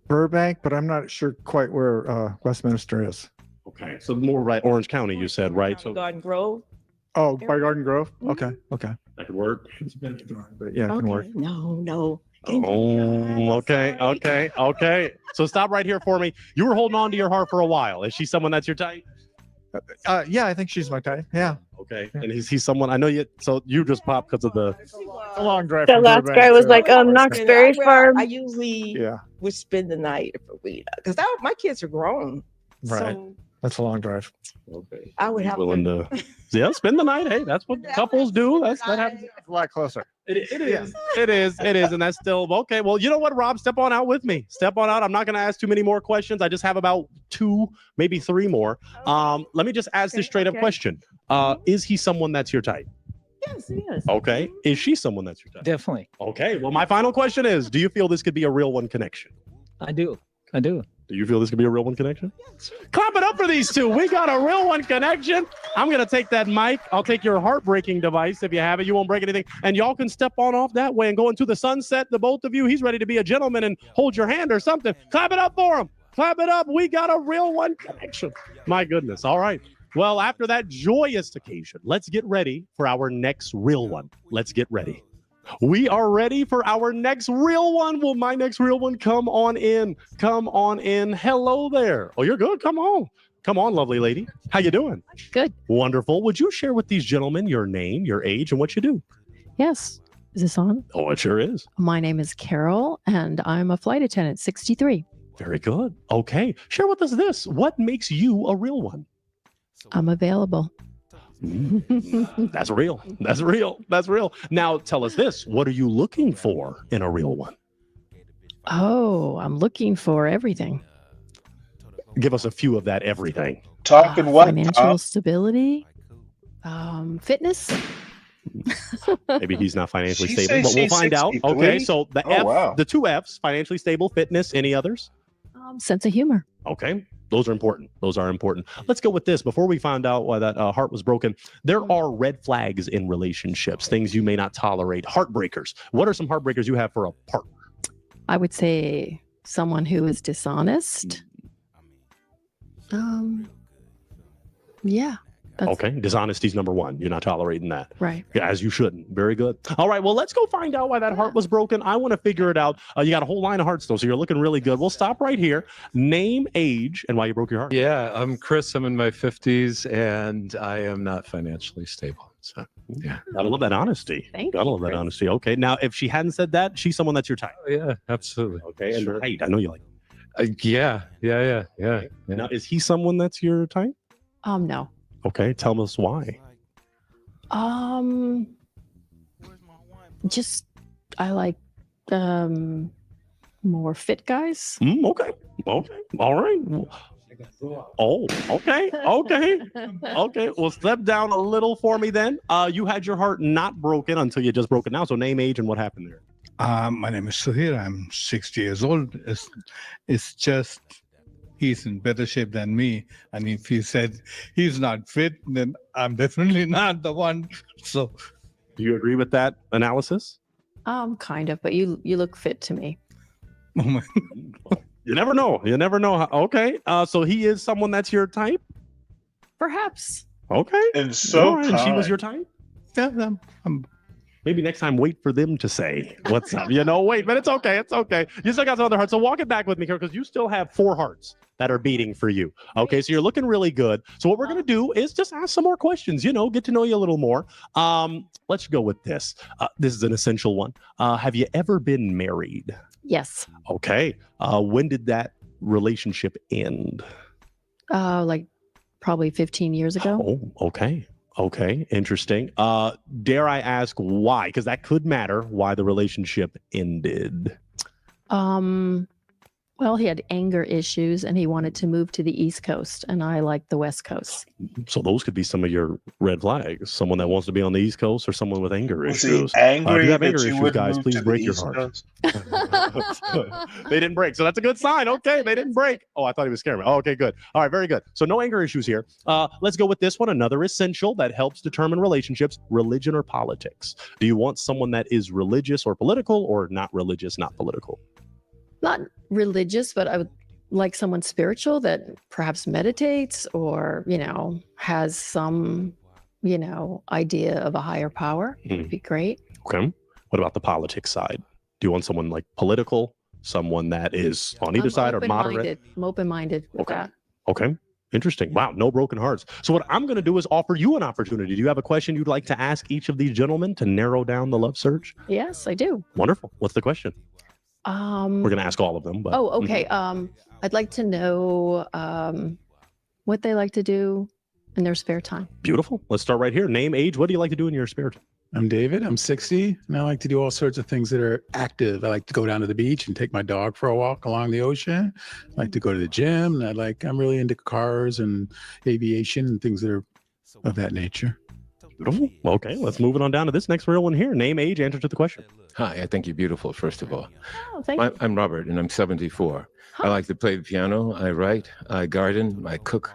Burbank, but I'm not sure quite where Westminster is. Okay, so more right Orange County, you said, right? So Garden Grove. Oh, by Garden Grove. Okay, okay. that could work. But yeah, it can work. No. Oh, okay. So stop right here for me. You were holding on to your heart for a while. Is she someone that's your type? Yeah, I think she's my type. Yeah. Okay, and he's someone I know you. So you just popped because of the a long drive. That last guy was like, Knox Berry Farm. I usually Yeah. would spend the night because my kids are grown. Right. So That's a long drive. Okay. I would have willing to spend the night. Hey, that's what couples do. That happens. A lot closer. It is, and that's still okay. Well, you know what, Rob? Step on out with me. Step on out. I'm not going to ask too many more questions. I just have about 2, maybe 3 more. Let me just ask this straight up question. Is he someone that's your type? Yes, he is. Okay. Is she someone that's your type? Definitely. Okay. Well, my final question is: do you feel this could be a real one connection? I do. Do you feel this could be a real one connection? Clap it up for these two. We got a real one connection. I'm going to take that mic. I'll take your heartbreaking device if you have it. You won't break anything. And y'all can step on off that way and go into the sunset. The both of you, he's ready to be a gentleman and hold your hand or something. Clap it up for him. Clap it up. We got a real one connection. My goodness. All right. Well, after that joyous occasion, let's get ready for our next real one. Let's get ready. We are ready for our next real one. Will my next real one come on in? Come on in. Hello there. Oh, you're good. Come on. Come on, lovely lady. How you doing? Good. Wonderful. Would you share with these gentlemen your name, your age, and what you do? Yes. Is this on? Oh, it sure is. My name is Carol, and I'm a flight attendant, 63. Very good. Okay. Share with us this. What makes you a real one? I'm available. That's real. That's real. That's real. Now, tell us this. What are you looking for in a real one? Oh, I'm looking for everything. Give us a few of that everything. Talking what? Financial stability, fitness. Maybe he's not financially She stable, but says we'll she's find out. 63? Okay, so the Oh, F, wow. the 2 F's, financially stable, fitness, any others? Sense of humor. Okay, those are important. Those are important. Let's go with this. Before we find out why that heart was broken, there are red flags in relationships, things you may not tolerate, heartbreakers. What are some heartbreakers you have for a partner? I would say someone who is dishonest. Yeah. That's Okay, dishonesty's number 1. You're not tolerating that. right. Yeah, as you shouldn't. Very good. All right, well, let's go find out why that heart was broken. I want to figure it out. You got a whole line of hearts, though, so you're looking really good. We'll stop right here. Name, age, and why you broke your heart. Yeah, I'm Chris. I'm in my 50s, and I am not financially stable. So, yeah. Gotta love that honesty. Thank Gotta love that honesty. Okay, now, if she hadn't said that, she's someone that's your type. Oh, yeah, absolutely. Okay, and Sure. height, I know you like. Yeah. Now, is he someone that's your type? No. Okay, tell us why. Just I like more fit guys. Okay. All right. Oh, okay. Okay. Well, step down a little for me then. You had your heart not broken until you just broke it now. So name, age, and what happened there. My name is Suhir. I'm 60 years old. It's just he's in better shape than me. And if he said he's not fit, then I'm definitely not the one. So, do you agree with that analysis? Kind of, but you look fit to me. You never know. You never know. Okay. So he is someone that's your type? Perhaps. Okay. And so And she was kind. your type? yeah, I'm Maybe next time, wait for them to say what's up. Wait, but it's okay. It's okay. You still got some other hearts. So walk it back with me, because you still have 4 hearts that are beating for you. Okay, so you're looking really good. So what we're going to do is just ask some more questions, get to know you a little more. Let's go with this. This is an essential one. Have you ever been married? Yes. Okay. When did that relationship end? Like probably 15 years ago. Oh, okay. Okay, interesting. Dare I ask why? Because that could matter, why the relationship ended. Well, he had anger issues and he wanted to move to the East Coast, and I like the West Coast. So those could be some of your red flags. Someone that wants to be on the East Coast, or someone with anger Was issues. he angry if you have that anger you issues, wouldn't guys, move please to the break your East heart. Coast? They didn't break, so that's a good sign. Okay, they didn't break. Oh, I thought he was scaring me. Oh, okay, good. All right, very good. So no anger issues here. Let's go with this one. Another essential that helps determine relationships: religion or politics. Do you want someone that is religious or political, or not religious, not political? Not religious, but I would like someone spiritual that perhaps meditates or, has some, idea of a higher power. Would be great. Okay. What about the politics side? Do you want someone like political, someone that is on either side, or moderate? I'm open-minded with that. Okay. Interesting. Wow. No broken hearts. So what I'm going to do is offer you an opportunity. Do you have a question you'd like to ask each of these gentlemen to narrow down the love search? Yes, I do. Wonderful. What's the question? We're going to ask all of them. But, Oh, okay. I'd like to know what they like to do in their spare time. Beautiful. Let's start right here. Name, age. What do you like to do in your spare time? I'm David. I'm 60, and I like to do all sorts of things that are active. I like to go down to the beach and take my dog for a walk along the ocean. I like to go to the gym, and I'm really into cars and aviation and things that are of that nature. Beautiful. Okay, let's move it on down to this next real one here. Name, age, answer to the question. Hi, I think you're beautiful, first of all. Oh, thank you. I'm Robert, and I'm 74. I like to play the piano. I write. I garden. I cook.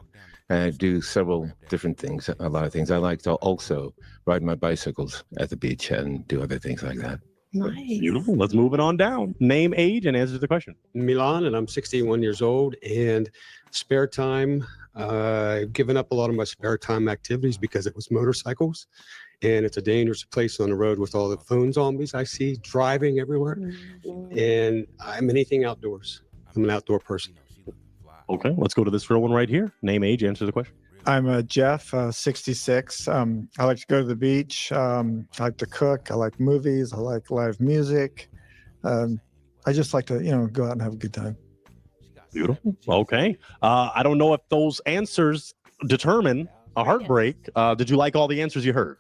And I do several different things, a lot of things. I like to also ride my bicycles at the beach and do other things like that. Nice. Beautiful. Let's move it on down. Name, age, and answer to the question. Milan, and I'm 61 years old. And spare time, I've given up a lot of my spare time activities because it was motorcycles. And it's a dangerous place on the road with all the phone zombies I see driving everywhere. And I'm anything outdoors. I'm an outdoor person. Okay, let's go to this real one right here. Name, age, answer the question. I'm Jeff, 66. I like to go to the beach. I like to cook. I like movies. I like live music. I just like to, go out and have a good time. Beautiful. Okay. I don't know if those answers determine a heartbreak. Did you like all the answers you heard?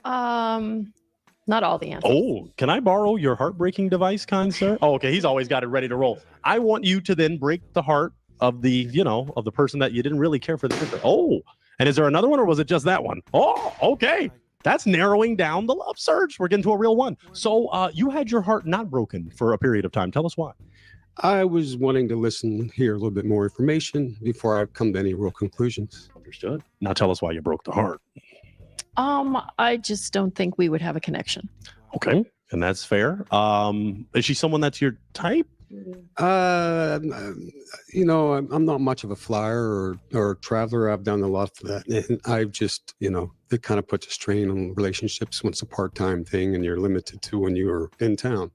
Not all the answers. Oh, can I borrow your heartbreaking device, kind sir? Oh, okay. He's always got it ready to roll. I want you to then break the heart of the, of the person that you didn't really care for the picture. Oh, and is there another one, or was it just that one? Oh, okay. That's narrowing down the love search. We're getting to a real one. So you had your heart not broken for a period of time. Tell us why. I was wanting to listen, hear a little bit more information before I come to any real conclusions. Understood. Now tell us why you broke the heart. I just don't think we would have a connection. Okay, and that's fair. Is she someone that's your type? I'm not much of a flyer or traveler. I've done a lot for that. And I've just, it kind of puts a strain on relationships when it's a part-time thing and you're limited to when you're in town.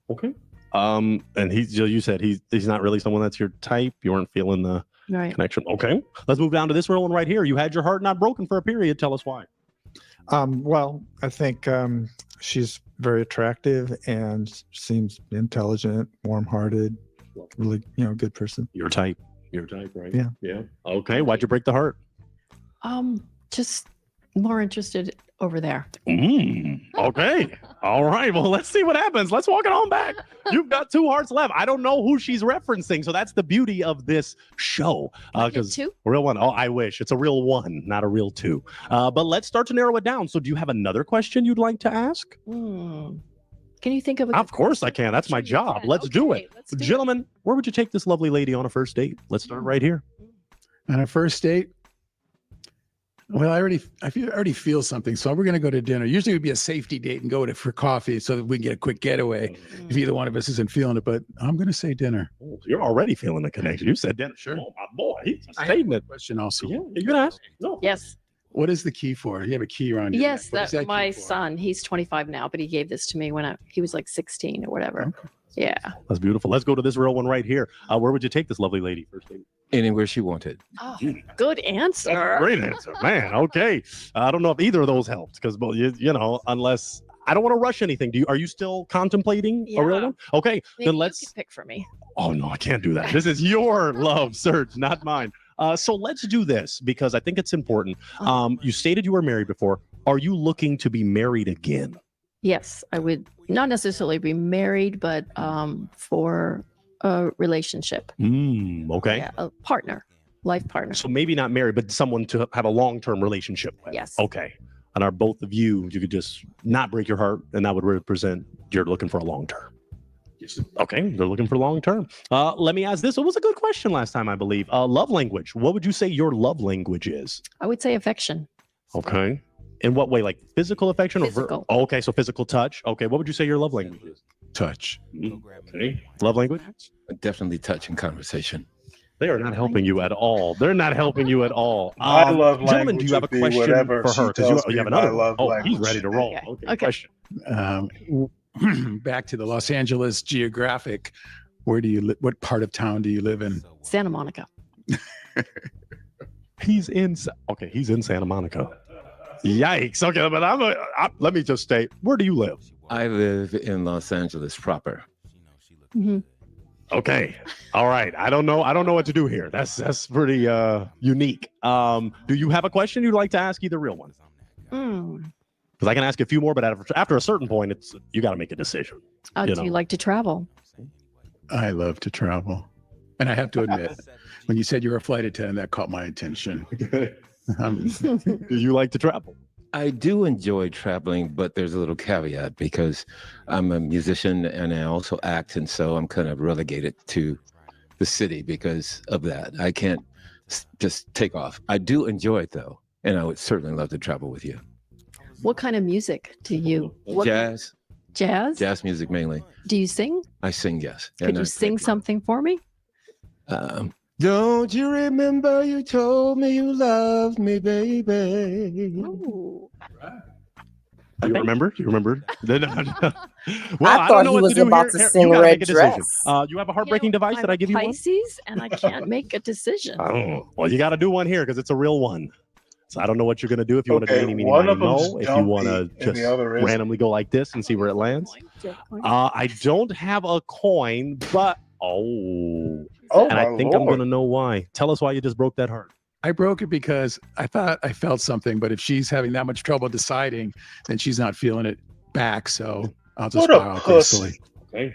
Okay. And you said he's not really someone that's your type. You weren't feeling the connection. Okay. Let's move down to this real one right here. You had your heart not broken for a period. Tell us why. Well, I think she's very attractive and seems intelligent, warm-hearted, really, good person. Your type, right? Yeah. Yeah. Okay. Why'd you break the heart? Just more interested over there. Okay. All right. Well, let's see what happens. Let's walk it on back. You've got 2 hearts left. I don't know who she's referencing, so that's the beauty of this show. Because real one. Oh, I wish it's a real 1, not a real 2. But let's start to narrow it down. So, do you have another question you'd like to ask? Can you think of a? Of course I can. That's my job. Let's do it, gentlemen. Where would you take this lovely lady on a first date? Let's start right here. On a first date. Well, I already feel something, so we're going to go to dinner. Usually it would be a safety date and go for coffee so that we can get a quick getaway if either one of us isn't feeling it, but I'm going to say dinner. Oh, you're already feeling the connection. You said dinner. Sure. Oh, my boy. He's a statement. Question also. Yeah, you're going to ask? No. Yes. What is the key for? You have a key around your Yes, neck. What is that my key for? son, he's 25 now, but he gave this to me when he was like 16 or whatever. Okay. Yeah. That's beautiful. Let's go to this real one right here. Where would you take this lovely lady? First date? Anywhere she wanted. Oh, good answer. Great answer, man. Okay. I don't know if either of those helped because, you know, unless I don't want to rush anything. Are you still contemplating a real one? Okay, Maybe then you let's. could pick for me. Oh no, I can't do that. This is your love search, not mine. So let's do this because I think it's important. You stated you were married before. Are you looking to be married again? Yes, I would not necessarily be married, but for a relationship. Okay. Yeah, a partner, life partner. So maybe not married, but someone to have a long-term relationship with. Yes. Okay. And are both of you could just not break your heart, and that would represent you're looking for a long-term. Okay, they're looking for long-term. Let me ask this. It was a good question last time, I believe. Love language. What would you say your love language is? I would say affection. Okay. In what way? Like physical affection? Physical. Or okay, so physical touch. Okay, what would you say your love language is? Touch. Okay. Love language? Definitely touch and conversation. They are not helping you at all. They're not helping you at all. My love Gentlemen, do you have a language would be question whatever for she her? Because tells you me have my another love one. Oh, he's language. ready to roll. Okay. Question. Back to the Los Angeles geographic. Where do you what part of town do you live in? Santa Monica. He's in Santa Monica. Yikes. Okay, but let me just state, where do you live? I live in Los Angeles proper. Mm-hmm. Okay. All right. I don't know what to do here. That's pretty unique. Do you have a question you'd like to ask? Either real one. Because I can ask a few more, but after a certain point, you got to make a decision. Do you like to travel? I love to travel. And I have to admit, when you said you were a flight attendant, that caught my attention. Do you like to travel? I do enjoy traveling, but there's a little caveat because I'm a musician and I also act. And so I'm kind of relegated to the city because of that. I can't just take off. I do enjoy it, though. And I would certainly love to travel with you. What kind of music do you? Jazz. Jazz? Jazz music mainly. Do you sing? I sing, yes. Could you sing something for me? Don't you remember you told me you loved me, baby? Ooh. You remember? You remember? Well, I thought he was about to sing Red Dress. You have a heartbreaking device that I give you one? Pisces, and I can't make a decision. Well, you got to do one here because it's a real one. So I don't know what you're going to do if you want to do any meaning, no. If you want to just randomly go like this and see where it lands. I don't have a coin, but and I think I'm going to know why. Tell us why you just broke that heart. I broke it because I thought I felt something, but if she's having that much trouble deciding, then she's not feeling it back. So I'll just bow out gracefully. Okay.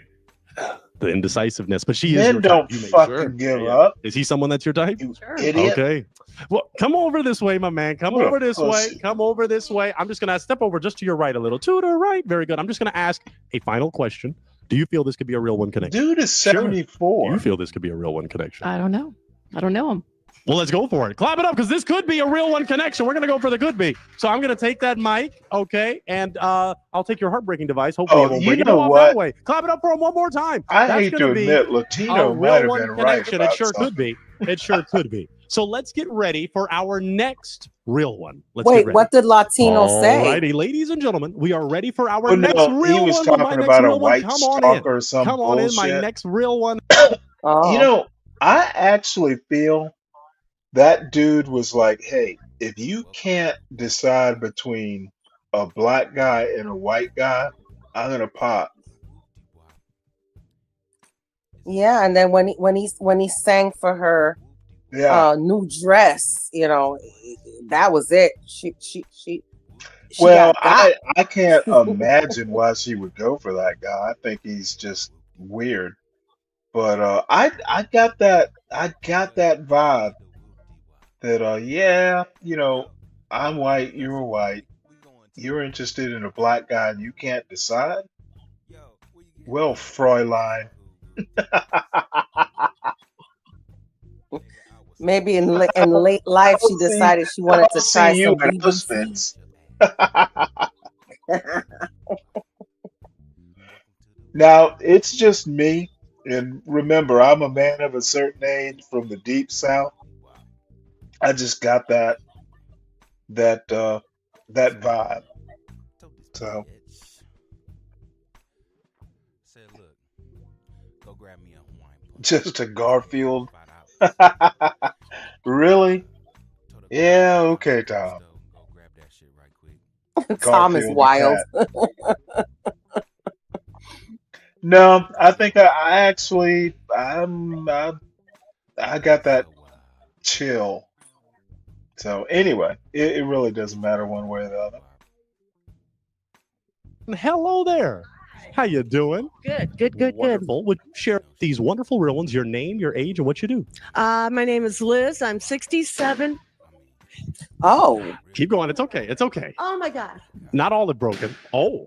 The indecisiveness, but she is Men your don't type. fucking give up. Is he someone that's your type? Idiot. Okay. Well, come over this way, my man. Come over this way. Come over this way. I'm just going to step over just to your right a little. To the right. Very good. I'm just going to ask a final question. Do you feel this could be a real one connection? Dude is 74. Do you feel this could be a real one connection? I don't know. I don't know him. Well, let's go for it. Clap it up because this could be a real one connection. We're going to go for the could be. So I'm going to take that mic, okay, and I'll take your heartbreaking device. Hopefully it won't break. Go off that way. Clap it up for him one more time. I That's hate to gonna be admit, Latino a might real have one been right connection. about It sure something. could be. It sure could be. So let's get ready for our next real one. Let's Wait, get ready. what did Latino say? Alrighty, ladies and gentlemen, we are ready for our Oh, next no, real he was one. talking about a white Come on in. stalker or some Come on in, my bullshit. next real one. You know, I actually feel that dude was like, hey, if you can't decide between a black guy and a white guy, I'm gonna pop. Yeah, and then when he sang for her new dress, you know, that was it. She Well, got I can't imagine why she would go for that guy. I think he's just weird. But I got that vibe that yeah, you know, I'm white, you're white. You're interested in a black guy and you can't decide? Well, Fräulein. maybe in late life she decided she wanted to try you some at Auschwitz. Now, it's just me. And remember, I'm a man of a certain age from the deep south. I just got that that vibe. So just a Garfield. Really? Yeah, okay, Tom. Tom is Garfield the wild. cat. No, I think I actually I got that chill. So anyway, it really doesn't matter one way or the other. Hello there. How you doing? Good. Wonderful. Would you share these wonderful real ones, your name, your age, and what you do? My name is Liz. I'm 67. Oh. Keep going. It's okay. It's okay. Oh my God. Not all are broken. Oh.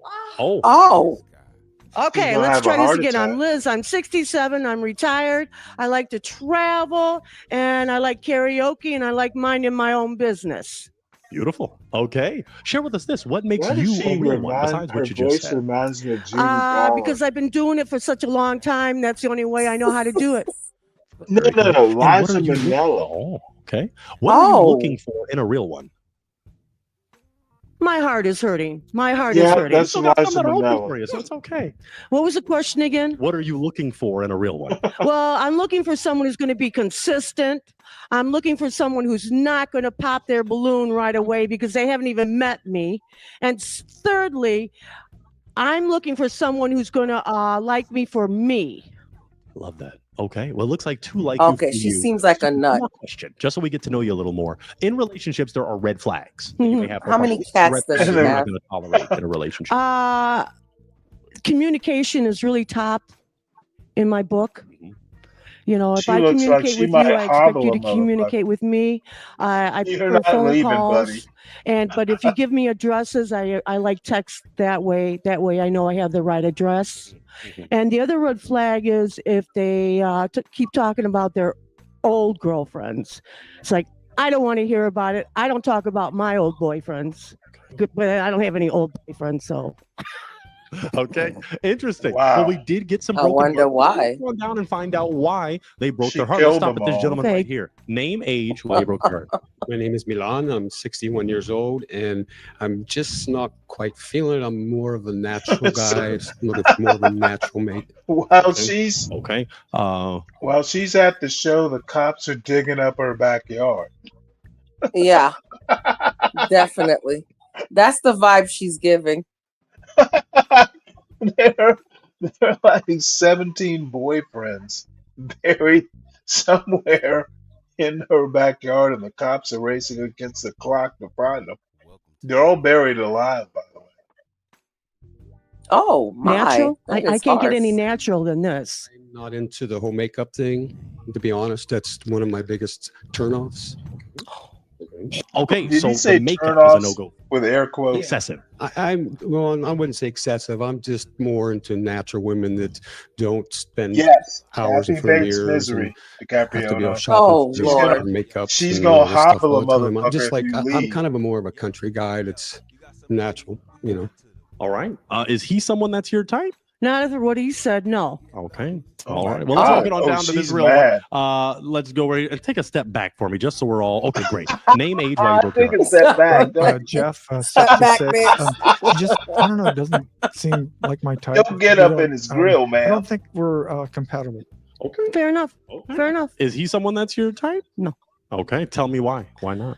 Okay, gonna let's have a try this heart again. attack. I'm Liz. I'm 67. I'm retired. I like to travel and I like karaoke and I like minding my own business. Beautiful. Okay. Share with us this. What makes Why does you she a real one remind besides her what you just voice said? reminds me of Judy Garland? Because I've been doing it for such a long time. That's the only way I know how to do it. No, And what Liza are you Minnelli. Oh, okay. What are you looking for in a real one? My heart is hurting. My heart is Yeah, hurting. that's So got some Liza that are open Minnelli. for you, so it's okay. What was the question again? What are you looking for in a real one? Well, I'm looking for someone who's going to be consistent. I'm looking for someone who's not going to pop their balloon right away because they haven't even met me. And thirdly, I'm looking for someone who's going to like me for me. Love that. Okay. Well, it looks like two like you Okay, for she you. seems like a One nut. more question, just so we get to know you a little more. In relationships, there are red flags. that you may have for How a many partner. cats Red does flags she you're not have? going to tolerate in a relationship. Communication is really top in my book. You know, if She I looks like communicate she with you, might I expect hobble you a to motherfucker. communicate with me. I You're prefer not phone leaving, calls. buddy. But if you give me addresses, I like text that way. That way I know I have the right address. And the other red flag is if they keep talking about their old girlfriends. It's like, I don't want to hear about it. I don't talk about my old boyfriends. Good, but I don't have any old boyfriends, so. Okay. Interesting. Wow. Well, we did get some I broken wonder hearts. why. Let's go down and find out why they broke She their heart. Let's killed stop them at this all. gentleman Okay. right here. Name, age, why you broke your heart. My name is Milan. I'm 61 years old, and I'm just not quite feeling it. I'm more of a natural guy. It's looking for more of a natural mate. While she's Okay. while she's at the show, the cops are digging up her backyard. Yeah, definitely. That's the vibe she's giving. there, there are like 17 boyfriends buried somewhere in her backyard, and the cops are racing against the clock to find them. They're all buried alive, by the way. Oh my, Natural? that I is can't get any harsh. natural than this. I'm not into the whole makeup thing. To be honest, that's one of my biggest turnoffs. Okay. Did So you say the makeup turn is a offs no-go. with air quotes? Excessive. I wouldn't say excessive. I'm just more into natural women that don't spend Yes, hours in Kathy front of Bates mirrors and Misery, have to be DiCaprio. off shopping Oh for She's gonna Lord. makeups she's and gonna all this stuff hobble all a the time. I'm motherfucker just if like you I'm leave. kind of more of a country guy that's natural, you know. All right. Is he someone that's your type? Not after what he said, no. Okay. Oh All my right. Well, let's walk God. it on Oh, down to this she's real mad. one. Let's go right and take a step back for me, just so we're all okay. Great. Name, age, why you I broke your think heart. it's that bad. Jeff, Step back, 66. bitch. She just, I don't know, doesn't seem like my type. Don't get We up don't- in his grill, I man. don't think we're compatible. Okay. Fair enough. Okay. Fair enough. Is he someone that's your type? No. Okay. Tell me why. Why not?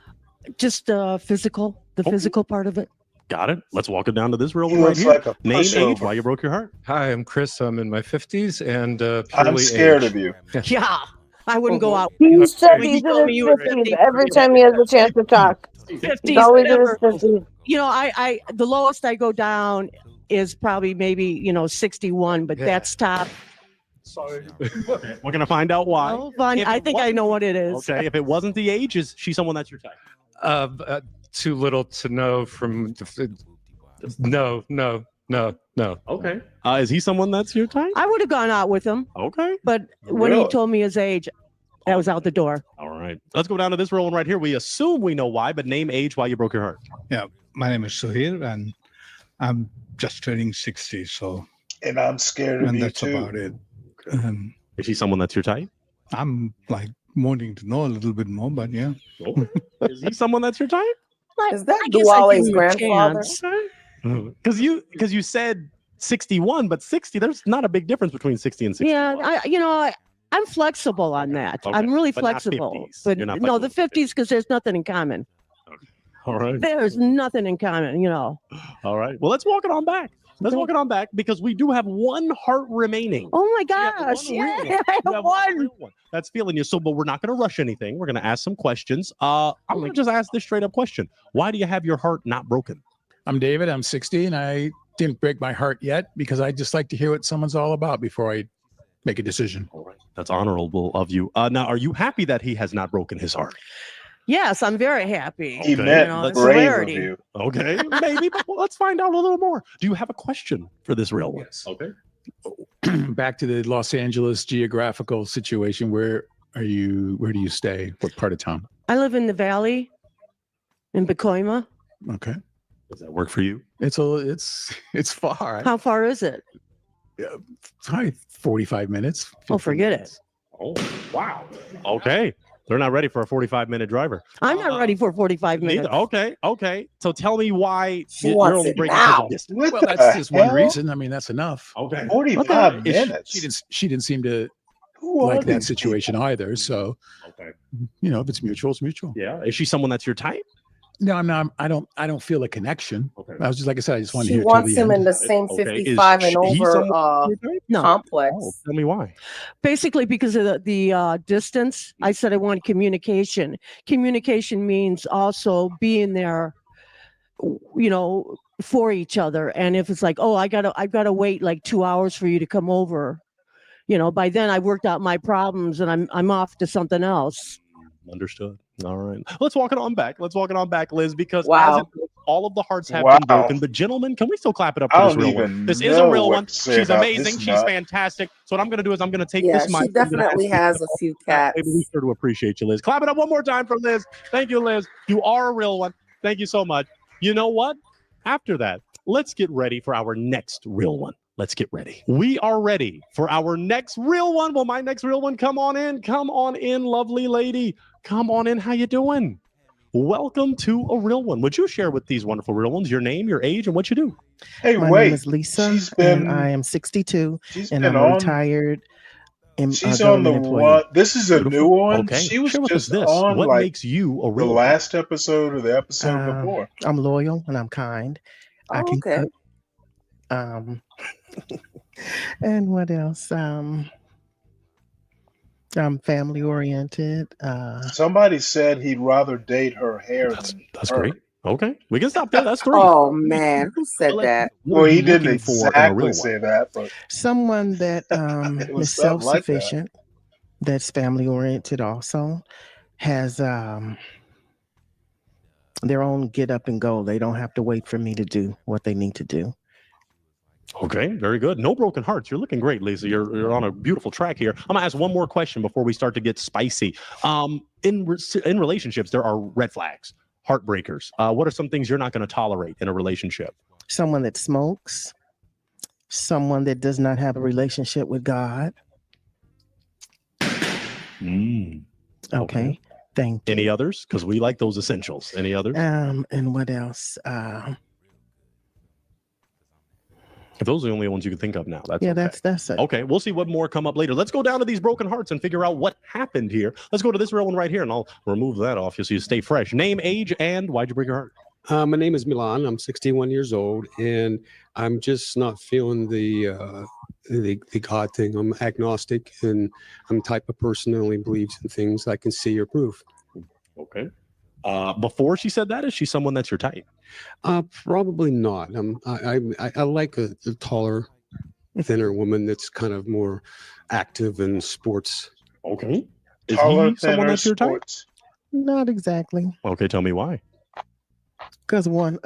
Just physical, the Okay. physical part of it. Got it. Let's walk it down to this real He one right looks here. like a Name, age, pushover. why you broke your heart. Hi, I'm Chris. I'm in my 50s and I'm purely scared age. of you. Yeah. I wouldn't go out. He said When he's you told in me his you were 50s 50, every time he has a chance to talk. 50s, He's always in his whatever. 50s. You know, I the lowest I go down is probably maybe 61, but that's top. Sorry. We're gonna find out why. Oh, fun. If I it think I wasn't- know what it is. Okay. If it wasn't the age, is she someone that's your type? Too little to know from. No. Okay. Is he someone that's your type? I would have gone out with him, Okay. but when he Really? told me his age, that was out the door. All right. Let's go down to this real one right here. We assume we know why, but name, age, why you broke your heart. Yeah, my name is Suhail, and I'm just turning 60, so And I'm scared of and you that's too. about it. Is she someone that's your type? I'm like wanting to know a little bit more, but yeah. Okay. Is he someone that's your type? Is that I guess I'd give Duale's him a grandfather? chance. Because you said 61, but 60. There's not a big difference between 60 and 60. Yeah, I'm flexible on that. Okay, I'm really but not flexible. 50s. But You're not no, the 50s because there's nothing in common. All right. There's nothing in common, All right. Well, let's walk it on back. Let's walk it on back because we do have one heart remaining. Oh my gosh! Yeah, I have one. That's feeling you. So, but we're not going to rush anything. We're going to ask some questions. I'm going to just ask this straight up question. Why do you have your heart not broken? I'm David. I'm 60, and I didn't break my heart yet because I just like to hear what someone's all about before I make a decision. All right. That's honorable of you. Now, are you happy that he has not broken his heart? Yes, I'm very happy. He meant brave of you. Okay, maybe, but let's find out a little more. Do you have a question for this real one? Yes. Okay. Back to the Los Angeles geographical situation. Where do you stay? What part of town? I live in the valley, in Pacoima. Okay. Does that work for you? It's far. How far is it? Probably 45 minutes. Oh, forget it. Oh, wow. Okay. They're not ready for a 45-minute driver. I'm not ready for 45 minutes. Okay. So tell me why She wants it now. Well, that's just one reason. I mean, that's enough. Okay. 45 minutes. She didn't seem to Who are like that these situation either. So, okay. If it's mutual, it's mutual. Yeah. Is she someone that's your type? No, I'm not. I don't feel a connection. Okay. I was just like I said. I just wanted to She hear. wants till him the in end. the same Okay. 55 and Is he over someone- No. complex. Oh, tell me why. Basically, because of the distance, I said I want communication. Communication means also being there, for each other. And if it's like, oh, I've got to wait like 2 hours for you to come over, by then I worked out my problems and I'm off to something else. Understood. All right. Let's walk it on back, Liz, because Wow. as it goes, all of the hearts have been broken. But gentlemen, can we still clap it up for this real one? This is a real one. She's amazing. She's fantastic. So what I'm going to do is I'm going to take this mic. She definitely has a few cats. Maybe we sure to appreciate you, Liz. Clap it up one more time for Liz. Thank you, Liz. You are a real one. Thank you so much. You know what? After that, let's get ready for our next real one. Let's get ready. We are ready for our next real one. Well, my next real one, come on in. Come on in, lovely lady. Come on in. How you doing? Welcome to a real one. Would you share with these wonderful real ones your name, your age, and what you do? Hey, My wait. name is Lisa, and I am 62, and I'm retired. She's on the one. This is a new one. Okay. She was Share with us just this. on What like makes you a the real one? last episode or the episode before. I'm loyal and I'm kind. I Oh, can okay. cook. And what else? I'm family oriented. Somebody said he'd rather date her hair than That's her. great. Okay. We can stop there. That's three. Oh man, who said that? What Well, are he you didn't looking for in a exactly real say one? that, but Someone that it was is something like that. self-sufficient, that's family oriented also, has their own get up and go. They don't have to wait for me to do what they need to do. Okay, very good. No broken hearts. You're looking great, Lisa. You're on a beautiful track here. I'm gonna ask one more question before we start to get spicy. In relationships, there are red flags, heartbreakers. What are some things you're not going to tolerate in a relationship? Someone that smokes, someone that does not have a relationship with God. Okay. Thank you. Any others? Because we like those essentials. Any others? And what else? If those are the only ones you can think of now, that's Yeah, okay. that's it. Okay, we'll see what more come up later. Let's go down to these broken hearts and figure out what happened here. Let's go to this real one right here, and I'll remove that off you so you stay fresh. Name, age, and why'd you break your heart? My name is Milan. I'm 61 years old, and I'm just not feeling the God thing. I'm agnostic, and I'm the type of person that only believes in things I can see or prove. Okay. Before she said that, is she someone that's your type? Probably not. I like a taller, thinner woman that's kind of more active in sports. Okay. Is Taller, he someone thinner, that's your type? sports. Not exactly. Okay, tell me why. Because one,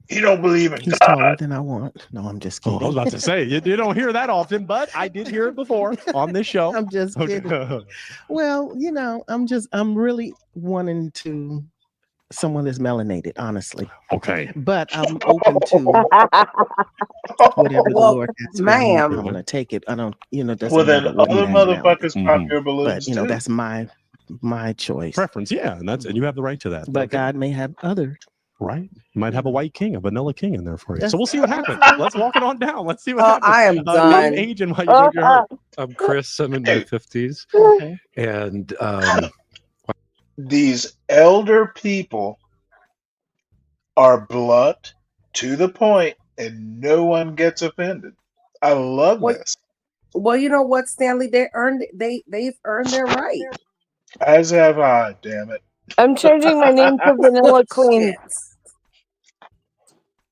You don't believe in he's God. taller than I want. No, I'm just Oh, kidding. I was about to say, you don't hear that often, but I did hear it before on this show. I'm just kidding. Well, I'm really wanting to someone that's melanated, honestly. Okay. But I'm open to whatever the Well, Lord has for me. ma'am. I'm gonna take it. I don't, doesn't Well, then matter what other nationality. motherfuckers pop your But balloons too. that's my my choice. Preference, yeah, and you have the right to that. But God may have other. Right. You might have a white king, a vanilla king in there for you. That's So we'll see what happens. Let's walk it on down. Let's see what happens. I am done. Name, age, and why you broke your heart. I'm Chris. I'm in my 50s. Okay. And these elder people are blunt, to the point, and no one gets offended. I love this. Well, you know what, Stanley? They've earned their right. As have I, damn it. I'm changing my name to Vanilla Queen.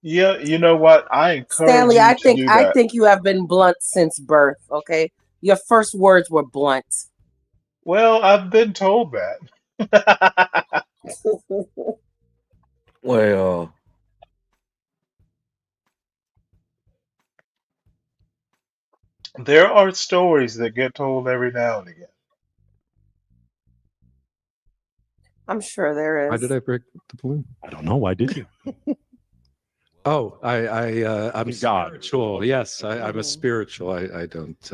Yeah, you know what? I encourage Stanley, you I to do that. think you have been blunt since birth. Okay, your first words were blunt. Well, I've been told that. Well, There are stories that get told every now and again. I'm sure there is. why did I break the balloon? I don't know. Why did you? Oh, I'm spiritual. Yes, I'm a spiritual. I don't,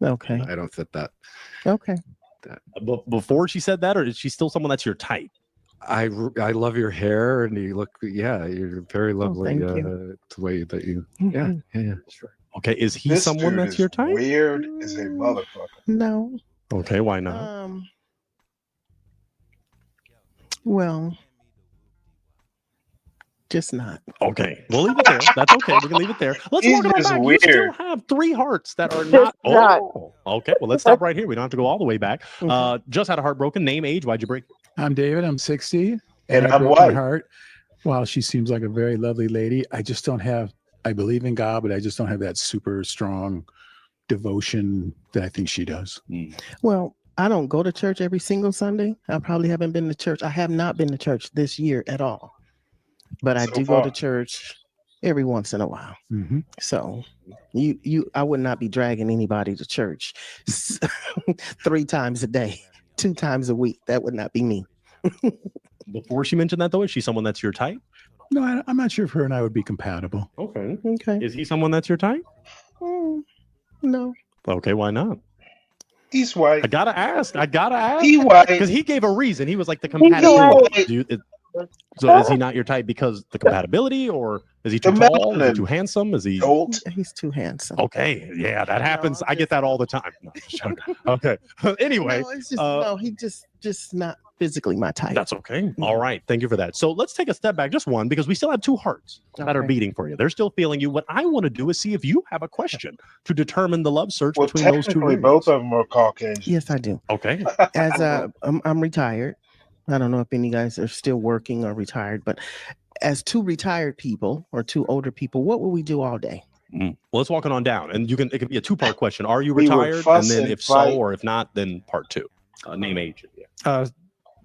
Okay. I don't fit that. Okay. Before she said that, or is she still someone that's your type? I love your hair, and you look. Yeah, you're very lovely. thank you. The way that you. Mhm. Yeah, sure. Okay, is he This someone dude that's is your type? weird as a motherfucker. No. Okay, why not? Well, just not. Okay, we'll leave it there. That's okay. We can leave it there. Let's He's walk it on just back. You still weird. have 3 hearts that are not. Oh, okay. Well, let's stop right here. We don't have to go all the way back. Just had a heart broken. Name, age. Why'd you break? I'm David. I'm 60. And I I'm broke my white. heart. While she seems like a very lovely lady, I just don't have, I believe in God, but I just don't have that super strong devotion that I think she does. Well, I don't go to church every single Sunday. I probably haven't been to church. I have not been to church this year at all. But I So do go to far. church every once in a while. Mm-hmm. So I would not be dragging anybody to church 3 times a day, 2 times a week. That would not be me. Before she mentioned that, though, is she someone that's your type? No, I'm not sure if her and I would be compatible. Okay. Okay. Is he someone that's your type? No. Okay, why not? He's white. I gotta ask. He white. Because he gave a reason. He was like the He's compatibility. white. So is he not your type because the compatibility, or is he too The tall? Is he melanin. too handsome? Is he? Jolt. He's too handsome. Okay, yeah, that happens. I get that all the time. No, just joking. Okay. Anyway, No, it's just no. He just not physically my type. that's okay. All right, thank you for that. So let's take a step back, just one, because we still have 2 hearts that are Okay. beating for you. They're still feeling you. What I want to do is see if you have a question to determine the love search Well, between those 2 technically, rooms. both of them are Caucasian. Yes, I do. Okay. As I'm retired. I don't know if any of you guys are still working or retired, but as 2 retired people or 2 older people, what will we do all day? Well, let's walk it on down, and it can be a 2-part question. Are you We would retired? fuss And then and if fight. so, or if not, then part 2. Name, age. Yeah.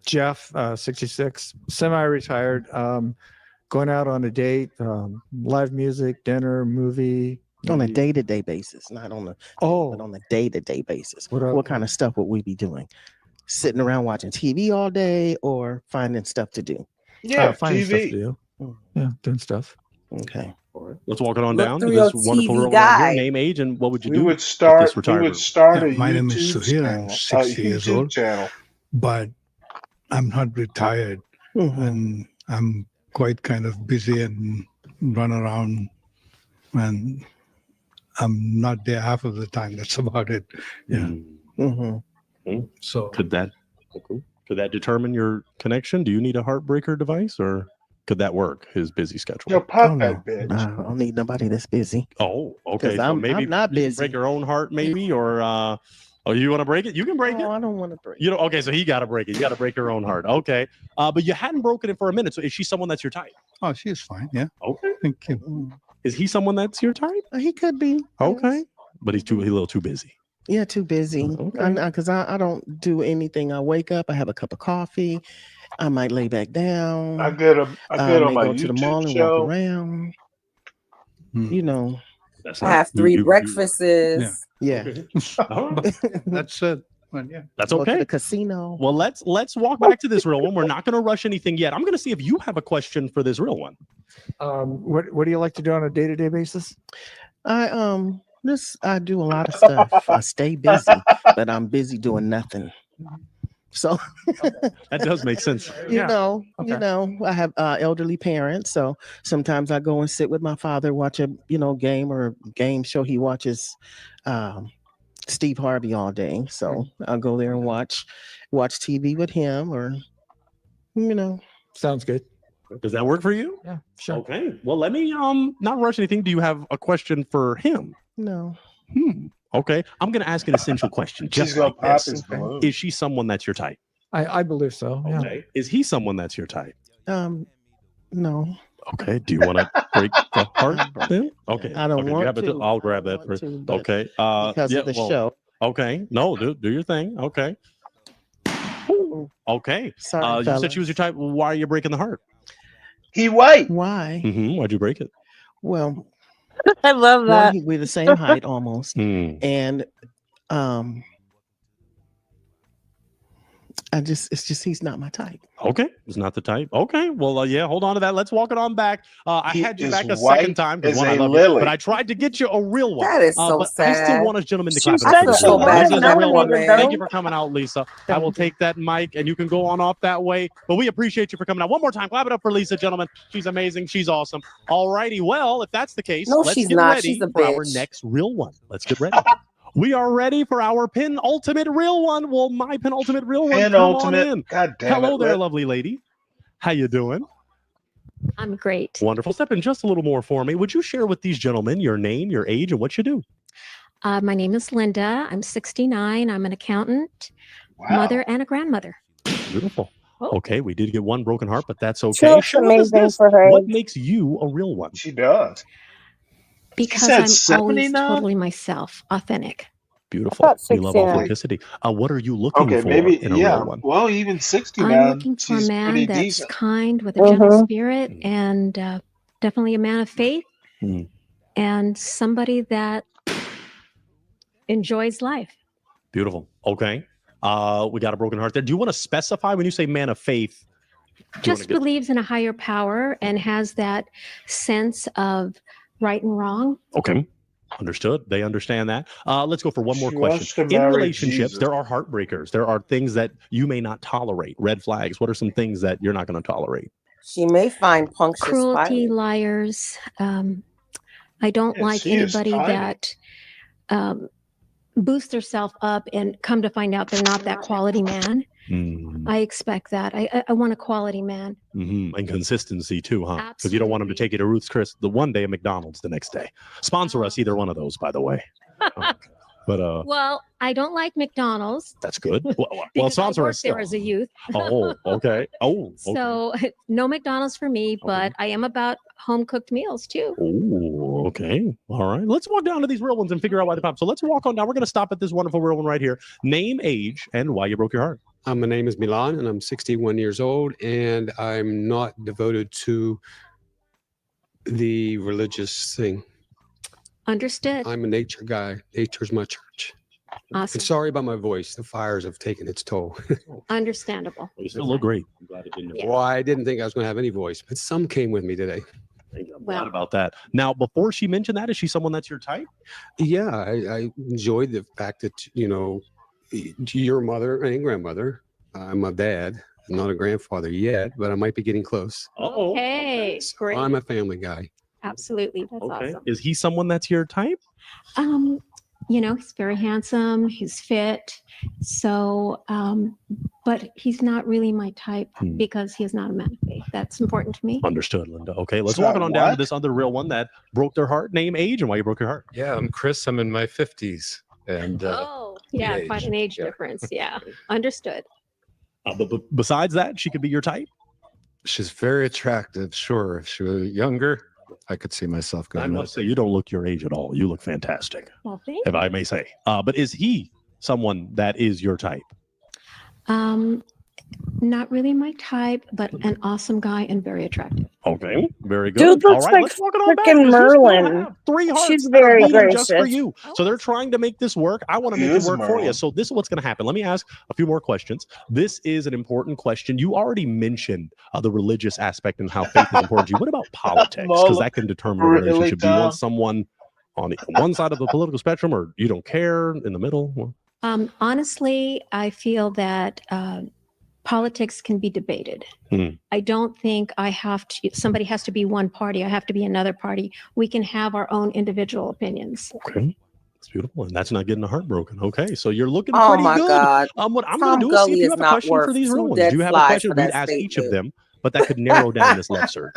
Jeff, 66, semi-retired, going out on a date, live music, dinner, movie. On a day-to-day basis, not on a but on a day-to-day basis. What kind of stuff would we be doing? Sitting around watching TV all day or finding stuff to do? Yeah, finding stuff to TV. do. Yeah, doing stuff. Okay. All right. Let's walk it on Look down to through this your wonderful TV room right here. guide. Name, age, and what would you We do? would at start. this We retired would room? start a My name is YouTube Suhail. I'm channel. 60 years YouTube old. channel. But I'm not retired, and I'm quite kind of busy and run around, and I'm not there half of the time. That's about it. Yeah. So Could that determine your connection? Do you need a heartbreaker device, or could that work? His busy schedule. Yo, pop that bitch. I don't need nobody that's busy. Oh, okay. 'Cause So I'm maybe not you can busy. break your own heart, maybe, or oh, you want to break it? You can break it. No, I don't want to break. You know, okay. So he got to break it. You got to break your own heart. Okay. But you hadn't broken it for a minute. So is she someone that's your type? Oh, she's fine. Yeah. Okay. Thank you. Is he someone that's your type? He could be. Okay. But he's a little too busy. Yeah, too busy. Okay. Because I don't do anything. I wake up, I have a cup of coffee, I might lay back down. I get on may my go to the YouTube mall and show. walk around. You know. That's I have 3 breakfasts. Yeah. That's it. Well, yeah. That's Go to okay. the casino. Well, let's walk back to this real one. We're not going to rush anything yet. I'm going to see if you have a question for this real one. What do you like to do on a day-to-day basis? I do a lot of stuff. I stay busy, but I'm busy doing nothing. So that does make sense. you know, I have elderly parents, so sometimes I go and sit with my father, watch a game or game show. He watches Steve Harvey all day, so I'll go there and watch TV with him, or Sounds good. Does that work for you? Yeah, sure. Okay. Well, let me not rush anything. Do you have a question for him? No. Okay. I'm going to ask an essential question. She's Just gonna like pop this. his balloon. Is she someone that's your type? I believe so. Yeah. Okay. Is he someone that's your type? No. Okay. Do you want to break the heart then? Okay. I don't okay. want you have to. I'll grab that first. Okay. Because of the show. Okay. No, do your thing. Okay. Okay. Sorry, you said she was your type. Why are you breaking the heart? He white. Why? Why'd you break it? Well, I love that. we're the same height almost, and it's just he's not my type. Okay, it's not the type. Okay, well, yeah, hold on to that. Let's walk it on back. I He had you is back a white second time because as one, I a love lily. you, but I tried to get you a real one. That is so but I still sad. want us gentlemen to clap it I up for feel this so one. bad This is for a real one. nominating Thank them. you for coming out, Lisa. I will take that mic, and you can go on off that way. But we appreciate you for coming out. One more time, clap it up for Lisa, gentlemen. She's amazing. She's awesome. All righty. Well, if that's the case, No, let's she's get not. ready She's a for our bitch. next real one. Let's get ready. We are ready for our penultimate real one. Well, my penultimate real one. Come on Penultimate. in. God damn Hello it. there, lovely lady. How you doing? I'm great. Wonderful. Step in just a little more for me. Would you share with these gentlemen your name, your age, and what you do? My name is Linda. I'm 69. I'm an accountant, mother, and a grandmother. Beautiful. Okay, we did get one broken heart, but that's She okay. looks Share with us amazing this. for her What age. makes you a real one? She does. Because said I'm always 79? totally myself, authentic. Beautiful. thought We love 69. authenticity. What are you looking Okay, for maybe, in a yeah. real one? Well, even I'm 69, looking for a she's man pretty that's decent. kind with a gentle spirit and definitely a man of faith and somebody that enjoys life. Beautiful. Okay. We got a broken heart there. Do you want to specify when you say man of faith? Just believes in a higher power and has that sense of right and wrong. Okay. Understood. They understand that. Let's go for one more She wants question. to In marry relationships, Jesus. there are heartbreakers. There are things that you may not tolerate. Red flags. What are some things that you're not going to tolerate? She may find punctured Cruelty, spiders. liars. I don't Yes, like he is anybody tiny. that boosts themselves up and come to find out they're not that quality man. I expect that. I want a quality man. And consistency too, huh? Because you don't want them to take you to Ruth's Chris the one day and McDonald's the next day. Sponsor us, either one of those, by the way. But Well, I don't like McDonald's. that's good. Well, Because I sponsor worked us there still. as a youth. Oh, okay. Oh, okay. So no McDonald's for me, but I am about home cooked meals too. Oh, okay. All right. Let's walk down to these real ones and figure out why they pop. So let's walk on down. We're going to stop at this wonderful real one right here. Name, age, and why you broke your heart. My name is Milan, and I'm 61 years old, and I'm not devoted to the religious thing. Understood. I'm a nature guy. Nature's my church. Awesome. And sorry about my voice. The fires have taken its toll. Understandable. You still look great. I'm glad it didn't. Yeah. Well, I didn't think I was going to have any voice, but some came with me today. I'm glad about that. Now, before she mentioned that, is she someone that's your type? Yeah, I enjoyed the fact that, your mother and grandmother. I'm a dad. I'm not a grandfather yet, but I might be getting close. Okay, great. I'm a family guy. Absolutely. That's Okay. awesome. Is he someone that's your type? He's very handsome, he's fit. So, but he's not really my type because he is not a man of faith. That's important to me. Understood, Linda. Okay, let's So walk it on down to what? this other real one that broke their heart. Name, age, and why you broke your heart. Yeah, I'm Chris. I'm in my 50s. And Yeah, age. quite an age difference. Yeah, understood. But besides that, she could be your type. she's very attractive. Sure. If she were younger, I could see myself I going. must say, you don't look your age at all. You look fantastic, Well, thank if I may say. But is he someone that is your type? Not really my type, but an awesome guy and very attractive. Okay, very good. Dude All looks right, like let's walk it on back. frickin' because you still Merlin. have 3 hearts. She's that are very beating just for gracious. you. So they're trying to make this work. I want to He make it is work for you. Merlin. So this is what's going to happen. Let me ask a few more questions. This is an important question. You already mentioned the religious aspect and how faith is important to you. What about politics? Because that can determine a Really, relationship. Do you Tom? want someone on one side of the political spectrum, or you don't care in the middle? Well, Honestly, I feel that politics can be debated. I don't think somebody has to be one party. I have to be another party. We can have our own individual opinions. Okay. It's beautiful, and that's not getting a heart broken. Okay, so you're looking Oh pretty my good. God. What I'm Tom going to do is see if Gully you is have a not question for worth these real 2 ones. dead Do you have a flies question? for We'd that ask each of statement. them, but that could narrow down this love search.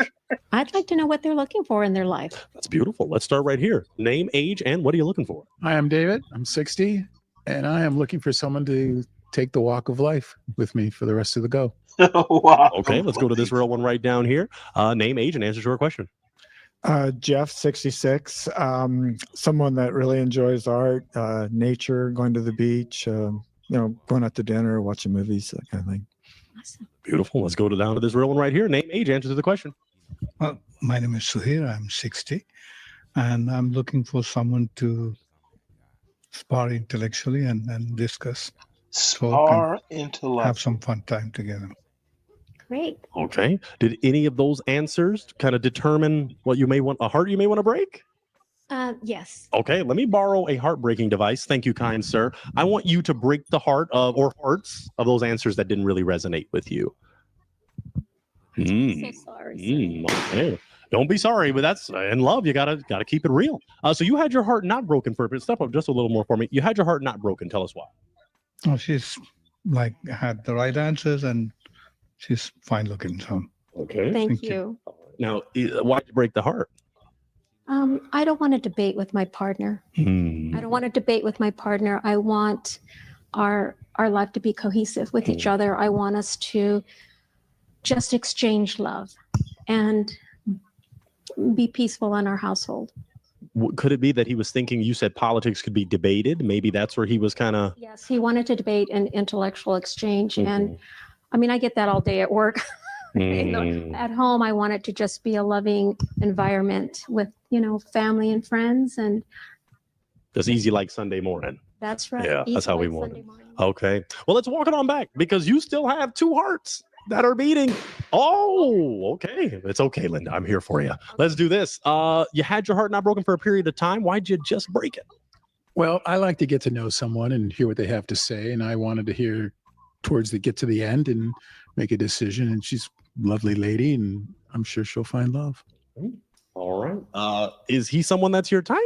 I'd like to know what they're looking for in their life. That's beautiful. Let's start right here. Name, age, and what are you looking for? Hi, I'm David. I'm 60, and I am looking for someone to take the walk of life with me for the rest of the go. Wow. Okay, let's go to this real one right down here. Name, age, and answer to our question. Jeff, 66. Someone that really enjoys art, nature, going to the beach, going out to dinner, watching movies, that kind of thing. Awesome. Beautiful. Let's go down to this real one right here. Name, age, answer to the question. Well, my name is Suhir. I'm 60, and I'm looking for someone to spar intellectually and discuss. Spar Have intellect. some fun time together. Great. Okay. Did any of those answers kind of determine what you may want, a heart you may want to break? Yes. Okay, let me borrow a heartbreaking device. Thank you, kind sir. I want you to break the heart of, or hearts of those answers that didn't really resonate with you. So sorry. Okay. Don't be sorry, but that's in love. You gotta keep it real. So you had your heart not broken for a bit. Step up just a little more for me. You had your heart not broken. Tell us why. Oh, she's like had the right answers and she's fine looking. So Okay. Thank you. Now, why'd you break the heart? I don't want to debate with my partner. I don't want to debate with my partner. I want our life to be cohesive with each other. I want us to just exchange love and be peaceful in our household. Could it be that he was thinking, you said politics could be debated? Maybe that's where he was kind of... Yes, he wanted to debate an intellectual exchange. And I mean, I get that all day at work. At home, I want it to just be a loving environment with, family and friends. And It's easy like Sunday morning. that's right. Yeah, Easy that's how we like want Sunday it. morning. Okay. Well, let's walk it on back because you still have 2 hearts that are beating. Oh, okay. It's okay, Linda. I'm here for you. Let's do this. You had your heart not broken for a period of time. Why'd you just break it? Well, I like to get to know someone and hear what they have to say, and I wanted to hear get to the end and make a decision. And she's a lovely lady, and I'm sure she'll find love. All right. Is he someone that's your type?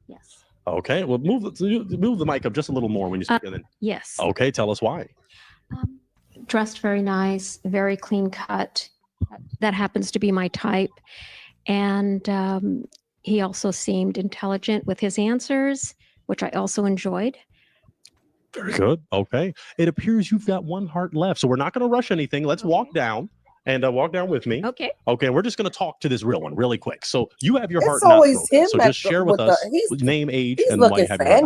Yes. Okay. Well, move the mic up just a little more when you speak. And then. Yes. Okay. Tell us why. Dressed very nice, very clean cut. That happens to be my type. And he also seemed intelligent with his answers, which I also enjoyed. Very good. Okay. It appears you've got 1 heart left. So we're not going to rush anything. Let's walk down and walk down with me. Okay. Okay. We're just going to talk to this real one really quick. So you have your It's heart not always broken. him So just share with us name, age, He's and why you looking have for your heart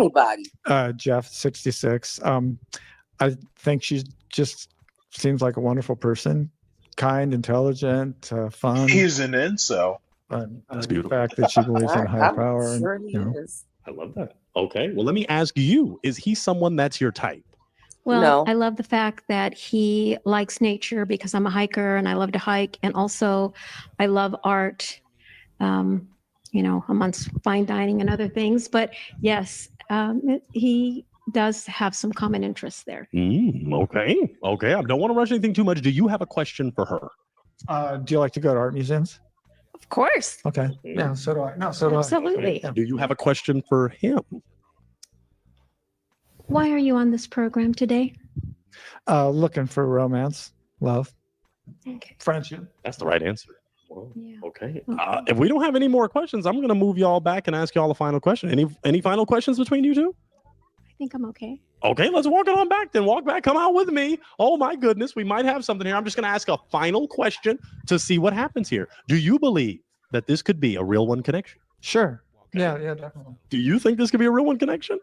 not. anybody. Jeff, 66. I think she just seems like a wonderful person, kind, intelligent, fun. He's an incel. That's beautiful. The fact that she believes in higher power. Sure and, he is. I love that. Okay. Well, let me ask you, is he someone that's your type? Well, No. I love the fact that he likes nature because I'm a hiker and I love to hike. And also I love art, amongst fine dining and other things. But yes, he does have some common interests there. Okay. Okay. I don't want to rush anything too much. Do you have a question for her? Do you like to go to art museums? Of course. Okay. Yeah, so do I. No, so do Absolutely. I. Do you have a question for him? Why are you on this program today? Looking for romance, love, friendship. That's the right answer. Well, Yeah. okay. If we don't have any more questions, I'm going to move y'all back and ask y'all a final question. Any final questions between you two? I think I'm okay. Okay, let's walk it on back then. Walk back. Come out with me. Oh, my goodness. We might have something here. I'm just going to ask a final question to see what happens here. Do you believe that this could be a real one connection? Sure. Yeah, definitely. Do you think this could be a real one connection?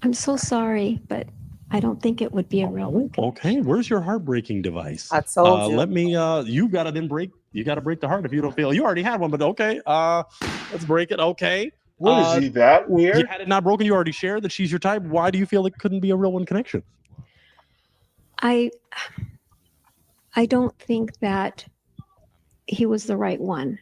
I'm so sorry, but I don't think it would be a real one. Okay, where's your heartbreaking device? I told you. Let me, you got to then break, you got to break the heart if you don't feel, you already had one, but okay, let's break it, okay. What is he, that weird? You had it not broken, you already shared that she's your type. Why do you feel it couldn't be a real one connection? I don't think that he was the right one.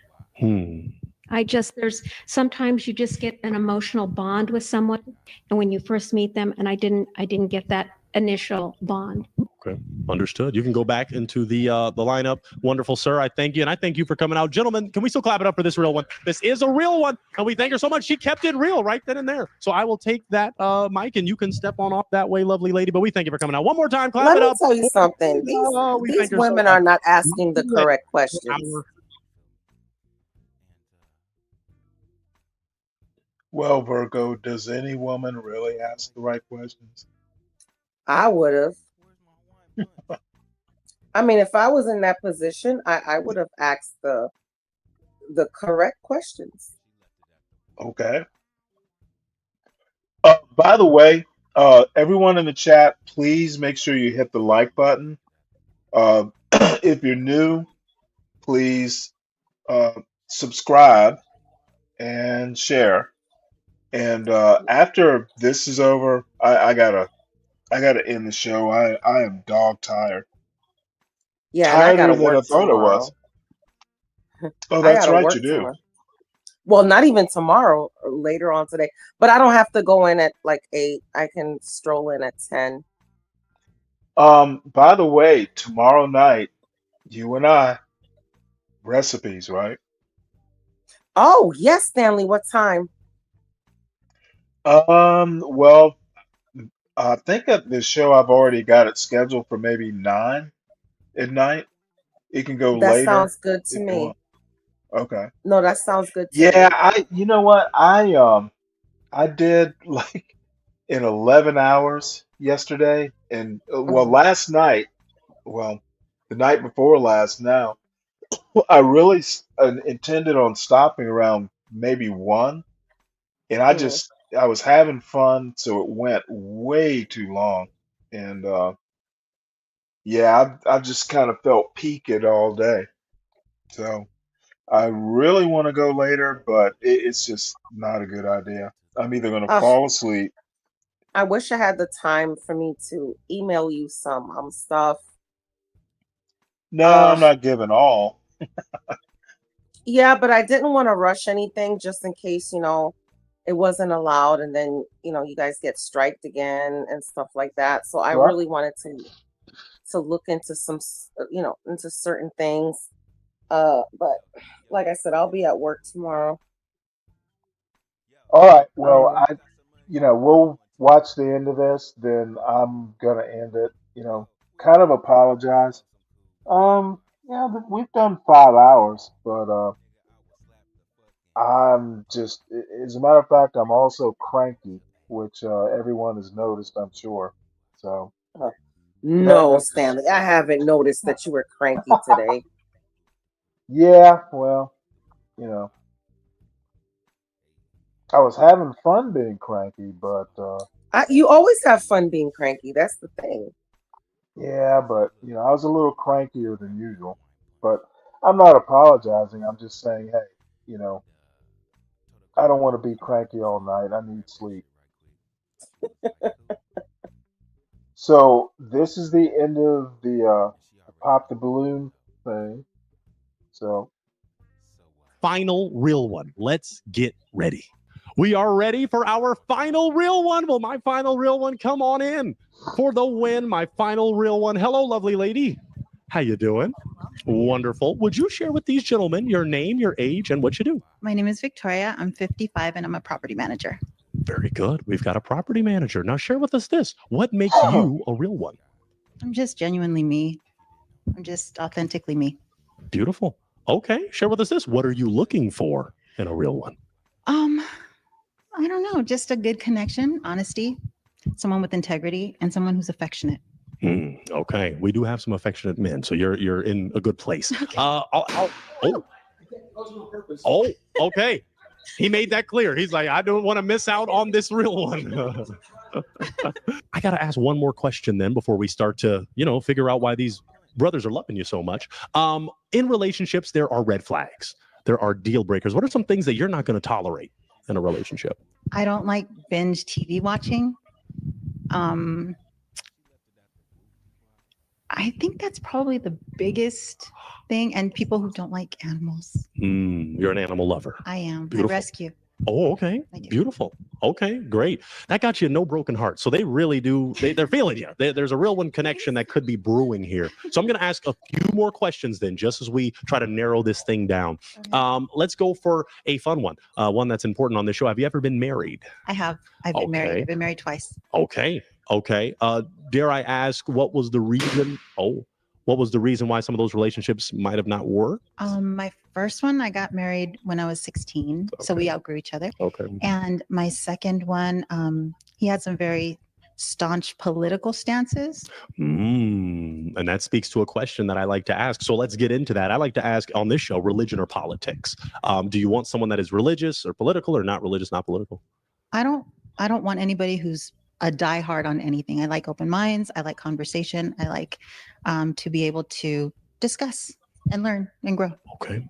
There's sometimes you just get an emotional bond with someone, and when you first meet them, and I didn't get that initial bond. Okay, understood. You can go back into the lineup. Wonderful, sir. I thank you, and I thank you for coming out. Gentlemen, can we still clap it up for this real one? This is a real one, and we thank her so much. She kept it real right then and there. So I will take that mic, and you can step on off that way, lovely lady. But we thank you for coming out. One more time, clap Let it me up. tell you something. These women are not asking the correct questions. Well, Virgo, does any woman really ask the right questions? I would have. I mean, if I was in that position, I would have asked the correct questions. Okay. By the way, everyone in the chat, please make sure you hit the like button. If you're new, please subscribe and share. And after this is over, I gotta end the show. I am dog tired. Yeah, and I gotta Tireder than I work thought it was. tomorrow. Oh, I that's gotta right, work you do. tomorrow. Well, not even tomorrow, later on today. But I don't have to go in at like 8. I can stroll in at 10. By the way, tomorrow night, you and I, recipes, right? Oh, yes, Stanley. What time? Well, I think at the show I've already got it scheduled for maybe 9 at night. It can go That later sounds good to if you me. want. Okay. No, that sounds good to Yeah, me. you know what? I did like in 11 hours yesterday, and well, last night, well, the night before last now, I really intended on stopping around maybe 1, and I was having fun, so it went way too long. And yeah, I've just kind of felt peaked all day. So I really want to go later, but it's just not a good idea. I'm either going to Ugh, fall asleep. I wish I had the time for me to email you some stuff. No, I'm not giving all. Yeah, but I didn't want to rush anything just in case, it wasn't allowed, and then, you guys get striked again and stuff like that. So I Sure. really wanted to look into some, into certain things. But like I said, I'll be at work tomorrow. All right. Well, we'll watch the end of this, then I'm gonna end it. Kind of apologize. Yeah, we've done 5 hours, but I'm just, as a matter of fact, I'm also cranky, which everyone has noticed, I'm sure. So No, that's Stanley, I haven't noticed that you were cranky today. yeah. Well, you know, I was having fun being cranky, but You always have fun being cranky. That's the thing. yeah, but I was a little crankier than usual. But I'm not apologizing. I'm just saying, hey, you know, I don't want to be cranky all night. I need sleep. So this is the end of the pop the balloon thing. So Final real one. Let's get ready. We are ready for our final real one. Well, my final real one, come on in for the win. My final real one. Hello, lovely lady. How you doing? Wonderful. Would you share with these gentlemen your name, your age, and what you do? My name is Victoria. I'm 55 and I'm a property manager. Very good. We've got a property manager. Now share with us this. What makes you a real one? I'm just genuinely me. I'm just authentically me. Beautiful. Okay. Share with us this. What are you looking for in a real one? I don't know. Just a good connection, honesty, someone with integrity, and someone who's affectionate. Okay. We do have some affectionate men, so you're in a good place. Okay. He made that clear. He's like, I don't want to miss out on this real one. I got to ask one more question then before we start to, figure out why these brothers are loving you so much. In relationships, there are red flags. There are deal breakers. What are some things that you're not going to tolerate in a relationship? I don't like binge TV watching. I think that's probably the biggest thing. And people who don't like animals. You're an animal lover. I am. Beautiful. I rescue. Oh, okay. Beautiful. Okay, great. That got you no broken heart. So they really do, they're feeling you. There's a real one connection that could be brewing here. So I'm going to ask a few more questions then, just as we try to narrow this thing down. Let's go for a fun one, one that's important on this show. Have you ever been married? I have. I've been married. I've been married twice. Okay. Dare I ask, what was the reason? What was the reason why some of those relationships might have not worked? My first one, I got married when I was 16. So we outgrew each other. Okay. And my second one, he had some very staunch political stances. And that speaks to a question that I like to ask. So let's get into that. I like to ask on this show, religion or politics? Do you want someone that is religious or political, or not religious, not political? I don't want anybody who's a diehard on anything. I like open minds. I like conversation. I like to be able to discuss and learn and grow. Okay.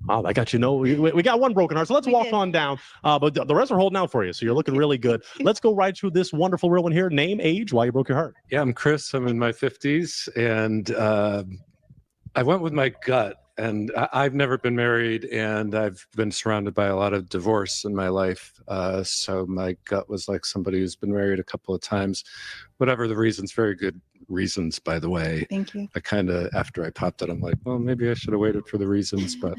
I got we got one broken heart. So let's walk on down. But the rest are holding out for you. So you're looking really good. Let's go right through this wonderful real one here. Name, age, why you broke your heart. Yeah, I'm Chris. I'm in my 50s, and I went with my gut. And I've never been married, and I've been surrounded by a lot of divorce in my life. So my gut was like somebody who's been married a couple of times. Whatever the reasons, very good reasons, by the way. Thank you. I kind of, after I popped it, I'm like, well, maybe I should have waited for the reasons, but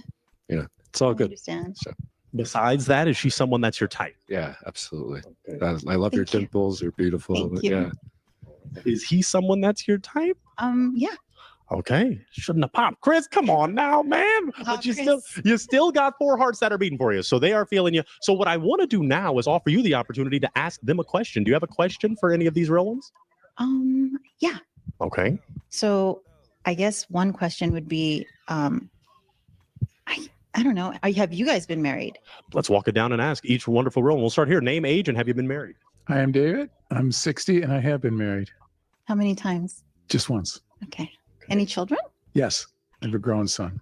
it's all good. Understand. So, besides that, is she someone that's your type? Yeah, absolutely. I love your dimples. You're beautiful. Thank you. Yeah. Is he someone that's your type? Yeah. Okay, shouldn't have popped. Chris, come on now, man. But you still got 4 hearts that are beating for you, so they are feeling you. So what I want to do now is offer you the opportunity to ask them a question. Do you have a question for any of these real ones? Yeah. Okay. So I guess one question would be, I don't know. Have you guys been married? Let's walk it down and ask each wonderful real one. We'll start here. Name, age, and have you been married? I am David. I'm 60 and I have been married. How many times? Just once. Okay. Any children? Yes. I have a grown son.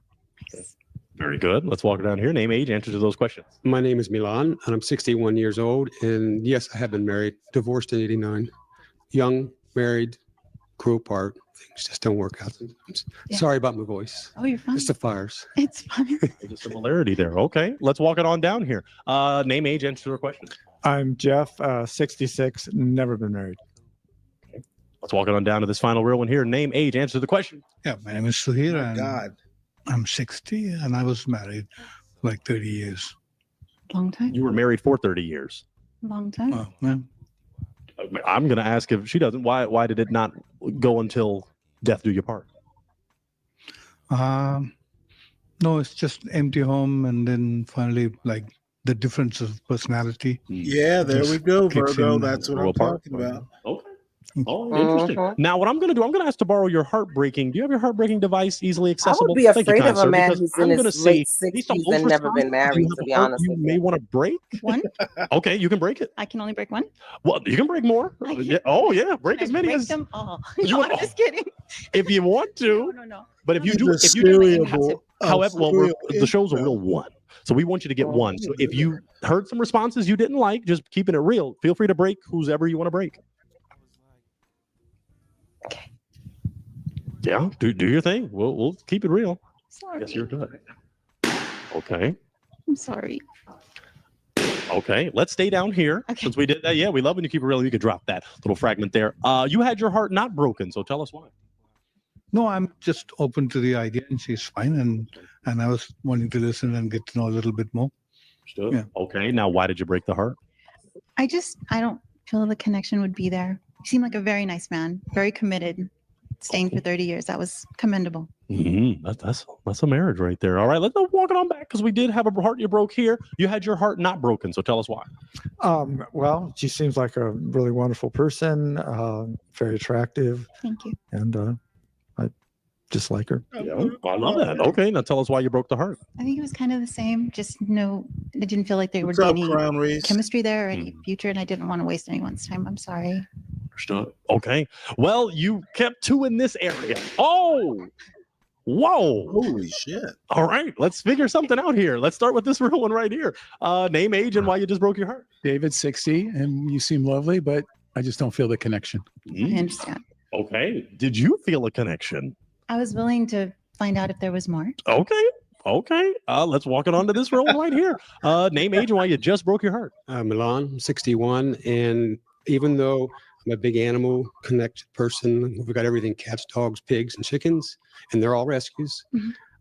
Very good. Let's walk it down here. Name, age, answer to those questions. My name is Milan, and I'm 61 years old. And yes, I have been married, divorced in 89. Young, married, grew apart. Things just don't work out sometimes. Yeah. Sorry about my voice. Oh, you're fine. It's the fires. It's fine. There's a similarity there. Okay. Let's walk it on down here. Name, age, answer to the question. I'm Jeff, 66, never been married. Let's walk it on down to this final real one here. Name, age, answer the question. Yeah, my name is Suhir, and God. I'm 60, and I was married like 30 years. Long time. You were married for 30 years. Long time. Oh, yeah. I'm going to ask if she doesn't. Why did it not go until death do you part? No, it's just empty home, and then finally, like the difference of personality. Yeah, there we go, Virgo. That's what I'm talking about. Okay. Oh, interesting. Now, what I'm going to do, I'm going to ask to borrow your heartbreaking. Do you have your heartbreaking device easily I accessible? would be Thank you, afraid kind of a sir, man because who's I'm in gonna his see late based on 60s those and never been responses, married, you to have be a heart honest you with may want to break. One. Okay, you can break it. I can only break one. Well, you can break more. Yeah. Oh, yeah, break Can as I many break as them all. you No, want. I'm just kidding. If you want to. No. But if you He's do, a if you do, serial- however, well, serial the show's a real one. So we want you to get one. So if you heard some responses you didn't like, just keeping it real, feel free to break whoever you want to break. Okay. Yeah, do your thing. We'll keep it real. Sorry. Yes, you're good. Okay. I'm sorry. Okay, let's stay down here since we did that. Yeah, we love when you keep it real. You could drop that little fragment there. You had your heart not broken, so tell us why. No, I'm just open to the idea, and she's fine, and I was wanting to listen and get to know a little bit more. Understood. Yeah. Okay, now why did you break the heart? I don't feel the connection would be there. You seem like a very nice man, very committed, staying for 30 years. That was commendable. That's a marriage right there. All right, let's walk it on back because we did have a heart you broke here. You had your heart not broken, so tell us why. Well, she seems like a really wonderful person, very attractive. Thank you. And I just like her. Yeah, I love that. Okay, now tell us why you broke the heart. I think it was kind of the same. Just no, it didn't feel like there would What's be up, any Crown Reese? chemistry there or any future, and I didn't want to waste anyone's time. I'm sorry. Understood. Okay. Well, you kept 2 in this area. Oh, whoa. Holy shit. All right, let's figure something out here. Let's start with this real one right here. Name, age, and why you just broke your heart. David, 60, and you seem lovely, but I just don't feel the connection. I understand. Okay. Did you feel a connection? I was willing to find out if there was more. Okay. Okay. Let's walk it on to this roll right here. Name, age, and why you just broke your heart. Milan, I'm 61, and even though I'm a big animal connected person, we've got everything: cats, dogs, pigs, and chickens, and they're all rescues.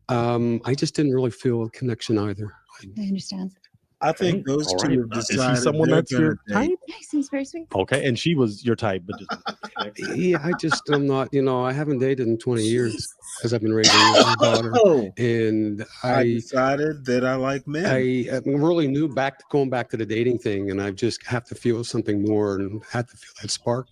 I just didn't really feel a connection either. I understand. I think those All two right. have Is decided he someone they're that's your gonna date. type? Yeah, he seems very sweet. Okay. And she was your type, but just Yeah, I'm not, I haven't dated in 20 years because I've been raising my daughter. Oh, And I decided that I like men. I'm really going back to the dating thing, and I just have to feel something more and have to feel that spark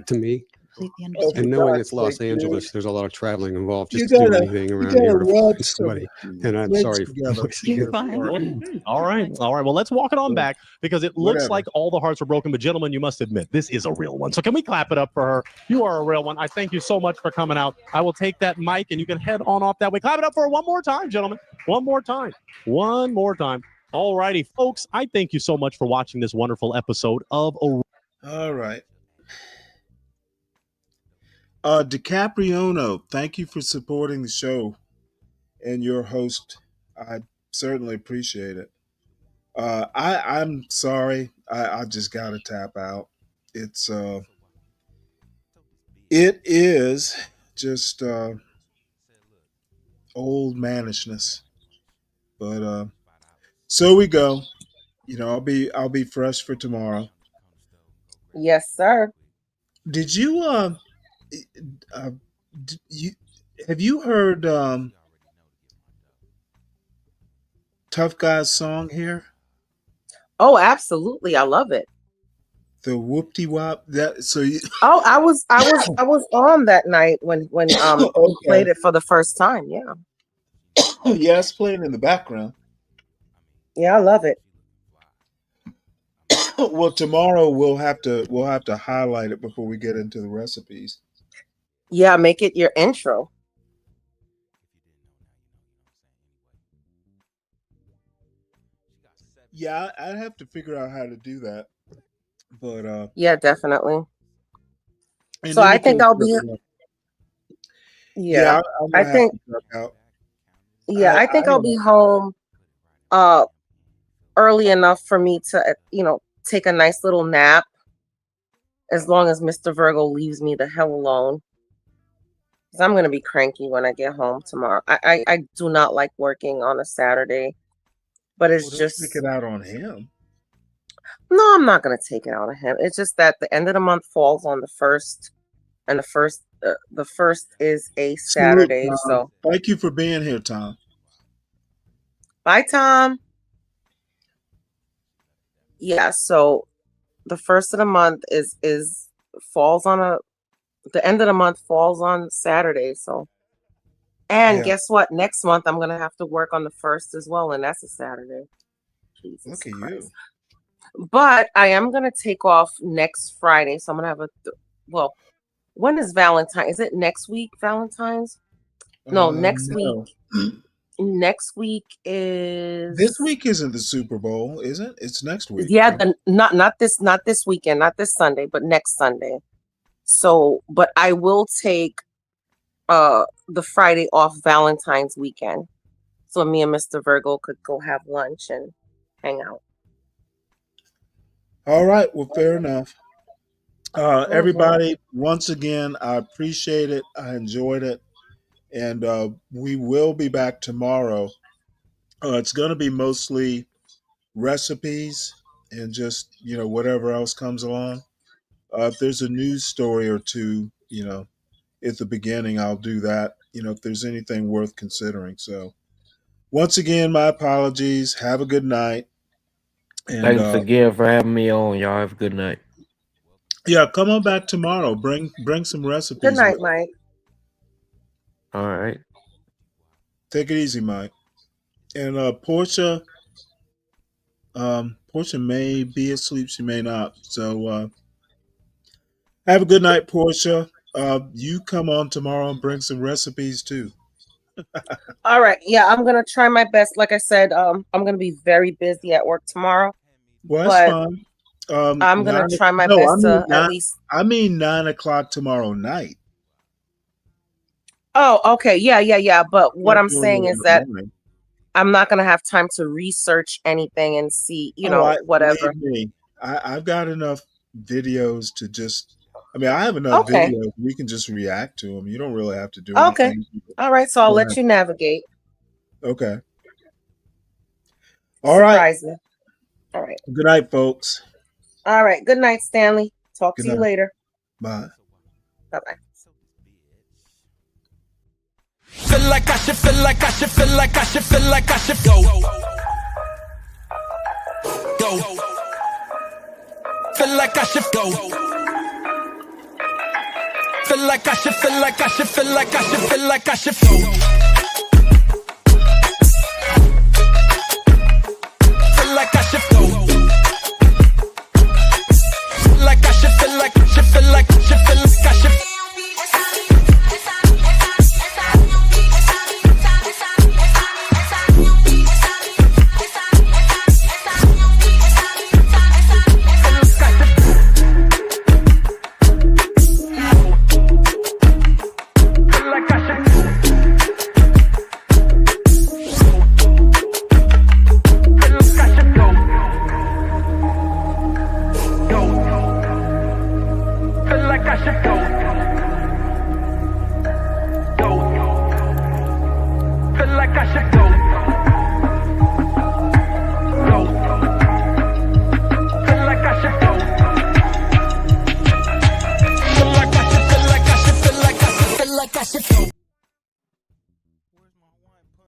to me. Completely And understand. knowing God's it's Los sake, Angeles, dude. there's a lot of traveling involved You just to do gotta- anything you around gotta here to rub find some somebody. And I'm ribs sorry. together. You're fine. All right. All right. Well, let's walk it on back because it looks Whatever. like all the hearts were broken. But gentlemen, you must admit, this is a real one. So can we clap it up for her? You are a real one. I thank you so much for coming out. I will take that mic and you can head on off that way. Clap it up for her one more time, gentlemen. One more time. One more time. All righty, folks. I thank you so much for watching this wonderful episode of All right. DiCapriono, thank you for supporting the show and your host. I certainly appreciate it. I'm sorry. I just gotta tap out. It is just old mannishness. But so we go. I'll be fresh for tomorrow. Yes, sir. Did you have you heard Tough Guy's song here? Oh, absolutely. I love it. The whoop-de wop. That so you Oh, I was on that night when you played it for the first time. Yeah. yeah, it's playing in the background. Yeah, I love it. Well, tomorrow we'll have to highlight it before we get into the recipes. Yeah, make it your intro. Yeah, I'd have to figure out how to do that. But Yeah, definitely. in So I any think case, I'll be yeah, I'm I gonna have think to check out. I think I'll be home early enough for me to take a nice little nap, as long as Mr. Virgo leaves me the hell alone. Because I'm gonna be cranky when I get home tomorrow. I do not like working on a Saturday, but it's Well, don't just take it out on him. no, I'm not gonna take it out of him. It's just that the end of the month falls on the first, and the first is a Salute, Saturday. Tom. So Thank you for being here, Tom. bye, Tom. Yeah, so the first of the month falls on the end of the month falls on Saturday. So, and Yeah. guess what? Next month I'm gonna have to work on the first as well, and that's a Saturday. Jesus Look at Christ. you. But I am gonna take off next Friday, so I'm gonna have well, when is Valentine? Is it next week, Valentine's? No, next No. week. Next week is This week isn't the Super Bowl, is it? It's next week. yeah, not this weekend, not this Sunday, but next Sunday. So, but I will take the Friday off Valentine's weekend, so me and Mr. Virgo could go have lunch and hang out. All right. Well, fair enough. Everybody, once again, I appreciate it. I enjoyed it. And we will be back tomorrow. It's going to be mostly recipes and just, whatever else comes along. If there's a news story or two, at the beginning, I'll do that, if there's anything worth considering. So once again, my apologies. Have a good night. And Thanks again for having me on. Y'all have a good night. yeah, come on back tomorrow. Bring some recipes. Good night, with you. Mike. All right. Take it easy, Mike. And Portia may be asleep. She may not. So have a good night, Portia. You come on tomorrow and bring some recipes too. All right. Yeah, I'm gonna try my best. Like I said, I'm gonna be very busy at work tomorrow. Well, that's fine. I'm gonna try my best to at least. I mean 9 o'clock tomorrow night. Oh, okay. Yeah. But what Not I'm doing saying it is that online. I'm not gonna have time to research anything and see, whatever. Believe me, I've got enough videos to just. I mean, I have enough Okay. videos. We can just react to them. You don't really have to do Okay. anything. All right. So I'll Go let ahead. you navigate. Okay. All right. Surprise me. All right. Good night, folks. All right. Good night, Stanley. Talk Good to you night. later. Bye. Bye bye. Feel like I should, feel like I should, feel like I should, feel like I should go. Go. Feel like I should go. Feel like I should, feel like I should, feel like I should, feel like I should go.